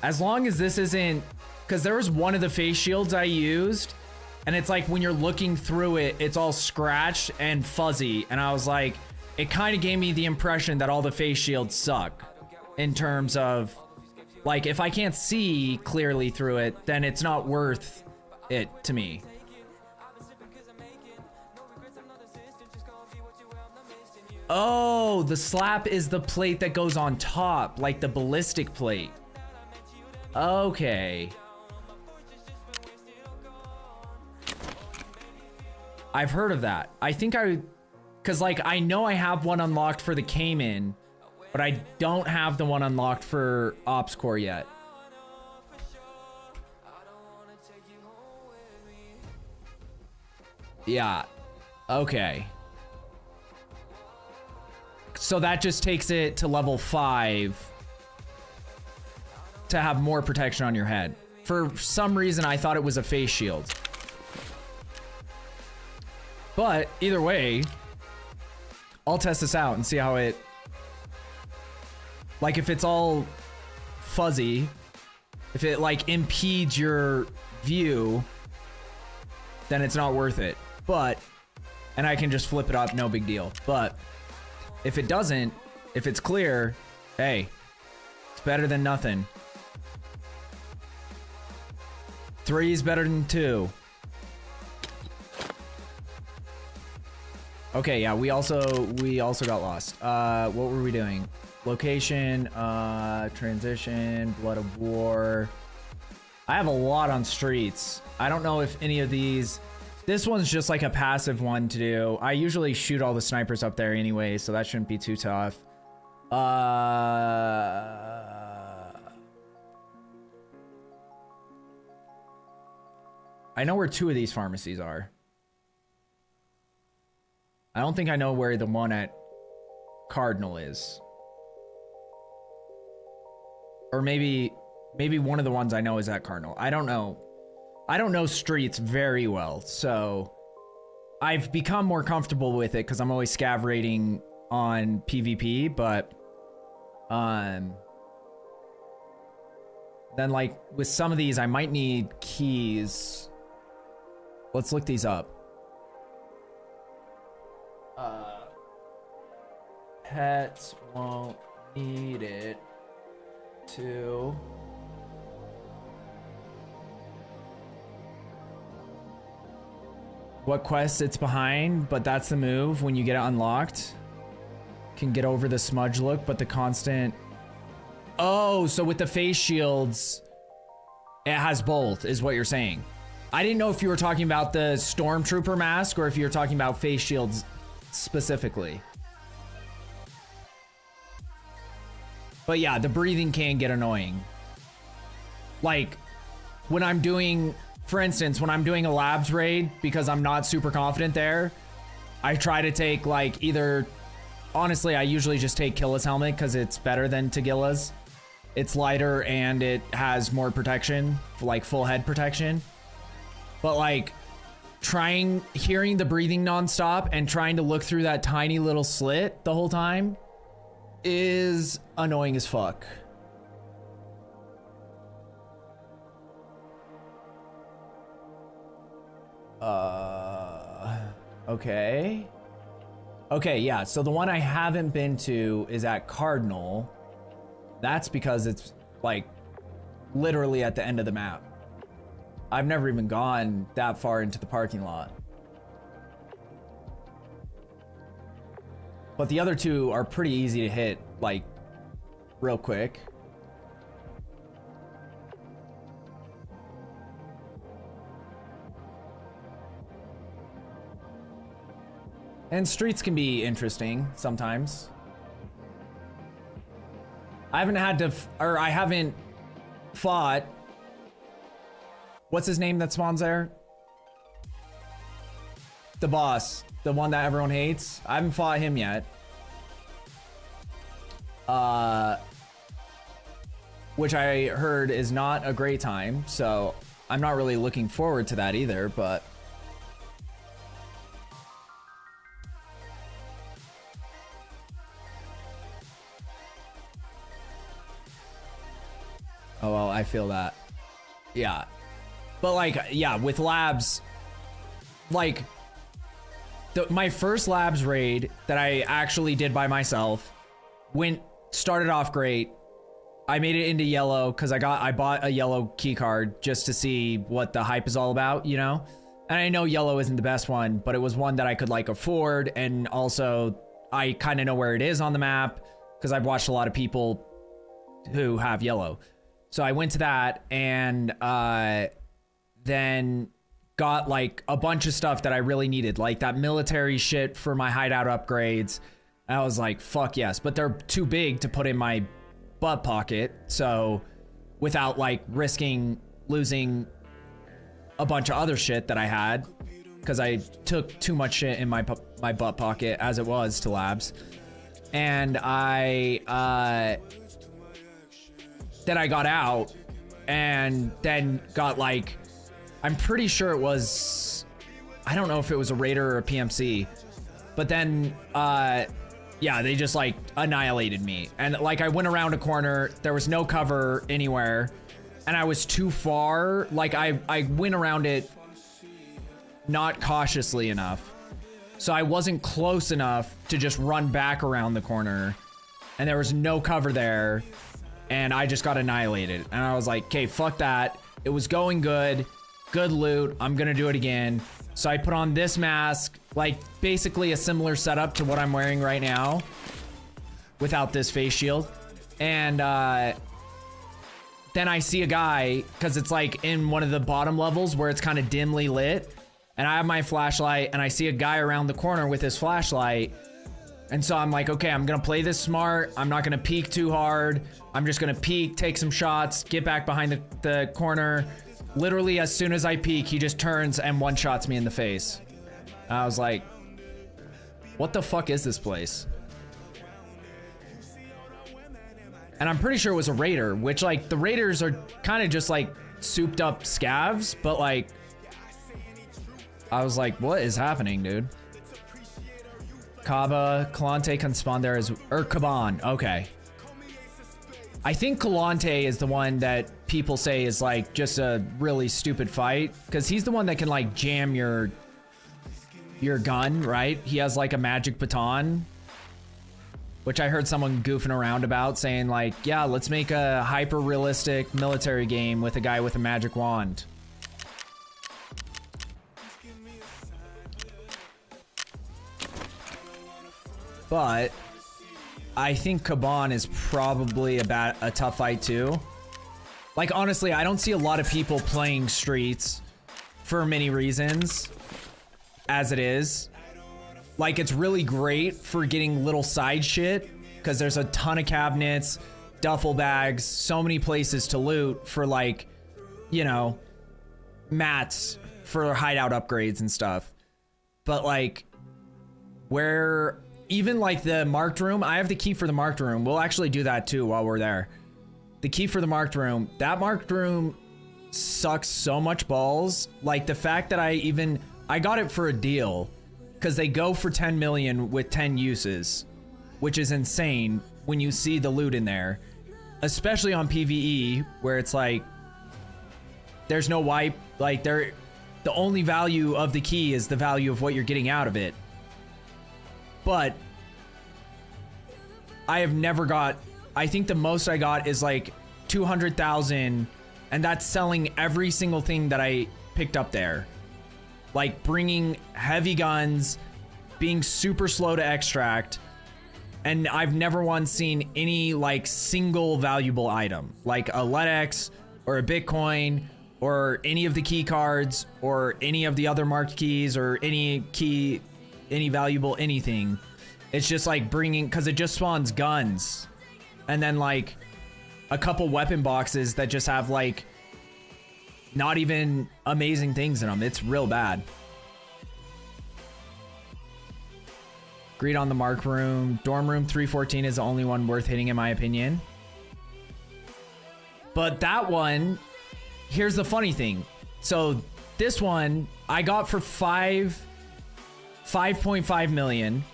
As long as this isn't... Because there was one of the face shields I used, and it's like when you're looking through it, it's all scratched and fuzzy. And I was like, it kind of gave me the impression that all the face shields suck. In terms of, like, if I can't see clearly through it, then it's not worth it to me. Oh, the slap is the plate that goes on top, like the ballistic plate. Okay. I've heard of that. I think because like I know I have one unlocked for the Cayman, but I don't have the one unlocked for Ops Core yet. Yeah. Okay. So that just takes it to level 5 to have more protection on your head. For some reason, I thought it was a face shield. But either way, I'll test this out and see how it... Like, if it's all fuzzy, if it, like, impedes your view, then it's not worth it. But, and I can just flip it up, no big deal. But... if it doesn't, if it's clear, hey, it's better than nothing. 3 is better than 2. Okay, yeah, we also got lost. What were we doing? Location, transition, blood of war. I have a lot on streets. I don't know if any of these... This one's just like a passive one to do. I usually shoot all the snipers up there anyway, so that shouldn't be too tough. I know where 2 of these pharmacies are. I don't think I know where the one at Cardinal is. Or maybe one of the ones I know is at Cardinal. I don't know. I don't know streets very well, so I've become more comfortable with it because I'm always scav raiding on PvP, but then like with some of these I might need keys. Let's look these up. Pets won't need it to... What quest it's behind, but that's the move when you get it unlocked. Can get over the smudge look, but the constant... Oh, so with the face shields, it has both, is what you're saying. I didn't know if you were talking about the Stormtrooper mask or if you were talking about face shields specifically. But yeah, the breathing can get annoying. Like, when I'm doing... For instance, when I'm doing a labs raid, because I'm not super confident there, I try to take like either... Honestly, I usually just take Killa's helmet because it's better than Tagilla's. It's lighter and it has more protection, like full head protection. But like, hearing the breathing nonstop and trying to look through that tiny little slit the whole time is annoying as fuck. Okay. Okay, yeah, so the one I haven't been to is at Cardinal. That's because it's, like, literally at the end of the map. I've never even gone that far into the parking lot. But the other 2 are pretty easy to hit, like, real quick. And streets can be interesting sometimes. I haven't had to, I haven't fought. What's his name that spawns there? The boss, the one that everyone hates. I haven't fought him yet. Which I heard is not a great time, so I'm not really looking forward to that either, but... Oh, well, I feel that. Yeah. But like, yeah, with labs, like my first labs raid that I actually did by myself started off great. I made it into yellow because I bought a yellow key card just to see what the hype is all about, you know? And I know yellow isn't the best one, but it was one that I could like afford. And also I kind of know where it is on the map because I've watched a lot of people who have yellow. So I went to that and then got like a bunch of stuff that I really needed, like that military shit for my hideout upgrades. And I was like, fuck yes, but they're too big to put in my butt pocket. So without like risking losing a bunch of other shit that I had, because I took too much shit in my butt pocket as it was to labs. And then I got out and then got like, I'm pretty sure it was, I don't know if it was a Raider or a PMC, but then yeah, they just like annihilated me. And like I went around a corner, there was no cover anywhere, and I was too far. Like I went around it not cautiously enough. So I wasn't close enough to just run back around the corner, and there was no cover there, and I just got annihilated. And I was like, okay, fuck that. It was going good loot. I'm gonna do it again. So I put on this mask, like basically a similar setup to what I'm wearing right now without this face shield. And then I see a guy, because it's like in one of the bottom levels where it's kind of dimly lit, and I have my flashlight and I see a guy around the corner with his flashlight. And so I'm like, okay, I'm gonna play this smart. I'm not gonna peek too hard. I'm just gonna peek, take some shots, get back behind the corner. Literally, as soon as I peek, he just turns and one-shots me in the face. I was like, what the fuck is this place? And I'm pretty sure it was a Raider, which, like, the Raiders are kind of just, like, souped up scavs, but, like, I was like, what is happening, dude? Kaba, Kalante can spawn there as, or Kaban, okay. I think Kalante is the one that people say is like just a really stupid fight, because he's the one that can like jam your gun, right? He has like a magic baton, which I heard someone goofing around about, saying like, yeah, let's make a hyper realistic military game with a guy with a magic wand. But I think Kaban is probably a tough fight too. Like, honestly, I don't see a lot of people playing Streets for many reasons as it is. Like, it's really great for getting little side shit, because there's a ton of cabinets, duffel bags, so many places to loot for, like, you know, mats for hideout upgrades and stuff. But like, where even like the marked room, I have the key for the marked room. We'll actually do that too while we're there. The key for the marked room, that marked room sucks so much balls. Like the fact that I got it for a deal, because they go for 10 million with 10 uses, which is insane when you see the loot in there, especially on PvE where it's like, there's no wipe, like the only value of the key is the value of what you're getting out of it. But I have never got, I think the most I got is like 200,000, and that's selling every single thing that I picked up there. Like bringing heavy guns, being super slow to extract, and I've never once seen any like single valuable item, like a LEDX or a Bitcoin or any of the key cards or any of the other marked keys or any key, any valuable anything. It's just like bringing, because it just spawns guns and then like a couple weapon boxes that just have like not even amazing things in them. It's real bad. Agreed on the mark room. Dorm room 314 is the only one worth hitting in my opinion. But that one, here's the funny thing. So this one I got for 5.5 million,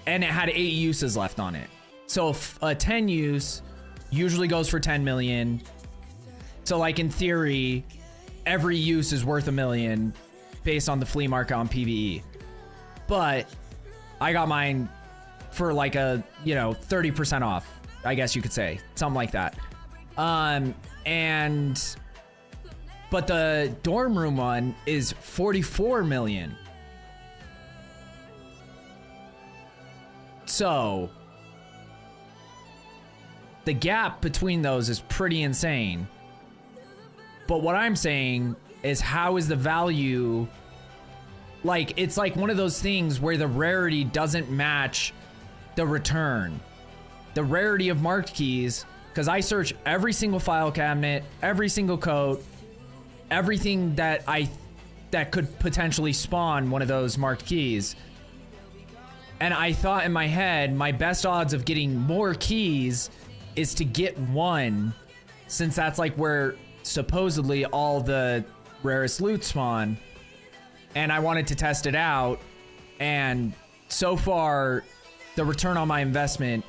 and it had 8 uses left on it. So a 10 use usually goes for 10 million. So like in theory, every use is worth $1 million based on the flea market on PvE. But I got mine for like a, 30% off, I guess you could say, something like that. But the dorm room one is 44 million. So the gap between those is pretty insane. But what I'm saying is, how is the value, like, it's like one of those things where the rarity doesn't match the return. The rarity of marked keys, because I search every single file cabinet, every single coat, everything that could potentially spawn one of those marked keys. And I thought in my head, my best odds of getting more keys is to get one, since that's like where supposedly all the rarest loot spawn. And I wanted to test it out, and so far the return on my investment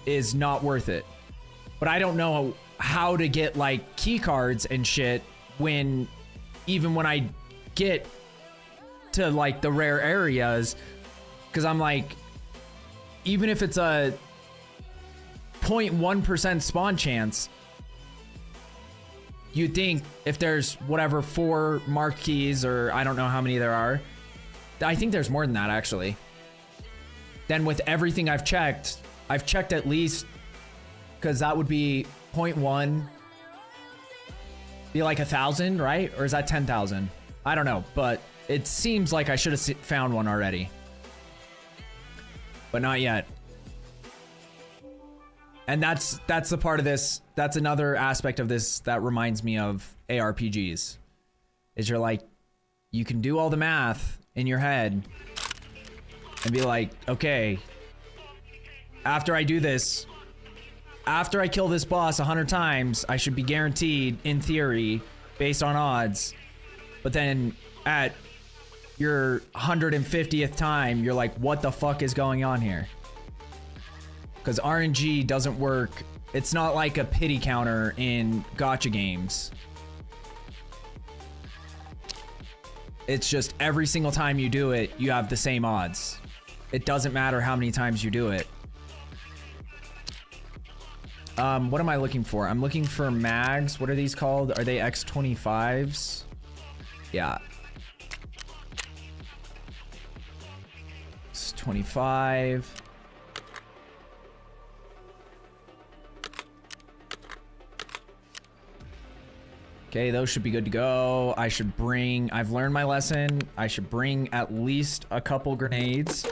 is not worth it. But I don't know how to get like key cards and shit when I get to like the rare areas, because I'm like, even if it's a 0.1% spawn chance, you'd think if there's whatever 4 marked keys, or I don't know how many there are, I think there's more than that actually, then with everything I've checked at least, because that would be 0.1 be like 1,000, right? Or is that 10,000? I don't know, but it seems like I should have found one already, but not yet. And that's the part of this, that's another aspect of this that reminds me of ARPGs, is you're like, you can do all the math in your head and be like, okay, after I do this, after I kill this boss 100 times, I should be guaranteed, in theory, based on odds. But then at your 150th time, you're like, what the fuck is going on here? Because RNG doesn't work. It's not like a pity counter in gacha games. It's just every single time you do it, you have the same odds. It doesn't matter how many times you do it. What am I looking for? I'm looking for mags. What are these called? Are they X25s? Yeah. It's 25. Okay, those should be good to go. I've learned my lesson. I should bring at least a couple grenades.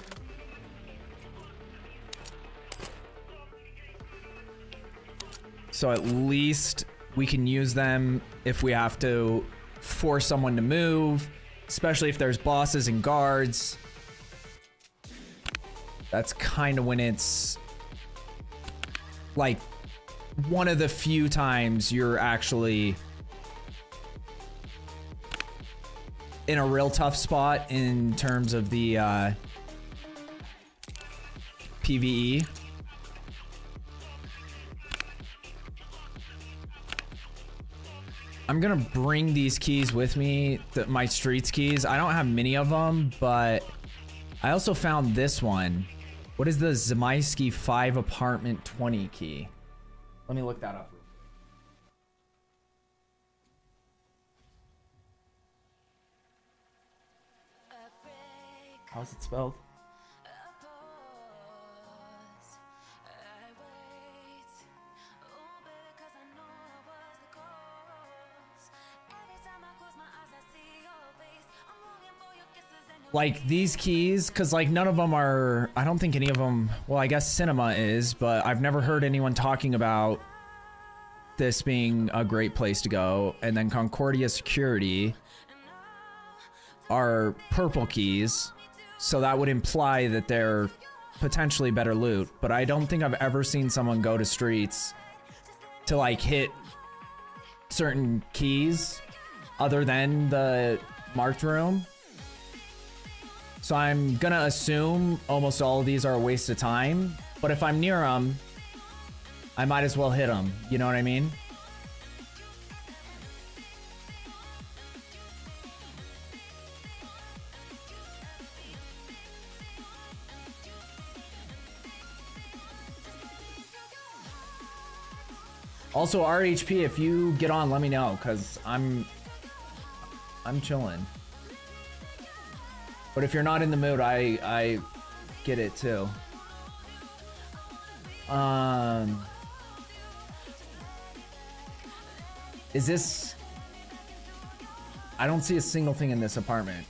So at least we can use them if we have to force someone to move, especially if there's bosses and guards. That's kind of when it's like one of the few times you're actually in a real tough spot in terms of the PvE. I'm gonna bring these keys with me, my streets keys. I don't have many of them, but I also found this one. What is the Zemaisky 5 apartment 20 key? Let me look that up. How's it spelled? Like these keys, because like none of them are, I don't think any of them, well, I guess Cinema is, but I've never heard anyone talking about this being a great place to go. And then Concordia Security are purple keys, so that would imply that they're potentially better loot, but I don't think I've ever seen someone go to streets to like hit certain keys other than the marked room. So I'm gonna assume almost all of these are a waste of time, but if I'm near them, I might as well hit him. You know what I mean? Also, RHP, if you get on, let me know, cause I'm chilling. But if you're not in the mood, I get it too. Is this? I don't see a single thing in this apartment.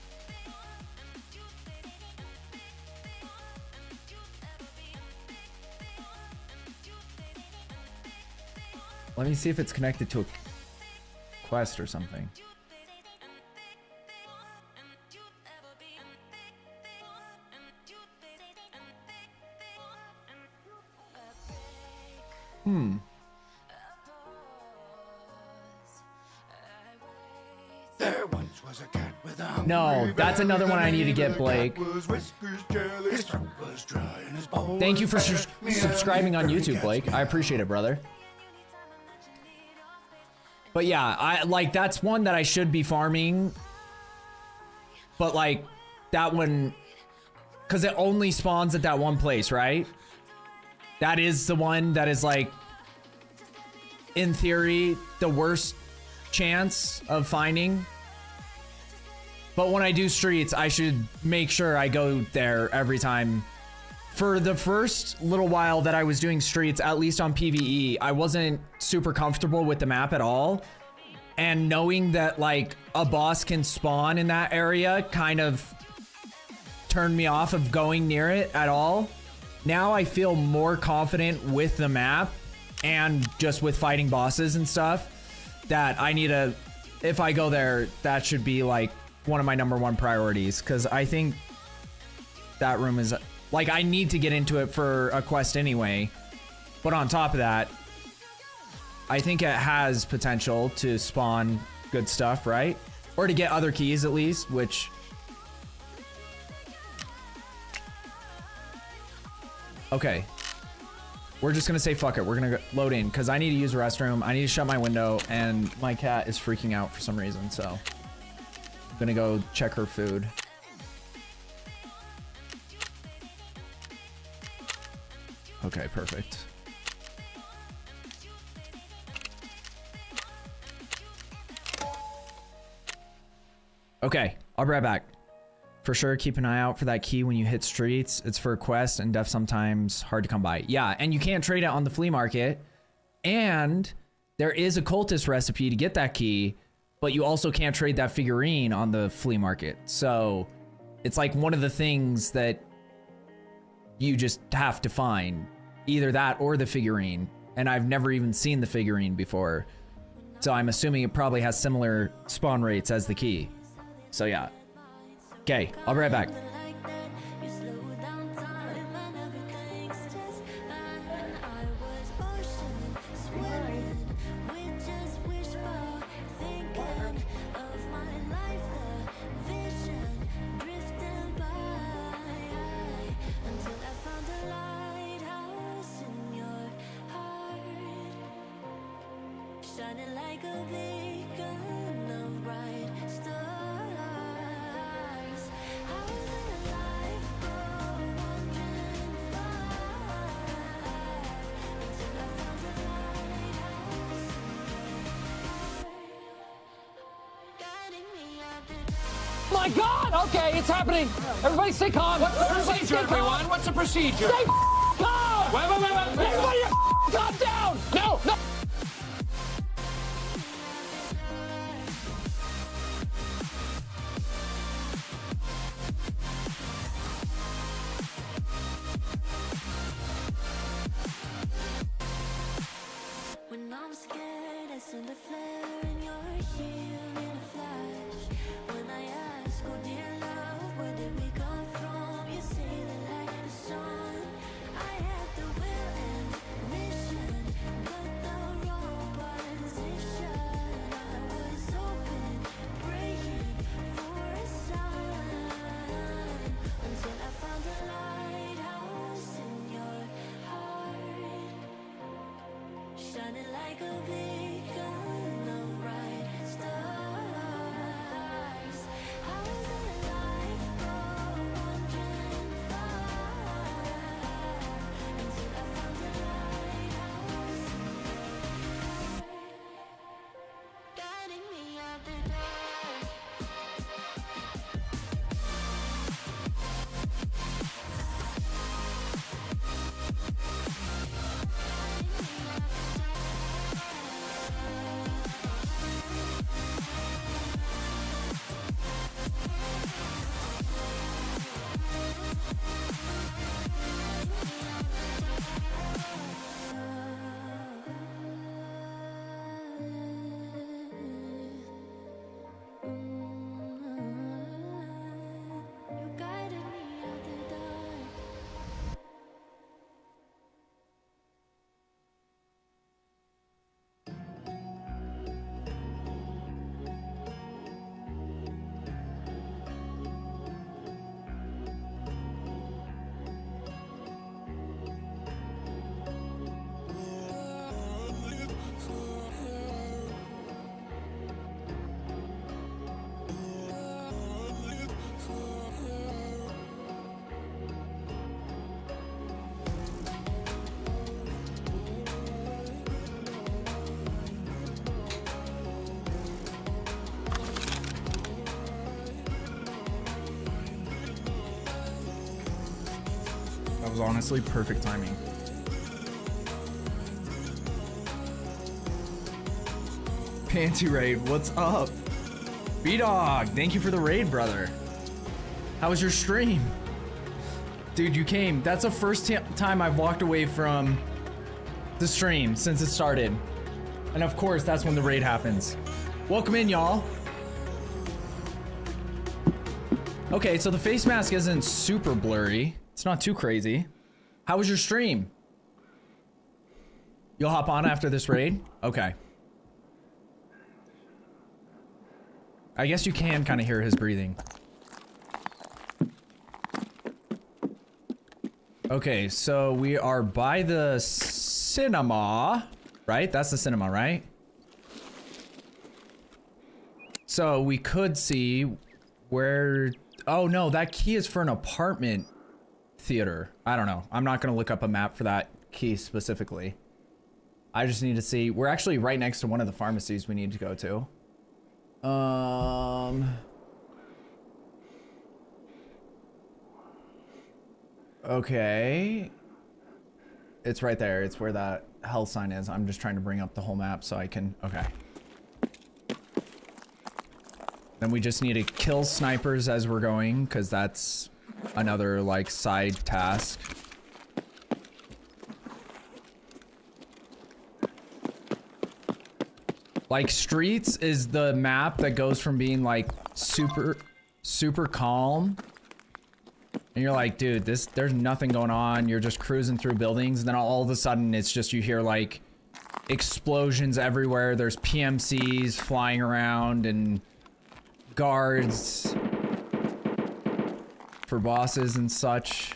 Let me see if it's connected to a quest or something. There once was a cat with a No, that's another one I need to get, Blake. Thank you for subscribing on YouTube, Blake. I appreciate it, brother. But yeah, I like that's one that I should be farming. But like that one, because it only spawns at that one place, right? That is the one that is like, in theory, the worst chance of finding. But when I do streets, I should make sure I go there every time. For the first little while that I was doing streets, at least on PvE, I wasn't super comfortable with the map at all. And knowing that like a boss can spawn in that area kind of turned me off of going near it at all. Now I feel more confident with the map and just with fighting bosses and stuff that I need to, if I go there, that should be like one of my #1 priorities. Cause I think that room is like, I need to get into it for a quest anyway. But on top of that, I think it has potential to spawn good stuff, right? Or to get other keys at least, which... Okay. We're just gonna say fuck it. We're gonna load in, because I need to use the restroom, I need to shut my window, and my cat is freaking out for some reason, so... I'm gonna go check her food. Okay, perfect. Okay, I'll be right back. For sure, keep an eye out for that key when you hit streets. It's for a quest and def sometimes hard to come by. Yeah, and you can't trade it on the flea market. And there is a cultist recipe to get that key, but you also can't trade that figurine on the flea market. So it's like one of the things that you just have to find. Either that or the figurine. And I've never even seen the figurine before. So I'm assuming it probably has similar spawn rates as the key. So yeah. Okay, I'll be right back. Shining like a beacon of bright stars. I was alive for wandering far until I found the lighthouse, guiding me out the My God! Okay, it's happening. Everybody stay calm. What's the procedure, everyone? What's the procedure? Stay calm. Wait. Everybody, calm down. No. When I'm scared, I send a flare and you're here in a flash. When I ask, oh dear love, where did we come from? You say the light is on. I had the will and mission, but the shining like a beacon of bright stars. I was alive for wandering far until I found a lighthouse guiding me out the dark. You guided me out the dark. That was honestly perfect timing. Panty raid, what's up? B-Dog, thank you for the raid, brother. How was your stream? Dude, you came. That's the first time I've walked away from the stream since it started. And of course, that's when the raid happens. Welcome in, y'all. Okay, so the face mask isn't super blurry. It's not too crazy. How was your stream? You'll hop on after this raid? Okay. I guess you can kind of hear his breathing. Okay, so we are by the cinema, right? That's the cinema, right? So we could see where... Oh no, that key is for an apartment theater. I don't know. I'm not going to look up a map for that key specifically. I just need to see. We're actually right next to one of the pharmacies we need to go to. Okay. It's right there. It's where that health sign is. I'm just trying to bring up the whole map so I can... Okay. Then we just need to kill snipers as we're going, because that's another, like, side task. Like, Streets is the map that goes from being, like, super calm. And you're like, dude, there's nothing going on. You're just cruising through buildings. And then all of a sudden, it's just, you hear, like, explosions everywhere. There's PMCs flying around and guards for bosses and such.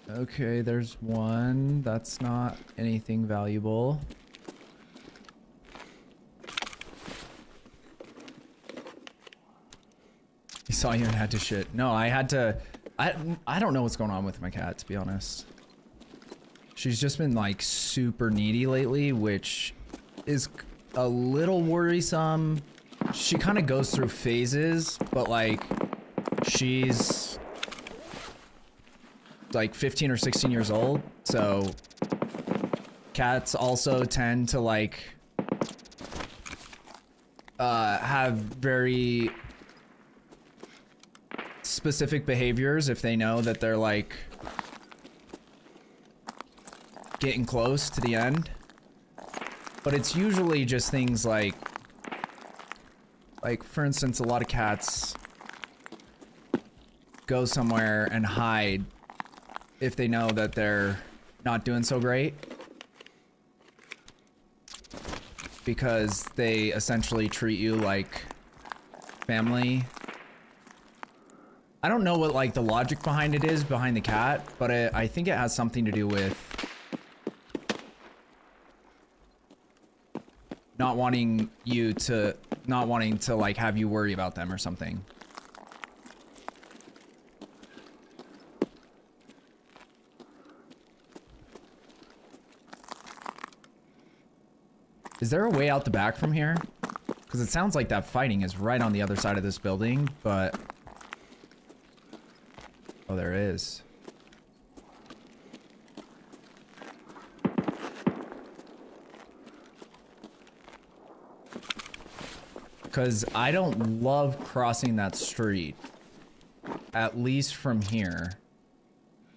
Okay, there's one. That's not anything valuable. He saw you and had to shit. No, I had to... I don't know what's going on with my cat, to be honest. She's just been, like, super needy lately, which is a little worrisome. She kind of goes through phases, but, like, she's, like, 15 or 16 years old, so cats also tend to, like, have very specific behaviors if they know that they're, like, getting close to the end. But it's usually just things like, for instance, a lot of cats go somewhere and hide if they know that they're not doing so great, because they essentially treat you like family. I don't know what, like, the logic behind it is, behind the cat, but I think it has something to do with not wanting to like have you worry about them or something. Is there a way out the back from here? Because it sounds like that fighting is right on the other side of this building, but... Oh, there is. Because I don't love crossing that street. At least from here.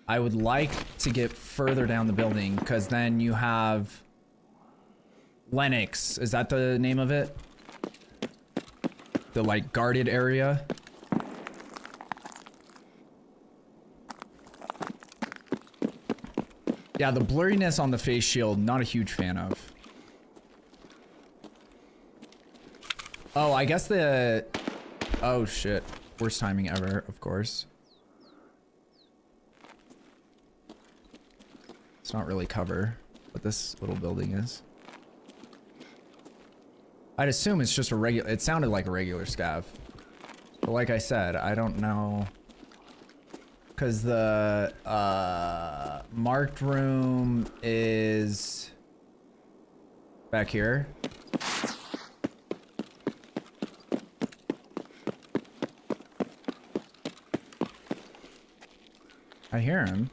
I would like to get further down the building, because then you have... Lennox, is that the name of it? The like guarded area. Yeah, the blurriness on the face shield, not a huge fan of. Oh, I guess the... Oh shit, worst timing ever, of course. It's not really cover, but this little building is. I'd assume it's just a regular, it sounded like a regular scav. But like I said, I don't know. Cause the marked room is back here. I hear him.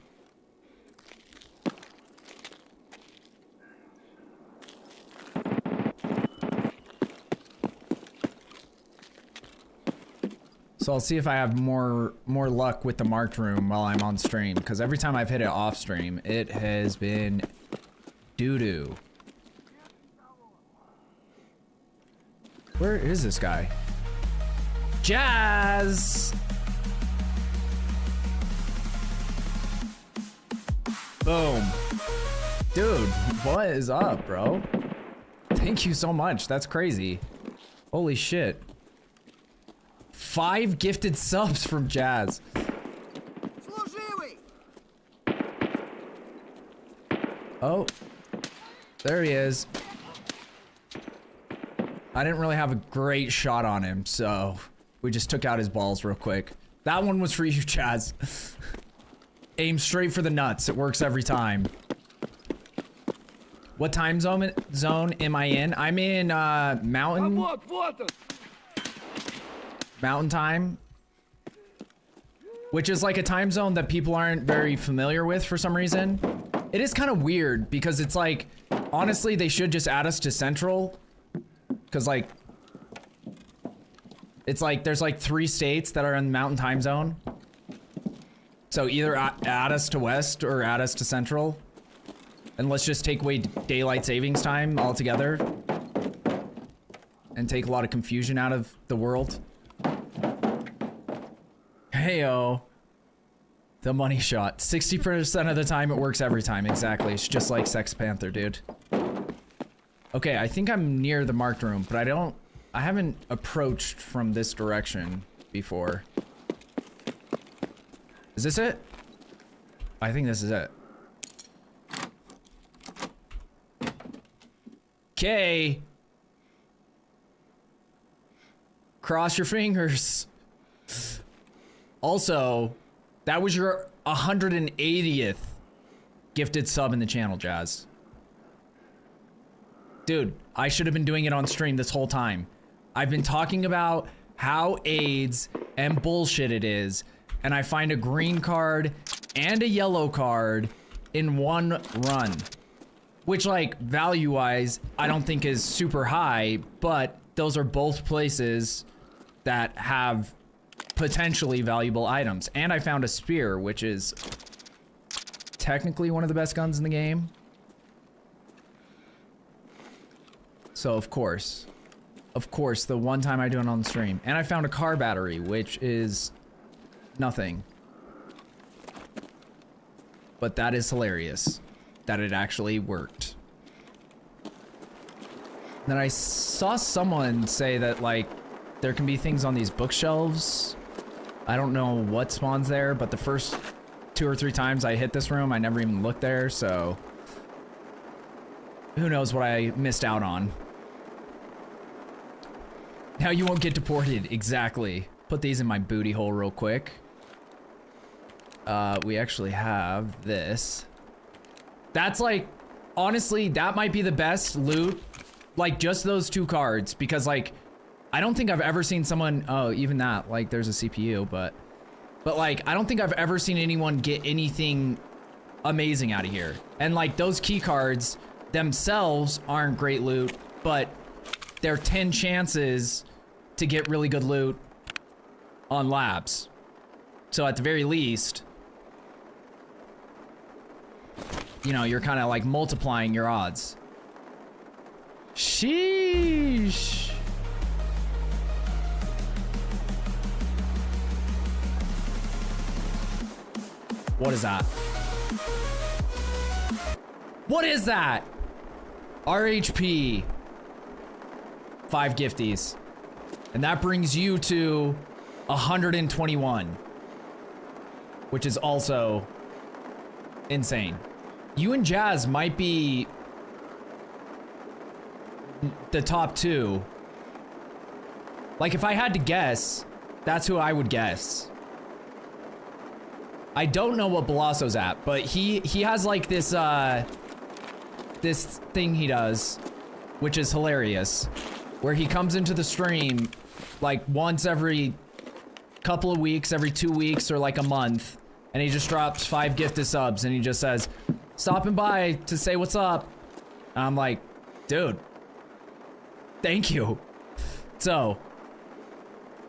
So I'll see if I have more luck with the marked room while I'm on stream, because every time I've hit it off stream, it has been doo-doo. Where is this guy? Jazz! Boom. Dude, what is up, bro? Thank you so much. That's crazy. Holy shit. 5 gifted subs from Jazz. Oh, there he is. I didn't really have a great shot on him, so we just took out his balls real quick. That one was for you, Jazz. Aim straight for the nuts. It works every time. What time zone am I in? I'm in Mountain Time, which is like a time zone that people aren't very familiar with for some reason. It is kind of weird because it's like, honestly, they should just add us to Central, because like, it's like there's like 3 states that are in the Mountain Time Zone. So either add us to West or add us to Central, and let's just take away daylight savings time altogether and take a lot of confusion out of the world. Heyo. The money shot. 60% of the time it works every time. Exactly. It's just like Sex Panther, dude. Okay, I think I'm near the marked room, but I haven't approached from this direction before. Is this it? I think this is it. Okay. Cross your fingers. Also, that was your 180th gifted sub in the channel, Jazz. Dude, I should have been doing it on stream this whole time. I've been talking about how AIDS and bullshit it is, and I find a green card and a yellow card in one run. Which, like, value-wise, I don't think is super high, but those are both places that have potentially valuable items. And I found a spear, which is technically one of the best guns in the game. So, of course, the one time I do it on the stream. And I found a car battery, which is nothing. But that is hilarious that it actually worked. Then I saw someone say that, like, there can be things on these bookshelves. I don't know what spawns there, but the first 2 or 3 times I hit this room, I never even looked there, so who knows what I missed out on. Now you won't get deported. Exactly. Put these in my booty hole real quick. We actually have this. That's like, honestly, that might be the best loot. Like, just those 2 cards. Because, like, I don't think I've ever seen someone... Oh, even that. Like, there's a CPU, but... But, like, I don't think I've ever seen anyone get anything amazing out of here. And, like, those key cards themselves aren't great loot, but they're 10 chances to get really good loot on labs. So, at the very least... You know, you're kind of, like, multiplying your odds. Sheesh. What is that? What is that? RHP. 5 gifties. And that brings you to 121. Which is also insane. You and Jazz might be the top 2. Like, if I had to guess, that's who I would guess. I don't know what Belasso's at, but he has like this this thing he does, which is hilarious, where he comes into the stream like once every couple of weeks, every 2 weeks, or like a month, and he just drops 5 gifted subs, and he just says, stopping by to say what's up. And I'm like, dude, thank you. So,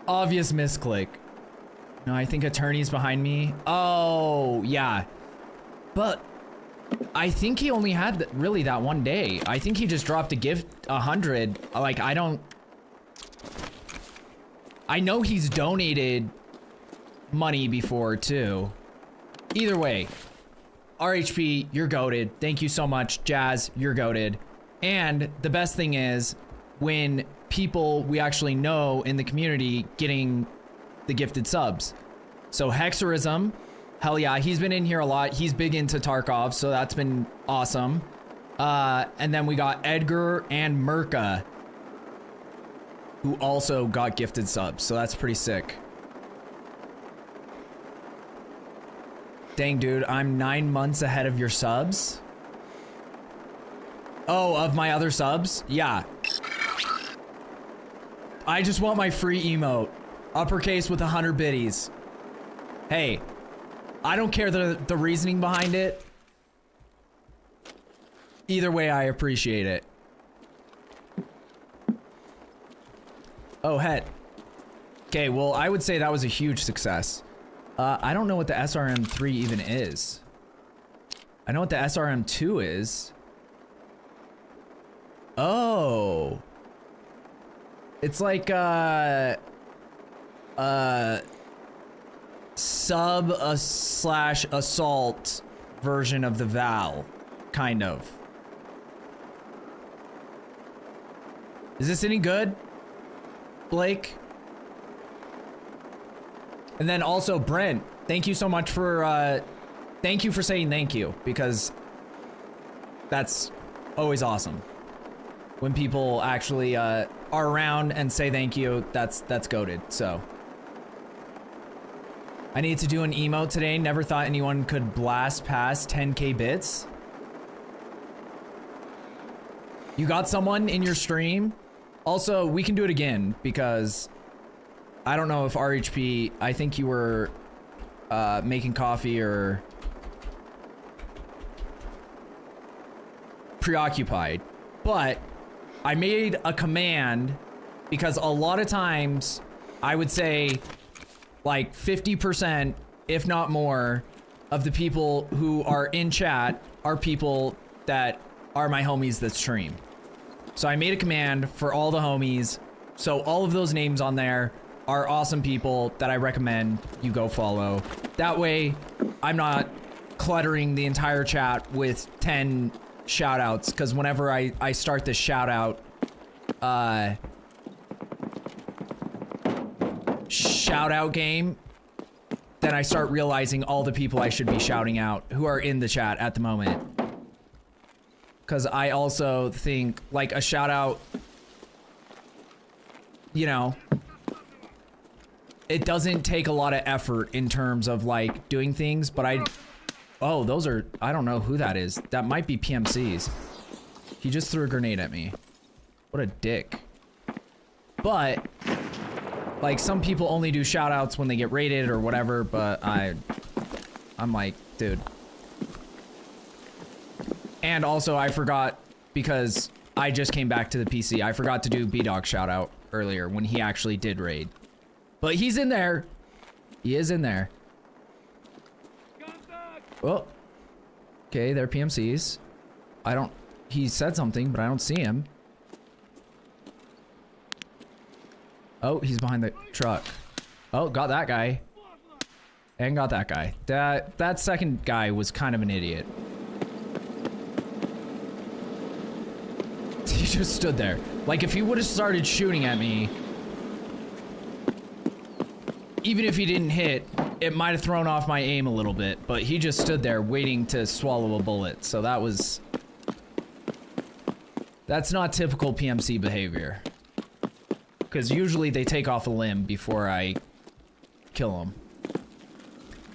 obvious misclick. No, I think attorney's behind me. Oh, yeah. But I think he only had really that one day. I think he just dropped a gift 100. Like, I know he's donated money before too. Either way, RHP, you're goated. Thank you so much. Jazz, you're goated. And the best thing is when people we actually know in the community getting the gifted subs. So Hexerism, hell yeah, he's been in here a lot. He's big into Tarkov, so that's been awesome. And then we got Edgar and Merca, who also got gifted subs, so that's pretty sick. Dang, dude, I'm 9 months ahead of your subs. Oh, of my other subs? Yeah. I just want my free emote. Uppercase with 100 biddies. Hey, I don't care the reasoning behind it. Either way, I appreciate it. Oh, het. Okay, well, I would say that was a huge success. I don't know what the SRM3 even is. I know what the SRM2 is. Oh. It's like slash assault version of the Val, kind of. Is this any good, Blake? And then also Brent, thank you so much for thank you for saying thank you, because that's always awesome when people actually are around and say thank you. That's goated. So I need to do an emote today. Never thought anyone could blast past 10k bits. You got someone in your stream? Also, we can do it again, because I don't know if RHP, I think you were making coffee or preoccupied, but I made a command because a lot of times I would say like 50%, if not more, of the people who are in chat are people that are my homies that stream. So I made a command for all the homies. So all of those names on there are awesome people that I recommend you go follow. That way I'm not cluttering the entire chat with 10 shout outs, because whenever I start this shout out game, then I start realizing all the people I should be shouting out who are in the chat at the moment. Because I also think like a shout out you know, it doesn't take a lot of effort in terms of like doing things, but oh, those are, I don't know who that is. That might be PMCs. He just threw a grenade at me. What a dick. But like some people only do shout outs when they get raided or whatever, but I'm like, dude. And also I forgot, because I just came back to the PC, I forgot to do B-Dog shout out earlier when he actually did raid. But he's in there. He is in there. Oh. Okay, they're PMCs. He said something, but I don't see him. Oh, he's behind the truck. Oh, got that guy. And got that guy. That second guy was kind of an idiot. He just stood there. Like, if he would have started shooting at me, even if he didn't hit, it might have thrown off my aim a little bit, but he just stood there waiting to swallow a bullet. So that's not typical PMC behavior. Because usually they take off a limb before I kill them.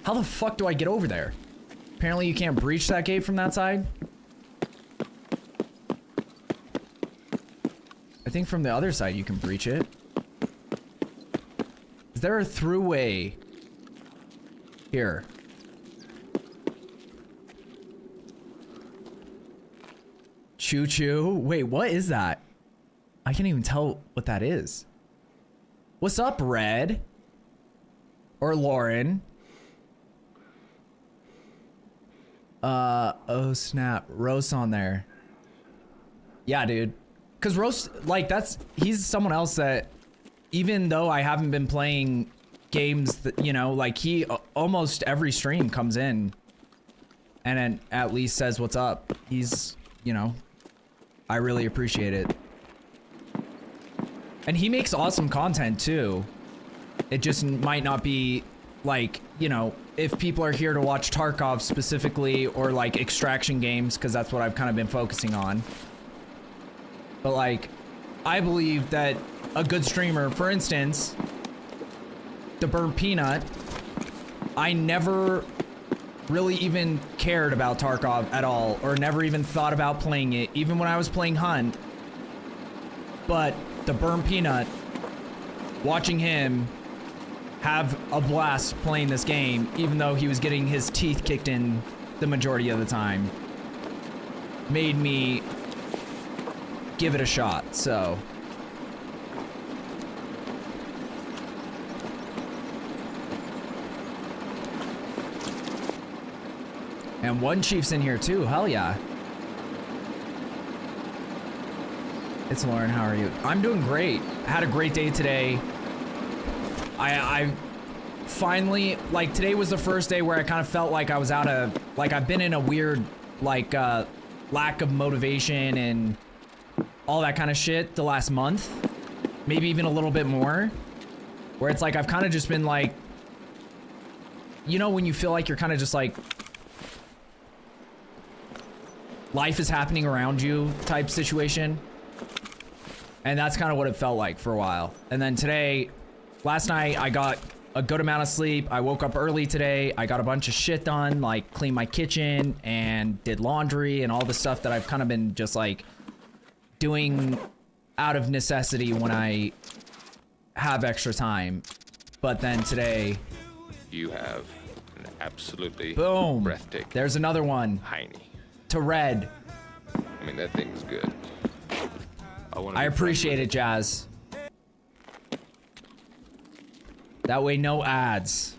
How the fuck do I get over there? Apparently you can't breach that gate from that side. I think from the other side you can breach it. Is there a throughway here? Choo choo. Wait, what is that? I can't even tell what that is. What's up, Red? Or Lauren? Oh snap. Roast on there. Yeah, dude. Cause Roast, like, he's someone else that, even though I haven't been playing games that, you know, like, he almost every stream comes in and then at least says what's up. He's, you know, I really appreciate it. And he makes awesome content too. It just might not be like, you know, if people are here to watch Tarkov specifically, or like extraction games, because that's what I've kind of been focusing on. But like, I believe that a good streamer, for instance, the Burnt Peanut, I never really even cared about Tarkov at all, or never even thought about playing it, even when I was playing Hunt. But the Burnt Peanut, watching him have a blast playing this game, even though he was getting his teeth kicked in the majority of the time, made me give it a shot. So and one chief's in here too. Hell yeah. It's Lauren. How are you? I'm doing great. Had a great day today. I finally, like, today was the first day where I kind of felt like I was out of, like, I've been in a weird, like, lack of motivation and all that kind of shit the last month, maybe even a little bit more, where it's like I've kind of just been like, you know, when you feel like you're kind of just like life is happening around you type situation. And that's kind of what it felt like for a while. And then today, last night, I got a good amount of sleep. I woke up early today. I got a bunch of shit done, like cleaned my kitchen and did laundry and all the stuff that I've kind of been just like doing out of necessity when I have extra time. But then today, you have an absolutely boom, breathtaking. There's another one. Heine. To Red. I mean, that thing's good. I appreciate it, Jazz. That way, no ads.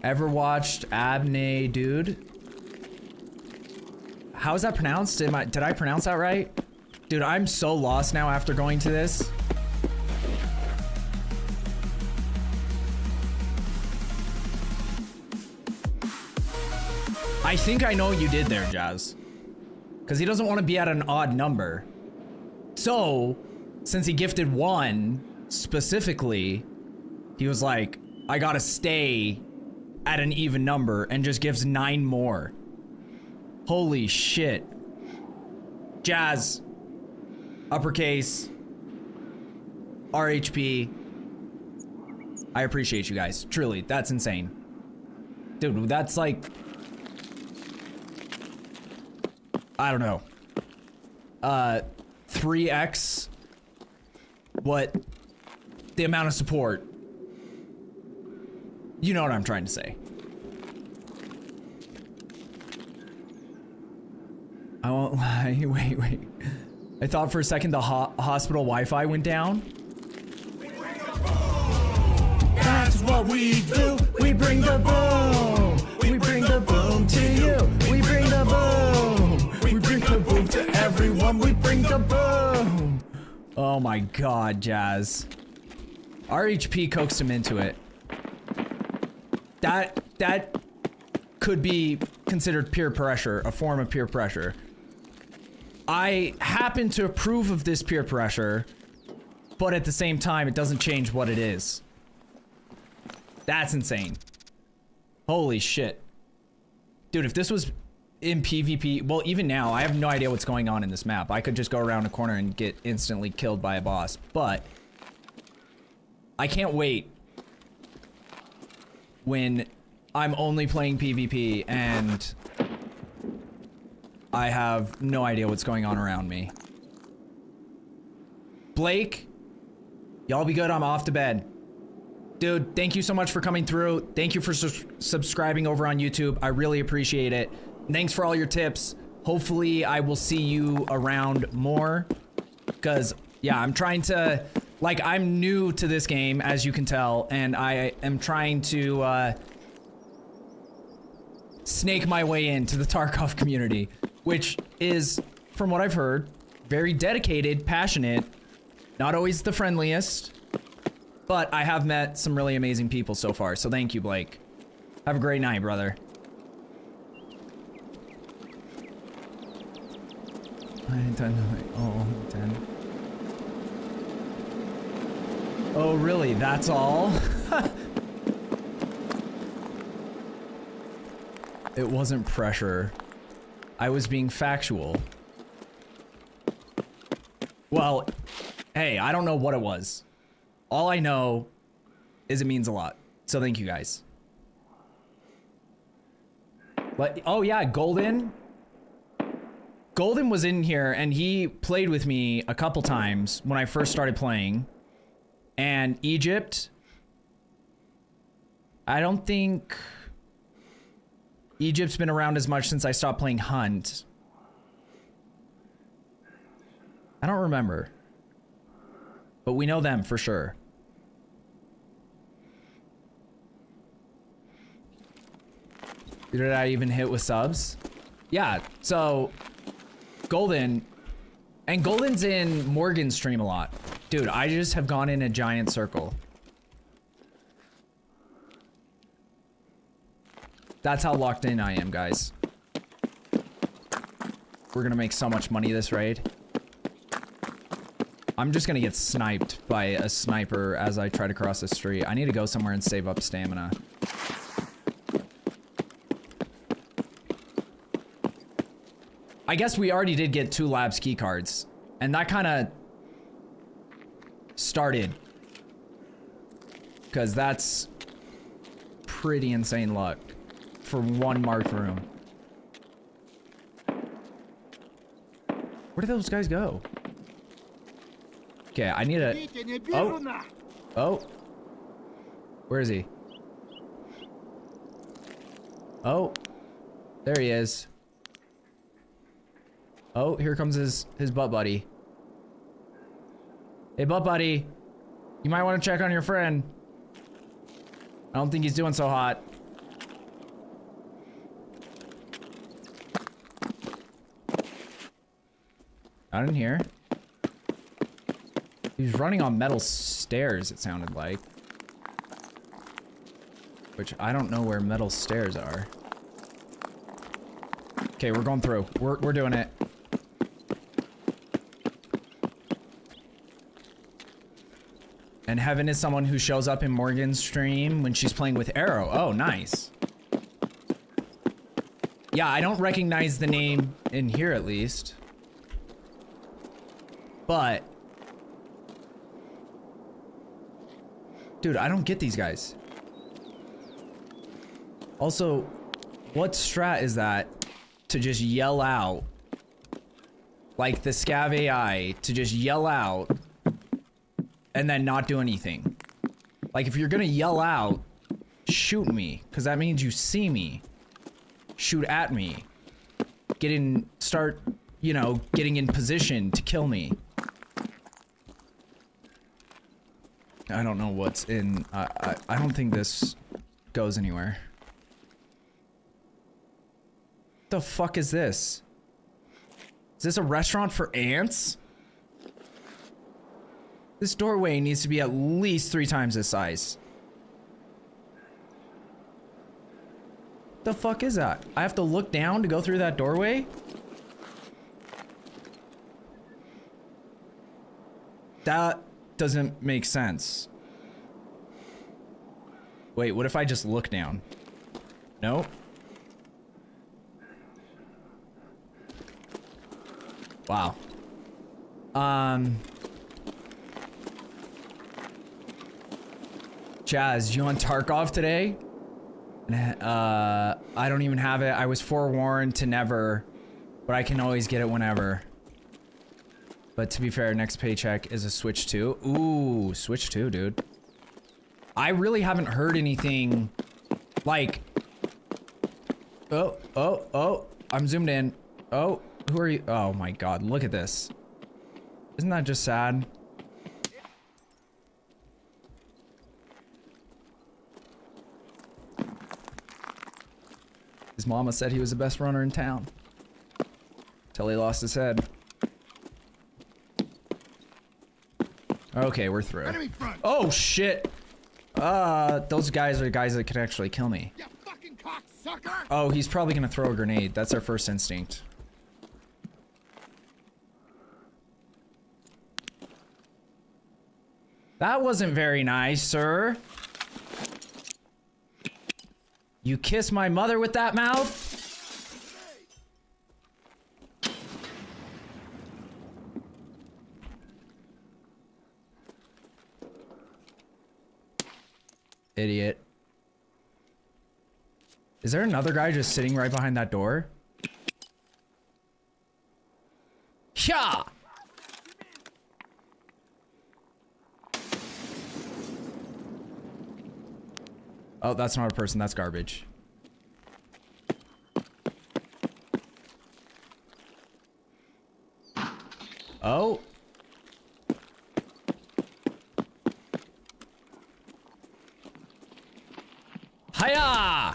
Ever watched Abney, dude? How is that pronounced? Did I pronounce that right? Dude, I'm so lost now after going to this. I think I know what you did there, Jazz. Because he doesn't want to be at an odd number. So, since he gifted one specifically, he was like, I gotta stay at an even number, and just gives 9 more. Holy shit. Jazz, uppercase, RHP. I appreciate you guys. Truly, that's insane. Dude, that's like... I don't know. 3x what the amount of support. You know what I'm trying to say. I won't lie. Wait. I thought for a second the hospital Wi-Fi went down. That's what we do. We bring the boom. We bring the boom to you. We bring the boom. We bring the boom to everyone. We bring the boom. Oh my god, Jazz. RHP coaxed him into it. That could be considered peer pressure, a form of peer pressure. I happen to approve of this peer pressure, but at the same time, it doesn't change what it is. That's insane. Holy shit. Dude, if this was in PvP, well, even now, I have no idea what's going on in this map. I could just go around a corner and get instantly killed by a boss, but I can't wait when I'm only playing PvP and I have no idea what's going on around me. Blake, y'all be good. I'm off to bed. Dude, thank you so much for coming through. Thank you for subscribing over on YouTube. I really appreciate it. Thanks for all your tips. Hopefully I will see you around more. Because, yeah, I'm trying to... Like, I'm new to this game, as you can tell. And I am trying to, snake my way into the Tarkov community. Which is, from what I've heard, very dedicated, passionate. Not always the friendliest. But I have met some really amazing people so far, so thank you, Blake. Have a great night, brother. I ain't done nothing. Oh, 10. Oh, really? That's all? It wasn't pressure. I was being factual. Well, hey, I don't know what it was. All I know is it means a lot. So thank you guys. But, oh yeah, Golden. Golden was in here and he played with me a couple times when I first started playing. And Egypt. I don't think Egypt's been around as much since I stopped playing Hunt. I don't remember. But we know them for sure. Did I even hit with subs? Yeah, so Golden, and Golden's in Morgan's stream a lot. Dude, I just have gone in a giant circle. That's how locked in I am, guys. We're gonna make so much money this raid. I'm just gonna get sniped by a sniper as I try to cross the street. I need to go somewhere and save up stamina. I guess we already did get 2 labs key cards, and that kind of started, because that's pretty insane luck for 1 marked room. Where did those guys go? Okay, I need a... Oh. Where is he? Oh. There he is. Oh, here comes his butt buddy. Hey, butt buddy. You might want to check on your friend. I don't think he's doing so hot. Not in here. He's running on metal stairs, it sounded like. Which, I don't know where metal stairs are. Okay, we're going through. We're doing it. And Heaven is someone who shows up in Morgan's stream when she's playing with Arrow. Oh, nice. Yeah, I don't recognize the name in here, at least. But dude, I don't get these guys. Also, what strat is that to just yell out, like the scav AI, to just yell out and then not do anything? Like, if you're gonna yell out, shoot me, because that means you see me. Shoot at me. Start, you know, getting in position to kill me. I don't know what's in, I don't think this goes anywhere. The fuck is this? Is this a restaurant for ants? This doorway needs to be at least 3 times this size. The fuck is that? I have to look down to go through that doorway? That doesn't make sense. Wait, what if I just look down? No? Wow. Jazz, you on Tarkov today? I don't even have it. I was forewarned to never, but I can always get it whenever. But to be fair, next paycheck is a Switch 2. Ooh, Switch 2, dude. I really haven't heard anything like... Oh, I'm zoomed in. Oh, who are you? Oh my god, look at this. Isn't that just sad? His mama said he was the best runner in town. Till he lost his head. Okay, we're through. Oh shit! Those guys are guys that can actually kill me. You fucking cocksucker! Oh, he's probably gonna throw a grenade. That's our first instinct. That wasn't very nice, sir. You kiss my mother with that mouth? Idiot. Is there another guy just sitting right behind that door? Yeah. Oh, that's not a person, that's garbage. Oh. Hiya!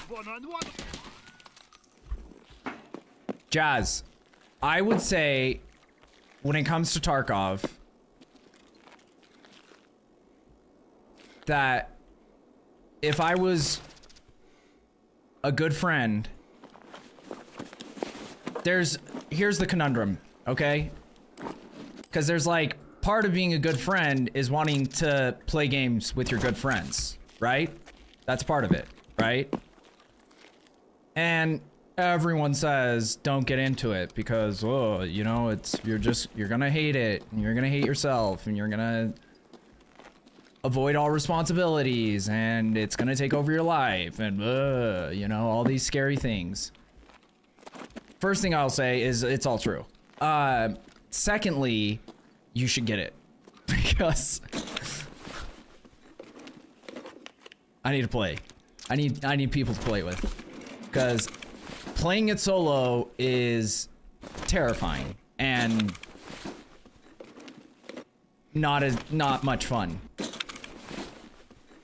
Jazz, I would say when it comes to Tarkov that if I was a good friend, here's the conundrum, okay? Because there's like, part of being a good friend is wanting to play games with your good friends, right? That's part of it, right? And everyone says, don't get into it because, oh, you know, you're gonna hate it, and you're gonna hate yourself, and you're gonna avoid all responsibilities, and it's gonna take over your life, and you know, all these scary things. First thing I'll say is it's all true. Secondly, you should get it because I need to play. I need people to play with because playing it solo is terrifying and not much fun.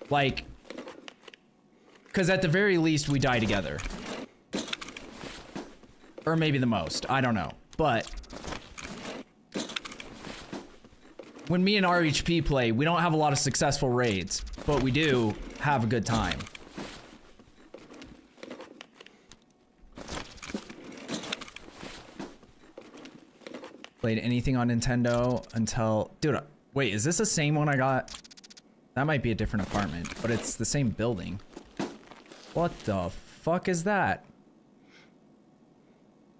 Like, because at the very least we die together. Or maybe the most, I don't know. But when me and RHP play, we don't have a lot of successful raids, but we do have a good time. Played anything on Nintendo until... Dude, wait, is this the same one I got? That might be a different apartment, but it's the same building. What the fuck is that?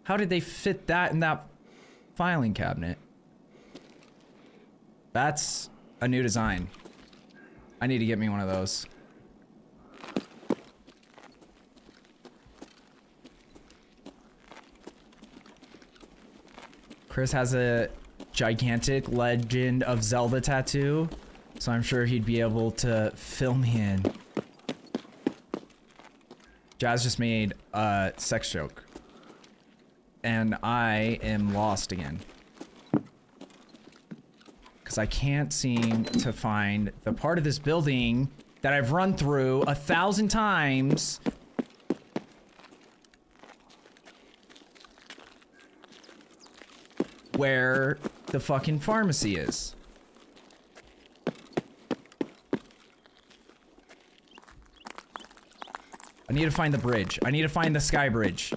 How did they fit that in that filing cabinet? That's a new design. I need to get me one of those. Chris has a gigantic Legend of Zelda tattoo, so I'm sure he'd be able to fill me in. Jazz just made a sex joke. And I am lost again. Because I can't seem to find the part of this building that I've run through 1,000 times. Where the fucking pharmacy is. I need to find the bridge. I need to find the sky bridge.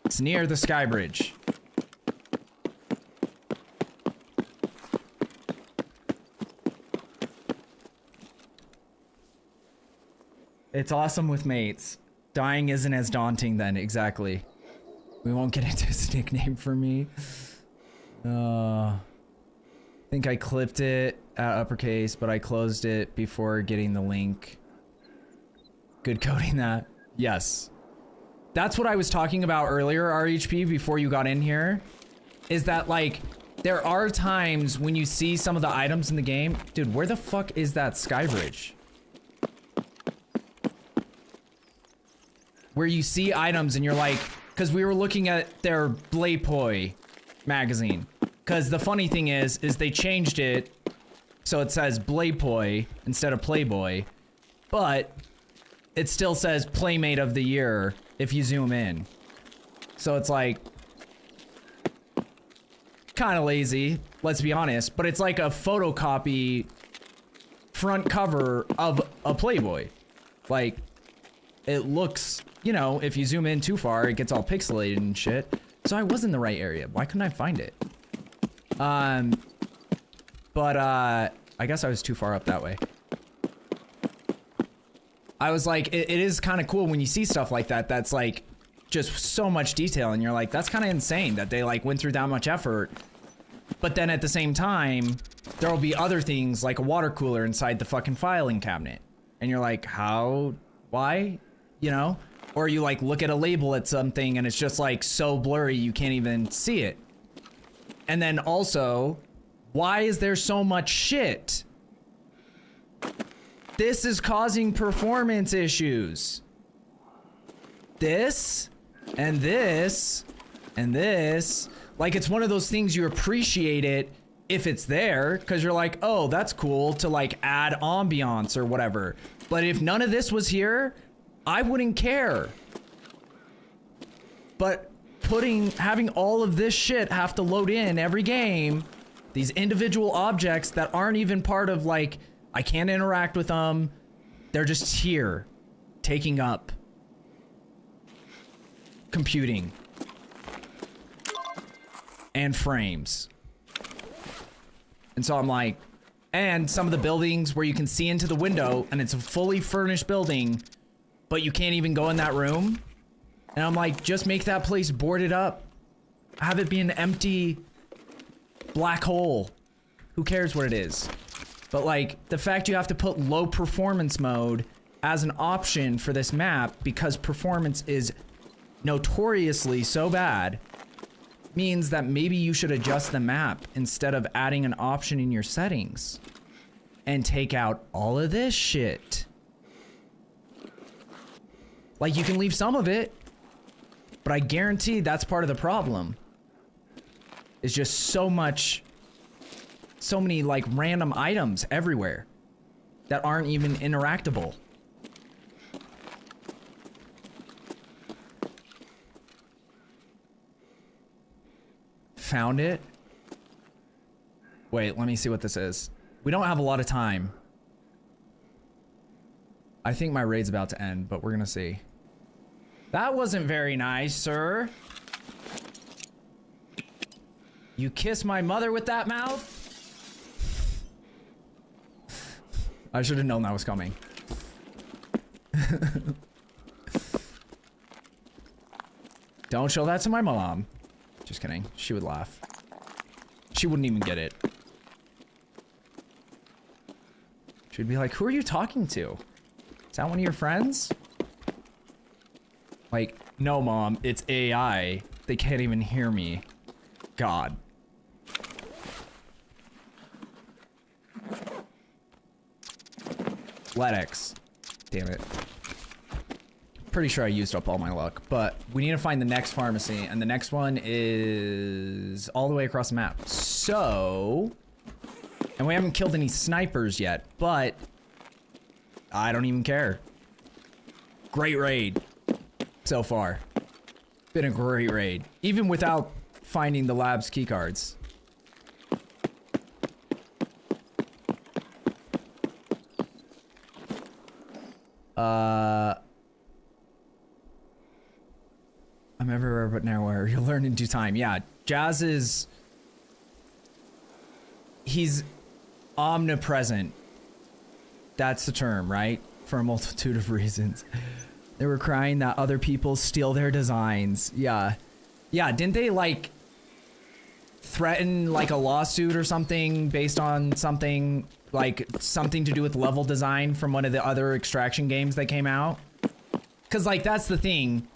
It's near the sky bridge. It's awesome with mates. Dying isn't as daunting then, exactly. We won't get into his nickname for me. I think I clipped it at uppercase, but I closed it before getting the link. Good coding that. Yes. That's what I was talking about earlier, RHP, before you got in here. Is that, like, there are times when you see some of the items in the game. Dude, where the fuck is that sky bridge? Where you see items and you're like, because we were looking at their Playboy magazine. Because the funny thing is they changed it so it says Playboy instead of Playboy, but it still says Playmate of the Year if you zoom in. So it's like kind of lazy, let's be honest, but it's like a photocopy front cover of a Playboy. Like, it looks, you know, if you zoom in too far, it gets all pixelated and shit. So I was in the right area. Why couldn't I find it? But I guess I was too far up that way. I was like, it is kind of cool when you see stuff like that. That's like just so much detail, and you're like, that's kind of insane that they like went through that much effort. But then at the same time, there will be other things like a water cooler inside the fucking filing cabinet, and you're like, how? Why? You know? Or you like look at a label at something and it's just like so blurry you can't even see it. And then also, why is there so much shit? This is causing performance issues. This and this and this. Like, it's one of those things you appreciate it if it's there, because you're like, oh, that's cool to like add ambiance or whatever. But if none of this was here, I wouldn't care. But having all of this shit have to load in every game, these individual objects that aren't even part of, like, I can't interact with them. They're just here, taking up computing and frames. And so I'm like, and some of the buildings where you can see into the window and it's a fully furnished building, but you can't even go in that room. And I'm like, just make that place boarded up. Have it be an empty black hole. Who cares what it is? But like, the fact you have to put low performance mode as an option for this map because performance is notoriously so bad means that maybe you should adjust the map instead of adding an option in your settings and take out all of this shit. Like, you can leave some of it, but I guarantee that's part of the problem. It's just so many like random items everywhere that aren't even interactable. Found it. Wait, let me see what this is. We don't have a lot of time. I think my raid's about to end, but we're gonna see. That wasn't very nice, sir. You kiss my mother with that mouth? I should have known that was coming. Don't show that to my mom. Just kidding. She would laugh. She wouldn't even get it. She'd be like, who are you talking to? Is that one of your friends? Like, no, Mom, it's AI. They can't even hear me. God. Ledex. Damn it. Pretty sure I used up all my luck, but we need to find the next pharmacy, and the next one is all the way across the map. So, and we haven't killed any snipers yet, but I don't even care. Great raid so far. Been a great raid, even without finding the lab's keycards. I'm everywhere but nowhere. You'll learn in due time. Yeah, Jazz is... He's omnipresent. That's the term, right? For a multitude of reasons. They were crying that other people steal their designs. Yeah. Yeah, didn't they, like, threaten, like, a lawsuit or something based on something, like, something to do with level design from one of the other Extraction games that came out? Because, like, that's the thing.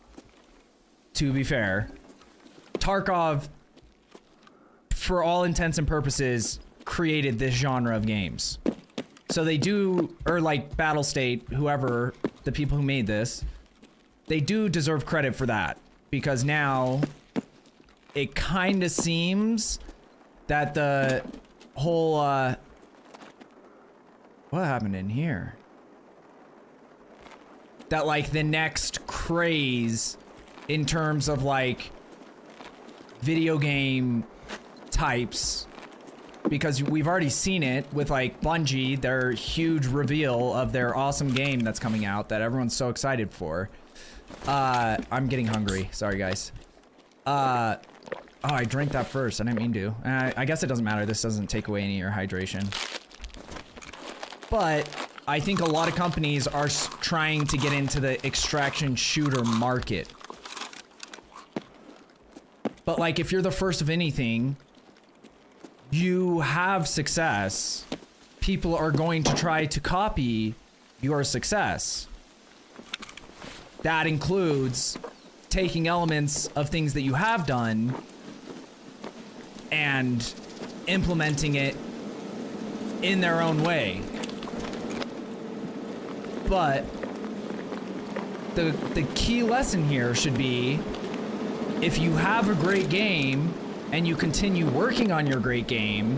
To be fair, Tarkov, for all intents and purposes, created this genre of games. So they do, or like Battle State, whoever, the people who made this, they do deserve credit for that. Because now, it kind of seems that the whole, what happened in here? That like the next craze in terms of like video game types, because we've already seen it with like Bungie, their huge reveal of their awesome game that's coming out that everyone's so excited for. I'm getting hungry. Sorry, guys. Oh, I drank that first. I didn't mean to. I guess it doesn't matter. This doesn't take away any of your hydration. But I think a lot of companies are trying to get into the extraction shooter market. But like, if you're the first of anything, you have success. People are going to try to copy your success. That includes taking elements of things that you have done and implementing it in their own way. But the key lesson here should be, if you have a great game and you continue working on your great game,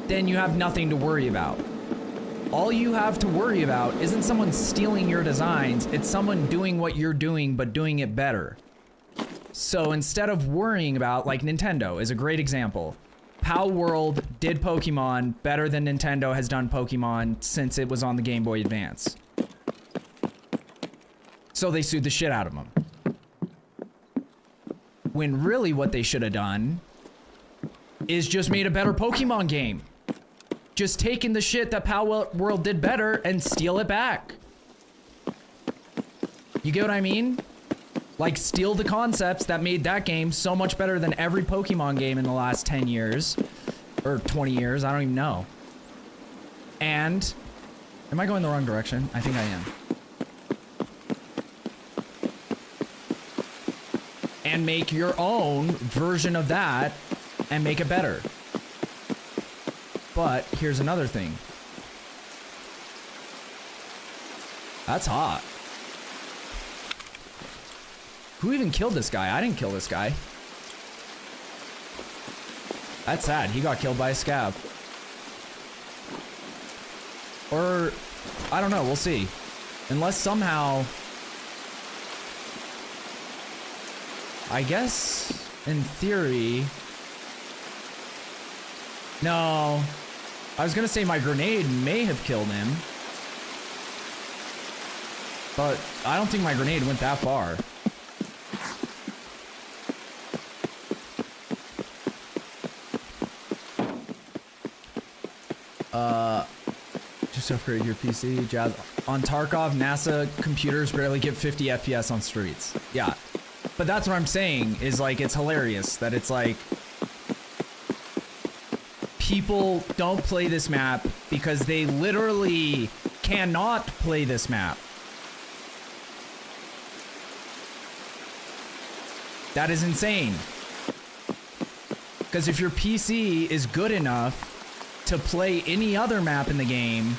then you have nothing to worry about. All you have to worry about isn't someone stealing your designs, it's someone doing what you're doing but doing it better. So instead of worrying about, like Nintendo is a great example. Pal World did Pokemon better than Nintendo has done Pokemon since it was on the Game Boy Advance. So they sued the shit out of them. When really what they should have done is just made a better Pokemon game. Just taking the shit that Pal World did better and steal it back. You get what I mean? Like, steal the concepts that made that game so much better than every Pokemon game in the last 10 years. Or 20 years, I don't even know. And, am I going the wrong direction? I think I am. And make your own version of that and make it better. But here's another thing. That's hot. Who even killed this guy? I didn't kill this guy. That's sad. He got killed by a scab. Or, I don't know. We'll see. Unless somehow... I guess, in theory... No. I was gonna say my grenade may have killed him. But I don't think my grenade went that far. Just upgrade your PC. Jazz. On Tarkov, NASA computers barely get 50 FPS on streets. Yeah. But that's what I'm saying, is like, it's hilarious that it's like, people don't play this map because they literally cannot play this map. That is insane. Because if your PC is good enough to play any other map in the game,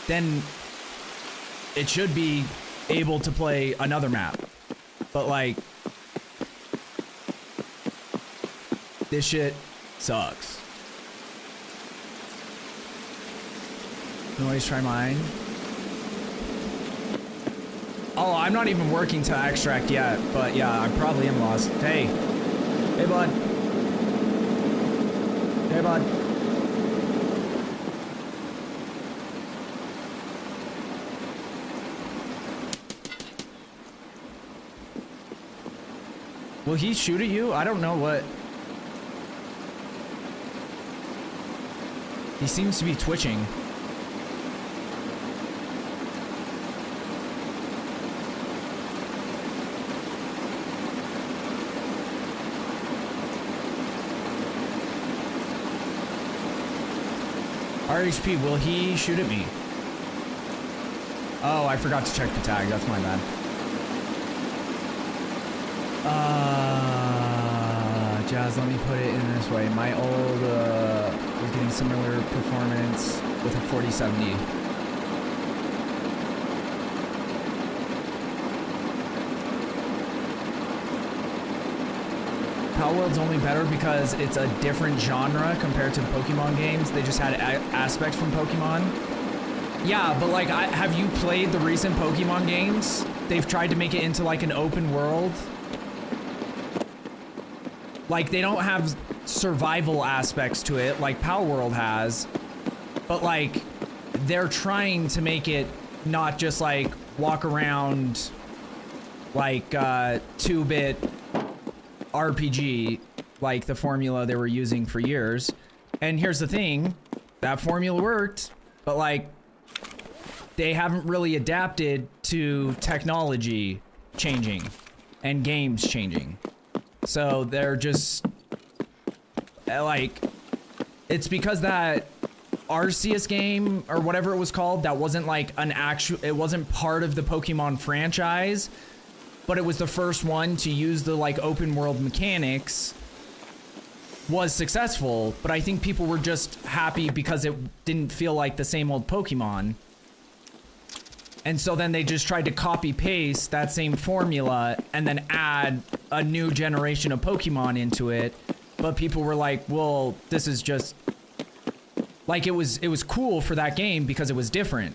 then it should be able to play another map. But like, this shit sucks. Noise, try mine. Oh, I'm not even working to extract yet, but yeah, I probably am lost. Hey. Hey, bud. Hey, bud. Will he shoot at you? I don't know what. He seems to be twitching. RHP, will he shoot at me? Oh, I forgot to check the tag. That's my bad. Jazz, let me put it in this way. My old was getting similar performance with a 4070. Power World's only better because it's a different genre compared to the Pokemon games. They just had aspects from Pokemon. Yeah, but like, have you played the recent Pokemon games? They've tried to make it into like an open world. Like, they don't have survival aspects to it like Power World has, but like, they're trying to make it not just like walk around like 2-bit RPG, like the formula they were using for years. And here's the thing, that formula worked, but like, they haven't really adapted to technology changing and games changing. So they're just like, it's because that Arceus game or whatever it was called, that wasn't like an actual, it wasn't part of the Pokemon franchise, but it was the first one to use the like open world mechanics, was successful. But I think people were just happy because it didn't feel like the same old Pokemon. And so then they just tried to copy paste that same formula and then add a new generation of Pokemon into it. But people were like, well, this is just like, it was cool for that game because it was different.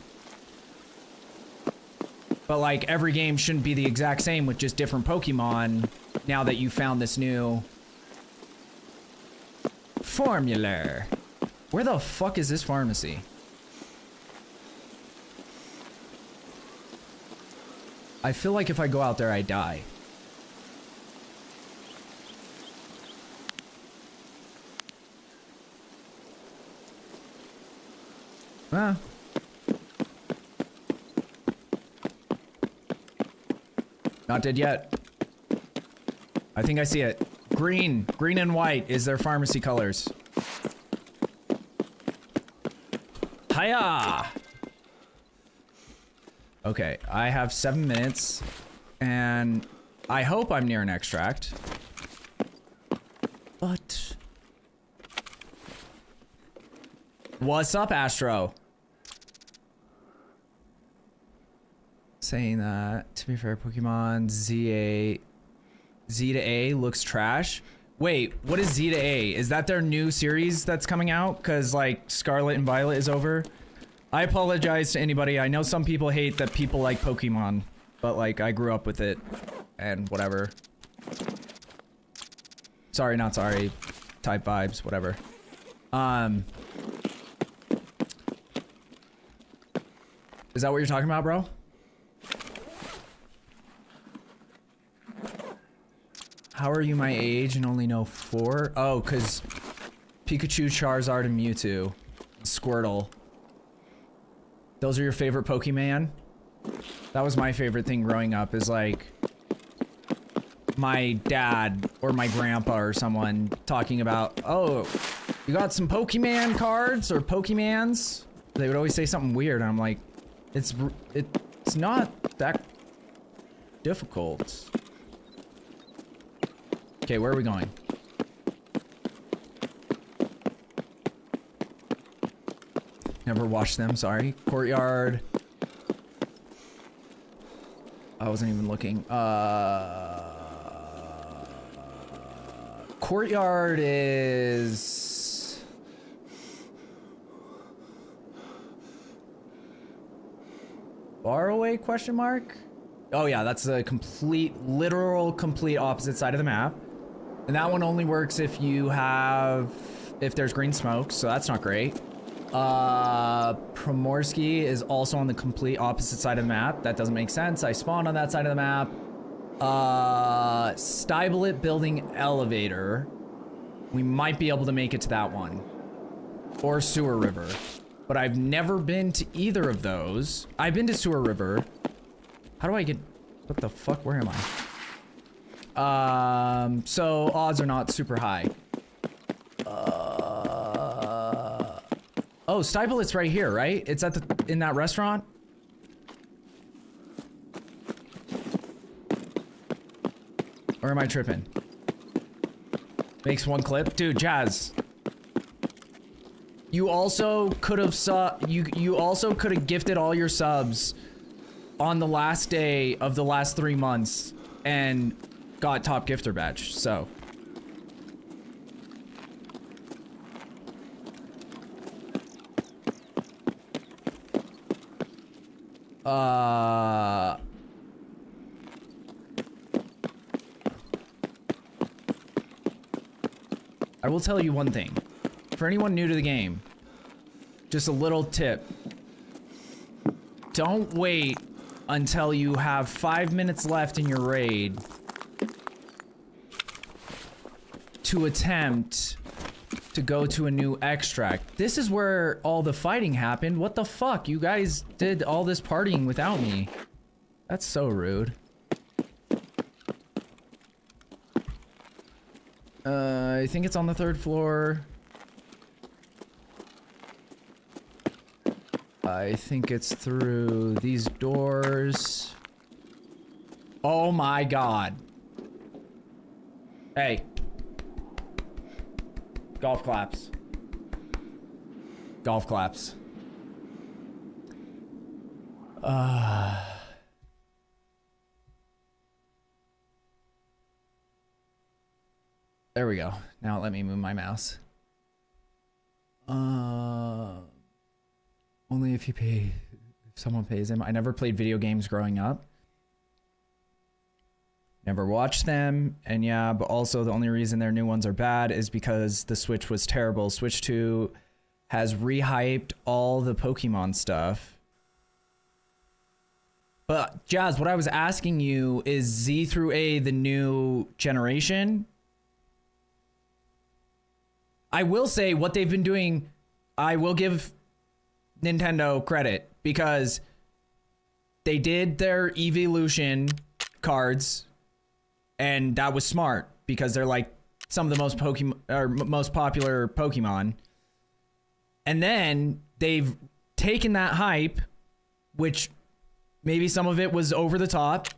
But like, every game shouldn't be the exact same with just different Pokemon now that you found this new formula. Where the fuck is this pharmacy? I feel like if I go out there, I die. Ah. Not dead yet. I think I see it. Green. Green and white is their pharmacy colors. Hiya! Okay, I have 7 minutes, and I hope I'm near an extract. But... What's up, Astro? Saying that, to be fair, Pokemon Z to A looks trash. Wait, what is Z to A? Is that their new series that's coming out? Because, like, Scarlet and Violet is over? I apologize to anybody. I know some people hate that people like Pokemon, but like, I grew up with it and whatever. Sorry, not sorry. Type vibes, whatever. Is that what you're talking about, bro? How are you my age and only know 4? Oh, cause Pikachu, Charizard, and Mewtwo. Squirtle. Those are your favorite Pokemon? That was my favorite thing growing up, is like my dad or my grandpa or someone talking about, oh, You got some Pokemon cards or Pokemans? They would always say something weird, and I'm like, it's not that difficult. Okay, where are we going? Never watched them, sorry. Courtyard. I wasn't even looking. Courtyard is... far away, question mark? Oh yeah, that's a complete, literal, complete opposite side of the map. And that one only works if you have... if there's green smoke, so that's not great. Primorsky is also on the complete opposite side of the map. That doesn't make sense. I spawned on that side of the map. Stiblet building elevator. We might be able to make it to that one. Or Sewer River. But I've never been to either of those. I've been to Sewer River. How do I get... what the fuck? Where am I? So odds are not super high. Oh, Stiblet's right here, right? It's at the in that restaurant. Or am I tripping? Makes one clip, dude. Jazz. You also could have you also could have gifted all your subs on the last day of the last 3 months and got top gifter badge. So. I will tell you one thing. For anyone new to the game, just a little tip. Don't wait until you have 5 minutes left in your raid to attempt to go to a new extract. This is where all the fighting happened. What the fuck? You guys did all this partying without me. That's so rude. I think it's on the 3rd floor. I think it's through these doors. Oh my god. Hey. Golf claps. Golf claps. There we go. Now let me move my mouse. Only if you pay, if someone pays him. I never played video games growing up. Never watched them, and yeah, but also the only reason their new ones are bad is because the Switch was terrible. Switch 2 has rehyped all the Pokemon stuff. But Jazz, what I was asking you is Z through A the new generation? I will say what they've been doing, I will give Nintendo credit because they did their evolution cards. And that was smart because they're like some of the most most popular Pokemon. And then they've taken that hype, which maybe some of it was over the top,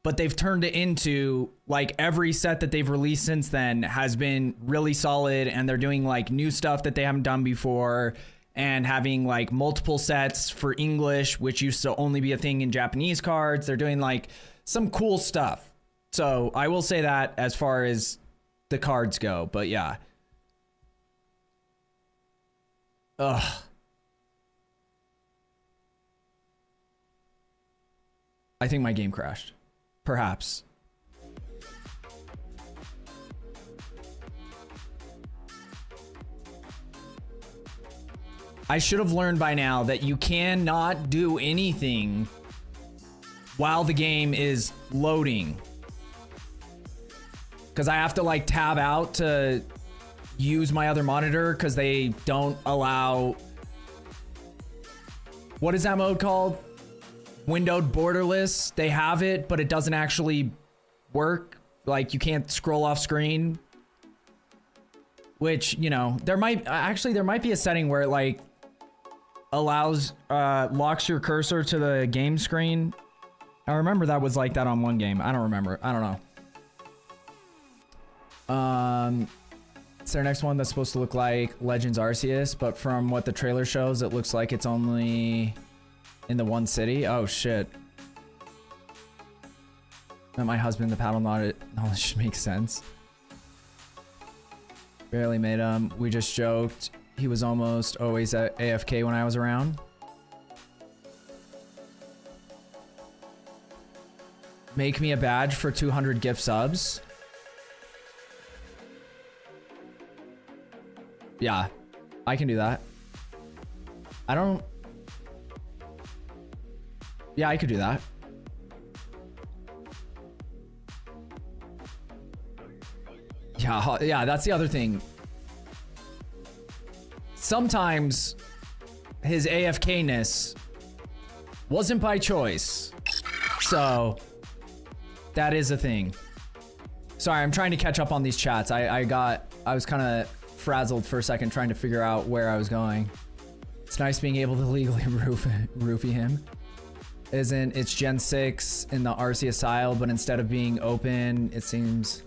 but they've turned it into like every set that they've released since then has been really solid, and they're doing like new stuff that they haven't done before and having like multiple sets for English, which used to only be a thing in Japanese cards. They're doing like some cool stuff. So I will say that as far as the cards go, but yeah. Ugh. I think my game crashed. Perhaps. I should have learned by now that you cannot do anything while the game is loading. Because I have to like tab out to use my other monitor because they don't allow... What is that mode called? Windowed borderless. They have it, but it doesn't actually work. Like you can't scroll off screen which, you know, there might be a setting where it like allows, locks your cursor to the game screen. I remember that was like that on one game. I don't remember. I don't know. It's their next one that's supposed to look like Legends Arceus, but from what the trailer shows, it looks like it's only in the one city. Oh shit. Met my husband, the paddle knowledge makes sense. Barely made him. We just joked. He was almost always at AFK when I was around. Make me a badge for 200 gift subs. Yeah, I can do that. I don't... Yeah, I could do that. Yeah, that's the other thing. Sometimes his AFK-ness wasn't by choice. So, that is a thing. Sorry, I'm trying to catch up on these chats. I was kind of frazzled for a second trying to figure out where I was going. It's nice being able to legally roofie him. It's Gen 6 in the Arceus style, but instead of being open, it seems...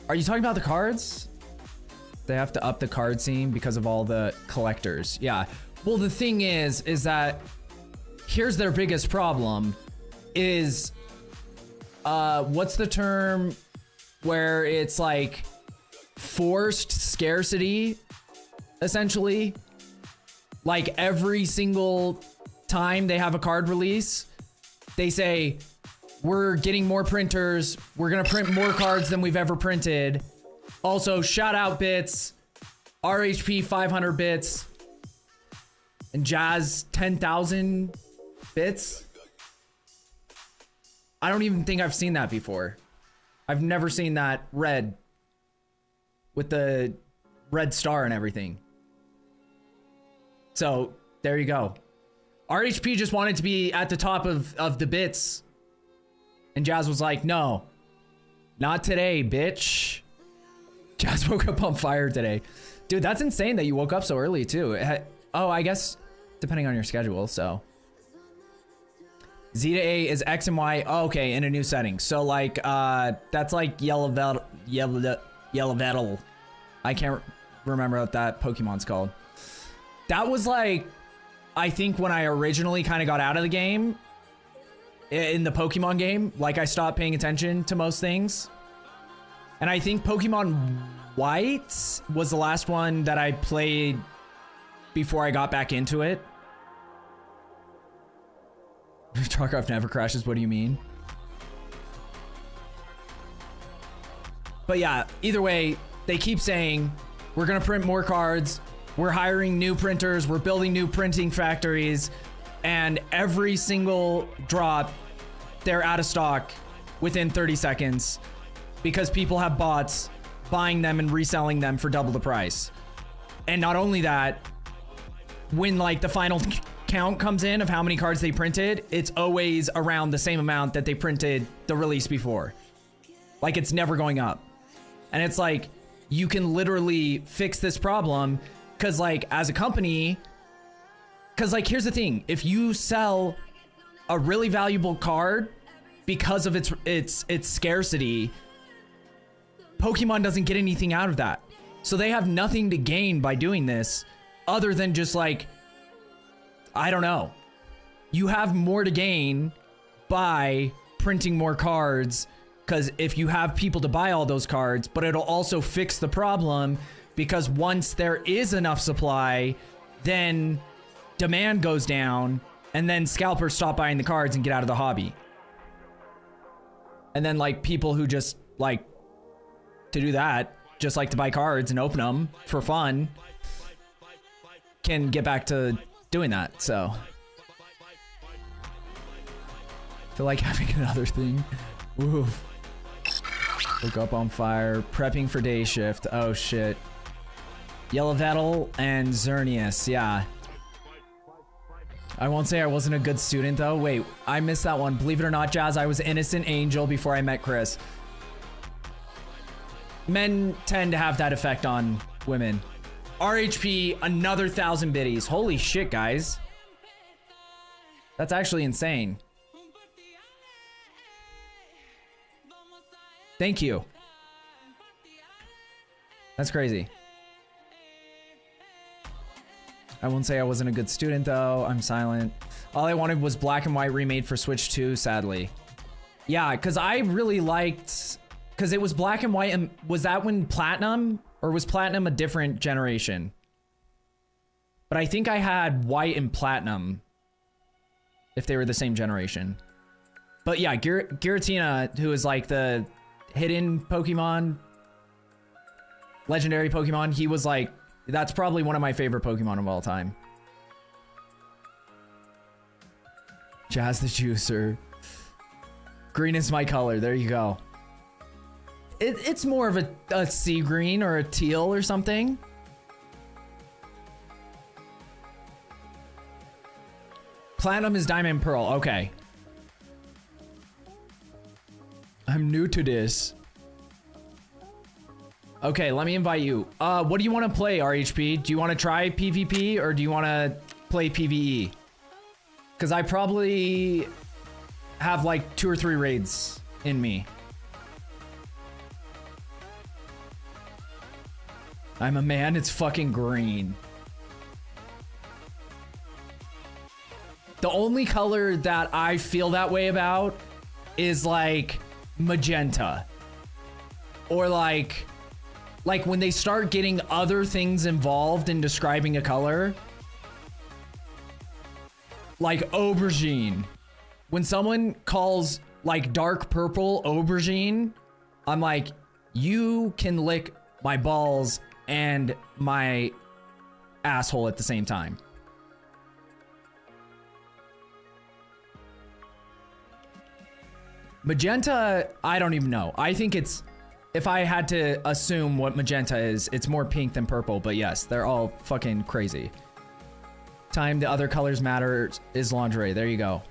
Are you talking about the cards? They have to up the card scene because of all the collectors. Yeah. Well, the thing is that here's their biggest problem is, what's the term where it's like forced scarcity, essentially? Like every single time they have a card release, they say, we're getting more printers. We're going to print more cards than we've ever printed. Also, shout out bits, RHP 500 bits, and Jazz 10,000 bits. I don't even think I've seen that before. I've never seen that red with the red star and everything. So there you go. RHP just wanted to be at the top of the bits. And Jazz was like, no, not today, bitch. Jazz woke up on fire today. Dude, that's insane that you woke up so early too. Oh, I guess depending on your schedule, so. Z to A is X and Y. Oh, okay, in a new setting. So like, that's like Yellow Vettel. I can't remember what that Pokemon's called. That was like, I think when I originally kind of got out of the game, in the Pokemon game, like I stopped paying attention to most things. And I think Pokemon White was the last one that I played before I got back into it. TARKOV never crashes, what do you mean? But yeah, either way, they keep saying, we're gonna print more cards, we're hiring new printers, we're building new printing factories, and every single drop, they're out of stock within 30 seconds because people have bots buying them and reselling them for double the price. And not only that, when like the final count comes in of how many cards they printed, it's always around the same amount that they printed the release before. Like it's never going up. And it's like, you can literally fix this problem because like as a company, because like here's the thing, if you sell a really valuable card because of its scarcity, Pokemon doesn't get anything out of that. So they have nothing to gain by doing this other than just like, I don't know. You have more to gain by printing more cards because if you have people to buy all those cards, but it'll also fix the problem because once there is enough supply, then demand goes down and then scalpers stop buying the cards and get out of the hobby. And then like people who just like to do that, just like to buy cards and open them for fun, can get back to doing that. So I feel like having another thing. Oof. Woke up on fire, prepping for day shift. Oh shit. Yellow Vettel and Xerneas, yeah. I won't say I wasn't a good student though. Wait, I missed that one. Believe it or not, Jazz, I was innocent angel before I met Chris. Men tend to have that effect on women. RHP, another 1,000 biddies. Holy shit, guys. That's actually insane. Thank you. That's crazy. I won't say I wasn't a good student though. I'm silent. All I wanted was black and white remade for Switch 2, sadly. Yeah, because I really liked... Because it was black and white, and was that when Platinum? Or was Platinum a different generation? But I think I had white and Platinum. If they were the same generation. But yeah, Giratina, who is like the hidden Pokemon, legendary Pokemon, he was like, that's probably one of my favorite Pokemon of all time. Jazz the Juicer. Green is my color. There you go. It's more of a sea green or a teal or something. Platinum is Diamond and Pearl. Okay. I'm new to this. Okay, let me invite you. What do you want to play, RHP? Do you want to try PvP or do you want to play PvE? Because I probably have like 2 or 3 raids in me. I'm a man, it's fucking green. The only color that I feel that way about is like magenta. Or like when they start getting other things involved in describing a color. Like aubergine. When someone calls like dark purple aubergine, I'm like, you can lick my balls and my asshole at the same time. Magenta, I don't even know. I think it's, if I had to assume what magenta is, it's more pink than purple, but yes, they're all fucking crazy. Time the other colors matter is lingerie. There you go.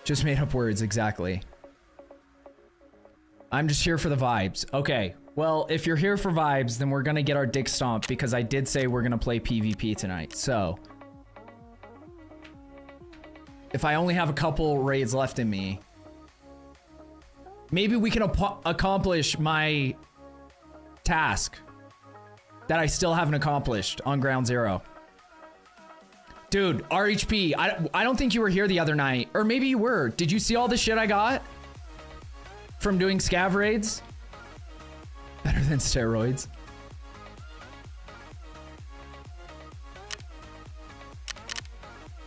Just made up words, exactly. I'm just here for the vibes. Okay, well, if you're here for vibes, then we're gonna get our dick stomped because I did say we're gonna play PvP tonight, so. If I only have a couple raids left in me, maybe we can accomplish my task that I still haven't accomplished on Ground Zero. Dude, RHP, I don't think you were here the other night. Or maybe you were. Did you see all the shit I got from doing scav raids? Better than steroids.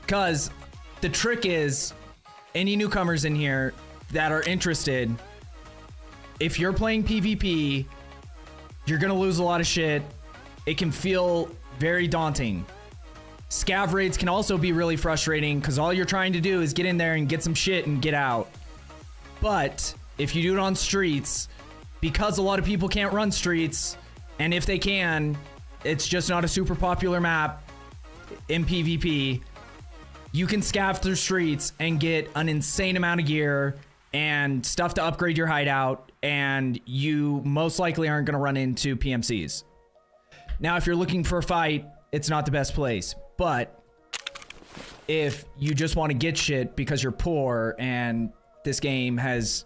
Because the trick is, any newcomers in here that are interested, if you're playing PvP, you're gonna lose a lot of shit. It can feel very daunting. Scav raids can also be really frustrating because all you're trying to do is get in there and get some shit and get out. But if you do it on streets, because a lot of people can't run streets, and if they can, it's just not a super popular map in PvP, you can scav through streets and get an insane amount of gear and stuff to upgrade your hideout, and you most likely aren't going to run into PMCs. Now, if you're looking for a fight, it's not the best place. But if you just want to get shit because you're poor and this game has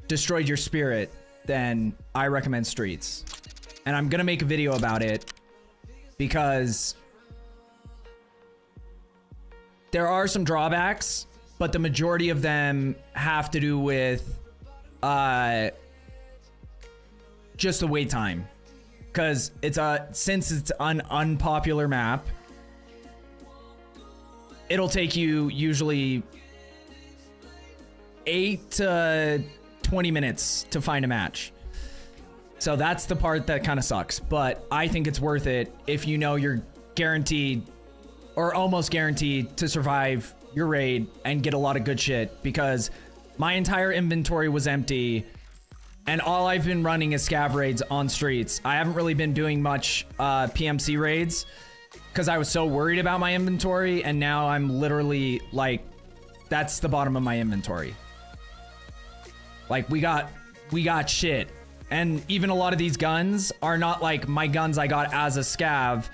destroyed your spirit, then I recommend streets. And I'm going to make a video about it because there are some drawbacks, but the majority of them have to do with just the wait time. Because since it's an unpopular map, it'll take you usually 8 to 20 minutes to find a match. So that's the part that kind of sucks. But I think it's worth it if you know you're guaranteed or almost guaranteed to survive your raid and get a lot of good shit. Because my entire inventory was empty. And all I've been running is scav raids on streets. I haven't really been doing much PMC raids because I was so worried about my inventory, and now I'm literally like, that's the bottom of my inventory. Like we got shit. And even a lot of these guns are not like my guns I got as a scav.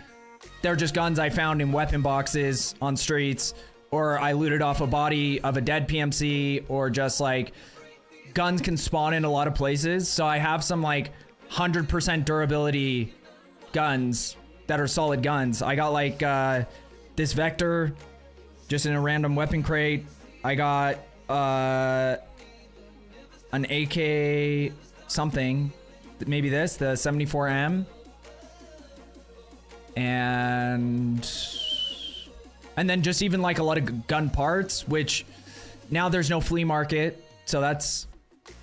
They're just guns I found in weapon boxes on streets, or I looted off a body of a dead PMC, or just like guns can spawn in a lot of places. So I have some like 100% durability guns that are solid guns. I got like this Vector just in a random weapon crate. I got an AK something, maybe this, the 74M, and then just even like a lot of gun parts, which now there's no flea market, so that's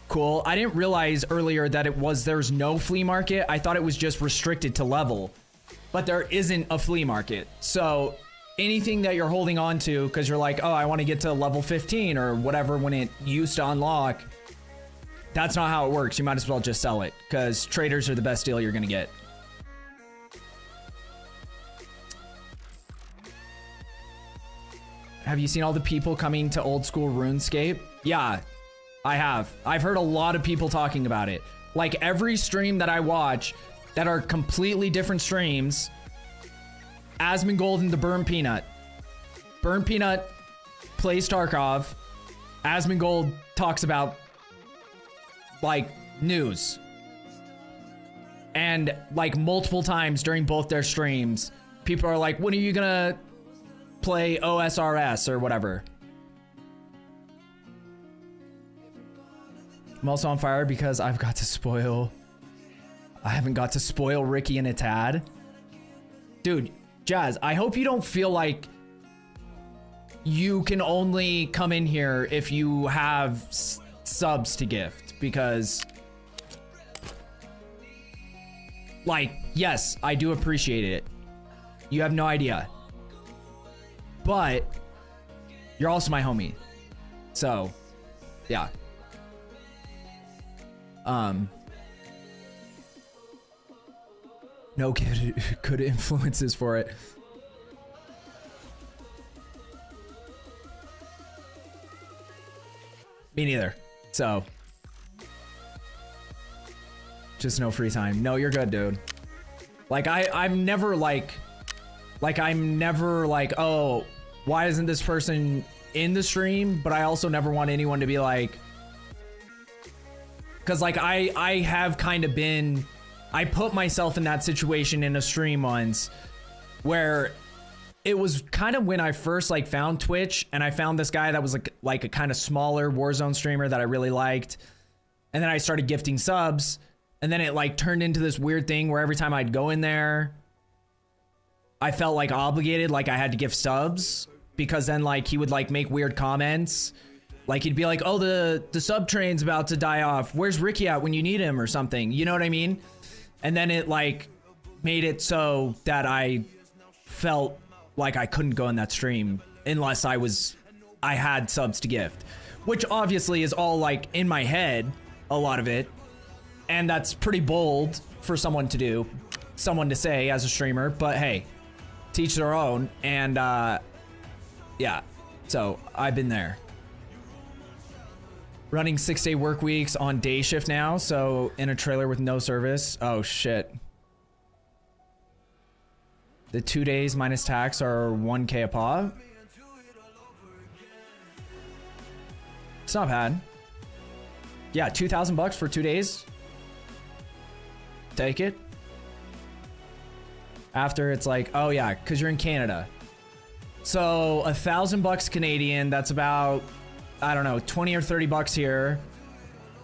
cool. I didn't realize earlier that there's no flea market. I thought it was just restricted to level, but there isn't a flea market. So anything that you're holding on to because you're like, oh, I want to get to level 15 or whatever when it used to unlock, that's not how it works. You might as well just sell it, because traders are the best deal you're gonna get. Have you seen all the people coming to old school RuneScape? Yeah, I have. I've heard a lot of people talking about it. Like every stream that I watch that are completely different streams, Asmongold and the Burn Peanut. Burn Peanut plays Tarkov. Asmongold talks about like news, and like multiple times during both their streams, people are like, when are you gonna play OSRS or whatever? I'm also on fire because I haven't got to spoil Ricky and a tad. Dude, Jazz, I hope you don't feel like you can only come in here if you have subs to gift, because like, yes, I do appreciate it. You have no idea. But you're also my homie. So, yeah. No good influences for it. Me neither. So, just no free time. No, you're good, dude. Like I'm never like, oh, why isn't this person in the stream? But I also never want anyone to be like, because like I have kind of been, I put myself in that situation in a stream once where it was kind of when I first like found Twitch, and I found this guy that was like a kind of smaller Warzone streamer that I really liked. And then I started gifting subs, and then it like turned into this weird thing where every time I'd go in there, I felt like obligated, like I had to gift subs, because then like he would like make weird comments. Like he'd be like, oh, the sub train's about to die off. Where's Ricky at when you need him or something? You know what I mean? And then it like made it so that I felt like I couldn't go in that stream unless I had subs to gift, which obviously is all like in my head, a lot of it. And that's pretty bold for someone to do, someone to say as a streamer, but hey, teach their own. And yeah, so I've been there. Running 6-day work weeks on day shift now, so in a trailer with no service. Oh shit. The 2 days minus tax are 1K a pop. It's not bad. Yeah, $2,000 for 2 days. Take it. After it's like, oh yeah, because you're in Canada. So $1,000 Canadian, that's about, I don't know, 20 or 30 bucks here.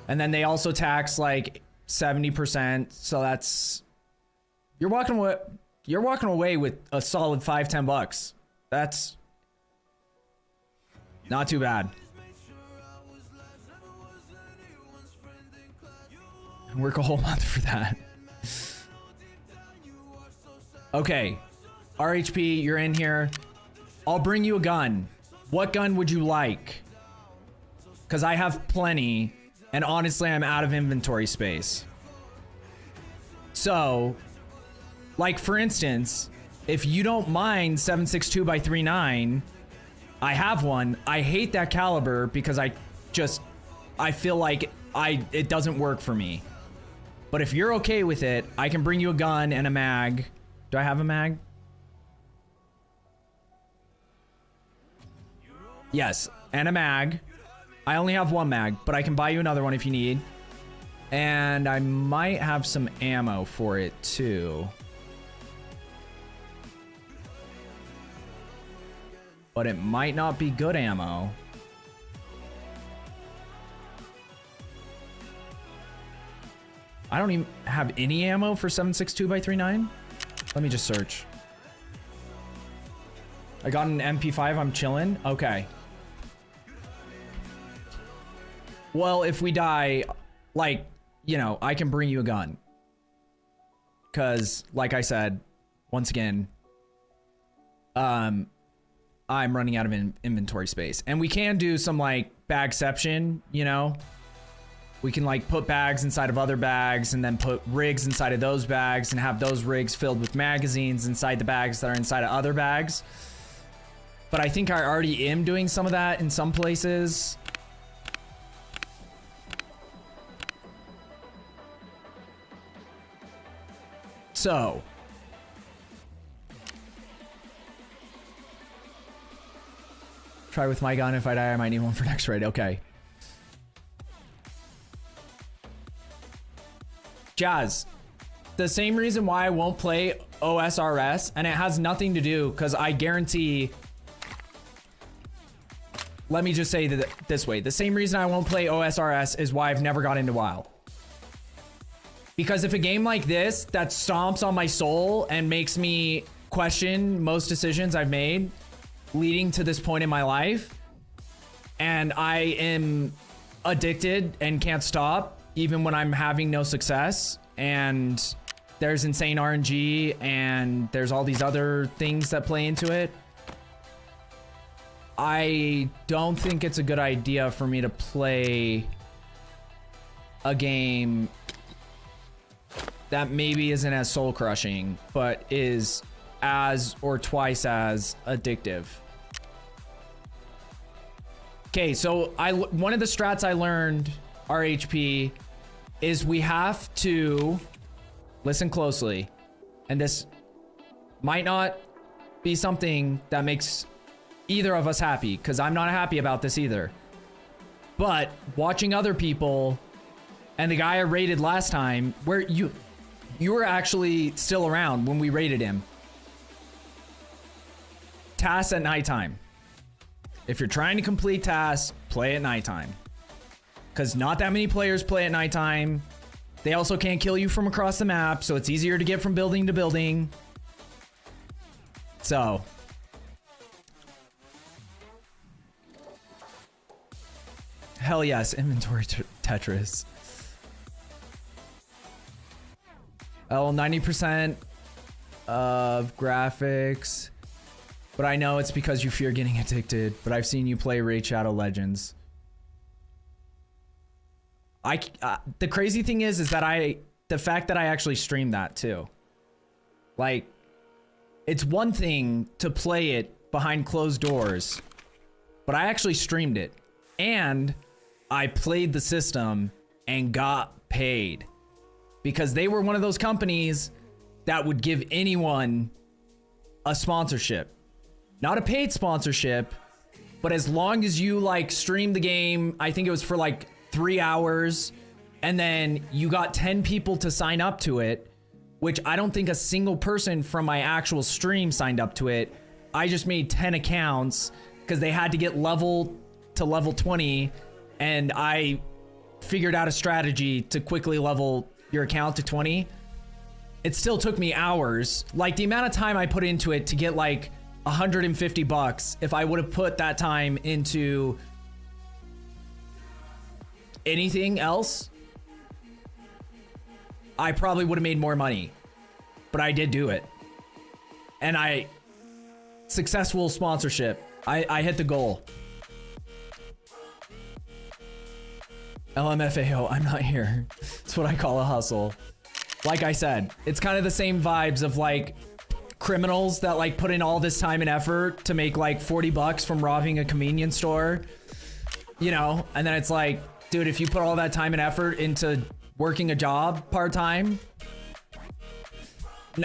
And then they also tax like 70%. So that's, you're walking away with a solid $5-10 bucks. That's not too bad. Work a whole month for that. Okay, RHP, you're in here. I'll bring you a gun. What gun would you like? Because I have plenty, and honestly, I'm out of inventory space. So, like for instance, if you don't mind 7.62 by 3.9, I have one. I hate that caliber because I feel like it doesn't work for me. But if you're okay with it, I can bring you a gun and a mag. Do I have a mag? Yes, and a mag. I only have one mag, but I can buy you another one if you need. And I might have some ammo for it too. But it might not be good ammo. I don't even have any ammo for 7.62 by 3.9. Let me just search. I got an MP5, I'm chilling. Okay. Well, if we die, like, you know, I can bring you a gun. Cause, like I said, once again, I'm running out of inventory space. And we can do some, like, bagception, you know? We can, like, put bags inside of other bags and then put rigs inside of those bags and have those rigs filled with magazines inside the bags that are inside of other bags. But I think I already am doing some of that in some places. So, try with my gun. If I die, I might need one for next raid. Okay. Jazz, the same reason why I won't play OSRS, and it has nothing to do, because I guarantee... Let me just say that this way. The same reason I won't play OSRS is why I've never got into WoW. Because if a game like this that stomps on my soul and makes me question most decisions I've made leading to this point in my life, and I am addicted and can't stop even when I'm having no success, and there's insane RNG and there's all these other things that play into it, I don't think it's a good idea for me to play a game that maybe isn't as soul crushing, but is as or twice as addictive. Okay, so one of the strats I learned, RHP, is we have to listen closely, and this might not be something that makes either of us happy, because I'm not happy about this either. But watching other people, and the guy I raided last time, where you were actually still around when we raided him. Tasks at nighttime. If you're trying to complete tasks, play at nighttime. Because not that many players play at nighttime. They also can't kill you from across the map, so it's easier to get from building to building. So... hell yes, inventory Tetris. Oh, 90% of graphics. But I know it's because you fear getting addicted. But I've seen you play Raid Shadow Legends. The crazy thing is that the fact that I actually streamed that too. Like, it's one thing to play it behind closed doors, but I actually streamed it. And I played the system and got paid. Because they were one of those companies that would give anyone a sponsorship. Not a paid sponsorship, but as long as you like stream the game, I think it was for like 3 hours, and then you got 10 people to sign up to it, which I don't think a single person from my actual stream signed up to it. I just made 10 accounts because they had to get level to level 20, and I figured out a strategy to quickly level your account to 20. It still took me hours. Like, the amount of time I put into it to get like $150, if I would have put that time into anything else, I probably would have made more money. But I did do it. And successful sponsorship. I hit the goal. LMFAO, I'm not here. It's what I call a hustle. Like I said, it's kind of the same vibes of like criminals that like put in all this time and effort to make like 40 bucks from robbing a convenience store, you know, and then it's like, dude, if you put all that time and effort into working a job part-time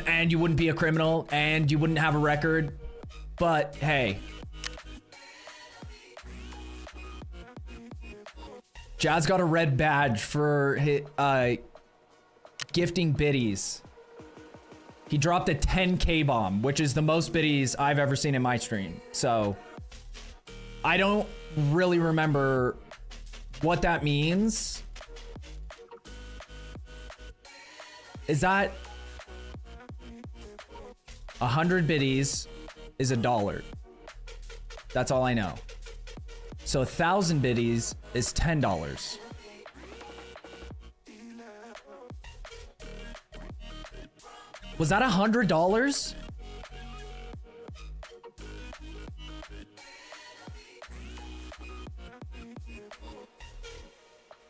and you wouldn't be a criminal and you wouldn't have a record, but hey, Jazz got a red badge for gifting biddies. He dropped a 10K bomb, which is the most biddies I've ever seen in my stream. So I don't really remember what that means. Is that 100 biddies is $1? That's all I know. So 1,000 biddies is $10. Was that $100?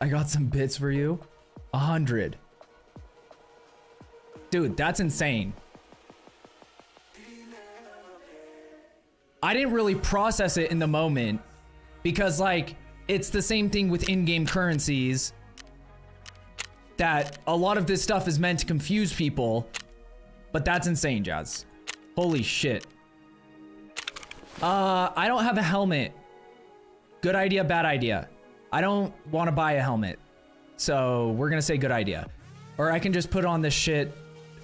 I got some bits for you. 100. Dude, that's insane. I didn't really process it in the moment because like it's the same thing with in-game currencies, that a lot of this stuff is meant to confuse people, but that's insane, Jazz. Holy shit. I don't have a helmet. Good idea, bad idea. I don't want to buy a helmet, so we're gonna say good idea. Or I can just put on this shit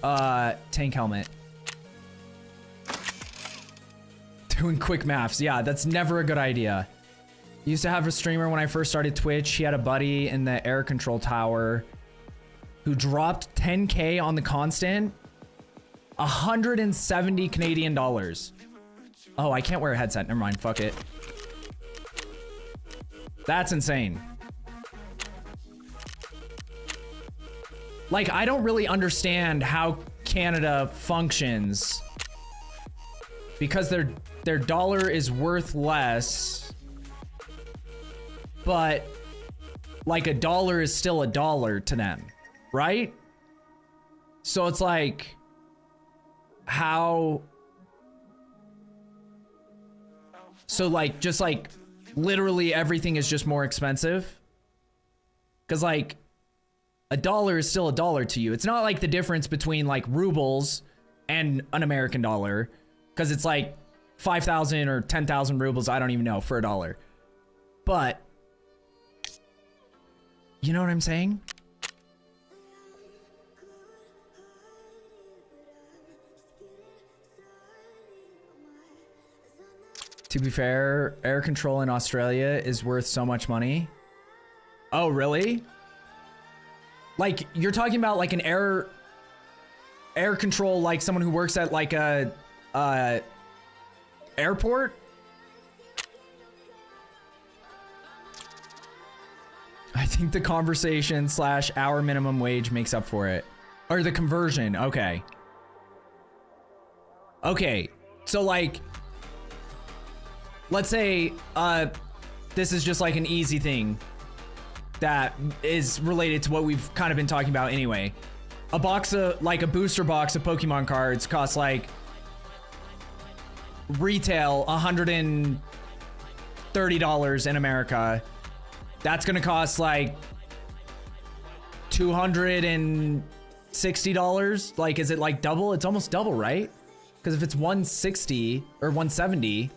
tank helmet. Doing quick maths. Yeah, that's never a good idea. Used to have a streamer when I first started Twitch. He had a buddy in the air control tower who dropped 10K on the constant. 170 Canadian dollars. Oh, I can't wear a headset. Never mind. Fuck it. That's insane. Like, I don't really understand how Canada functions because their dollar is worth less, but like $1 is still $1 to them, right? So it's like, how? So like, just like literally everything is just more expensive? Because like $1 is still $1 to you. It's not like the difference between like rubles and an American dollar, because it's like 5,000 or 10,000 rubles, I don't even know, for $1. But you know what I'm saying? To be fair, air control in Australia is worth so much money. Oh, really? Like, you're talking about like an air control, like someone who works at like a airport? I think the conversation / hour minimum wage makes up for it. Or the conversion, okay. Okay, so like, let's say this is just like an easy thing that is related to what we've kind of been talking about anyway. A box of, like a booster box of Pokemon cards costs like retail $130 in America. That's gonna cost like $260. Like, is it like double? It's almost double, right? Because if it's 160 or 170,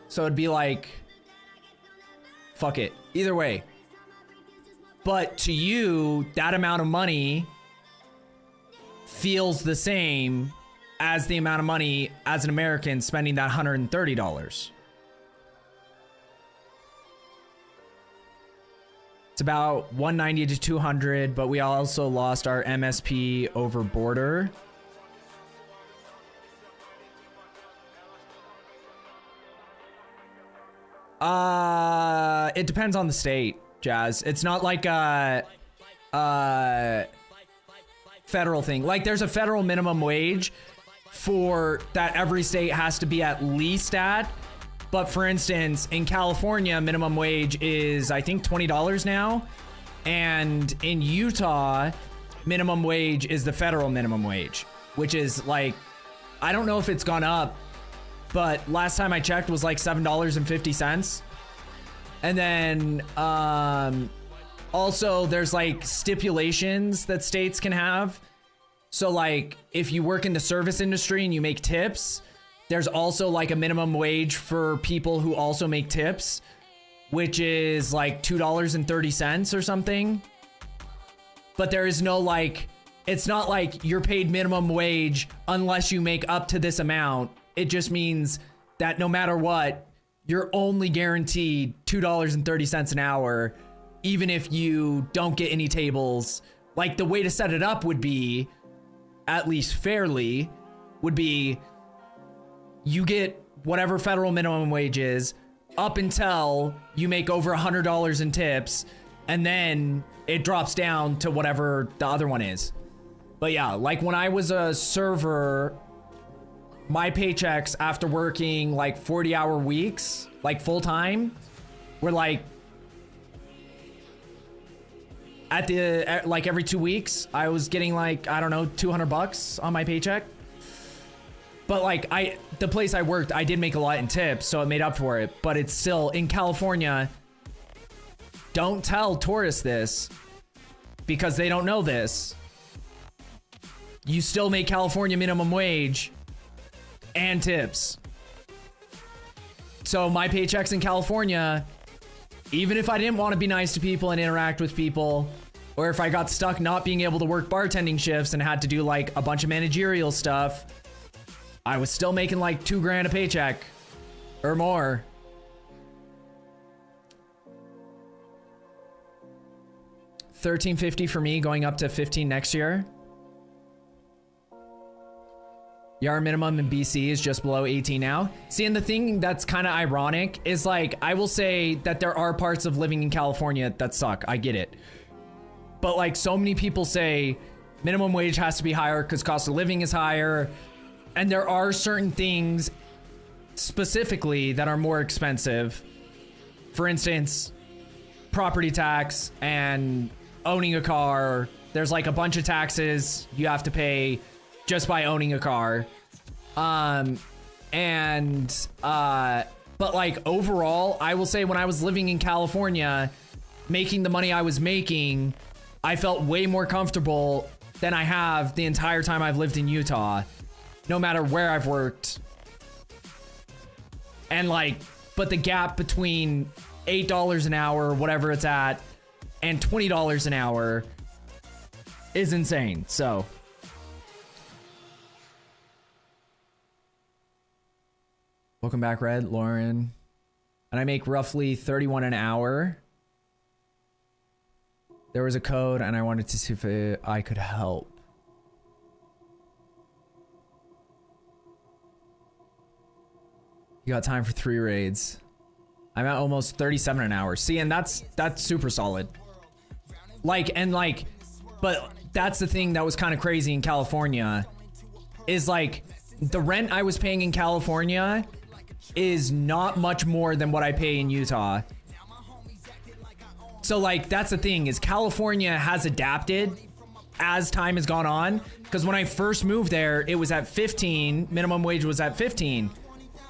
so it'd be like, fuck it. Either way. But to you, that amount of money feels the same as the amount of money as an American spending that $130. It's about 190 to 200, but we also lost our MSP over border. It depends on the state, Jazz. It's not like a federal thing. Like, there's a federal minimum wage for that every state has to be at least at. But for instance, in California, minimum wage is, I think, $20 now. And in Utah, minimum wage is the federal minimum wage, which is like, I don't know if it's gone up, but last time I checked was like $7.50. And then also there's like stipulations that states can have. So like if you work in the service industry and you make tips, there's also like a minimum wage for people who also make tips, which is like $2.30 or something. But there is no like, it's not like you're paid minimum wage unless you make up to this amount. It just means that no matter what, you're only guaranteed $2.30 an hour, even if you don't get any tables. Like the way to set it up would be, at least fairly, would be you get whatever federal minimum wage is up until you make over $100 in tips, and then it drops down to whatever the other one is. But yeah, like when I was a server, my paychecks after working like 40-hour weeks, like full time, were like like every 2 weeks, I was getting like, I don't know, $200 on my paycheck. But like the place I worked, I did make a lot in tips, so it made up for it. But it's still in California. Don't tell tourists this because they don't know this. You still make California minimum wage and tips. So my paychecks in California, even if I didn't want to be nice to people and interact with people, or if I got stuck not being able to work bartending shifts and had to do like a bunch of managerial stuff, I was still making like $2,000 a paycheck or more. $13.50 for me, going up to $15 next year. Our minimum in BC is just below 18 now. See, and the thing that's kind of ironic is like, I will say that there are parts of living in California that suck. I get it. But like so many people say minimum wage has to be higher because cost of living is higher. And there are certain things specifically that are more expensive. For instance, property tax and owning a car. There's like a bunch of taxes you have to pay just by owning a car. But like overall, I will say when I was living in California, making the money I was making, I felt way more comfortable than I have the entire time I've lived in Utah, no matter where I've worked. And like, but the gap between $8 an hour, whatever it's at, and $20 an hour is insane. So welcome back, Red, Lauren. And I make roughly 31 an hour. There was a code and I wanted to see if I could help. You got time for 3 raids. I'm at almost 37 an hour. See, and that's super solid. Like, and like, but that's the thing that was kind of crazy in California is like the rent I was paying in California is not much more than what I pay in Utah. So like, that's the thing is California has adapted as time has gone on. Because when I first moved there, it was at 15, minimum wage was at 15.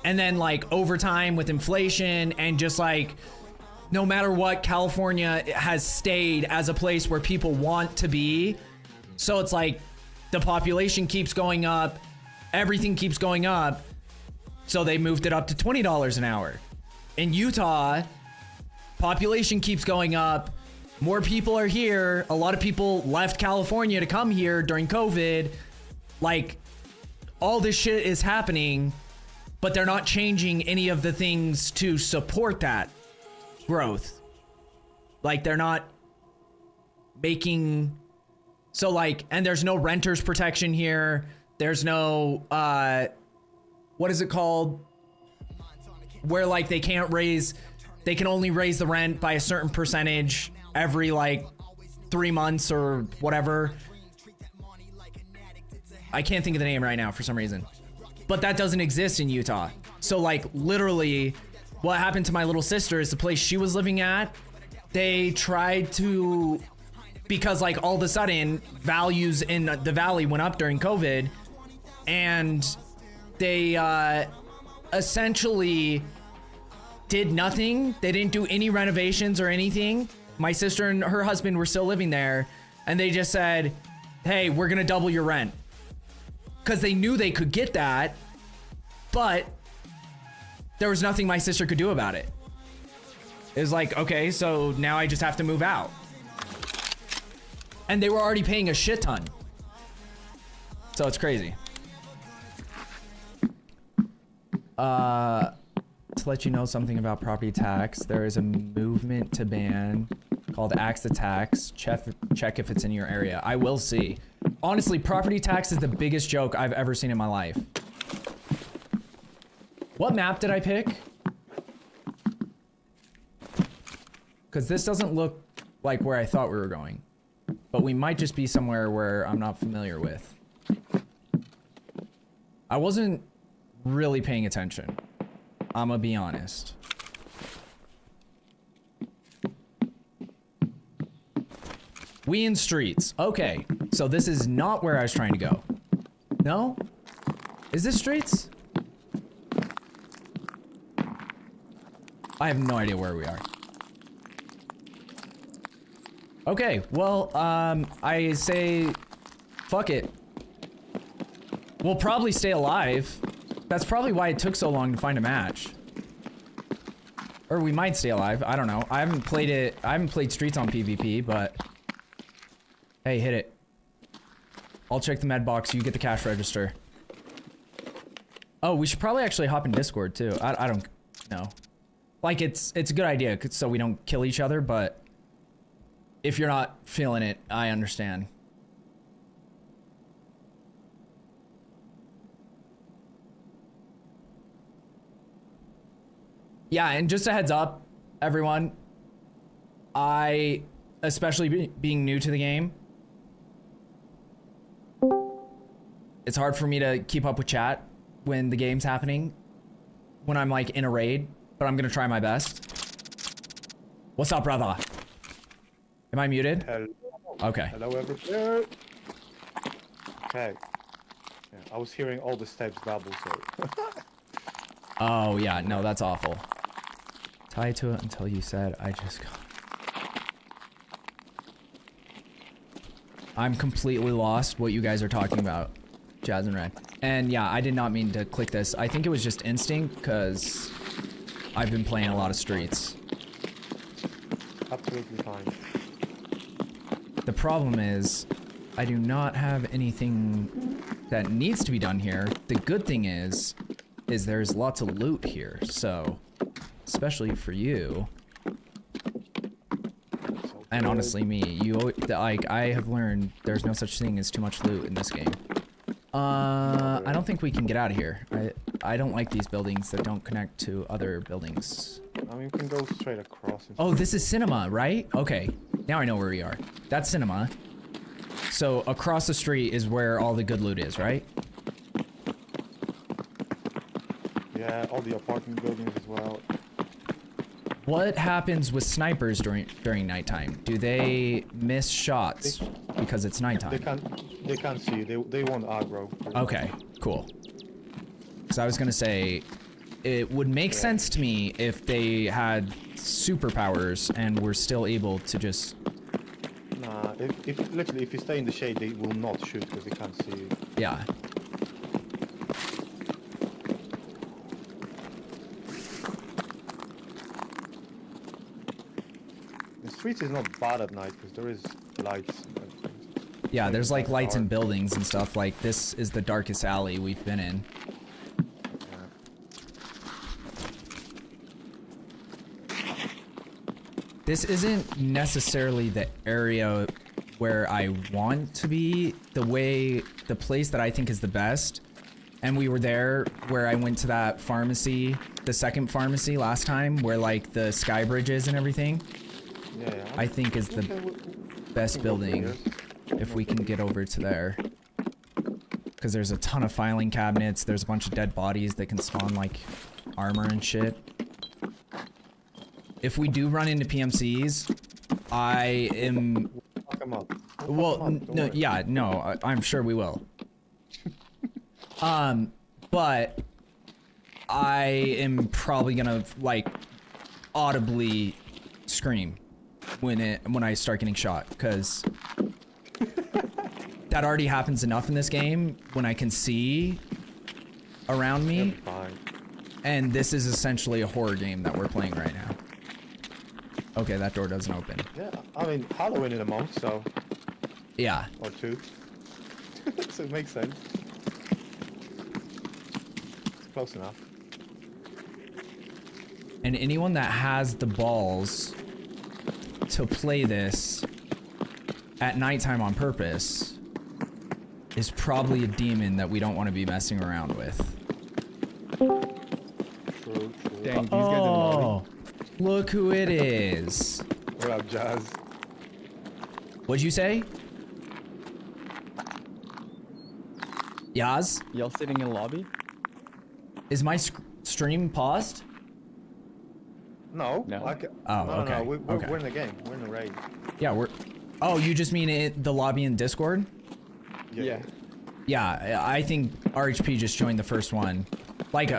And then like over time with inflation and just like, no matter what, California has stayed as a place where people want to be. So it's like the population keeps going up, everything keeps going up. So they moved it up to $20 an hour. In Utah, population keeps going up. More people are here. A lot of people left California to come here during COVID. Like, all this shit is happening, but they're not changing any of the things to support that growth. Like, they're not making... So, like, and there's no renters protection here. There's no, what is it called? Where, like, they can only raise the rent by a certain percentage every, like, 3 months or whatever. I can't think of the name right now for some reason. But that doesn't exist in Utah. So, like, literally, what happened to my little sister is the place she was living at they tried to, because like all of a sudden values in the valley went up during COVID, and they essentially did nothing. They didn't do any renovations or anything. My sister and her husband were still living there, and they just said, hey, we're gonna double your rent. Because they knew they could get that, but there was nothing my sister could do about it. It was like, okay, so now I just have to move out. And they were already paying a shit ton. So it's crazy. To let you know something about property tax, there is a movement to ban called Axe the Tax. Check if it's in your area. I will see. Honestly, property tax is the biggest joke I've ever seen in my life. What map did I pick? Because this doesn't look like where I thought we were going. But we might just be somewhere where I'm not familiar with. I wasn't really paying attention. I'm gonna be honest. We in streets. Okay, so this is not where I was trying to go. No? Is this streets? I have no idea where we are. Okay, well, I say, fuck it. We'll probably stay alive. That's probably why it took so long to find a match. Or we might stay alive, I don't know. I haven't played streets on PvP, but... Hey, hit it. I'll check the med box, you get the cash register. Oh, we should probably actually hop in Discord, too. I don't know. Like, it's a good idea, so we don't kill each other, but... If you're not feeling it, I understand. Yeah, and just a heads up, everyone. I, especially being new to the game, it's hard for me to keep up with chat when the game's happening, when I'm like in a raid, but I'm gonna try my best. What's up, brother? Am I muted? Hello. Okay. Hello, everybody. Okay. Yeah, I was hearing all the steps babble, so. Oh, yeah, no, that's awful. Tie to it until you said, I just got... I'm completely lost what you guys are talking about, Jazz and Red. And yeah, I did not mean to click this. I think it was just instinct, because I've been playing a lot of streets. Absolutely fine. The problem is, I do not have anything that needs to be done here. The good thing is there's lots of loot here, so, especially for you. And honestly, me, like, I have learned there's no such thing as too much loot in this game. I don't think we can get out of here. I don't like these buildings that don't connect to other buildings. I mean, you can go straight across. Oh, this is cinema, right? Okay, now I know where we are. That's cinema. So across the street is where all the good loot is, right? Yeah, all the apartment buildings as well. What happens with snipers during nighttime? Do they miss shots because it's nighttime? They can't see you. They won't aggro. Okay, cool. Because I was gonna say, it would make sense to me if they had superpowers and were still able to just... Nah, literally, if you stay in the shade, they will not shoot because they can't see you. Yeah. The streets is not bad at night because there is lights. Yeah, there's like lights in buildings and stuff. Like, this is the darkest alley we've been in. This isn't necessarily the area where I want to be, the place that I think is the best. And we were there where I went to that pharmacy, the second pharmacy last time, where like the sky bridge is and everything. Yeah. I think is the best building if we can get over to there. Because there's a ton of filing cabinets, there's a bunch of dead bodies that can spawn like armor and shit. If we do run into PMCs, I am. Fuck 'em up. Well, Don't no, worry. yeah, no, I'm sure we will. But I am probably gonna like audibly scream when I start getting shot, because that already happens enough in this game when I can see around You'll me, be fine. and this is essentially a horror game that we're playing right now. Okay, that door doesn't open. Yeah, I mean, Halloween in a month, so... Yeah. Or 2. So it makes sense. Close enough. And anyone that has the balls to play this at nighttime on purpose is probably a demon that we don't want to be messing around with. True, true. Dang, these guys in the lobby. Oh, look who it is. What up, Jazz? What'd you say? Yaz? Y'all sitting in the lobby? Is my stream paused? No. No. Oh, no, okay, No, okay. we're in the game. We're in the raid. Yeah, we're... Oh, you just mean the lobby in Discord? Yeah. Yeah, I think RHP just joined the first one. Like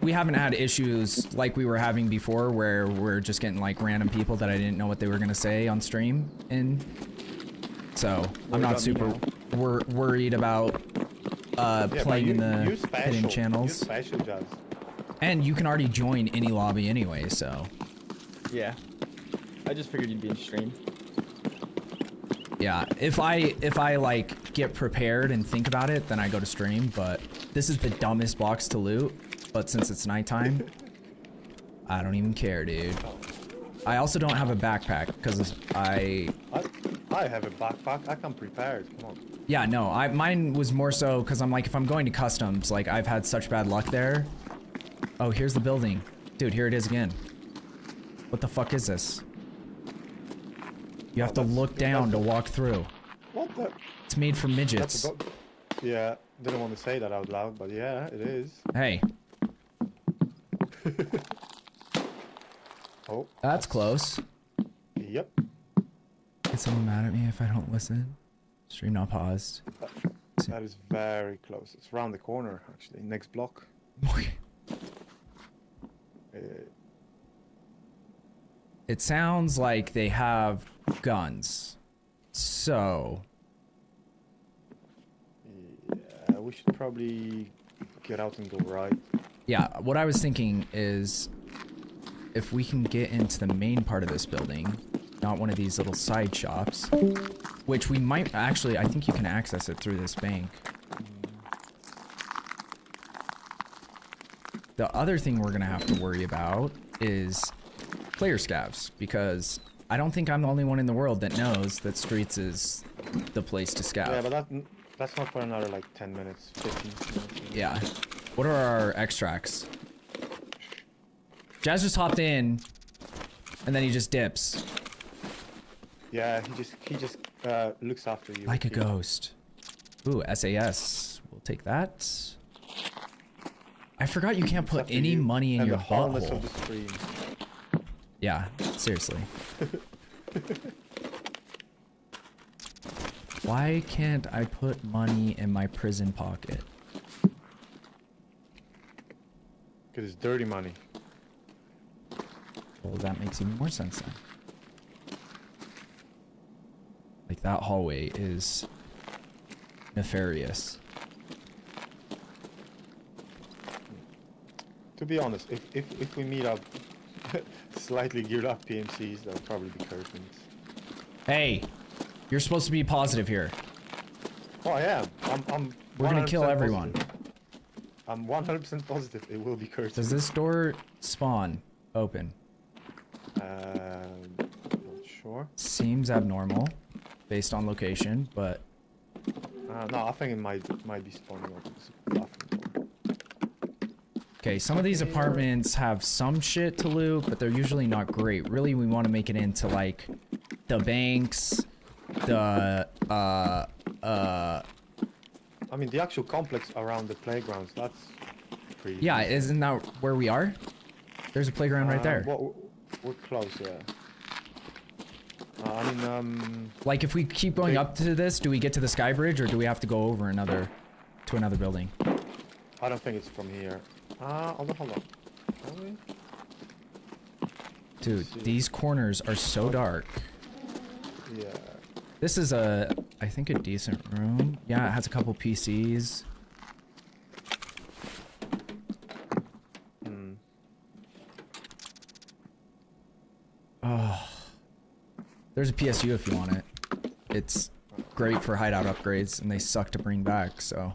we haven't had issues like we were having before where we're just getting like random people that I didn't know what they were gonna say on stream, and so I'm not about me super worried about playing in the you special. hidden channels. You special, Jazz. And you can already join any lobby anyway, so Yeah. I just figured you'd be in stream. yeah. If I like get prepared and think about it, then I go to stream. But this is the dumbest box to loot. But since it's nighttime, I don't even care, dude. I also don't have a backpack because I have a backpack. I come prepared. Come on. yeah, no, mine was more so because I'm like, if I'm going to customs, like I've had such bad luck there. Oh, here's the building. Dude, here it is again. What the fuck is this? You have to look down to walk through. What the? It's made for midgets. That's yeah, didn't want to say that out loud, but yeah, it is. Hey, Oh, that's close. yep. Get someone mad at me if I don't listen. Stream not paused. That is very close. It's around the corner, actually. Next block. It sounds like they have guns. So, Yeah, we should probably get out and go right. yeah, what I was thinking is if we can get into the main part of this building, not one of these little side shops, which we might actually, I think you can access it through this bank. The other thing we're gonna have to worry about is player scavs, because I don't think I'm the only one in the world that knows that streets is the place to scav. Yeah, but that's not for another like 10 minutes, 15 minutes. Yeah. What are our extracts? Jazz just hopped in, and then he just dips. Yeah, he just looks after you. Like a ghost. Ooh, SAS. We'll take that. I forgot you can't put any money in and your the harness butthole. of the stream. Yeah, seriously. Why can't I put money in my prison pocket? Because it's dirty money. Well, that makes even more sense then. Like, that hallway is nefarious. To be honest, if we meet up slightly geared up PMCs, that'll probably be curtains. Hey, you're supposed to be positive here. Oh, I am. I'm We're gonna kill 100% everyone. positive. I'm 100% positive it will be curtains. Does this door spawn open? Not sure. Seems abnormal based on location, but No, I think it might be spawning open. It's a bathroom door. okay, some of these apartments have some shit to loot, but they're usually not great. Really, we want to make it into like the banks, the I mean, the actual complex around the playgrounds, that's pretty... yeah, isn't that where we are? There's a playground right there. Well, we're close, yeah. I mean, Like, if we keep going up to this, do we get to the sky bridge, or do we have to go over to another building? I don't think it's from here. Hold on. Can we? Dude, these corners are so dark. Yeah. This is I think a decent room. Yeah, it has a couple PCs. Oh. There's a PSU if you want it. It's great for hideout upgrades, and they suck to bring back, so.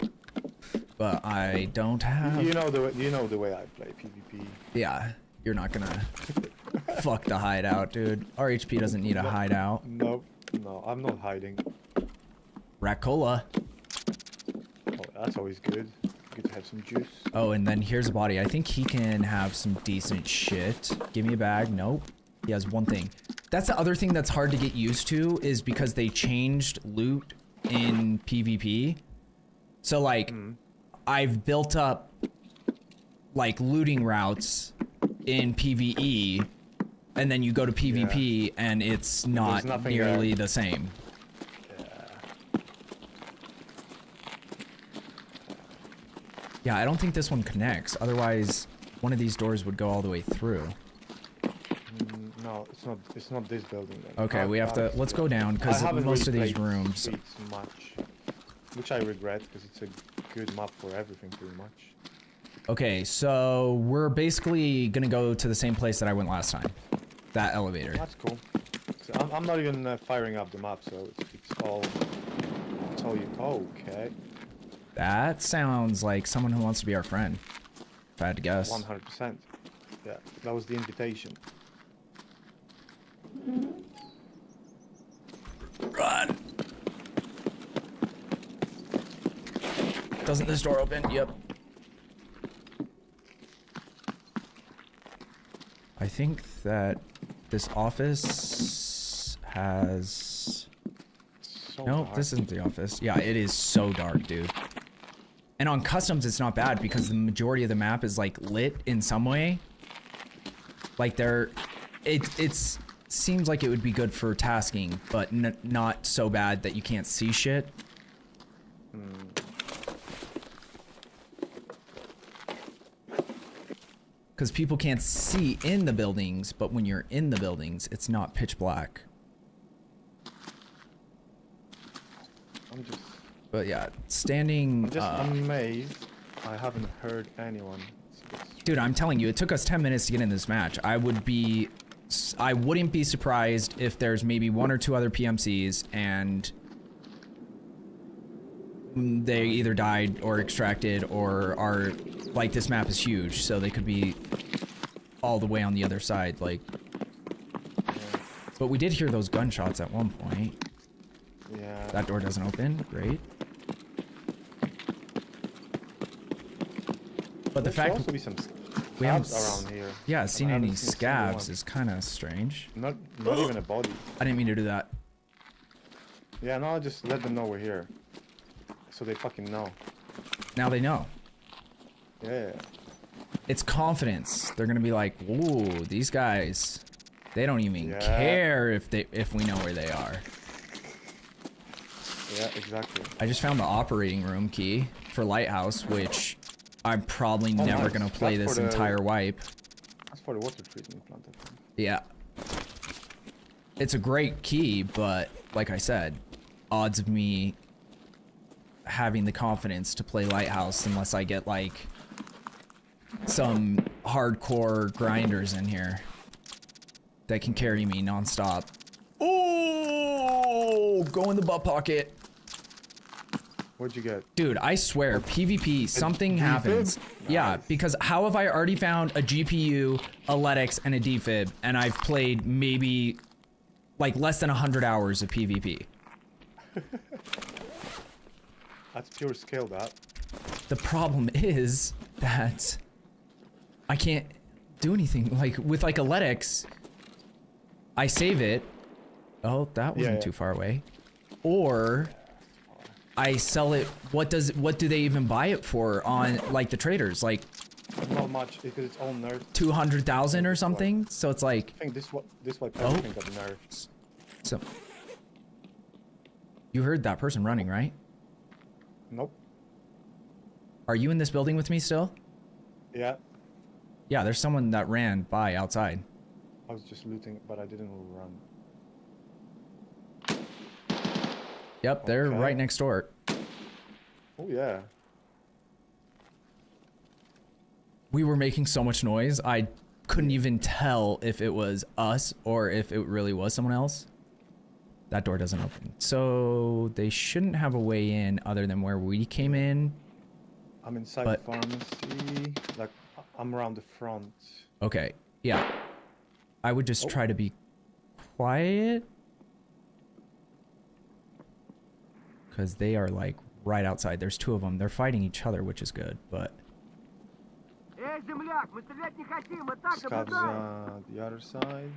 But I don't have... You know the way I play PvP. Yeah, you're not gonna fuck the hideout, dude. RHP doesn't need a hideout. No, I'm not hiding. Racola. Oh, that's always good. Good to have some juice. Oh, and then here's a body. I think he can have some decent shit. Give me a bag. Nope. He has one thing. That's the other thing that's hard to get used to, is because they changed loot in PvP. So, like, I've built up, like, looting routes in PvE, and then you go to PvP, and it's not nearly the same. Yeah, I don't think this one connects. Otherwise, one of these doors would go all the way through. No, it's not this building then. Okay, we have to... Let's go down, because most of these rooms... Streets much, which I regret, because it's a good map for everything, pretty much. Okay, so we're basically gonna go to the same place that I went last time. That elevator. That's cool. So I'm not even firing up the map, so it's all you... Okay. That sounds like someone who wants to be our friend. If I had to guess. 100%. Yeah, that was the invitation. Run! Doesn't this door open? Yep. I think that this office has... So Nope, dark. this isn't the office. Yeah, it is so dark, dude. And on customs, it's not bad because the majority of the map is like lit in some way. Like it's seems like it would be good for tasking, but not so bad that you can't see shit. Because people can't see in the buildings, but when you're in the buildings, it's not pitch black. I'm just But yeah, standing... amazed I haven't heard anyone. Dude, I'm telling you, it took us 10 minutes to get in this match. I wouldn't be surprised if there's maybe 1 or 2 other PMCs and they either died or extracted or are... Like, this map is huge, so they could be all the way on the other side, like... But we did hear those gunshots at one point. Yeah. That door doesn't open. Great. But the fact also be some we haven't around here. Yeah, seen any seen a single scabs one. is kind of strange. Not even a body. I didn't mean to do that. Yeah, no, just let them know we're here, so they fucking know. Now they know. Yeah. It's confidence. They're gonna be like, "Ooh, these guys, they don't even Yeah. care if we know where they are." Yeah, exactly. I just found the operating room key for Lighthouse, which I'm probably never nice. gonna play That's this for the- entire wipe. That's for the water treatment plant, I think. Yeah. It's a great key, but like I said, odds of me having the confidence to play Lighthouse unless I get like some hardcore grinders in here that can carry me nonstop. Oh, go in the butt pocket. What'd you get? Dude, I swear, PvP, something happens. Yeah, because how have I already found a GPU, a LEDX, and a defib, and I've played maybe like less than 100 hours of PvP? That's pure skill, that. The problem is that I can't do anything. Like with like a LEDX, I save it. Oh, that wasn't too far away. Or I sell it. What do they even buy it for on like the traders? Like Not much because it's all nerfed. 200,000 or something. So it's like, I think this way Oh. everything got nerfed. So, you heard that person running, right? Nope. Are you in this building with me still? Yeah. Yeah, there's someone that ran by outside. I was just looting, but I didn't run. Yep, they're Okay. right next door. Oh yeah. We were making so much noise, I couldn't even tell if it was us or if it really was someone else. That door doesn't open. So they shouldn't have a way in other than where we came in. I'm inside But- the pharmacy. Like, I'm around the front. Okay, yeah. I would just Oh. try to be quiet. Because they are like right outside. There's two of them. They're fighting each other, which is good, but... Scavs the other side.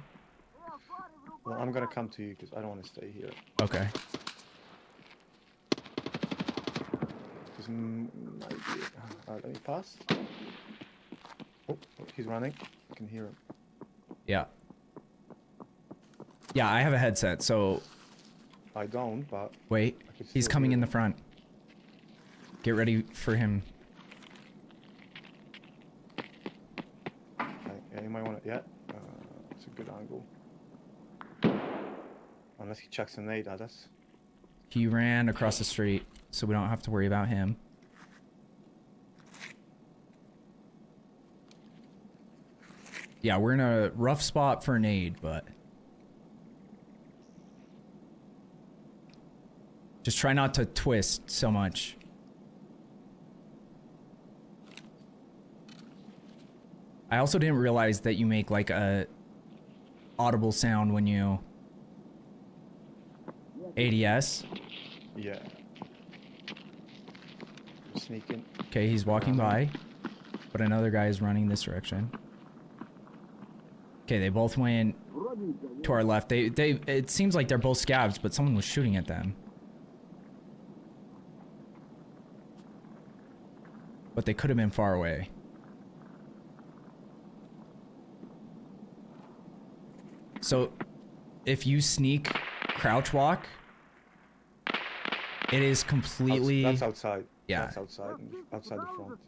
Well, I'm gonna come to you because I don't want to stay here. Okay. Let me pass. Oh, he's running. I can hear him. Yeah. Yeah, I have a headset, so... I don't, but Wait. I can He's still coming hear in the him. front. Get ready for him. Okay, yeah, you might want to. Yeah, it's a good angle. Unless he chucks a nade at us. He ran across the street, so we don't have to worry about him. Yeah, we're in a rough spot for an aid, but... Just try not to twist so much. I also didn't realize that you make like a audible sound when you ADS. Yeah. Sneaking. Okay, he's walking by, but another guy is running this direction. Okay, they both went to our left. It seems like they're both scavs, but someone was shooting at them. But they could have been far away. So, if you sneak crouch walk, it is completely... That's outside. Yeah. That's outside the front.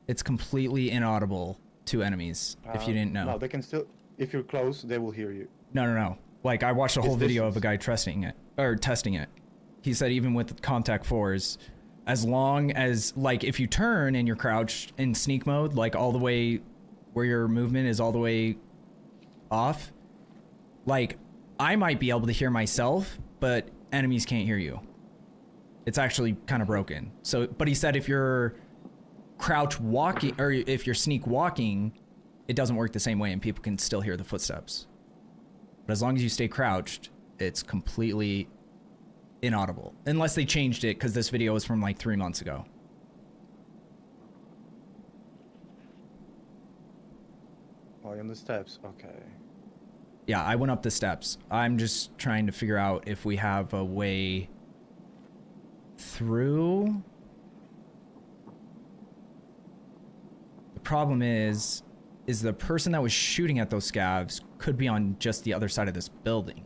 It's completely inaudible to enemies, if you didn't know. No, they can still. If you're close, they will hear you. No. Like, I watched a whole It's video of a distance. guy testing it. He said even with contact 4s, as long as, like, if you turn and you're crouched in sneak mode, like all the way where your movement is all the way off, like, I might be able to hear myself, but enemies can't hear you. It's actually kind of broken. So, but he said if you're crouch walking, or if you're sneak walking, it doesn't work the same way and people can still hear the footsteps. But as long as you stay crouched, it's completely inaudible. Unless they changed it, because this video was from like 3 months ago. Oh, you're on the steps. Okay. Yeah, I went up the steps. I'm just trying to figure out if we have a way through. The problem is the person that was shooting at those scavs could be on just the other side of this building.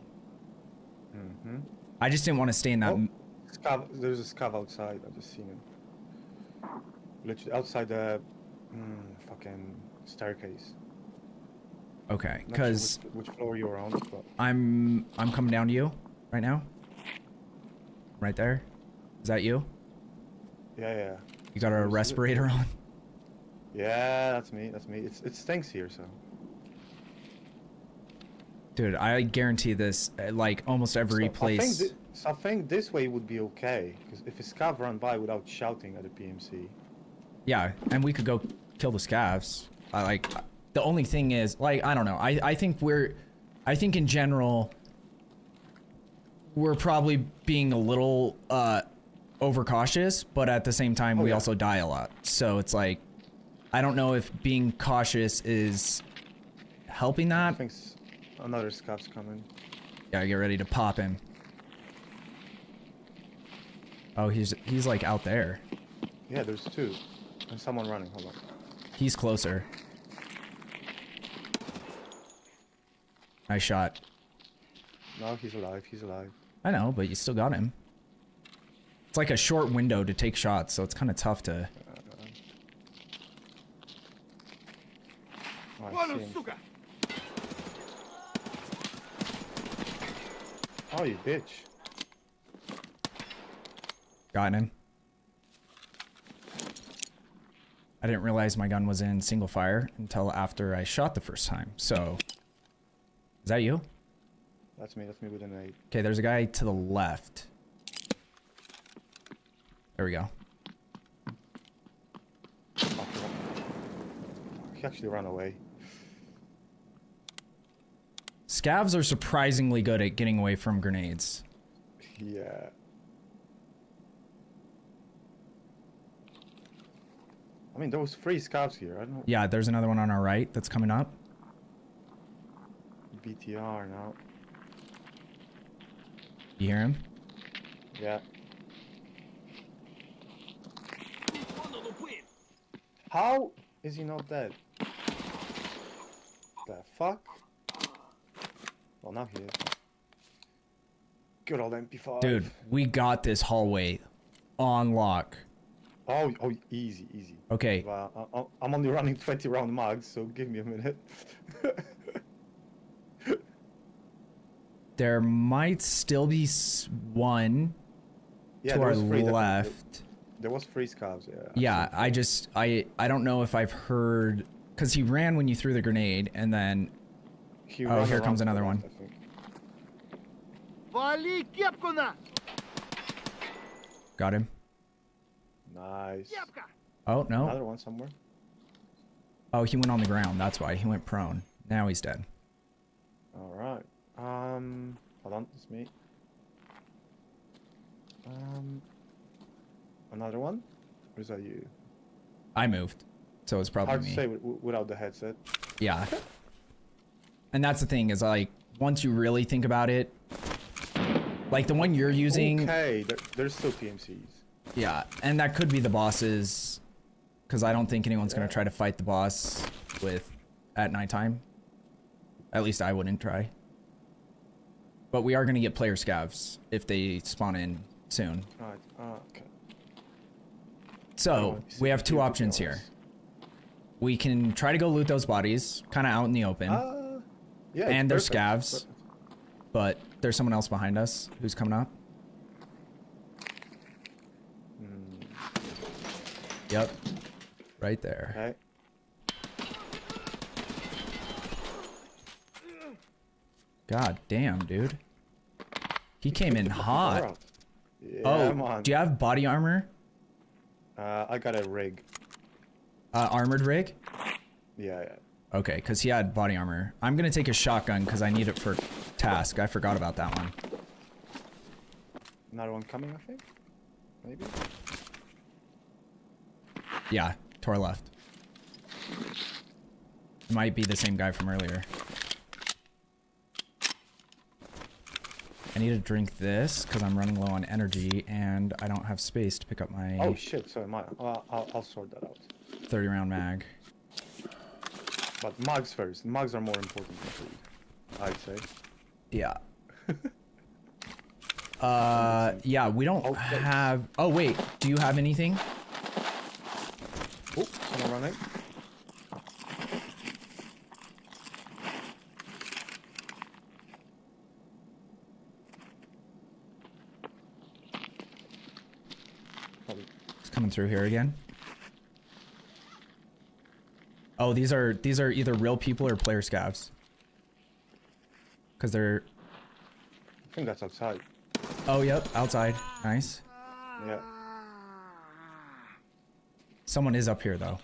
Mm-hmm. I just didn't want to stay in that. Oh, scav. There's a scav outside. I just seen him. Literally outside the fucking staircase. Okay, Not because sure which floor you're on, but I'm coming down to you right now. Right there. Is that you? yeah. You got a Where's it? respirator on? Yeah, that's me. That's me. It stinks here, so. Dude, I guarantee this, like, almost every place... I think this way would be okay, because if a scav run by without shouting at a PMC. Yeah, and we could go kill the scavs. The only thing is, like, I don't know. I think in general, we're probably being a little, overcautious, but at the same time, we yeah. also die a lot. So it's like, I don't know if being cautious is helping I that. think another scav's coming. Yeah, get ready to pop him. Oh, he's like out there. Yeah, there's two. And someone running. Hold on. He's closer. Nice shot. No, he's alive. He's alive. I know, but you still got him. It's like a short window to take shots, so it's kind of tough to... Oh, I see him. Oh, you bitch. Got him. I didn't realize my gun was in single fire until after I shot the first time, so... Is that you? That's me with an 8. Okay, there's a guy to the left. There we go. He actually ran away. Scavs are surprisingly good at getting away from grenades. Yeah. I mean, there was 3 scouts here. I don't know. Yeah, there's another one on our right that's coming up. BTR now. You hear him? Yeah. How is he not dead? The fuck? Well, now he is. Good old MP5. Dude, we got this hallway on lock. Oh, easy, easy. Okay. Well, I'm only running 20 round mags, so give me a minute. There might still be one Yeah, to there our was 3 left. There was 3 scavs, yeah. Yeah, I don't know if I've heard... Because he ran when you threw the grenade, and then... He Oh, ran here around comes to the another left, one. I think. Got him. Nice. Oh, no. Another one somewhere. Oh, he went on the ground. That's why. He went prone. Now he's dead. Alright. Hold on, it's me. Another one? Or is that you? I moved. So it's probably Hard me. to say without the headset. Yeah. And that's the thing is like, once you really think about it, like the one you're using. Okay, there's still PMCs. Yeah, and that could be the bosses, because I don't think anyone's gonna try to fight the boss at nighttime. At least I wouldn't try. But we are gonna get player scavs if they spawn in soon. Alright, okay. So we have 2 options here. We can try to go loot those bodies, kind of out in the open. Yeah, and there's perfect. scavs, but there's someone else behind us who's coming up. Yep, right there. Okay. God damn, dude. He came in hot. Yeah, Oh, man. do you have body armor? I got a rig. Armored rig? Yeah. Okay, because he had body armor. I'm gonna take a shotgun because I need it for task. I forgot about that one. Another one coming, I think? Maybe? Yeah, to our left. Might be the same guy from earlier. I need to drink this because I'm running low on energy and I don't have space to pick up my Oh shit, sorry, I'll sort that out. 30 round mag. But mugs first. Mugs are more important than food, I'd say. Yeah. Yeah, we don't have... Oh, wait. Do you have anything? Oh, someone running. It's coming through here again. Oh, these are either real people or player scavs. Because they're... I think that's outside. Oh, yep, outside. Nice. Yeah. Someone is up here, though.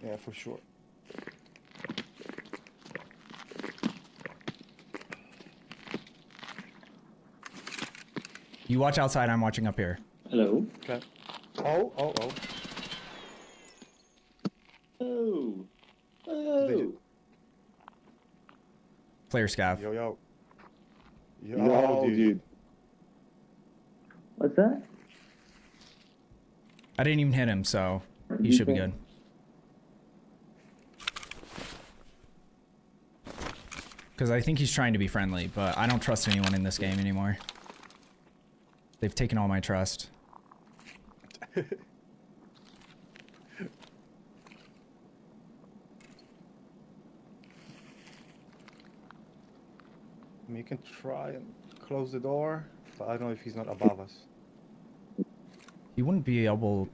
Yeah, for sure. You watch outside, I'm watching up here. Hello. Okay. Oh. Oh. Oh. Player scav. Yo, Dude. What's that? I didn't even hit him, so he should be good. Because I think he's trying to be friendly, but I don't trust anyone in this game anymore. They've taken all my trust. I mean, you can try and close the door, but I don't know if he's not above us. He wouldn't be able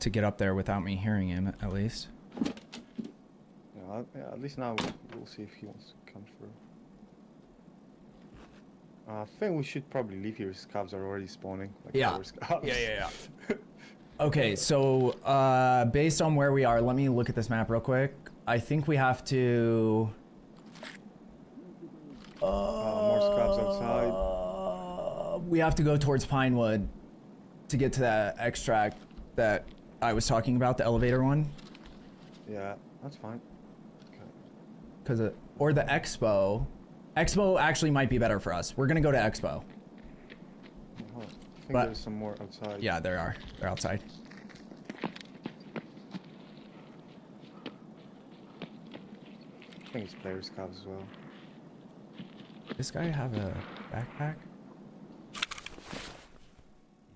to get up there without me hearing him, at least. Yeah, at least now we'll see if he wants to come through. I think we should probably leave here. Scavs are already spawning. Like Yeah. our scavs. Yeah. Okay, so based on where we are, let me look at this map real quick. I think we have to... More scavs outside. We have to go towards Pinewood to get to that extract that I was talking about, the elevator one. Yeah, that's fine. Okay. Or the Expo. Expo actually might be better for us. We're gonna go to Expo. I think But- there's some more outside. Yeah, there are. They're outside. I think it's player scavs as well. This guy have a backpack?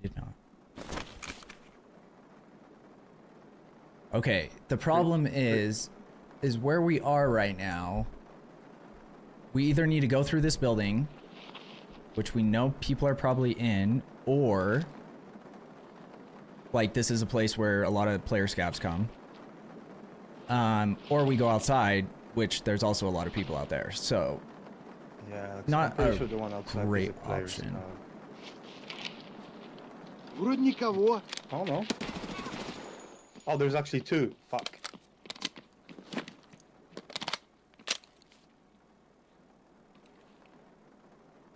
He did not. Okay, the problem is where we are right now. We either need to go through this building, which we know people are probably in, or like this is a place where a lot of player scavs come. Or we go outside, which there's also a lot of people out there. So Yeah, it's Not I'm pretty a sure the one outside great is a player option. scav. Oh no. Oh, there's actually two. Fuck.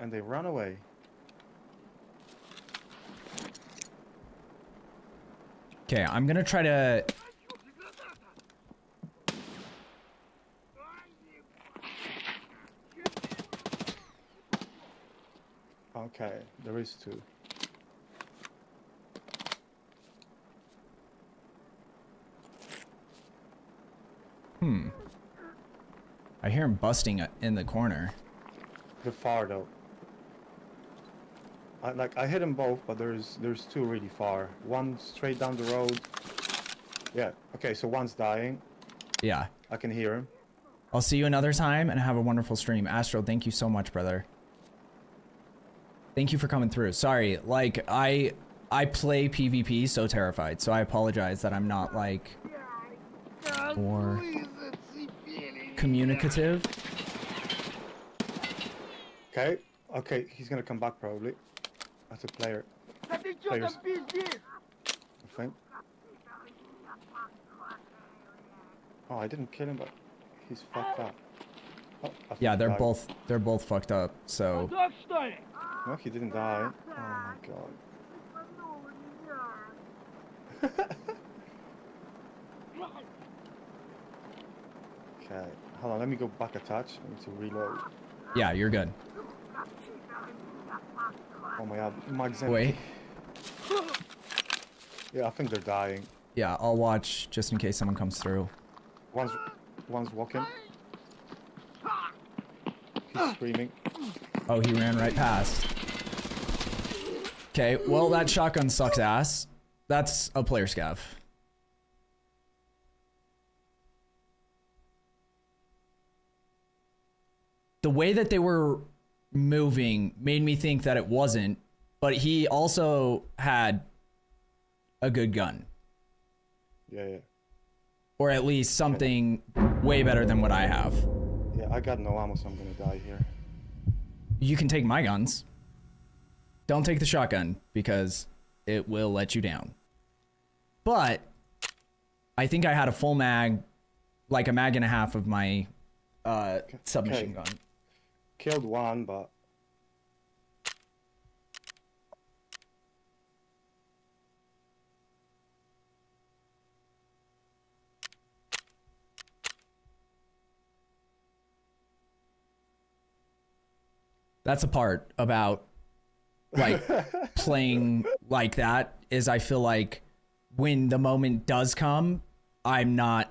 And they run away. okay, I'm gonna try to. Okay, there is two. I hear him busting in the corner. They're far though. I hit them both, but there's two really far. One straight down the road. Yeah. Okay, so one's dying. Yeah. I can hear him. I'll see you another time and have a wonderful stream. Astro, thank you so much, brother. Thank you for coming through. Sorry, like I play PvP so terrified, so I apologize that I'm not like more communicative. Okay. Okay, he's gonna come back probably. That's a player. Players. I think. Oh, I didn't kill him, but he's fucked up. Oh, I think Yeah, he they're died. both fucked up. So No, he didn't die. Oh my god. Okay, hold on, let me go back a touch. I need to reload. yeah, you're good. Oh my god, Mike's empty. Wait. Yeah, I think they're dying. Yeah, I'll watch just in case someone comes through. One's walking. He's screaming. Oh, he ran right past. Okay, well that shotgun sucks ass. That's a player scav. The way that they were moving made me think that it wasn't, but he also had a good gun. Yeah. Or at least something way better than what I have. Yeah, I got no ammo, so I'm gonna die here. You can take my guns. Don't take the shotgun because it will let you down. But I think I had a full mag, like a mag and a half of my submachine gun. Killed one, but That's a part about like playing like that is I feel like when the moment does come, I'm not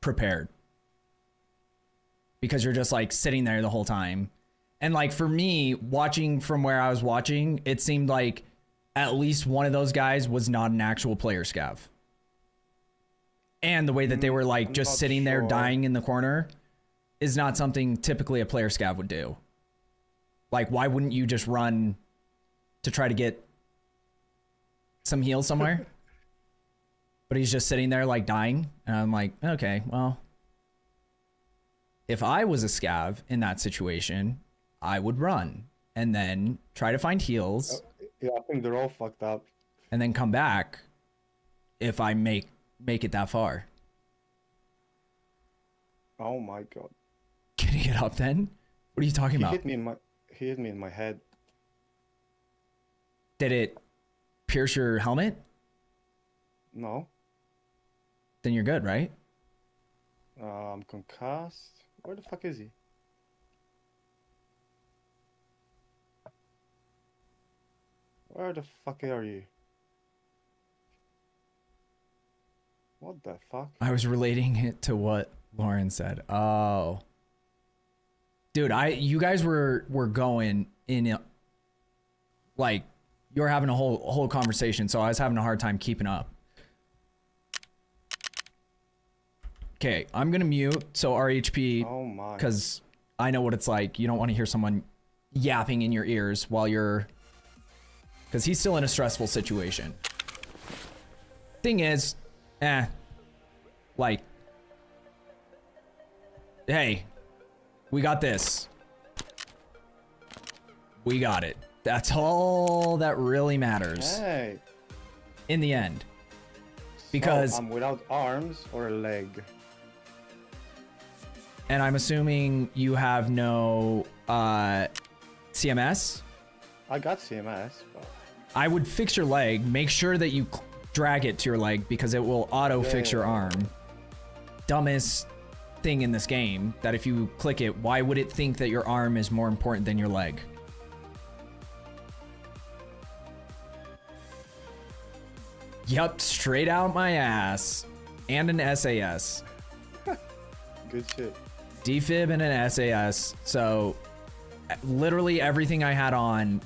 prepared. because you're just like sitting there the whole time. And like for me, watching from where I was watching, it seemed like at least one of those guys was not an actual player scav. And the way that they were like I'm just not sitting there sure. dying in the corner is not something typically a player scav would do. Like, why wouldn't you just run to try to get some heals somewhere? But he's just sitting there like dying. And I'm like, okay, well, if I was a scav in that situation, I would run and then try to find heals Yeah, I think they're all fucked up. and then come back if I make it that far. Oh my god. Getting it up then? What are you talking He about? hit me in my head. Did it pierce your helmet? No. Then you're good, right? Concussed. Where the fuck is he? Where the fuck are you? What the fuck? I was relating it to what Lauren said. Oh. Dude, you guys were going in like you were having a whole conversation, so I was having a hard time keeping up. Okay, I'm gonna mute so RHP, Oh my. because I know what it's like. You don't want to hear someone yapping in your ears while you're, because he's still in a stressful situation. Thing is, like, hey, we got this. We got it. That's all that really matters Hey. in the end. Because, So I'm without arms or a leg. and I'm assuming you have no CMS. I got CMS, but I would fix your leg. Make sure that you drag it to your leg because it will auto fix your arm. Dumbest thing in this game, that if you click it, why would it think that your arm is more important than your leg? Yup, straight out my ass. And an SAS. good shit. Defib and an SAS. So literally everything I had on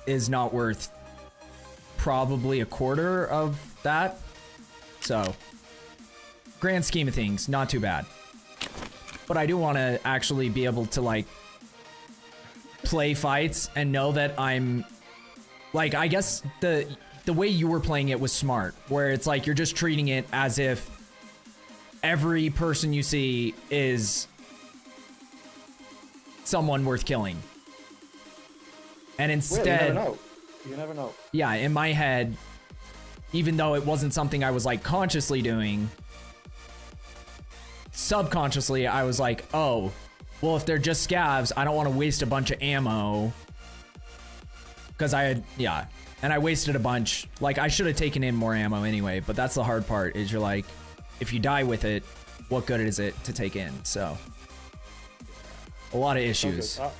is not worth probably a quarter of that. So grand scheme of things, not too bad. But I do want to actually be able to like play fights and know that I'm like, I guess the way you were playing it was smart, where it's like you're just treating it as if every person you see is someone worth killing. And Well, instead, you never know. You never know. yeah, in my head, even though it wasn't something I was like consciously doing, subconsciously I was like, oh, well, if they're just scavs, I don't want to waste a bunch of ammo. Because I had, yeah, and I wasted a bunch. Like, I should have taken in more ammo anyway, but that's the hard part, is you're like, if you die with it, what good is it to take in? So, a lot of issues. Okay,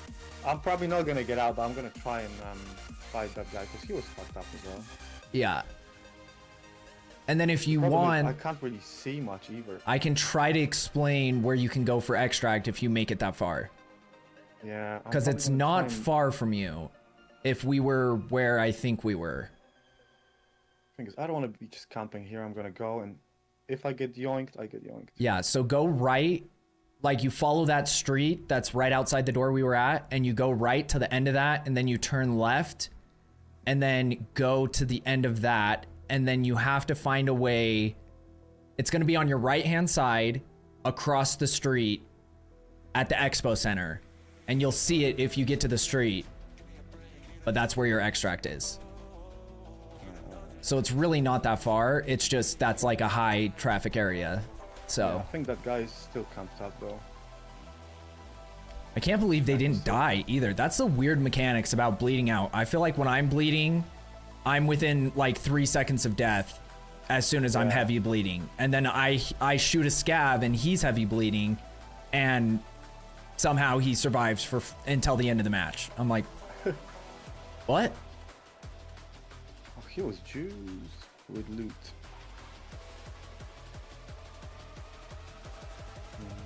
I'm probably not gonna get out, but I'm gonna try and fight that guy, because he was fucked up as well. Yeah. And then if you Problem is, want, I can't really see much either. I can try to explain where you can go for extract if you make it that far. Yeah. I'm Because probably it's gonna not try and- far from you if we were where I think we were. Thing is, I don't want to be just camping here. I'm gonna go, and if I get yoinked, I get yoinked. Yeah, so go right, like you follow that street that's right outside the door we were at, and you go right to the end of that, and then you turn left, and then go to the end of that, and then you have to find a way. It's going to be on your right-hand side across the street at the expo center, and you'll see it if you get to the street, but that's where your extract is. So it's really not that far. It's just that's like a high traffic area. So Yeah, I think that guy is still camped up though. I can't believe they didn't die either. That's the weird mechanics about bleeding out. I feel like when I'm bleeding, I'm within like 3 seconds of death as soon as I'm heavy bleeding. And then I shoot a scav and he's heavy bleeding and somehow he survives for until the end of the match. I'm like, what? Oh, he was juiced with loot.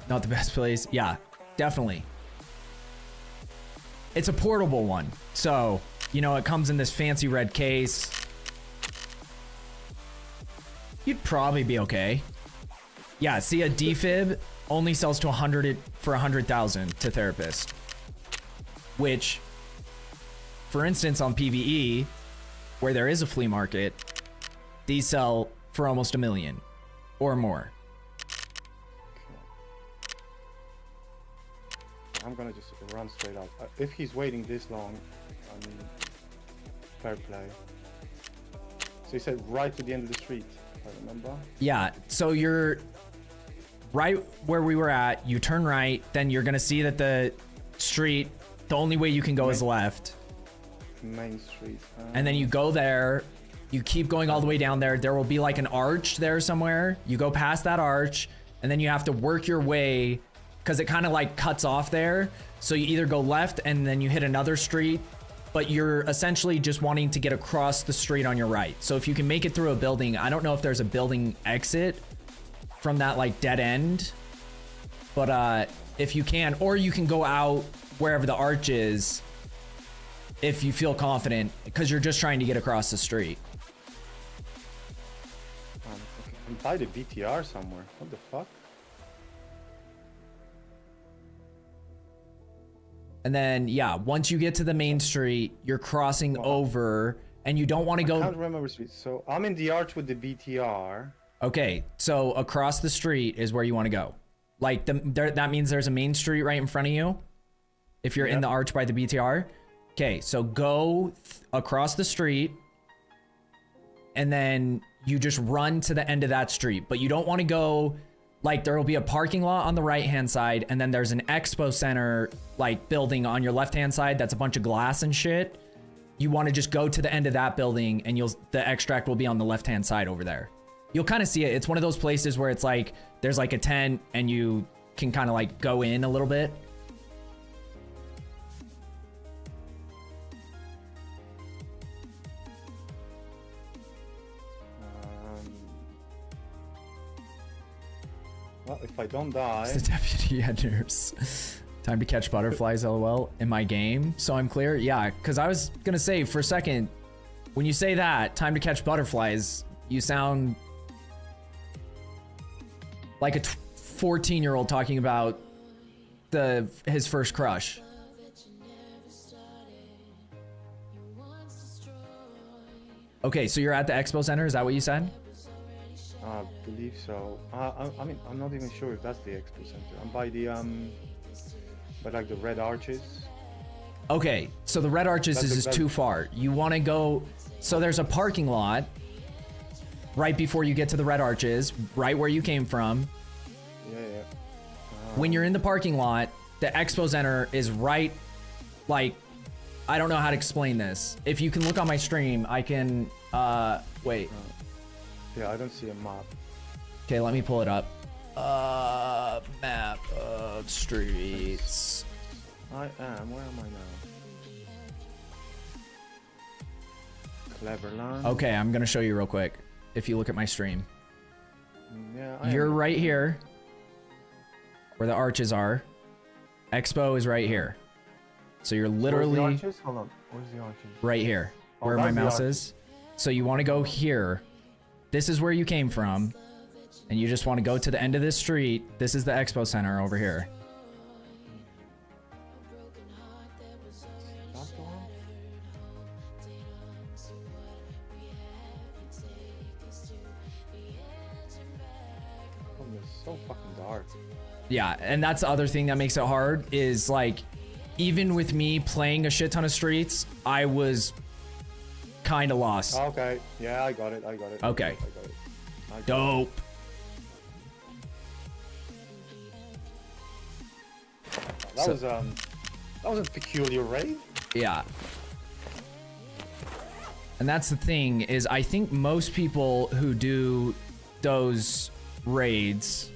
not the best place. Yeah, definitely. It's a portable one. So, you know, it comes in this fancy red case. You'd probably be okay. Yeah, see, a defib only sells to 100 for 100,000 to therapist. Which, for instance, on PvE, where there is a flea market, these sell for almost $1 million or more. I'm gonna just run straight up. If he's waiting this long, I mean, fair play. So he said right to the end of the street, if I remember. Yeah, so you're right where we were at, you turn right, then you're gonna see that the street, the only way you can go is left. Main street. And then you go there, you keep going all the way down there. There will be like an arch there somewhere. You go past that arch, and then you have to work your way, because it kind of like cuts off there. So you either go left and then you hit another street, but you're essentially just wanting to get across the street on your right. So if you can make it through a building, I don't know if there's a building exit from that like dead end, but if you can, or you can go out wherever the arch is if you feel confident, because you're just trying to get across the street. Okay. I'm by the BTR somewhere. What the fuck? And then, yeah, once you get to the main street, you're crossing over, and you don't want to go. I can't remember street. So I'm in the arch with the BTR. Okay, so across the street is where you want to go. Like that means there's a main street right in front of you. If you're in the arch by the BTR. Okay, so go across the street, and then you just run to the end of that street. But you don't want to go. Like, there will be a parking lot on the right-hand side, and then there's an expo center, like, building on your left-hand side that's a bunch of glass and shit. You want to just go to the end of that building, and the extract will be on the left-hand side over there. You'll kind of see it. It's one of those places where it's like, there's like a tent, and you can kind of like go in a little bit. Well, if I don't die... It's the deputy nurse. Time to catch butterflies, lol, in my game. So I'm clear? Yeah, because I was going to say, for a second, when you say that, time to catch butterflies, you sound like a 14-year-old talking about his first crush. Okay, so you're at the expo center, is that what you said? I believe so. I mean, I'm not even sure if that's the expo center. I'm by the by like the red arches. Okay, so the red arches is too far. You want to go. So there's a parking lot right before you get to the red arches, right where you came from. Yeah. When you're in the parking lot, the expo center is right. Like, I don't know how to explain this. If you can look on my stream, I can. Wait. Yeah, I don't see a map. Okay, let me pull it up. Map of streets. I am. Where am I now? Cleverland. Okay, I'm gonna show you real quick. If you look at my stream. Yeah. You're right here. Where the arches are. Expo is right here. So you're literally... Where's the arches? Hold on. Where's the arches? Right here. Where my mouse is. So you want to go here. This is where you came from, and you just want to go to the end of this street. This is the expo center over here. Oh, it's so fucking dark. Yeah, and that's the other thing that makes it hard is like, even with me playing a shit ton of streets, I was kind of lost. Okay. Yeah, I got it. Okay. I got it. Dope. That was a peculiar raid. Yeah. And that's the thing is I think most people who do those raids,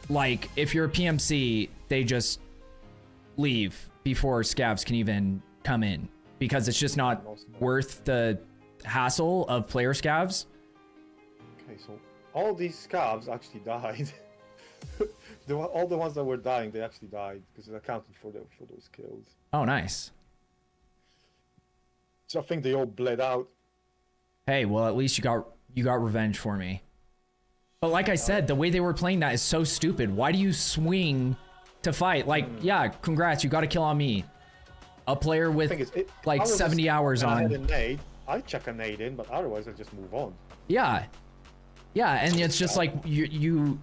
like if you're a PMC, they just leave before scavs can even come in because it's just not worth the hassle of player scavs. Okay, so all these scavs actually died. All the ones that were dying, they actually died because it accounted for those kills. Oh, nice. So I think they all bled out. Hey, well, at least you got revenge for me. But like I said, the way they were playing that is so stupid. Why do you swing to fight? Like, yeah, congrats, you got a kill on me. A player with like 70 hours on. I had a nade. I chuck a nade in, but otherwise I just move on. Yeah. Yeah, and it's just like you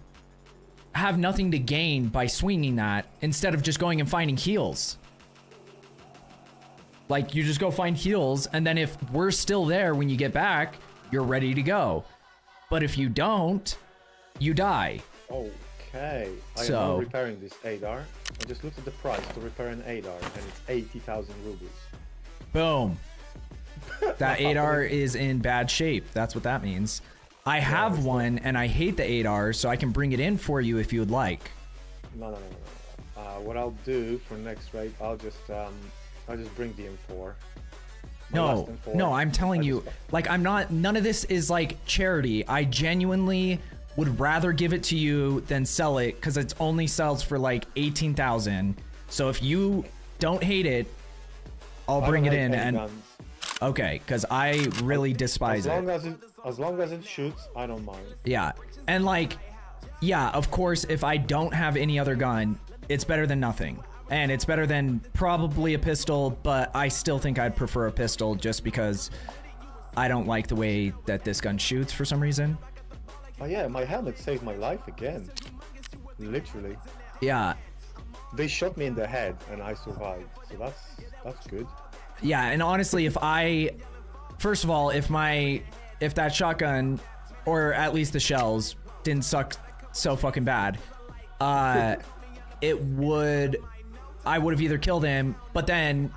have nothing to gain by swinging that instead of just going and finding heals. Like, you just go find heals, and then if we're still there when you get back, you're ready to go. But if you don't, you die. Okay. I am So- now repairing this ADAR. I just looked at the price to repair an ADAR, and it's 80,000 rubles. Boom. That ADAR is in bad shape. That's what that means. I have one, and I hate the ADAR, so I can bring it in for you if you would like. No. What I'll do for next raid, I'll just bring the M4. My last M4. No, I'm telling you, like, none of this is like charity. I genuinely would rather give it to you than sell it because it only sells for like 18,000. So if you don't hate it, I'll bring it in and guns. okay, because I really despise it. As long as it shoots, I don't mind. Yeah, and like, yeah, of course, if I don't have any other gun, it's better than nothing. And it's better than probably a pistol, but I still think I'd prefer a pistol just because I don't like the way that this gun shoots for some reason. Oh yeah, my helmet saved my life again. Literally. Yeah. They shot me in the head and I survived. So that's good. Yeah, and honestly, first of all, if that shotgun, or at least the shells, didn't suck so fucking bad, I would have either killed him, but then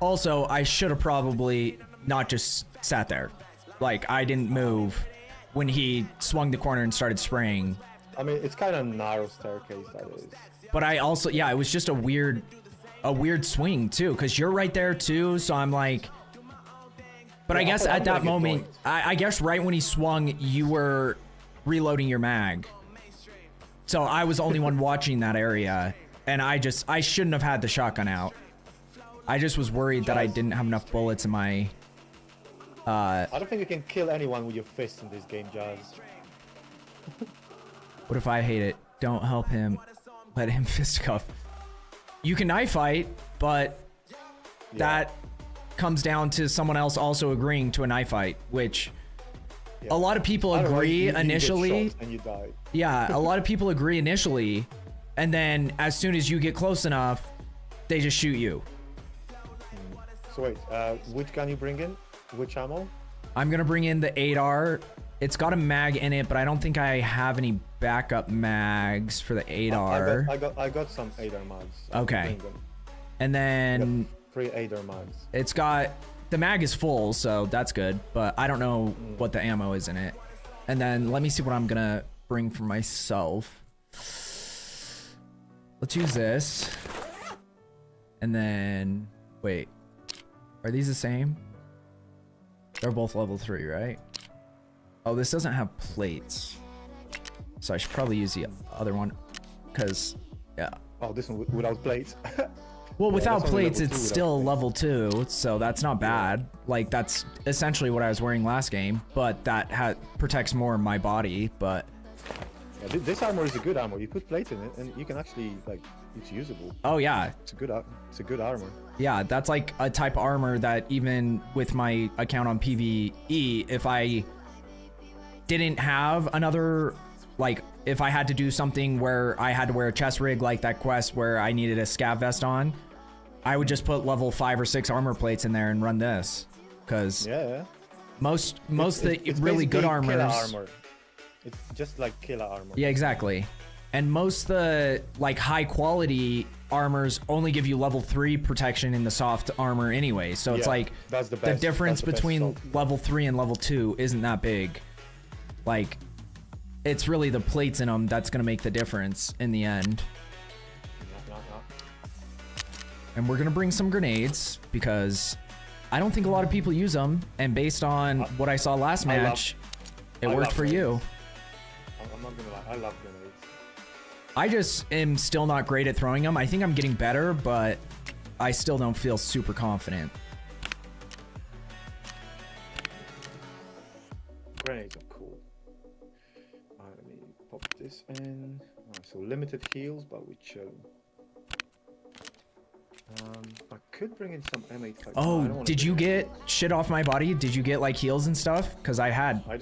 also I should have probably not just sat there. Like, I didn't move when he swung the corner and started spraying. I mean, it's kind of a narrow staircase, that is. But I also, yeah, it was just a weird swing too, because you're right there too, so I'm like, but Yeah, I guess I'm at that gonna get moment, points. I guess right when he swung, you were reloading your mag. So I was the only one watching that area, and I shouldn't have had the shotgun out. I just was worried that I didn't have enough bullets in my... I don't think you can kill anyone with your fist in this game, Jazz. What if I hate it? Don't help him. Let him fistcuff. You can knife fight, but that comes down to someone else also agreeing to a knife fight, which a lot of people Otherwise, agree you get initially. shot and you die. Yeah, a lot of people agree initially, and then as soon as you get close enough, they just shoot you. So wait, which gun you bring in? Which ammo? I'm gonna bring in the 8R. It's got a mag in it, but I don't think I have any backup mags for the 8R. I got some 8R mods. Okay. And then 3 8R mods. it's got, the mag is full, so that's good, but I don't know what the ammo is in it. And then let me see what I'm gonna bring for myself. Let's use this. And then, wait, are these the same? They're both level 3, right? Oh, this doesn't have plates. So I should probably use the other one, because, yeah. Oh, this one without plates. Well, without that's only plates, level it's 2 without still plates. level 2, so that's not bad. Like, that's essentially what I was wearing last game, but that protects more of my body, but... Yeah, this armor is a good armor. You put plates in it, and you can actually, like, it's usable. Oh, yeah. It's a good armor. Yeah, that's like a type of armor that even with my account on PvE, if I didn't have another, like, if I had to do something where I had to wear a chest rig like that quest where I needed a scav vest on, I would just put level 5 or 6 armor plates in there and run this, because most of the it's really good basically killer armors. armor. It's just like killer armor. Yeah, exactly. And most of the like high quality armors only give you level 3 protection in the soft armor anyway. So it's like that's the the best, difference that's the best between stuff. level 3 and level 2 isn't that big. Like, it's really the plates in them that's gonna make the difference in the end. And we're gonna bring some grenades because I don't think a lot of people use them. And based on what I saw last match, it worked for you. I'm not gonna lie, I love grenades. I just am still not great at throwing them. I think I'm getting better, but I still don't feel super confident. Grenades are cool. Let me pop this in. So limited heals, but we chill. I could bring in some M8. Oh, did you get shit off my body? Did you get like heals and stuff? Because I had. I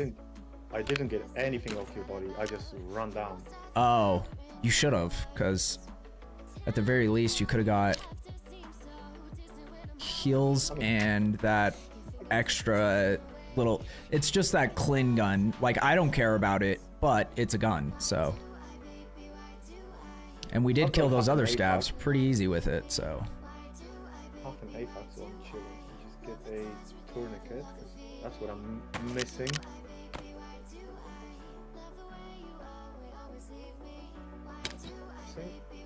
didn't get anything off your body. I just run down. Oh, you should have, because at the very least you could have got heals and that extra little. It's just that Klin gun. Like, I don't care about it, but it's a gun, so. And we did kill those other scavs pretty easy with it, so. Half an AFAX on chilling. Just get a tourniquet, 'cause that's what I'm missing.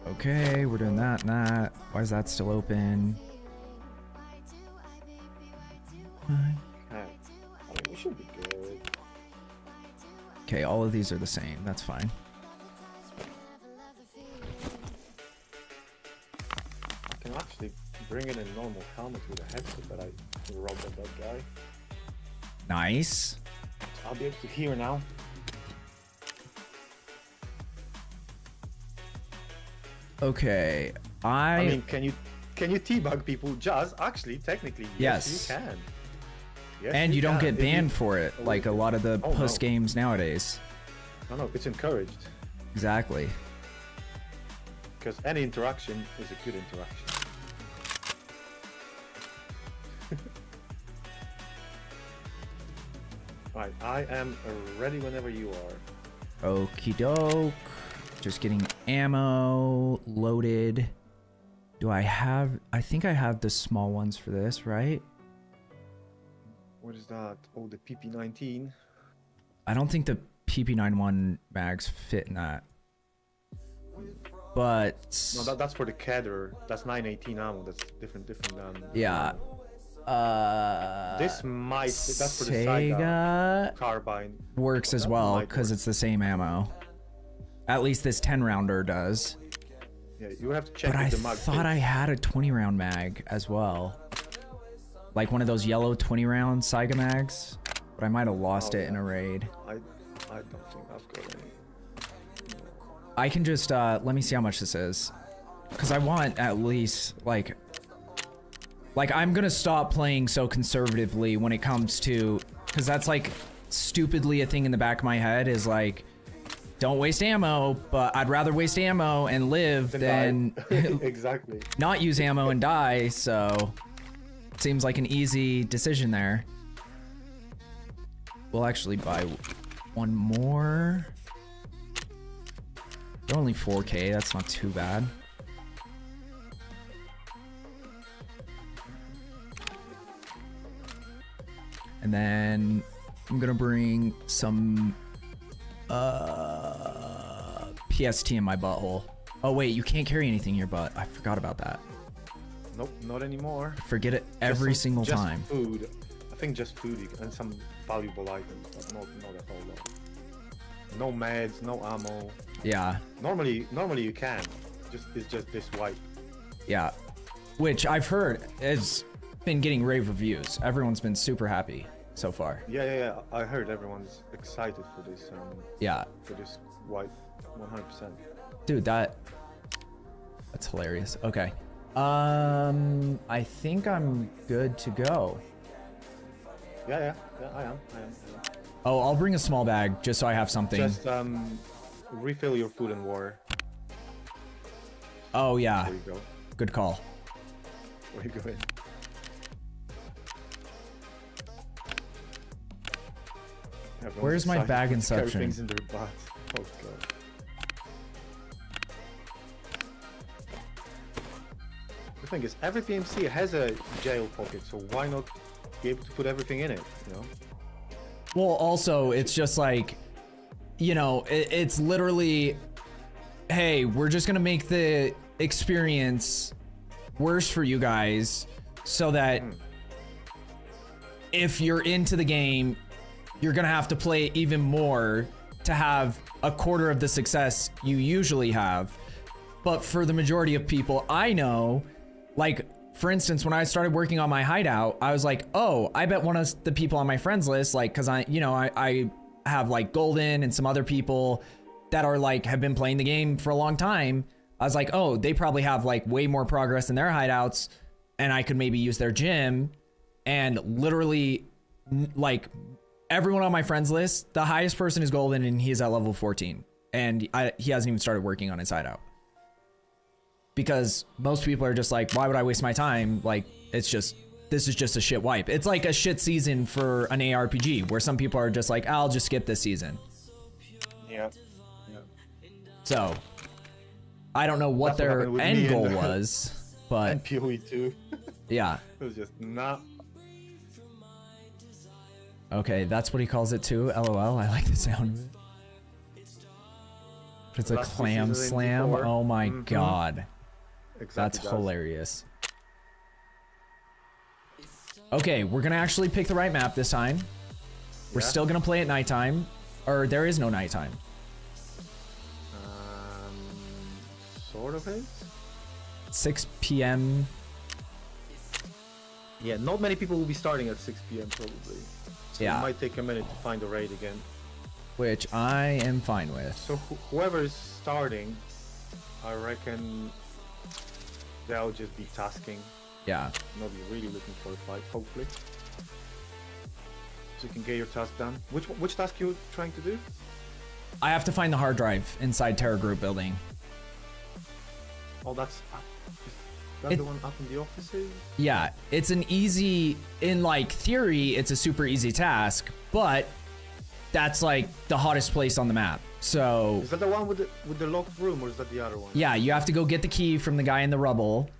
Okay, we're doing that and that. Why is that still open? I mean, we should be good. Okay, all of these are the same. That's fine. I can actually bring in a normal helmet with a headset that I robbed at that guy. Nice. I'll be able to hear now. Okay, I mean, can you teabug people? Just actually, technically, yes, you can. Yes, and you don't can. get banned for it, like a lot of the puss games nowadays. No, it's encouraged. Exactly. Because any interaction is a good interaction. Right, I am ready whenever you are. Okie doke. Just getting ammo loaded. Do I have? I think I have the small ones for this, right? What is that? Oh, the PP19. I don't think the PP91 mags fit in that. But no, that's for the Cadder. That's 918 ammo. That's different. Yeah. This might. That's for the Sega Saiga carbine. Works as well because it's the same ammo. At least this 10 rounder does. Yeah, you have to check. But I the mag thought I had a 20 round mag as well. Like one of those yellow 20 round Saiga mags. But I might have lost it in a raid. I don't think I've got any. I can just, let me see how much this is. Because I want at least, like, I'm gonna stop playing so conservatively when it comes to, because that's like stupidly a thing in the back of my head is like, don't waste ammo, but I'd rather waste ammo and live than exactly not use ammo and die, so it seems like an easy decision there. We'll actually buy one more. They're only 4K, that's not too bad. And then I'm gonna bring some PST in my butthole. Oh wait, you can't carry anything in your butt. I forgot about that. Nope, not anymore. I forget it every single time. Just food. I think just food and some valuable items, but not a whole lot. No meds, no ammo. Yeah. Normally you can. It's just this wipe. Yeah. Which I've heard has been getting rave reviews. Everyone's been super happy so far. Yeah. I heard everyone's excited for this. Yeah. For this wipe, 100%. Dude, that's hilarious. Okay. I think I'm good to go. Yeah, I am. Oh, I'll bring a small bag just so I have something. Just refill your food and water. Oh yeah. There you go. Good call. Where you going? Where's my bag inception? Things in their butt. Oh god. The thing is, every PMC has a jail pocket, so why not be able to put everything in it? You know. Well, also, it's just like, you know, it's literally, hey, we're just gonna make the experience worse for you guys so that if you're into the game, you're gonna have to play it even more to have a quarter of the success you usually have. But for the majority of people I know, like, for instance, when I started working on my hideout, I was like, oh, I bet one of the people on my friends list, like, cause I have like Golden and some other people that are like, have been playing the game for a long time. I was like, oh, they probably have like way more progress in their hideouts, and I could maybe use their gym. And literally, like, everyone on my friends list, the highest person is Golden, and he's at level 14. And he hasn't even started working on his hideout. Because most people are just like, why would I waste my time? Like, this is just a shit wipe. It's like a shit season for an ARPG, where some people are just like, I'll just skip this season. Yeah. So, I don't know what their end goal was, but... And PoE too. Yeah. It was just not... Okay, that's what he calls it too. LOL. I like the sound of it. It's a Last clam season slam. before. Oh my god. Exactly That's does. hilarious. Okay, we're gonna actually pick the right map this time. We're Yeah. still gonna play at nighttime. Or there is no nighttime. Sort of is. 6 p.m. Yeah, not many people will be starting at 6 p.m. probably. So Yeah. it might take a minute to find a raid again. Which I am fine with. So whoever is starting, I reckon they'll just be tasking. Yeah. Not be really looking for a fight, hopefully. So you can get your task done. Which task you trying to do? I have to find the hard drive inside Terra Group building. Oh, that's up. That's the one up in the offices? Yeah, it's an easy, in like theory, it's a super easy task, but that's like the hottest place on the map. So Is that the one with the locked room, or is that the other one? yeah, you have to go get the key from the guy in the rubble,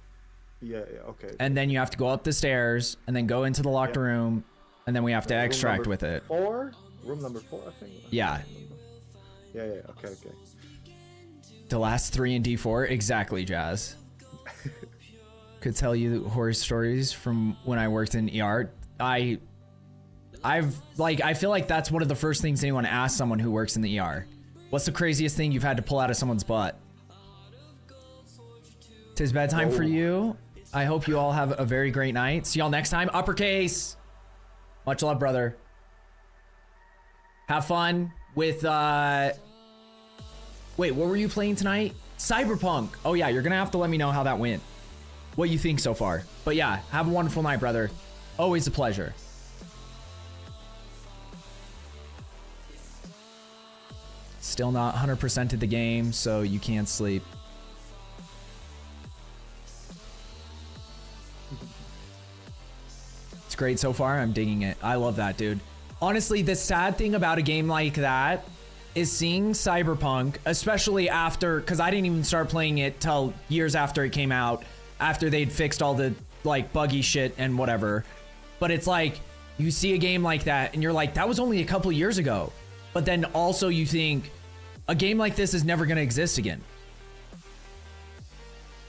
Yeah, okay. and then you have to go up the stairs, and then go into the locked Yeah. room, and then we have to Room extract number with it. 4? Room number 4, I think. Yeah, Yeah, okay. the last 3 in D4, exactly, Jazz. Could tell you horror stories from when I worked in ER. I feel like that's one of the first things anyone asks someone who works in the ER. What's the craziest thing you've had to pull out of someone's butt? 'Tis bedtime for you. I hope you all have a very great night. See y'all next time. Uppercase. Much love, brother. Have fun with, wait, what were you playing tonight? Cyberpunk. Oh yeah, you're gonna have to let me know how that went. What you think so far. But yeah, have a wonderful night, brother. Always a pleasure. Still not 100% of the game, so you can't sleep. It's great so far. I'm digging it. I love that, dude. Honestly, the sad thing about a game like that is seeing Cyberpunk, especially after, because I didn't even start playing it till years after it came out, after they'd fixed all the like buggy shit and whatever. But it's like, you see a game like that and you're like, that was only a couple years ago. But then also you think, a game like this is never gonna exist again.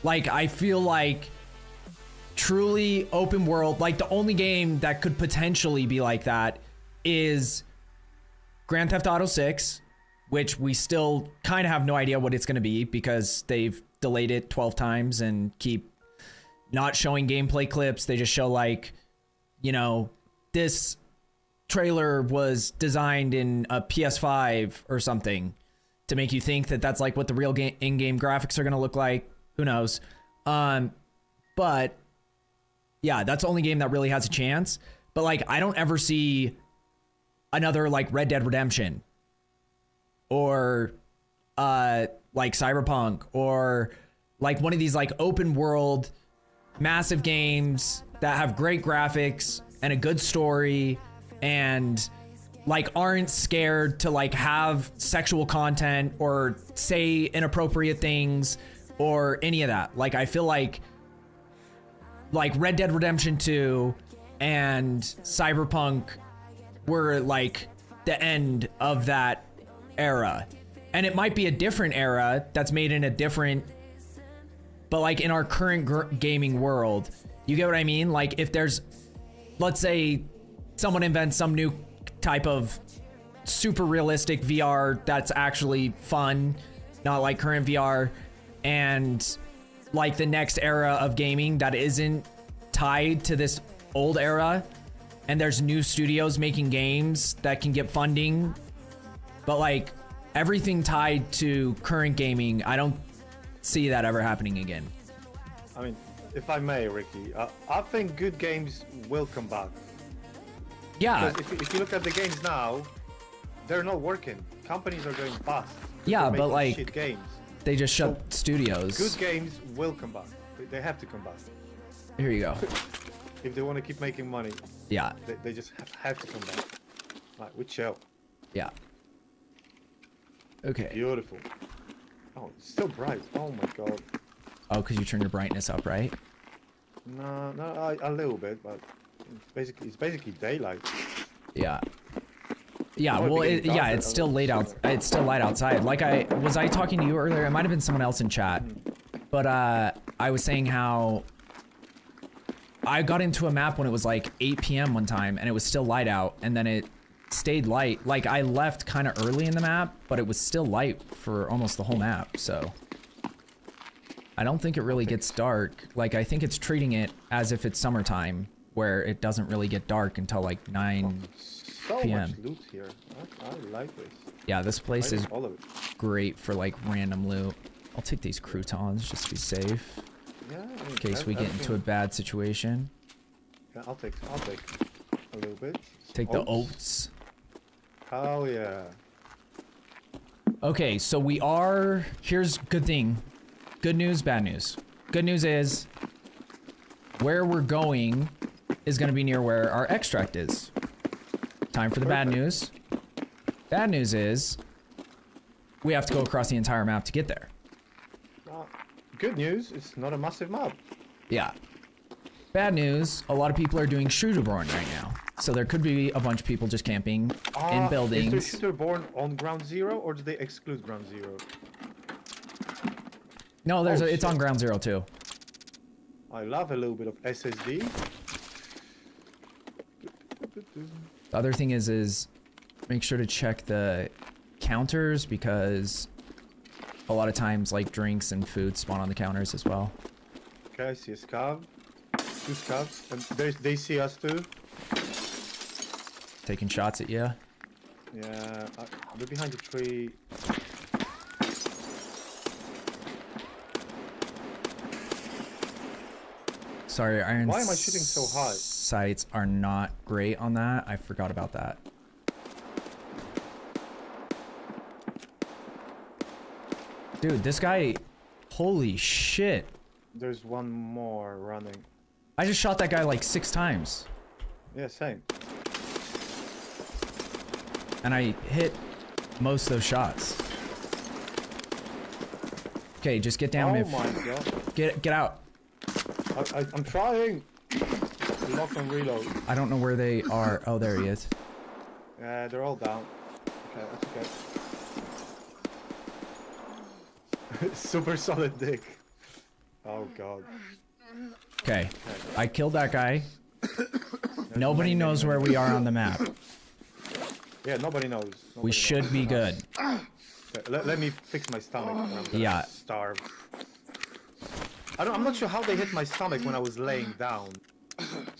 Like, I feel like truly open world, like the only game that could potentially be like that is Grand Theft Auto 6, which we still kind of have no idea what it's going to be because they've delayed it 12 times and keep not showing gameplay clips. They just show like, you know, this trailer was designed in a PS5 or something to make you think that that's like what the real in-game graphics are going to look like. Who knows? But yeah, that's the only game that really has a chance. But like, I don't ever see another like Red Dead Redemption or like Cyberpunk or like one of these like open world massive games that have great graphics and a good story and like aren't scared to like have sexual content or say inappropriate things or any of that. Like, I feel like Red Dead Redemption 2 and Cyberpunk were like the end of that era. And it might be a different era that's made in a different, but like in our current gaming world, you get what I mean? Like if there's, let's say someone invents some new type of super realistic VR that's actually fun, not like current VR, and like the next era of gaming that isn't tied to this old era, and there's new studios making games that can get funding, but like everything tied to current gaming, I don't see that ever happening again. I mean, if I may, Ricky, I think good games will come back. Yeah. Because if you look at the games now, they're not working. Companies are going bust. Yeah, They're but making like shit games. they just shut studios. Good games will come back. They have to come back. Here you go. If they want to keep making money, Yeah. they just have to come back. Like, we chill. Yeah. Okay. Beautiful. Oh, it's still bright. Oh my god. Oh, because you turn your brightness up, right? No, a little bit, but it's basically daylight. Yeah. Yeah, Might be well, getting yeah, darker it's a still little late out. sooner. It's still light outside. Like I talking to you earlier. It might have been someone else in chat, but I was saying how I got into a map when it was like 8 p.m. one time, and it was still light out, and then it stayed light. Like I left kind of early in the map, but it was still light for almost the whole map. So I don't think it really gets dark. Like I think it's treating it as if it's summertime, where it doesn't really get dark until like 9. So PM. much loot here. I like this. Yeah, this place I is like all of it. great for like random loot. I'll take these croutons just to be safe, Yeah, I mean, in case we get into a bad situation. Yeah, I'll take a little bit. Take the oats. Hell yeah. Okay, so we are. Here's good thing. Good news, bad news. Good news is where we're going is going to be near where our extract is. Time for the bad news. Bad news is we have to go across the entire map to get there. Good news, it's not a massive map. Yeah. Bad news, a lot of people are doing Shooterborn right now. So there could be a bunch of people just camping in buildings. Is there Shooterborn on ground zero, or do they exclude ground zero? No, it's on ground zero too. I love a little bit of SSD. The other thing is make sure to check the counters, because a lot of times like drinks and food spawn on the counters as well. Okay, I see a scav. 2 scavs. And they see us too. Taking shots at you. Yeah, they're behind the tree. Sorry, iron Why am I shooting so high? sights are not great on that. I forgot about that. Dude, this guy, holy shit. There's one more running. I just shot that guy like 6 times. Yeah, same. And I hit most of those shots. Okay, just get down. Oh my god. Get out. I'm trying. Lock and reload. I don't know where they are. Oh, there he is. Yeah, they're all down. Okay, that's okay. Super solid dick. Oh god. Okay, I killed that guy. Nobody knows where we are on the map. Yeah, nobody knows. We Nobody should knows. be good. Okay, let me fix my stomach. I'm gonna Yeah. starve. I'm not sure how they hit my stomach when I was laying down,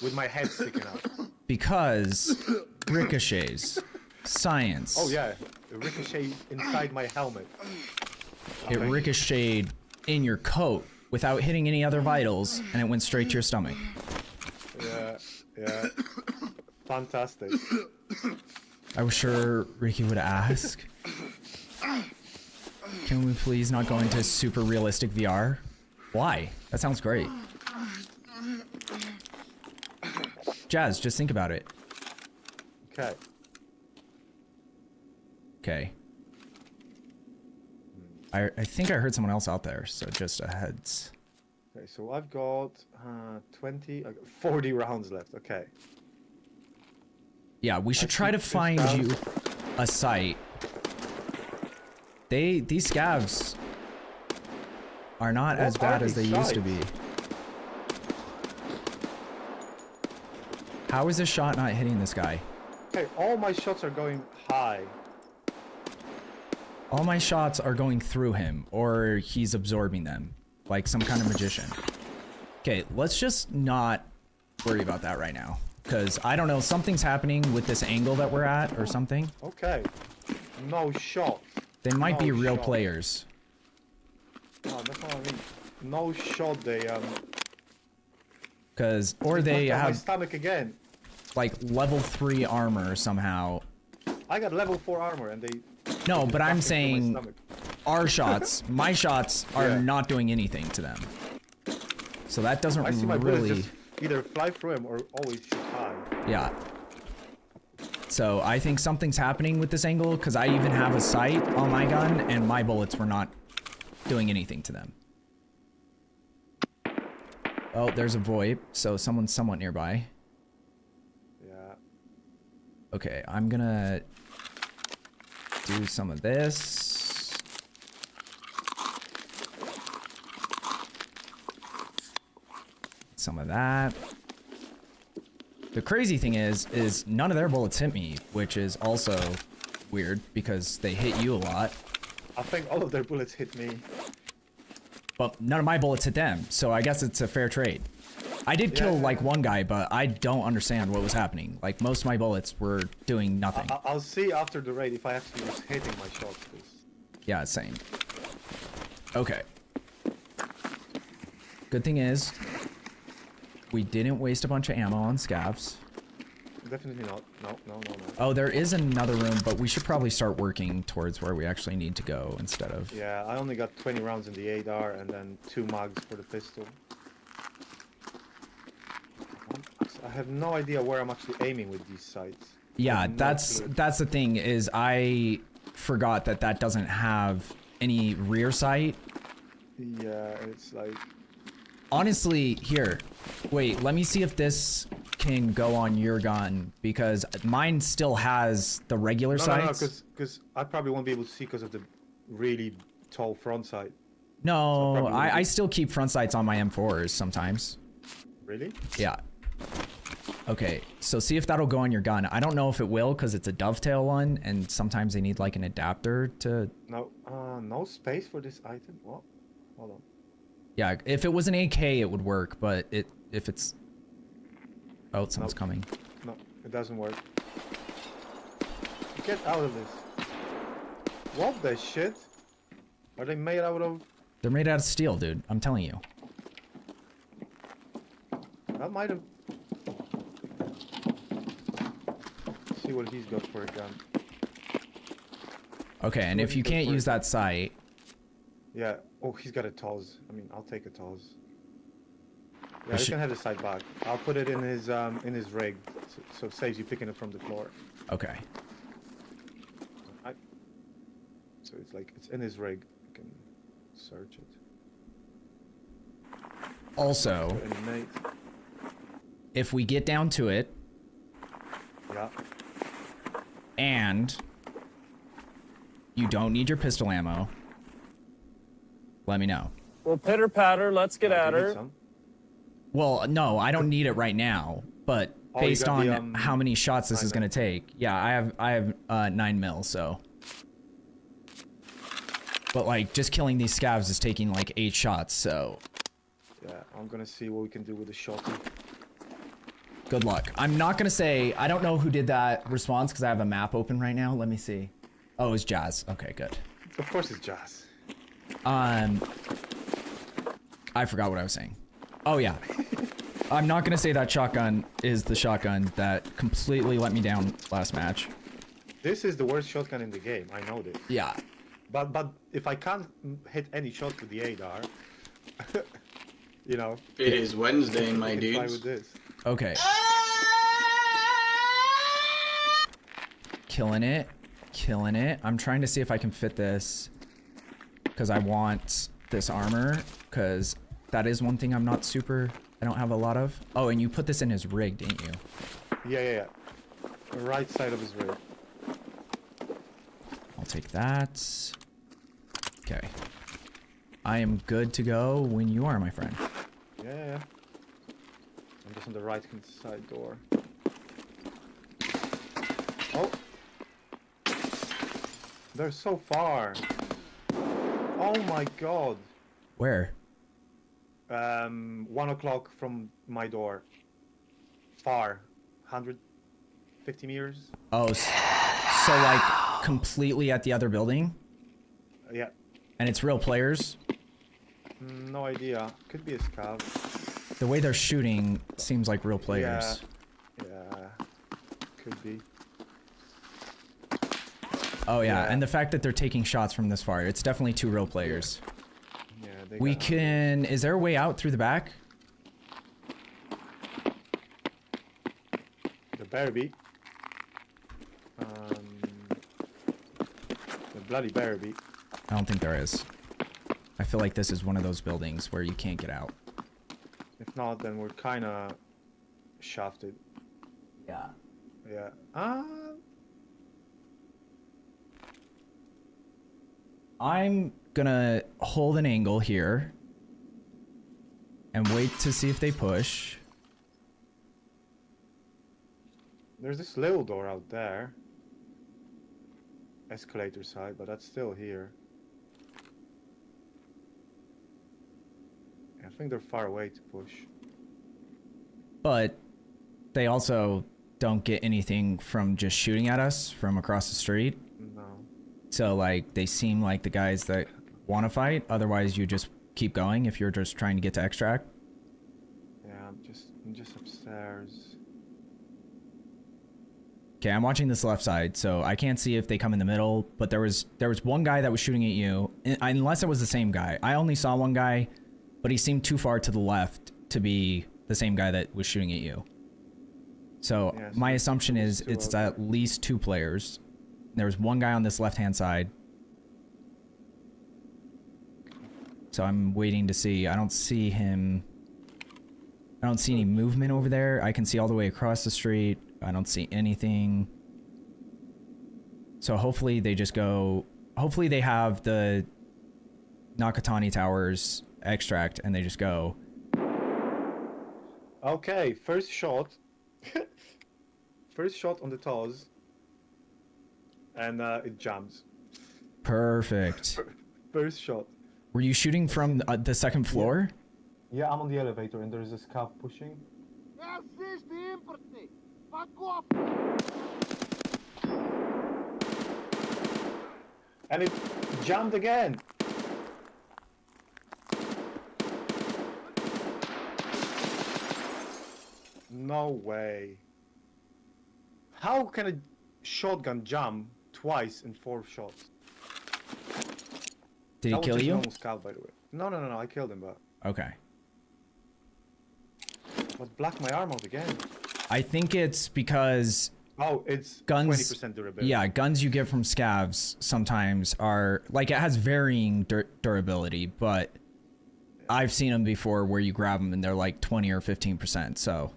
with my head sticking out. Because ricochets. Science. Oh yeah, it ricocheted inside my helmet. It ricocheted in your coat without hitting any other vitals, and it went straight to your stomach. Yeah. Fantastic. I was sure Ricky would ask. Can we please not go into super realistic VR? Why? That sounds great. Jazz, just think about it. Okay. Okay. I think I heard someone else out there, so just a heads. Okay, so I've got 40 rounds left. Okay. Yeah, we should I try see to this find guy. you a site. These scavs are not as What bad are as they these used to be. sites? How is this shot not hitting this guy? Okay, all my shots are going high. All my shots are going through him, or he's absorbing them, like some kind of magician. Okay, let's just not worry about that right now, because I don't know, something's happening with this angle that we're at, or something. Okay. No shot. They might be No real shot. players. No, that's not what I mean. No shot, they Because, or they knocked out my have stomach again. like level 3 armor somehow. I got level 4 armor and they... No, but I'm knocked into my saying stomach. our shots, my shots are Yeah. not doing anything to them. So that doesn't I see my bullets really, just either fly through him or always shoot high. yeah. So I think something's happening with this angle, because I even have a sight on my gun and my bullets were not doing anything to them. Oh, there's a VoIP, so someone's somewhat nearby. Yeah. Okay, I'm gonna do some of this. Some of that. The crazy thing is none of their bullets hit me, which is also weird because they hit you a lot. I think all of their bullets hit me. But none of my bullets hit them, so I guess it's a fair trade. I did kill Yeah. like one guy, but I don't understand what was happening. Like most of my bullets were doing nothing. I'll see after the raid if I actually was hitting my shots. 'Cause Yeah, same. Okay. Good thing is, we didn't waste a bunch of ammo on scavs. definitely not. No. Oh, there is another room, but we should probably start working towards where we actually need to go instead of... Yeah, I only got 20 rounds in the ADAR and then 2 mags for the pistol. I have no idea where I'm actually aiming with these sights. Yeah, No that's clue. the thing, is I forgot that doesn't have any rear sight. Yeah, it's like... Honestly, here, wait, let me see if this can go on your gun, because mine still has the regular No, sights. because I probably won't be able to see because of the really tall front sight. No, probably wouldn't I be- still keep front sights on my M4s sometimes. Really? Yeah. Okay, so see if that'll go on your gun. I don't know if it will, because it's a dovetail one, and sometimes they need like an adapter to... No, no space for this item? What? Hold on. Yeah, if it was an AK, it would work, but if it's... Oh, someone's Nope. coming. No, it doesn't work. Get out of this. What the shit? Are they made out of... They're made out of steel, dude. I'm telling you. That might have... See what he's got for a gun. Okay, and What if do you you go can't for? use that sight... Yeah. Oh, he's got a TOS. I mean, I'll take a TOS. Yeah, I you should- can have the sight back. I'll put it in his rig, so it saves you picking it from the floor. Okay. So it's like it's in his rig. You can search it. Also, Eliminate. if we get down to it, Yeah. and you don't need your pistol ammo, let me know. Well, pitter patter, let's get at Do you need her. some? Well, no, I don't need it right now, but Oh, you based got on the, how many shots this is 9 going to take, yeah, I have 9 mil, so. But like, just killing these scavs is taking like 8 shots, so Yeah, I'm gonna see what we can do with the shotgun. good luck. I'm not going to say, I don't know who did that response because I have a map open right now. Let me see. Oh, it was Jazz. Okay, good. Of course it's Jazz. I forgot what I was saying. Oh yeah. I'm not gonna say that shotgun is the shotgun that completely let me down last match. This is the worst shotgun in the game. I know this. Yeah. But if I can't hit any shots with the ADAR, you know. It is Wednesday, my I can try dudes. with this. Okay. Killing it. Killing it. I'm trying to see if I can fit this, because I want this armor, because that is one thing I'm not super... I don't have a lot of. Oh, and you put this in his rig, didn't you? Yeah. The right side of his rig. I'll take that. Okay. I am good to go when you are, my friend. Yeah. I'm just on the right hand side door. Oh. They're so far. Oh my god. Where? 1 o'clock from my door. Far. 150 meters. Oh, so like completely at the other building? Yeah. And it's real players? No idea. Could be a scout. The way they're shooting seems like real players. Yeah. Could be. Oh yeah, and the fact that they're taking shots from this far, it's definitely 2 real players. Yeah, We can... Is there a way out through the back? The better be. The bloody better be. I don't think there is. I feel like this is one of those buildings where you can't get out. If not, then we're kind of shafted. Yeah. Yeah. I'm gonna hold an angle here and wait to see if they push. There's this little door out there. Escalator side, but that's still here. I think they're far away to push. But they also don't get anything from just shooting at us from across the street. No. So like they seem like the guys that want to fight. Otherwise you just keep going if you're just trying to get to extract. Yeah, I'm just upstairs. Okay, I'm watching this left side, so I can't see if they come in the middle, but there was one guy that was shooting at you, unless it was the same guy. I only saw one guy, but he seemed too far to the left to be the same guy that was shooting at you. So Yeah, so my there's assumption is two it's out at least 2 players. There was one guy on this left-hand side. So I'm waiting to see. I don't see him. I don't see any movement over there. I can see all the way across the street. I don't see anything. So hopefully they just go... Hopefully they have the Nakatani Towers extract and they just go. Okay, first shot. First shot on the toes. And it jams. Perfect. First shot. Were you shooting from the second floor? Yeah, I'm on the elevator and there's a scout pushing. And it jammed again. No way. How can a shotgun jam twice in 4 shots? Did he That was kill just you? normal scout, by the way. No, I killed him, but... Okay. But black my arm out again. I think it's because... Oh, it's guns, 20% durability. yeah, guns you get from scavs sometimes are... Like, it has varying durability, but... I've seen them before where you grab them and they're like 20 or 15%, so...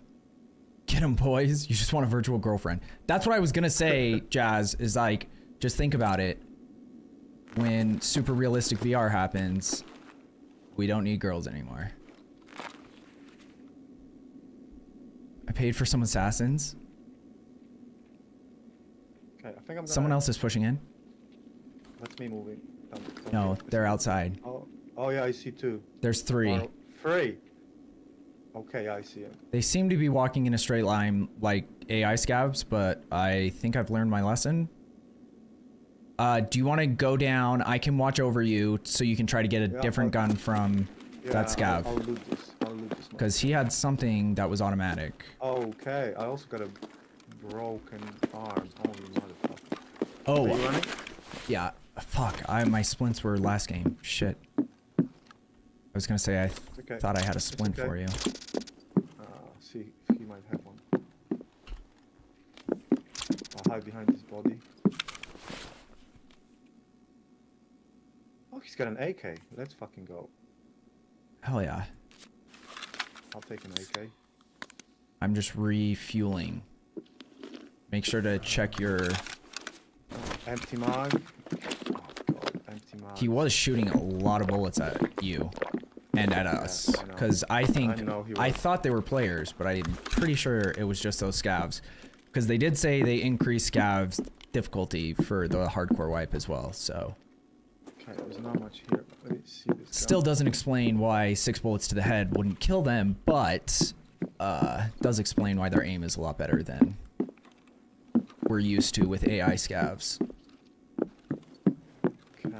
Get them, boys. You just want a virtual girlfriend. That's what I was gonna say, Jazz, is like, just think about it. When super realistic VR happens, we don't need girls anymore. I paid for some assassins. Okay, I think I'm gonna... Someone else is pushing in. That's me moving. Don't No, get- they're outside. Oh yeah, I see 2. There's 3. Oh, 3. Okay, I see it. They seem to be walking in a straight line like AI scavs, but I think I've learned my lesson. Do you want to go down? I can watch over you so you can try to get a different gun from that scav. I'll loot this. Because he had something that was automatic. Okay, I also got a broken arm. Holy motherfucker. Oh, Are you running? yeah. Fuck, my splints were last game. Shit. I was gonna say I okay. thought I had a It's splint okay. for you. See if he might have one. I'll hide behind his body. Oh, he's got an AK. Let's fucking go. Hell yeah. I'll take an AK. I'm just refueling. Make sure to check your... Empty mag. Oh god, empty mag. He was shooting a lot of bullets at you and at us. I know. Because I think... I know he I was. thought they were players, but I'm pretty sure it was just those scavs. Because they did say they increased Scav's difficulty for the hardcore wipe as well, so. Okay, there's not much here. Let me see this. Still doesn't explain why 6 bullets to the head wouldn't kill them, but does explain why their aim is a lot better than we're used to with AI Scavs. Okay.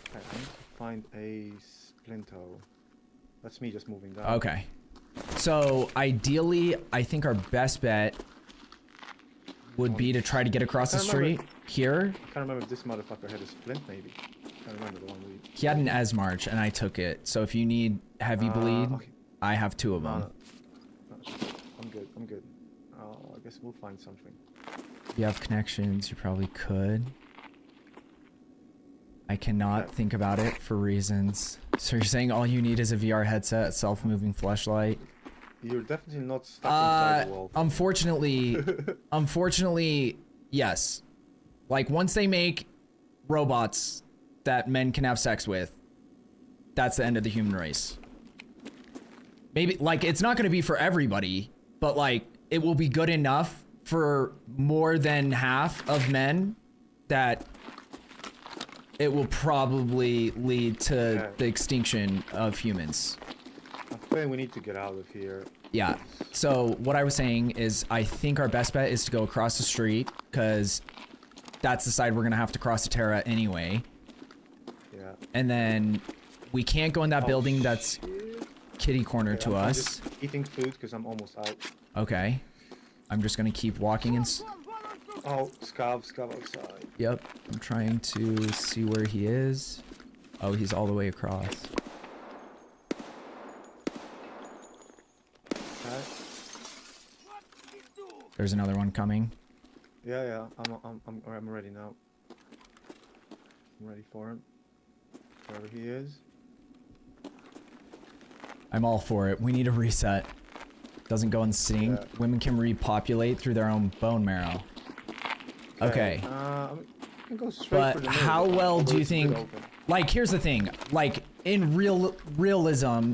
Okay, I need to find a splinto. That's me just moving down. Okay. So ideally, I think our best bet would be to try to get across the street here. I can't remember if this motherfucker had a splint, maybe. I can't remember the one we... He had an S-March, and I took it. So if you need heavy bleed, okay. I have 2 of them. No, I'm good, I'm good. I guess we'll find something. If you have connections, you probably could. I cannot think about it for reasons. So you're saying all you need is a VR headset, a self-moving flashlight? You're definitely not stuck inside the wall. Unfortunately, yes. Like, once they make robots that men can have sex with, that's the end of the human race. Maybe, like, it's not going to be for everybody, but, like, it will be good enough for more than half of men that it will probably lead to the extinction of humans. I think we need to get out of here. Yeah. So what I was saying is I think our best bet is to go across the street because that's the side we're going to have to cross to Terra anyway. Yeah. And then we can't go in that building that's kitty corner to I'm us. just eating food because I'm almost out. Okay. I'm just going to keep walking and... Oh, Scav outside. Yep. I'm trying to see where he is. Oh, he's all the way across. Okay. There's another one coming. Yeah. I'm ready now. I'm ready for him. Wherever he is. I'm all for it. We need a reset. Doesn't go in sync. Yeah. Women can repopulate through their own bone marrow. Okay. I can go straight But for the middle, how well although do you it's a bit think... open. Like, here's the thing. Like, in realism,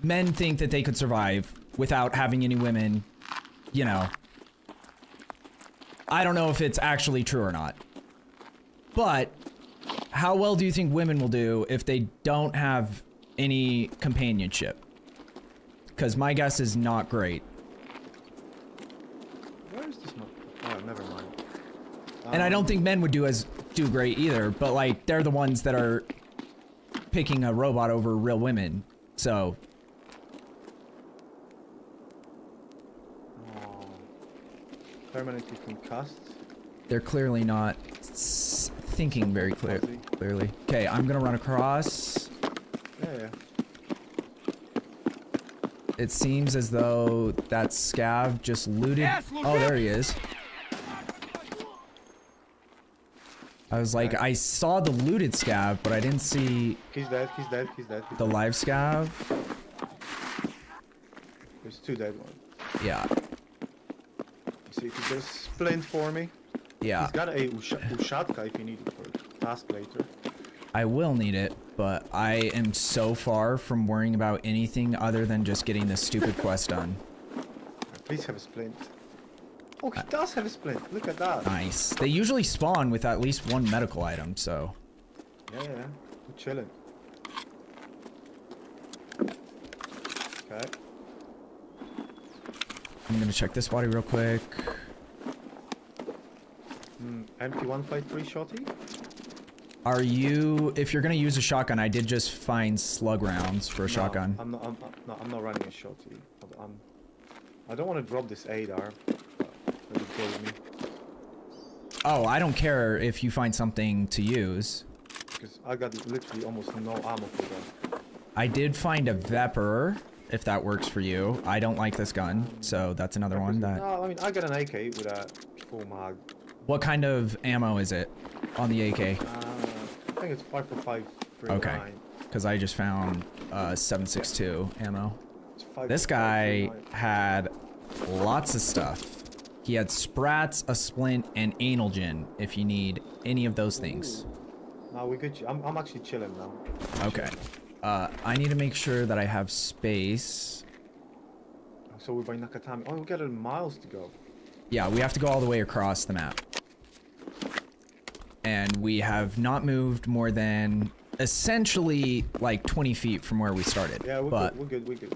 men think that they could survive without having any women, you know. I don't know if it's actually true or not. But how well do you think women will do if they don't have any companionship? Because my guess is not great. Where is this? Oh, never mind. And I don't think men would do great either, but like they're the ones that are picking a robot over real women. So permanently concussed. they're clearly not thinking very clearly. Okay, I'm gonna run across. Yeah. It seems as though that scav just looted. Yes, Oh, there he is. I was like, I saw the looted scav, but I didn't see He's dead. the live scav. There's 2 dead ones. Yeah. See if you get a splint for me. Yeah. He's got a ushatka if you need it for a task later. I will need it, but I am so far from worrying about anything other than just getting this stupid quest done. Please have a splint. Oh, he does have a splint. Look at that. Nice. They usually spawn with at least 1 medical item, so. Yeah. We're chilling. Okay. I'm gonna check this body real quick. Empty 153 shotty. Are you, if you're gonna use a shotgun, I did just find slug rounds for a shotgun. I'm not running a shotty. I don't want to drop this ADAR. That he gave me. Oh, I don't care if you find something to use. Because I got literally almost no ammo for that. I did find a Vepr, if that works for you. I don't like this gun, so that's another one that... No, I mean, I got an AK with a full mag. What kind of ammo is it on the AK? I think it's 5.5 Okay, because I just found 7.62 ammo. It's This guy had lots of stuff. He had sprats, a splint, and anal gin, if you need any of those things. No, we good. I'm actually chilling now. Okay. I need to make sure that I have space. So we're by Nakatami. Oh, we got miles to go. Yeah, we have to go all the way across the map. And we have not moved more than essentially like 20 feet from where we started. Yeah, we're but good. We're good.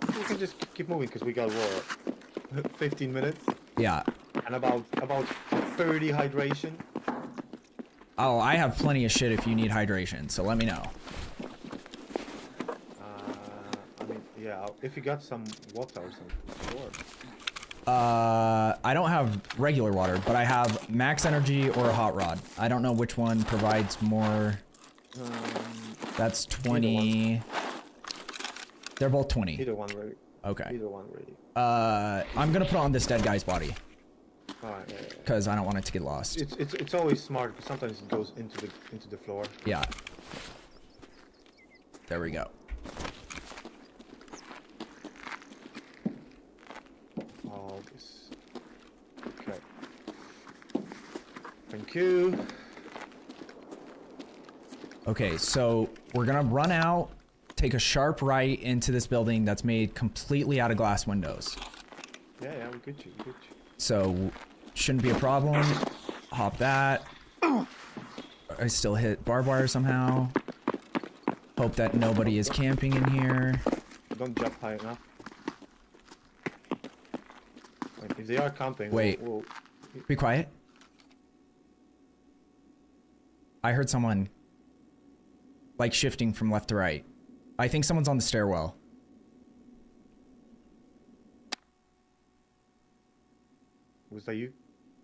We can just keep moving because we got what, 15 minutes yeah. and about 30 hydration. Oh, I have plenty of shit if you need hydration, so let me know. I mean, yeah, if you got some water or something, sure. I don't have regular water, but I have max energy or a hot rod. I don't know which one provides more. That's 20. They're both 20. Either one ready. Okay. Either one ready. I'm gonna put on this dead guy's body. Alright, yeah. Because I don't want it to get lost. It's always smart because sometimes it goes into the floor. Yeah. There we go. Oh, this. Okay. Thank you. Okay, so we're gonna run out, take a sharp right into this building that's made completely out of glass windows. Yeah, we good you. So shouldn't be a problem. Hop that. I still hit barbed wire somehow. Hope that nobody is camping in here. Don't jump high enough. Wait, if they are camping, Wait. we'll... Be quiet. I heard someone like shifting from left to right. I think someone's on the stairwell. Was that you?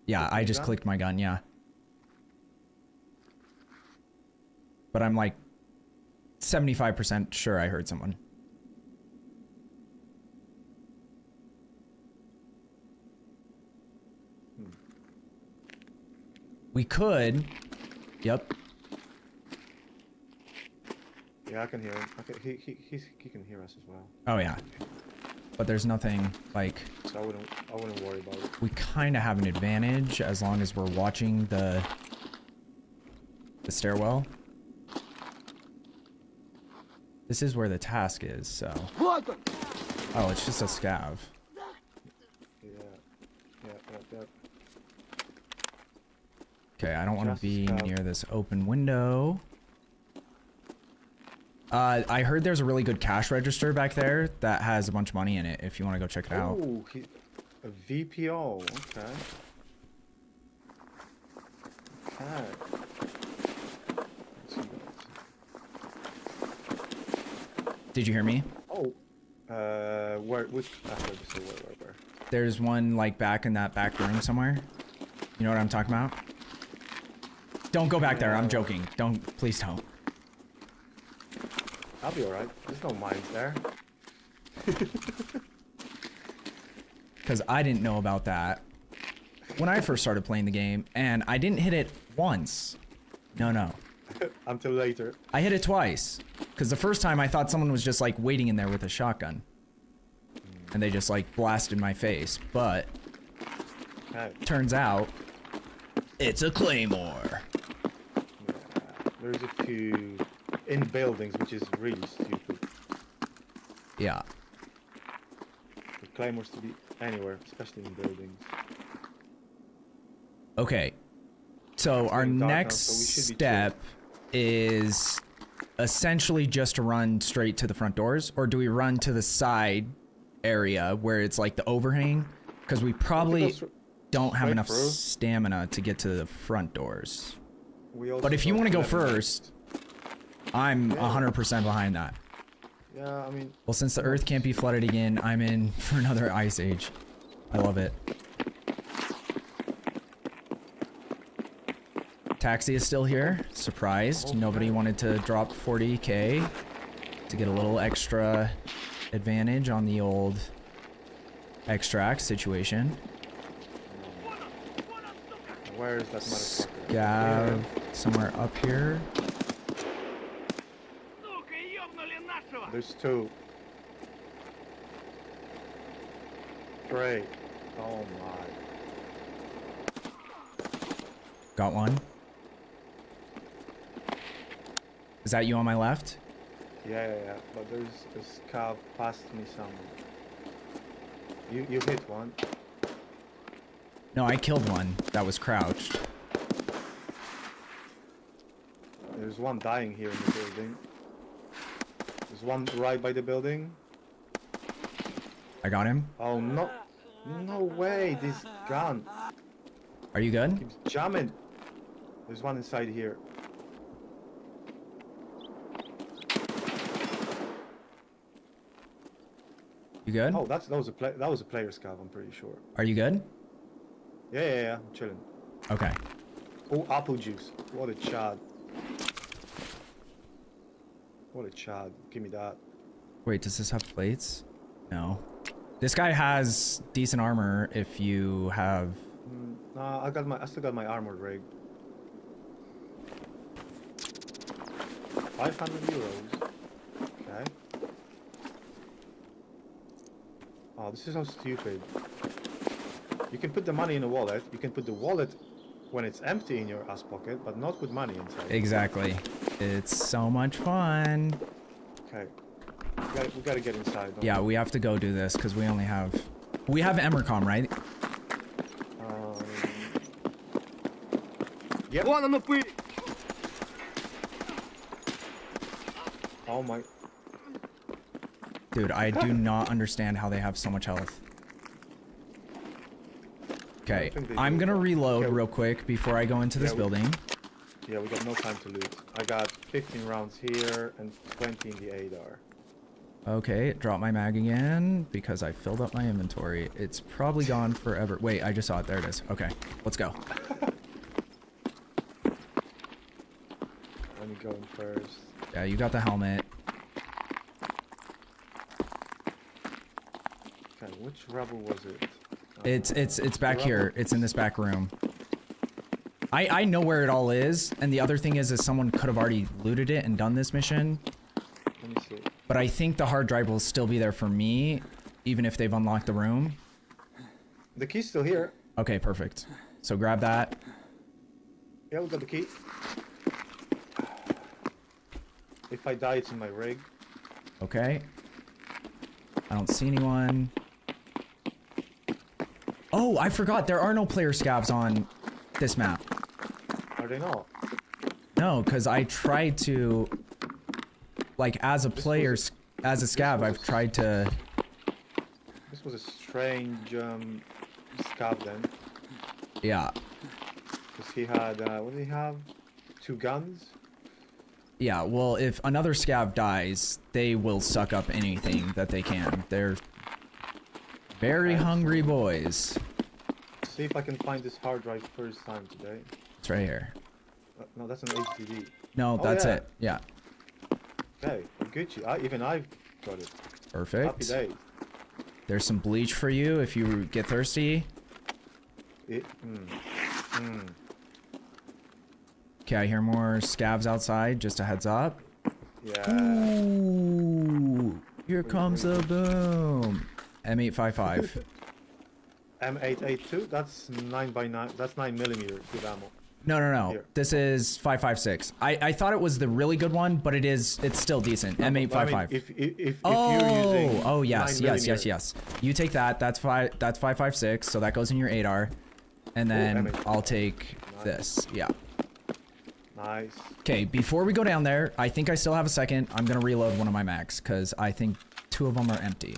Yeah, I just clicked my gun, yeah. But I'm like 75% sure I heard someone. We could. Yep. Yeah, I can hear him. Okay, he can hear us as well. Oh yeah. But there's nothing like. So I wouldn't worry about it. We kind of have an advantage as long as we're watching the stairwell. This is where the task is, so. Oh, it's just a scav. Yeah. Okay, I don't want to Just be scav. near this open window. I heard there's a really good cash register back there that has a bunch of money in it if you want to go check it out. Oh, a VPO. Okay. Let's see that. Did you hear me? Oh. Where? Which cash register? Where? There's one like back in that back room somewhere. You know what I'm talking about? Don't go back there. I'm joking. Please don't. I'll be alright. There's no mines there. Because I didn't know about that when I first started playing the game, and I didn't hit it once. No. Until later. I hit it twice. Because the first time I thought someone was just like waiting in there with a shotgun. And they just like blasted my face. But turns out it's a claymore. Yeah, there's a few in buildings, which is really stupid. Yeah. The claymores to be anywhere, especially in buildings. Okay. So our getting dark now, next so we should be step is essentially just to run straight to the front doors, or do we run to the side area where it's like the overhang? Because we probably don't have enough stamina to get to the front doors. But if you want to go first, I'm 100% behind that. Yeah, I mean... Well, since the earth can't be flooded again, I'm in for another ice age. I love it. Taxi is still here. Surprised. Okay. Nobody wanted to drop 40k to get a little extra advantage on the old extract situation. Where is that motherfucker? Scav somewhere up here. There's two. Great. Oh my. Got one. Is that you on my left? Yeah. But there's a scav past me somewhere. You hit one. No, I killed one that was crouched. There's one dying here in the building. There's one right by the building. I got him. Oh no. No way, this gun Are you good? keeps jamming. There's one inside here. You good? Oh, that was a player scav, I'm pretty sure. Are you good? Yeah, I'm chilling. Okay. Oh, apple juice. What a chad. What a chad. Give me that. Wait, does this have plates? No. This guy has decent armor if you have... Nah, I still got my armored rig. 500 euros. Okay. Oh, this is so stupid. You can put the money in a wallet. You can put the wallet when it's empty in your ass pocket, but not with money inside. Exactly. It's so much fun. Okay. We gotta get inside. Yeah, we have to go do this because we only have... We have Emercom, right? Yep. Oh my... Dude, I do not understand how they have so much health. Okay, I'm gonna reload real quick before I go into this building. Yeah, we got no time to loot. I got 15 rounds here and 20 in the ADAR. Okay, drop my mag again because I filled up my inventory. It's probably gone forever. Wait, I just saw it. There it is. Okay, let's go. Let me go in first. Yeah, you got the helmet. Okay, which rebel was it? It's back here. It's in this back room. I know where it all is, and the other thing is someone could have already looted it and done this mission. Let me see. But I think the hard drive will still be there for me, even if they've unlocked the room. The key's still here. Okay, perfect. So grab that. Yeah, we got the key. If I die, it's in my rig. Okay. I don't see anyone. Oh, I forgot. There are no player scavs on this map. Are they not? No, because I tried to... Like, as a player, as a scav, I've tried to... This was a strange scav then. Yeah. Because he had, what did he have? 2 guns? Yeah, well, if another scav dies, they will suck up anything that they can. They're very hungry boys. See if I can find this hard drive first time today. It's right here. No, that's an HDD. No, that's it. Yeah. Okay, Gucci. Even I've got it. Perfect. Happy days. There's some bleach for you if you get thirsty. Okay, I hear more scavs outside. Just a heads up. Yeah. Ooh, here comes the boom. M855. M882. That's 9x9. That's 9mm good ammo. No. Here. This is 556. I thought it was the really good one, but it's still decent. M855. I mean, if you're using yes. 9mm. Yes. You take that. That's 556. So that goes in your ADAR, and then M855. I'll take this. Yeah. Nice. Okay. Before we go down there, I think I still have a second. I'm gonna reload one of my mags because I think 2 of them are empty.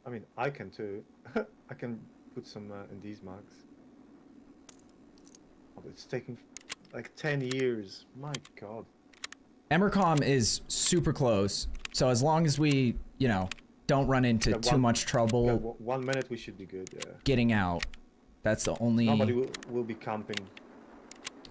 I mean, I can too. I can put some in these mags. Oh, but it's taking like 10 years. My God. Emercom is super close, so as long as we, don't run into too much trouble. Yeah, 1 minute we should be good. Yeah. Getting out. That's the only. Nobody will be camping.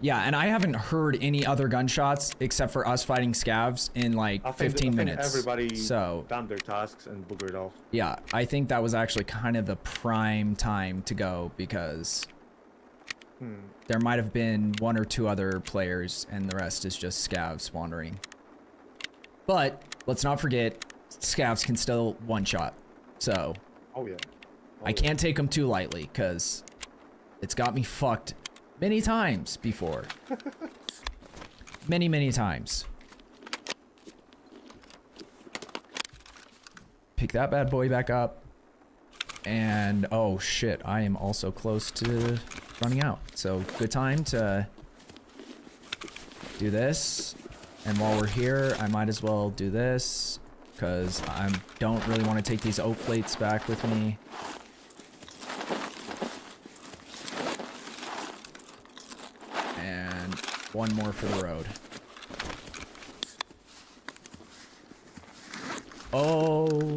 Yeah, and I haven't heard any other gunshots except for us fighting scavs in like 15 minutes. Everybody so done their tasks and boogered off. Yeah, I think that was actually kind of the prime time to go because there might have been 1 or 2 other players and the rest is just scavs wandering. But let's not forget, scavs can still one-shot. So Oh yeah. I can't take them too lightly because it's got me fucked many times before. Many times. pick that bad boy back up. And oh shit, I am also close to running out. So good time to do this. And while we're here, I might as well do this because I don't really want to take these oak plates back with me. And one more for the road. Oh,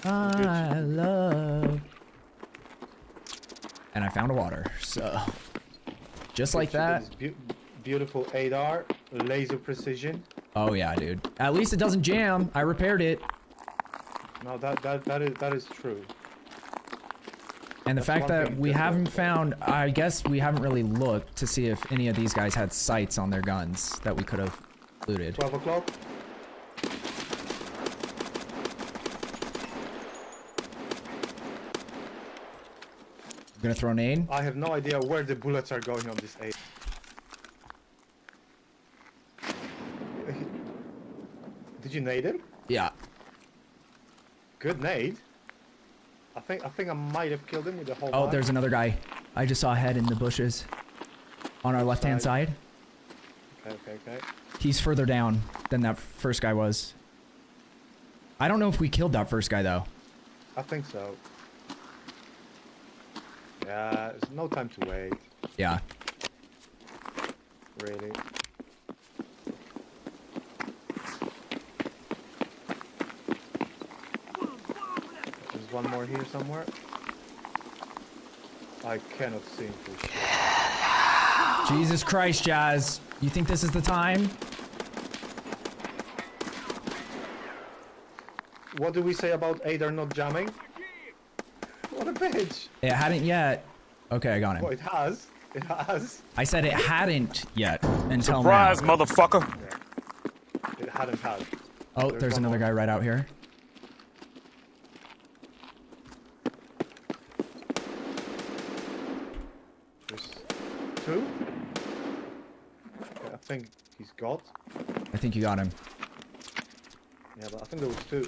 I love. And I found a water, so just like that. Beautiful 8R, laser precision. Oh yeah, dude. At least it doesn't jam. I repaired it. No, that is true. And the That's fact one that thing we that- haven't found, I guess we haven't really looked to see if any of these guys had sights on their guns that we could have looted. 12 o'clock. I'm gonna throw a nade. I have no idea where the bullets are going on this 8. Did you nade him? Yeah. Good nade. I think I might have killed him with the whole. Oh, mag. there's another guy. I just saw a head in the bushes. On our left-hand side. Okay. He's further down than that first guy was. I don't know if we killed that first guy though. I think so. Yeah, there's no time to wait. Yeah. Really. There's one more here somewhere. I cannot see him for sure. Jesus Christ, Jazz. You think this is the time? What do we say about Ader not jamming? What a bitch! It hadn't yet. Okay, I got him. Oh, it has. It has. I said it hadn't yet until Surprise, now. motherfucker! It hadn't had. Oh, there's one another more. guy right out here. There's 2. Okay, I think he's got. I think you got him. Yeah, but I think there was 2.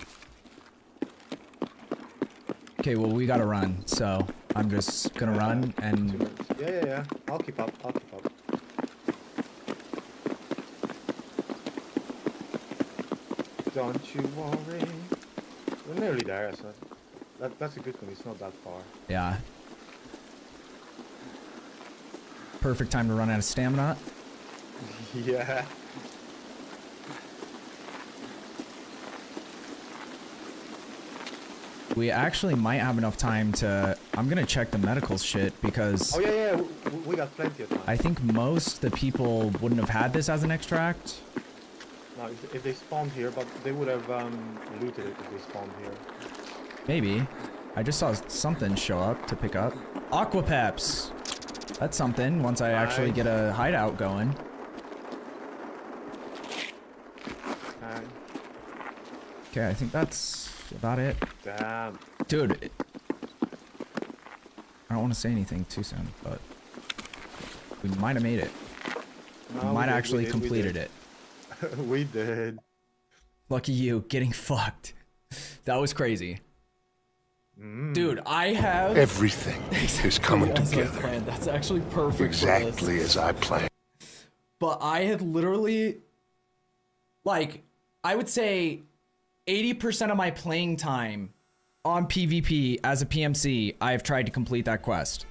Okay, well, we gotta run, so I'm just gonna run 2 and... minutes. Yeah. I'll keep up. Don't you worry. We're nearly there, so that's a good thing. It's not that far. Yeah. Perfect time to run out of stamina. Yeah. We actually might have enough time to... I'm gonna check the medical shit because... Oh yeah. We got plenty of time. I think most the people wouldn't have had this as an extract. No, if they spawned here, but they would have looted it if they spawned here. Maybe. I just saw something show up to pick up. Aquapeps! That's something once I actually Nice. get a hideout going. Okay, I think that's about it. Damn. Dude, I don't want to say anything too soon, but we might have made it. No, We we might did, actually we did, we completed did. it. We did. Lucky you, getting fucked. That was crazy. Dude, I have... Everything is coming as I together planned. That's actually perfect for this. exactly as I planned. But I had literally, like, I would say 80% of my playing time on PvP as a PMC, I've tried to complete that quest.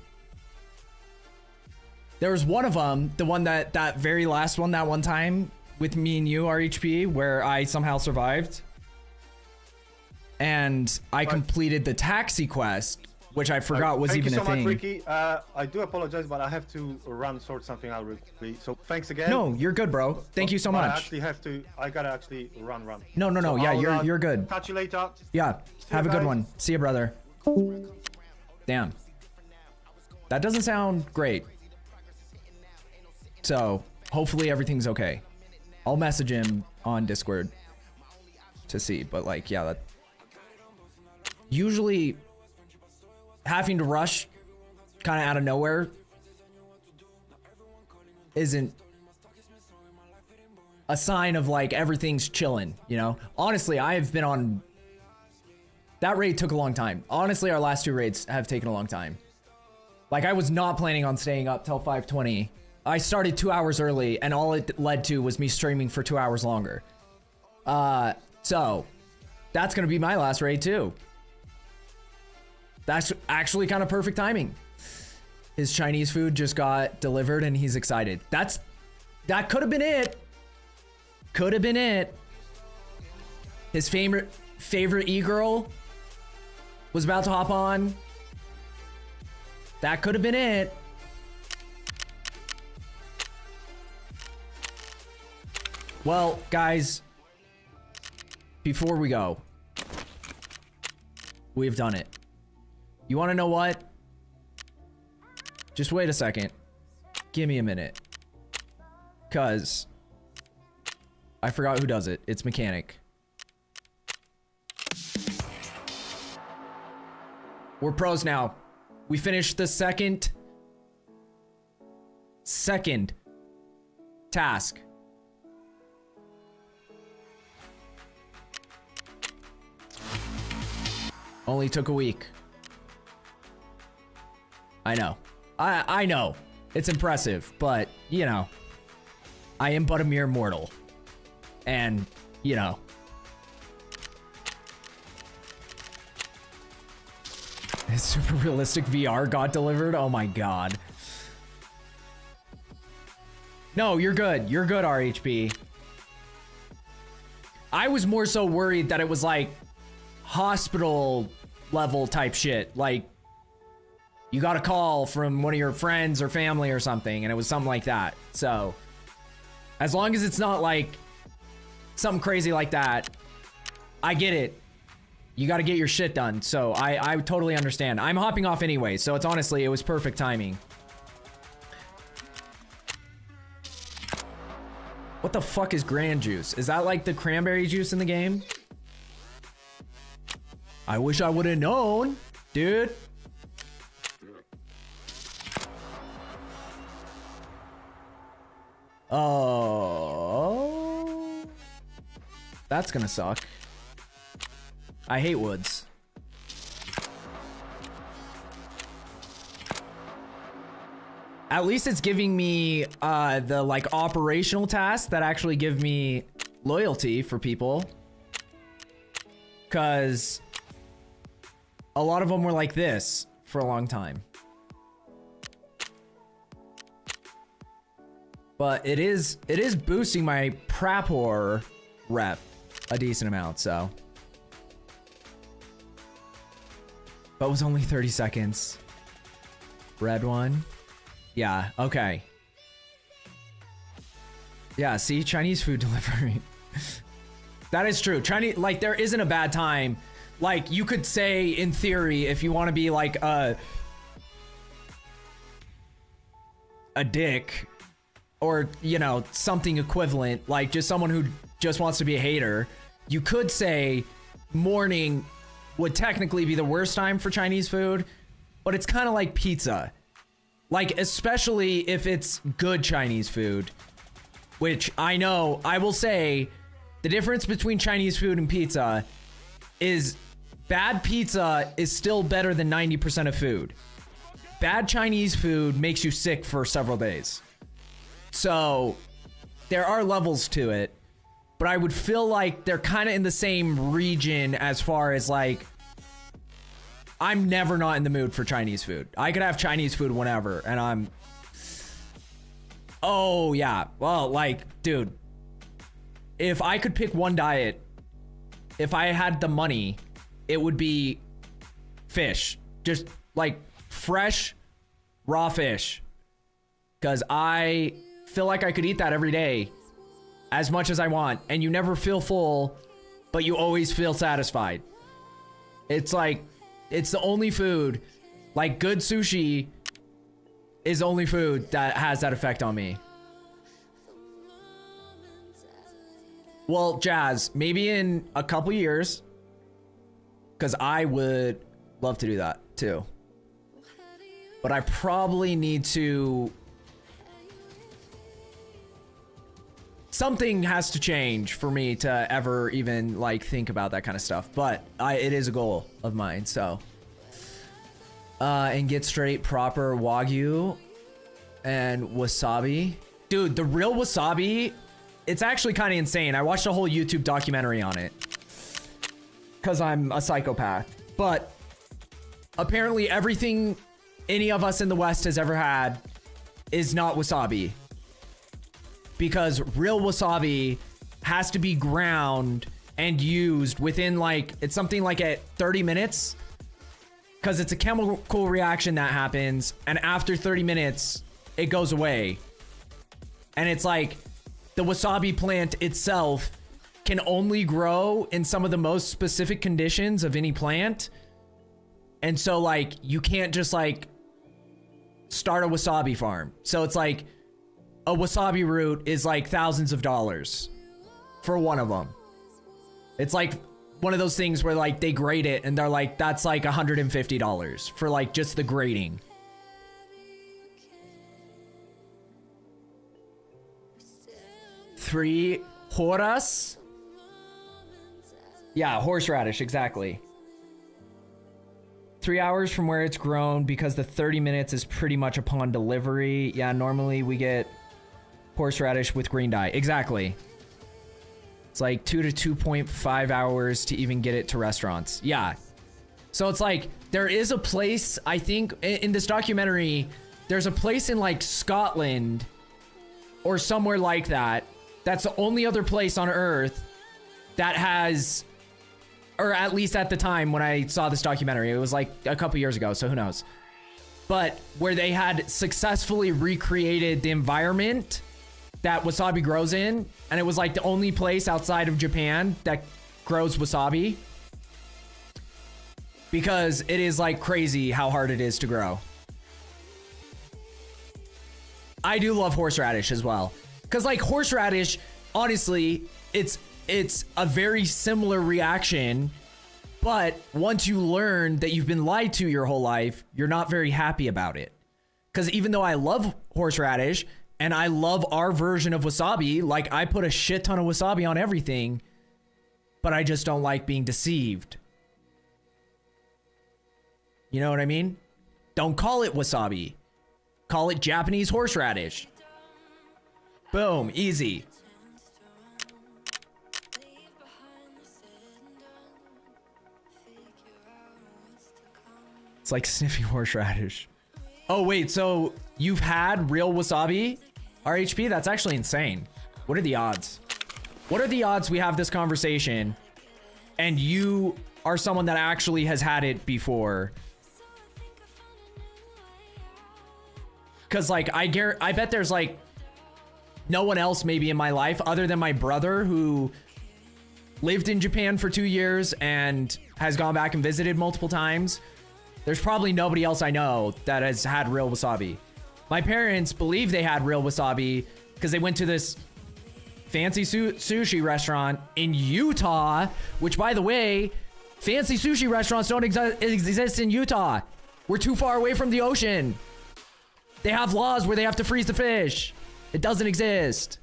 There was one of them, the one that very last one, that one time with me and you, RHP, where I somehow survived. And I completed the taxi quest, which I forgot was even a thing. Thank you so much, Ricky. I do apologize, but I have to sort something out real quickly. So thanks again. No, you're good, bro. Thank you so But much. I gotta actually run. No. So Yeah, I'll, you're good. Catch you later. Yeah, have a good guys. one. See you, brother. Damn. That doesn't sound great. So, hopefully everything's okay. I'll message him on Discord to see, but like, yeah, that... Usually, having to rush kind of out of nowhere isn't a sign of like everything's chilling, you know? Honestly, I have been on That raid took a long time. Honestly, our last 2 raids have taken a long time. Like, I was not planning on staying up till 5:20. I started 2 hours early, and all it led to was me streaming for 2 hours longer. So that's gonna be my last raid too. That's actually kind of perfect timing. His Chinese food just got delivered and he's excited. That could have been it. Could have been it. His favorite e-girl was about to hop on. That could have been it. Well, guys, before we go, we've done it. You want to know what? Just wait a second. Give me a minute. Cause I forgot who does it. It's Mechanic. We're pros now. We finished the second task. Only took a week. I know. I know. It's impressive, but, you know, I am but a mere mortal. And, you know. His super realistic VR got delivered? Oh my god. No, you're good. You're good, RHB. I was more so worried that it was like hospital level type shit. Like, you got a call from one of your friends or family or something, and it was something like that. So, as long as it's not like something crazy like that, I get it. You got to get your shit done. So, I totally understand. I'm hopping off anyway, so it's honestly, it was perfect timing. What the fuck is Grand Juice? Is that like the cranberry juice in the game? I wish I would have known, dude. Oh, that's gonna suck. I hate woods. At least it's giving me the like operational tasks that actually give me loyalty for people. Cause a lot of them were like this for a long time. But it is boosting my Prapor rep a decent amount, so. But it was only 30 seconds. Red one. Yeah, okay. Yeah, see, Chinese food delivery. That is true. Chinese, like, there isn't a bad time. Like, you could say, in theory, if you want to be like a dick, or, you know, something equivalent, like just someone who just wants to be a hater, you could say morning would technically be the worst time for Chinese food, but it's kind of like pizza. Like, especially if it's good Chinese food, which I know, I will say, the difference between Chinese food and pizza is bad pizza is still better than 90% of food. Bad Chinese food makes you sick for several days. So, there are levels to it, but I would feel like they're kind of in the same region as far as like, I'm never not in the mood for Chinese food. I could have Chinese food whenever, and I'm... Oh, yeah. Well, like, dude, if I could pick one diet, if I had the money, it would be fish. Just, like, fresh, raw fish. Because I feel like I could eat that every day as much as I want, and you never feel full, but you always feel satisfied. It's like, it's the only food, like good sushi is only food that has that effect on me. Well, Jazz, maybe in a couple years, because I would love to do that too. But I probably need to something has to change for me to ever even like think about that kind of stuff. But it is a goal of mine. So, and get straight proper Wagyu and wasabi. Dude, the real wasabi, it's actually kind of insane. I watched a whole YouTube documentary on it because I'm a psychopath. But apparently everything any of us in the West has ever had is not wasabi. Because real wasabi has to be ground and used within like, it's something like at 30 minutes. Because it's a chemical reaction that happens. And after 30 minutes, it goes away. And it's like the wasabi plant itself can only grow in some of the most specific conditions of any plant. And so like, you can't just like start a wasabi farm. So it's like a wasabi root is like thousands of dollars for one of them. It's like one of those things where like they grade it and they're like, that's like $150 for like just the grading. Three horas? Yeah, horseradish, exactly. 3 hours from where it's grown because the 30 minutes is pretty much upon delivery. Yeah, normally we get horseradish with green dye. Exactly. It's like 2 to 2.5 hours to even get it to restaurants. Yeah. So it's like, there is a place, I think, in this documentary, there's a place in like Scotland or somewhere like that. That's the only other place on Earth that has, or at least at the time when I saw this documentary, it was like a couple years ago, so who knows. But where they had successfully recreated the environment that wasabi grows in, and it was like the only place outside of Japan that grows wasabi. Because it is like crazy how hard it is to grow. I do love horseradish as well. Because like horseradish, honestly, it's a very similar reaction. But once you learn that you've been lied to your whole life, you're not very happy about it. Because even though I love horseradish and I love our version of wasabi, like I put a shit ton of wasabi on everything, but I just don't like being deceived. You know what I mean? Don't call it wasabi. Call it Japanese horseradish. Boom, easy. It's like sniffing horseradish. Oh wait, so you've had real wasabi? RHP? That's actually insane. What are the odds? What are the odds we have this conversation and you are someone that actually has had it before? Cause like I bet there's like no one else maybe in my life other than my brother who lived in Japan for 2 years and has gone back and visited multiple times. There's probably nobody else I know that has had real wasabi. My parents believe they had real wasabi because they went to this fancy sushi restaurant in Utah, which by the way, fancy sushi restaurants don't exist in Utah. We're too far away from the ocean. They have laws where they have to freeze the fish. It doesn't exist.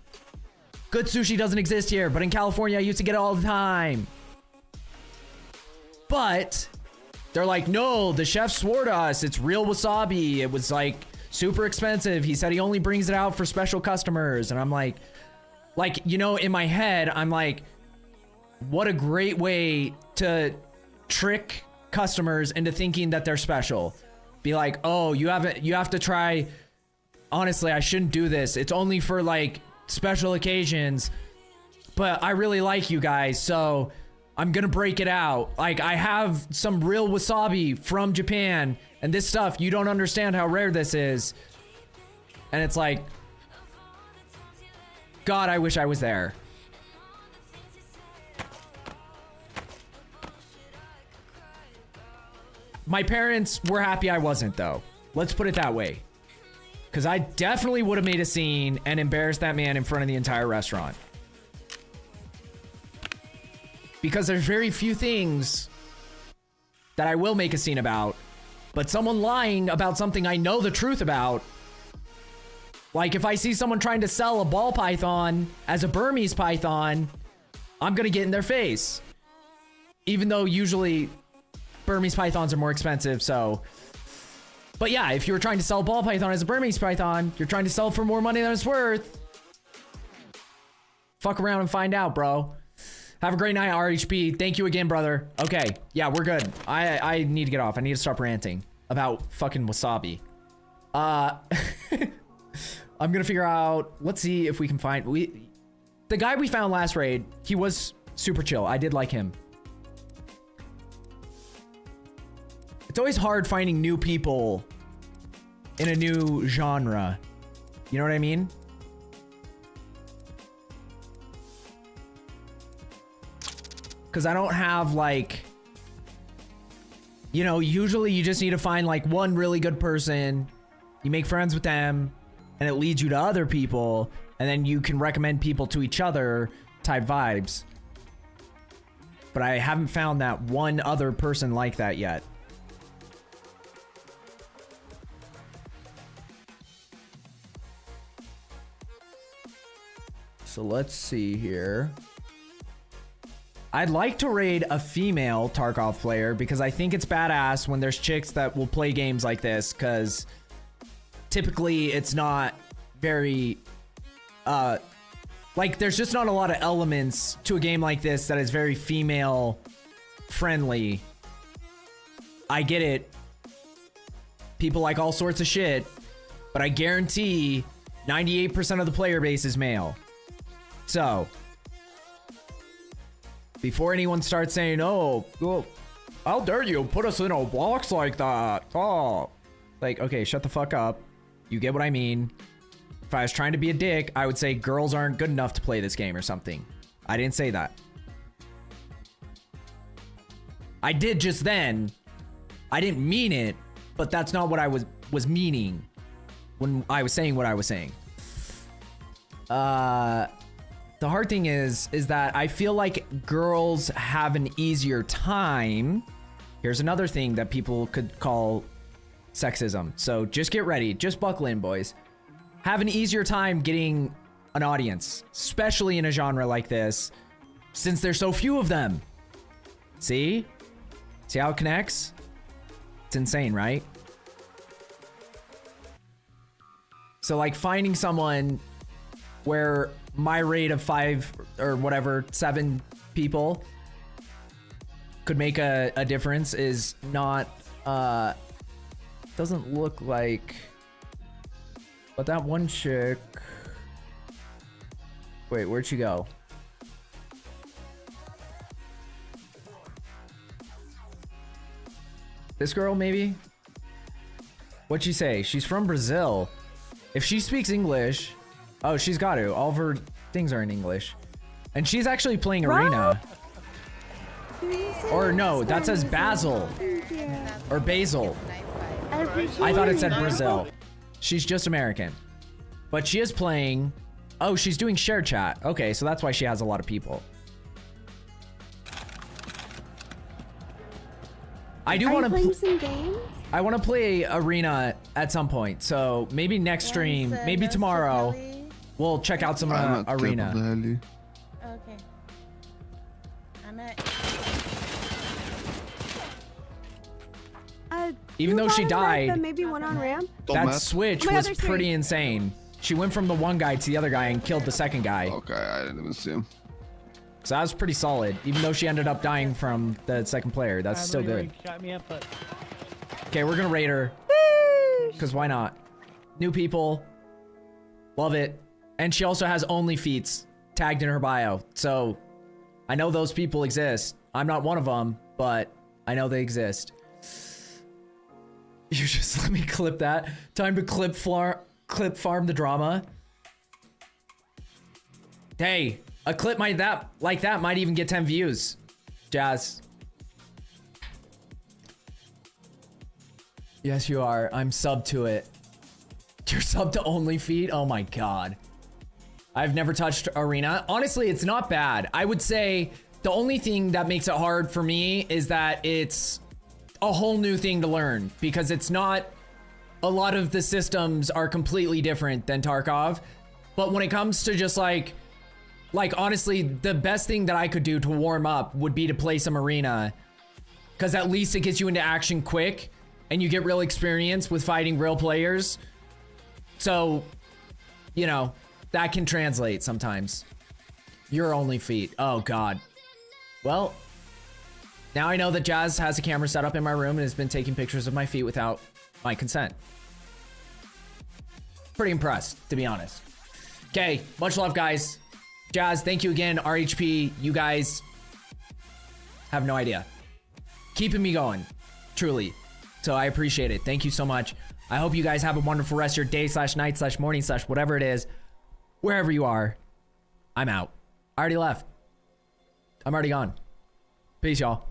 Good sushi doesn't exist here, but in California, I used to get it all the time. But they're like, no, the chef swore to us. It's real wasabi. It was like super expensive. He said he only brings it out for special customers. And I'm like, you know, in my head, I'm like, what a great way to trick customers into thinking that they're special. Be like, oh, you have to try. Honestly, I shouldn't do this. It's only for like special occasions, but I really like you guys, so I'm gonna break it out. Like I have some real wasabi from Japan and this stuff, you don't understand how rare this is. And it's like, God, I wish I was there. My parents were happy I wasn't though. Let's put it that way. Because I definitely would have made a scene and embarrassed that man in front of the entire restaurant. Because there's very few things that I will make a scene about. But someone lying about something I know the truth about, Like, if I see someone trying to sell a ball python as a Burmese python, I'm gonna get in their face. Even though usually Burmese pythons are more expensive, so. But yeah, if you were trying to sell a ball python as a Burmese python, you're trying to sell it for more money than it's worth. Fuck around and find out, bro. Have a great night, RHP. Thank you again, brother. Okay, yeah, we're good. I need to get off. I need to stop ranting about fucking wasabi. I'm gonna figure out, let's see if we can find, the guy we found last raid, he was super chill. I did like him. It's always hard finding new people in a new genre. You know what I mean? Because I don't have like, you know, usually you just need to find like one really good person, you make friends with them, and it leads you to other people, and then you can recommend people to each other type vibes. But I haven't found that one other person like that yet. So let's see here. I'd like to raid a female Tarkov player because I think it's badass when there's chicks that will play games like this, because typically it's not very like, there's just not a lot of elements to a game like this that is very female friendly. I get it, people like all sorts of shit, but I guarantee 98% of the player base is male. So before anyone starts saying, oh, well, how dare you put us in a box like that? Oh, like, okay, shut the fuck up. You get what I mean. If I was trying to be a dick, I would say girls aren't good enough to play this game or something. I didn't say that. I did just then. I didn't mean it, but that's not what I was meaning when I was saying what I was saying. The hard thing is that I feel like girls have an easier time. Here's another thing that people could call sexism. So just get ready. Just buckle in, boys. Have an easier time getting an audience, especially in a genre like this, since there's so few of them. See? See how it connects? It's insane, right? So like finding someone where my rate of 5 or whatever, 7 people could make a difference is not, doesn't look like, but that one chick, wait, where'd she go? This girl, maybe? What'd she say? She's from Brazil. If she speaks English, oh, she's got to. All of her things are in English. And she's actually playing Arena. Or no, that says Basil. Or Basil. I thought it said Brazil. She's just American. But she is playing... Oh, she's doing share chat. Okay, so that's why she has a lot of people. I do want to play some games. I want to play Arena at some point. So maybe next stream, maybe tomorrow, we'll check out some Arena. Okay. I'm at. Even though she died, maybe one on ramp. that switch was pretty insane. She went from the one guy to the other guy and killed the second guy. Okay, I didn't even see him. So that was pretty solid. Even though she ended up dying from the second player, that's still good. Okay, we're gonna raid her. Because why not? New people. Love it. And she also has only feats tagged in her bio. So I know those people exist. I'm not one of them, but I know they exist. You just let me clip that. Time to clip farm the drama. Hey, a clip like that might even get 10 views. Jazz. Yes, you are. I'm sub to it. You're sub to only feed? Oh my god. I've never touched Arena. Honestly, it's not bad. I would say the only thing that makes it hard for me is that it's a whole new thing to learn, because it's not a lot of the systems are completely different than Tarkov. But when it comes to just like honestly, the best thing that I could do to warm up would be to play some arena. Because at least it gets you into action quick and you get real experience with fighting real players. So, you know, that can translate sometimes. Your only feet. Oh, God. Well, now I know that Jazz has a camera set up in my room and has been taking pictures of my feet without my consent. Pretty impressed, to be honest. Okay, much love, guys. Jazz, thank you again. RHP, you guys have no idea. Keeping me going, truly. So I appreciate it. Thank you so much. I hope you guys have a wonderful rest of your day / night / morning / whatever it is. Wherever you are, I'm out. I already left. I'm already gone. Peace, y'all.